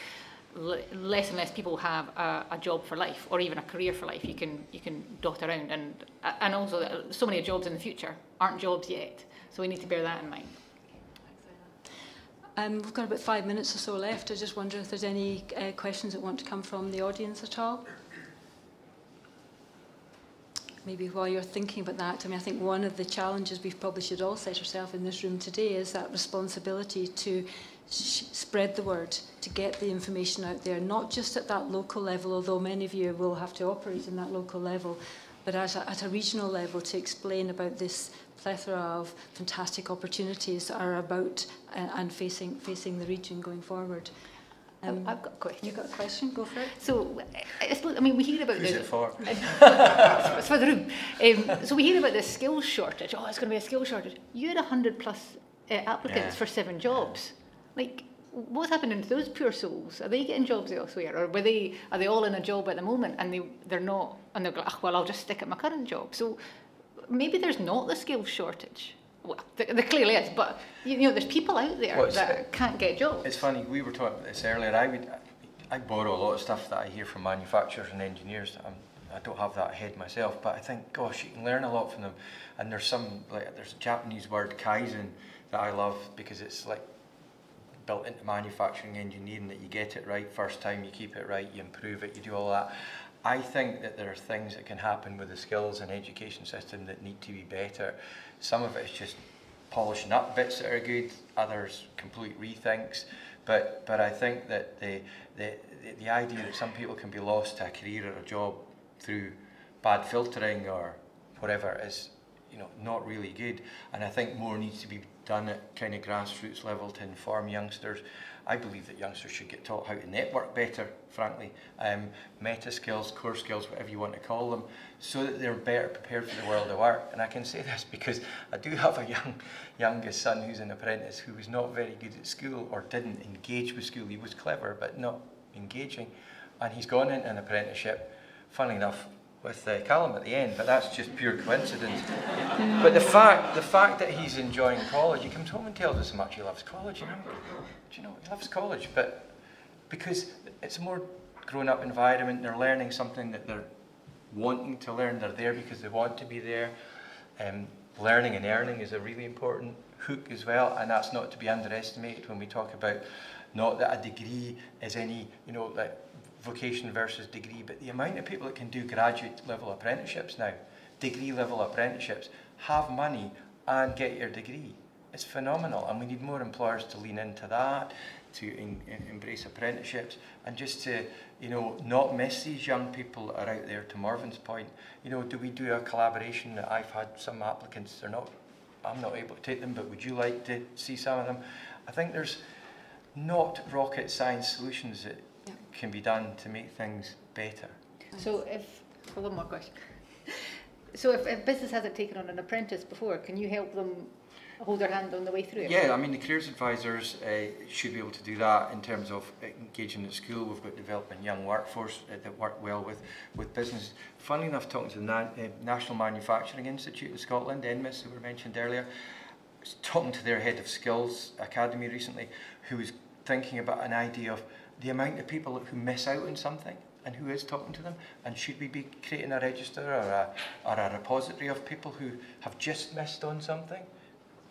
less and less people have a job for life, or even a career for life. You can dot around, and also so many jobs in the future aren't jobs yet. So we need to bear that in mind. We've got about 5 minutes or so left. I just wonder if there's any questions that want to come from the audience at all. Maybe while you're thinking about that, I mean, I think one of the challenges we probably should all set ourselves in this room today is that responsibility to spread the word, to get the information out there, not just at that local level, although many of you will have to operate in that local level, but at a regional level, to explain about this plethora of fantastic opportunities that are about and facing the region going forward. I've got a question. You've got a question? Go for it. So, I mean, we hear about Who's it for? It's for the room. So we hear about this skills shortage. Oh, it's going to be a skills shortage. You had 100+ applicants for 7 jobs. Like, what's happening to those poor souls? Are they getting jobs elsewhere, or are they all in a job at the moment and they're not? And they're like, well, I'll just stick at my current job. So maybe there's not the skills shortage. Well, there clearly is, but you know, there's people out there that can't get jobs. It's funny, we were talking about this earlier. I borrow a lot of stuff that I hear from manufacturers and engineers. I don't have that ahead myself, but I think, gosh, you can learn a lot from them. And there's there's a Japanese word, kaizen, that I love, because it's like built into manufacturing engineering, that you get it right first time, you keep it right, you improve it, you do all that. I think that there are things that can happen with the skills and education system that need to be better. Some of it is just polishing up bits that are good, others complete rethinks. But I think that the idea that some people can be lost to a career or a job through bad filtering or whatever is, you know, not really good. And I think more needs to be done at kind of grassroots level to inform youngsters. I believe that youngsters should get taught how to network better, frankly, meta skills, core skills, whatever you want to call them, so that they're better prepared for the world of work. And I can say this because I do have a youngest son who's an apprentice who was not very good at school, or didn't engage with school. He was clever, but not engaging. And he's gone into an apprenticeship, funnily enough, with Callum at the end, but that's just pure coincidence. But the fact that he's enjoying college, he comes home and tells us how much he loves college, you know. Do you know, he loves college, but because it's a more grown-up environment, they're learning something that they're wanting to learn, they're there because they want to be there. Learning and earning is a really important hook as well, and that's not to be underestimated when we talk about, not that a degree is any, you know, like vocation versus degree, but the amount of people that can do graduate level apprenticeships now, degree level apprenticeships, have money and get your degree. It's phenomenal, and we need more employers to lean into that, to embrace apprenticeships, and just to, you know, not miss these young people that are out there. To Marvin's point, you know, do we do a collaboration? That I've had some applicants, I'm not able to take them, but would you like to see some of them? I think there's not rocket science solutions that can be done to make things better. So one more question. So if business hasn't taken on an apprentice before, can you help them hold their hand on the way through it? Yeah, I mean the careers advisors should be able to do that in terms of engaging at school. We've got developing young workforce that work well with business. Funnily enough, talking to the National Manufacturing Institute in Scotland, NMIS, who were mentioned earlier, I was talking to their head of skills academy recently, who was thinking about an idea of the amount of people who miss out on something and who is talking to them, and should we be creating a register or a repository of people who have just missed on something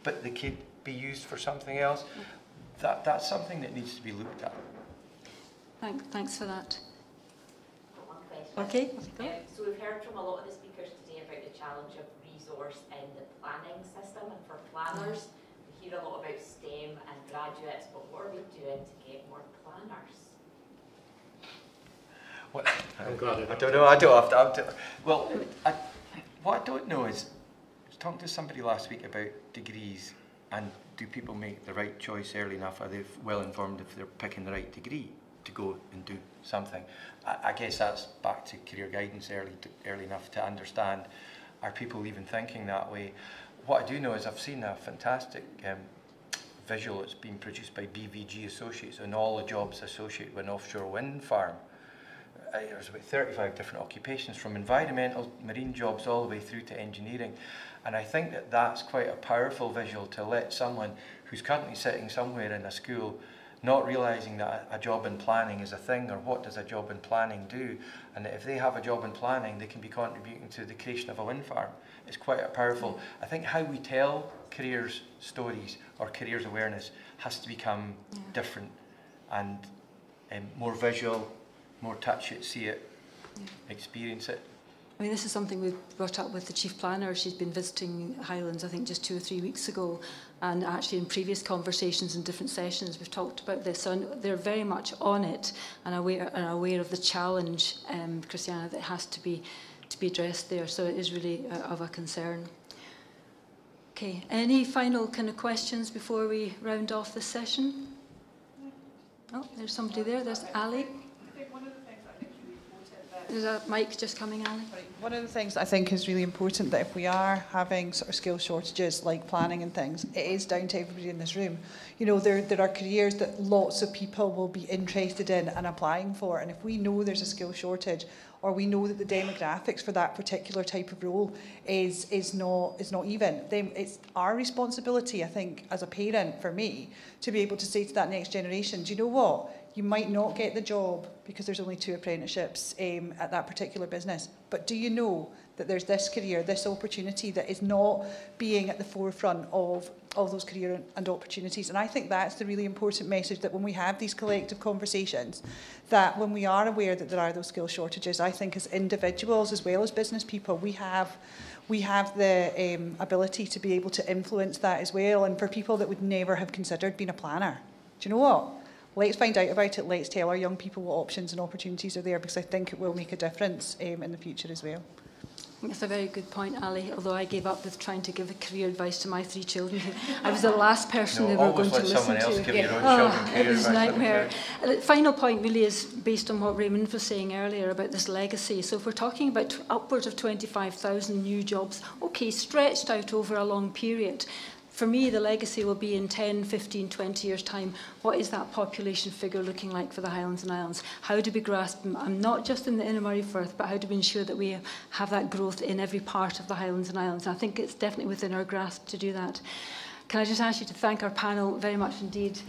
but they could be used for something else? That's something that needs to be looked at. Thanks for that. One question. Okay. So we've heard from a lot of the speakers today about the challenge of resource in the planning system, and for planners, we hear a lot about STEM and graduates, but what are we doing to get more planners? Well, I'm glad I don't know. I don't have to. Well, what I don't know is, I was talking to somebody last week about degrees, and do people make the right choice early enough? Are they well informed if they're picking the right degree to go and do something? I guess that's back to career guidance early enough to understand, are people even thinking that way? What I do know is I've seen a fantastic visual that's been produced by BVG Associates on all the jobs associated with an offshore wind farm. There's about 35 different occupations, from environmental, marine jobs, all the way through to engineering. And I think that that's quite a powerful visual to let someone who's currently sitting somewhere in a school, not realising that a job in planning is a thing, or what does a job in planning do, and that if they have a job in planning, they can be contributing to the creation of a wind farm. It's quite a powerful. I think how we tell careers stories or careers awareness has to become different and more visual, more touch it, see it, experience it. I mean, this is something we've brought up with the Chief Planner. She's been visiting Highlands, I think, just 2 or 3 weeks ago. And actually in previous conversations and different sessions, we've talked about this. So they're very much on it and aware of the challenge, Christiana, that has to be addressed there. So it is really of a concern. Okay, any final kind of questions before we round off this session? Oh, there's somebody there. There's Ali. There's a mic just coming, Ali. One of the things I think is really important, that if we are having sort of skill shortages like planning and things, it is down to everybody in this room. You know, there are careers that lots of people will be interested in and applying for, and if we know there's a skill shortage, or we know that the demographics for that particular type of role is not even, then it's our responsibility, I think, as a parent, for me, to be able to say to that next generation, do you know what? You might not get the job because there's only 2 apprenticeships at that particular business. But do you know that there's this career, this opportunity that is not being at the forefront of those career and opportunities? And I think that's the really important message, that when we have these collective conversations, that when we are aware that there are those skill shortages, I think as individuals as well as business people, we have the ability to be able to influence that as well. And for people that would never have considered being a planner, do you know what? Let's find out about it. Let's tell our young people what options and opportunities are there, because I think it will make a difference in the future as well. That's a very good point, Ali, although I gave up with trying to give career advice to my 3 children. I was the last person they were going to listen to. Give your own It was a nightmare. The final point really is based on what Raymond was saying earlier about this legacy. So if we're talking about upwards of 25,000 new jobs, okay, stretched out over a long period, for me, the legacy will be in 10, 15, 20 years' time. What is that population figure looking like for the Highlands and Islands? How do we grasp them? I'm not just in the Inner Murray Firth, but how do we ensure that we have that growth in every part of the Highlands and Islands? And I think it's definitely within our grasp to do that. Can I just ask you to thank our panel very much indeed.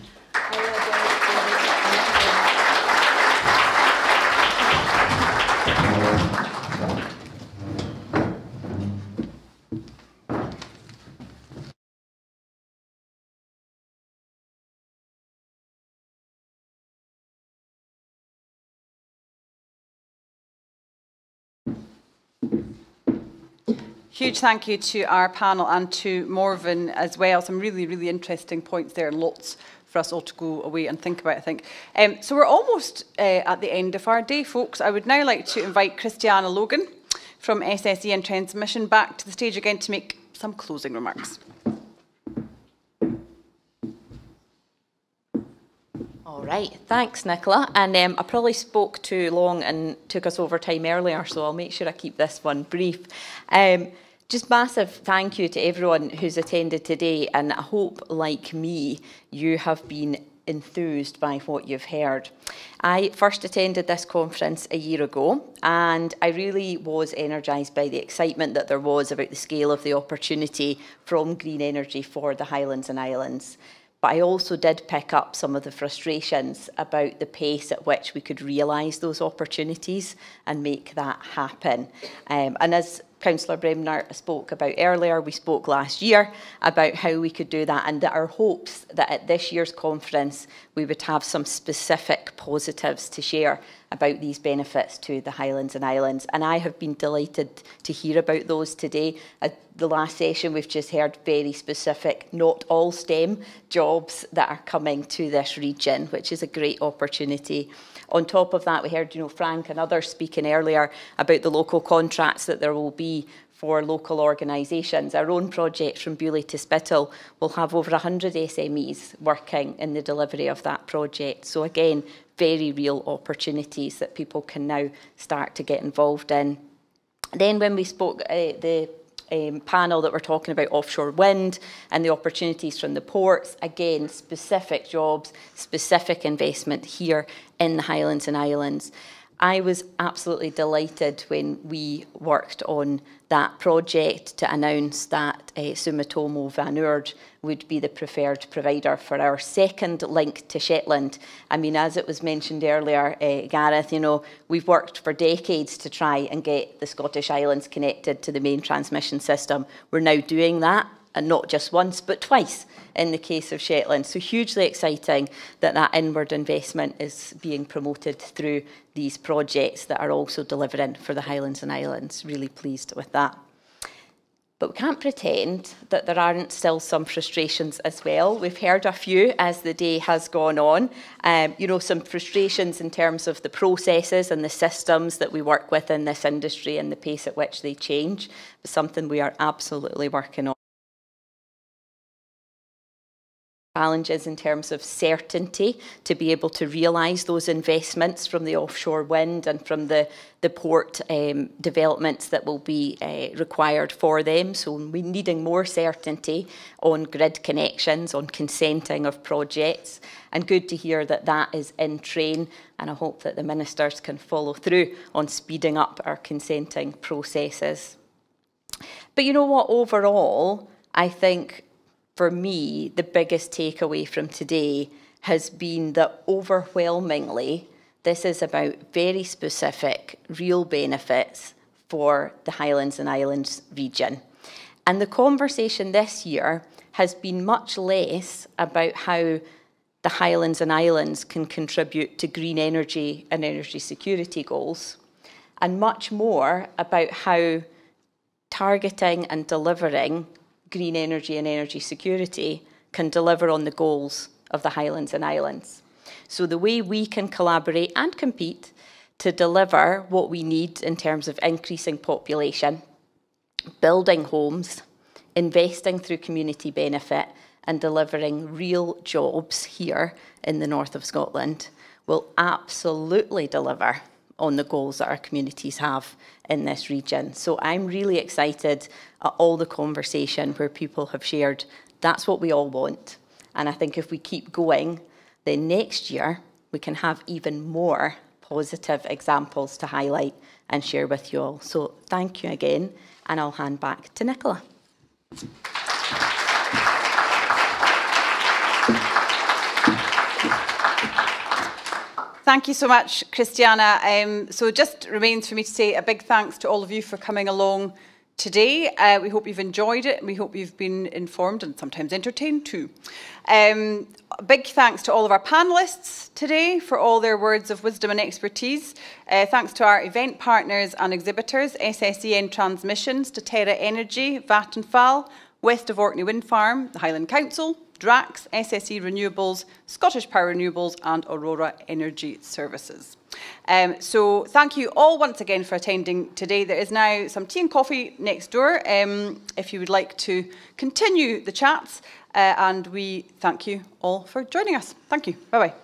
Huge thank you to our panel and to Morven as well. Some really, really interesting points there, and lots for us all to go away and think about, I think. So we're almost at the end of our day, folks. I would now like to invite Christiana Logan from SSE and Transmission back to the stage again to make some closing remarks. Right, thanks Nicola. And I probably spoke too long and took us over time earlier, so I'll make sure I keep this one brief. Just massive thank you to everyone who's attended today, and I hope, like me, you have been enthused by what you've heard. I first attended this conference a year ago, and I really was energised by the excitement that there was about the scale of the opportunity from green energy for the Highlands and Islands. But I also did pick up some of the frustrations about the pace at which we could realise those opportunities and make that happen. And as Councillor Bremner spoke about earlier, we spoke last year about how we could do that, and that our hopes that at this year's conference we would have some specific positives to share about these benefits to the Highlands and Islands. And I have been delighted to hear about those today. At the last session we've just heard very specific, not all STEM jobs that are coming to this region, which is a great opportunity. On top of that, we heard, Frank and others speaking earlier about the local contracts that there will be for local organisations. Our own project from Beauly to Spittal will have over 100 SMEs working in the delivery of that project. So again, very real opportunities that people can now start to get involved in. Then when we spoke, the panel that we're talking about offshore wind and the opportunities from the ports, again, specific jobs, specific investment here in the Highlands and Islands. I was absolutely delighted when we worked on that project to announce that Sumitomo Van Oord would be the preferred provider for our second link to Shetland. I mean, as it was mentioned earlier, Gareth, we've worked for decades to try and get the Scottish Islands connected to the main transmission system. We're now doing that, and not just once, but twice in the case of Shetland. So hugely exciting that that inward investment is being promoted through these projects that are also delivering for the Highlands and Islands. Really pleased with that. But we can't pretend that there aren't still some frustrations as well. We've heard a few as the day has gone on. Some frustrations in terms of the processes and the systems that we work with in this industry and the pace at which they change. But something we are absolutely working on. Challenges in terms of certainty to be able to realise those investments from the offshore wind and from the port developments that will be required for them. So we're needing more certainty on grid connections, on consenting of projects, and good to hear that that is in train, and I hope that the ministers can follow through on speeding up our consenting processes. But you know what, overall, I think for me, the biggest takeaway from today has been that overwhelmingly, this is about very specific, real benefits for the Highlands and Islands region. And the conversation this year has been much less about how the Highlands and Islands can contribute to green energy and energy security goals, and much more about how targeting and delivering green energy and energy security can deliver on the goals of the Highlands and Islands. So the way we can collaborate and compete to deliver what we need in terms of increasing population, building homes, investing through community benefit, and delivering real jobs here in the north of Scotland will absolutely deliver on the goals that our communities have in this region. So I'm really excited at all the conversation where people have shared that's what we all want. And I think if we keep going, then next year we can have even more positive examples to highlight and share with you all. So thank you again, and I'll hand back to Nicola. Thank you so much, Christiana. So it just remains for me to say a big thanks to all of you for coming along today. We hope you've enjoyed it. We hope you've been informed and sometimes entertained too. A big thanks to all of our panellists today for all their words of wisdom and expertise. Thanks to our event partners and exhibitors, SSEN Transmissions, Terra Energy, Vattenfall, West of Orkney Wind Farm, the Highland Council, Drax, SSE Renewables, Scottish Power Renewables and Aurora Energy Services. So thank you all once again for attending today. There is now some tea and coffee next door if you would like to continue the chats, and we thank you all for joining us. Thank you. Bye-bye.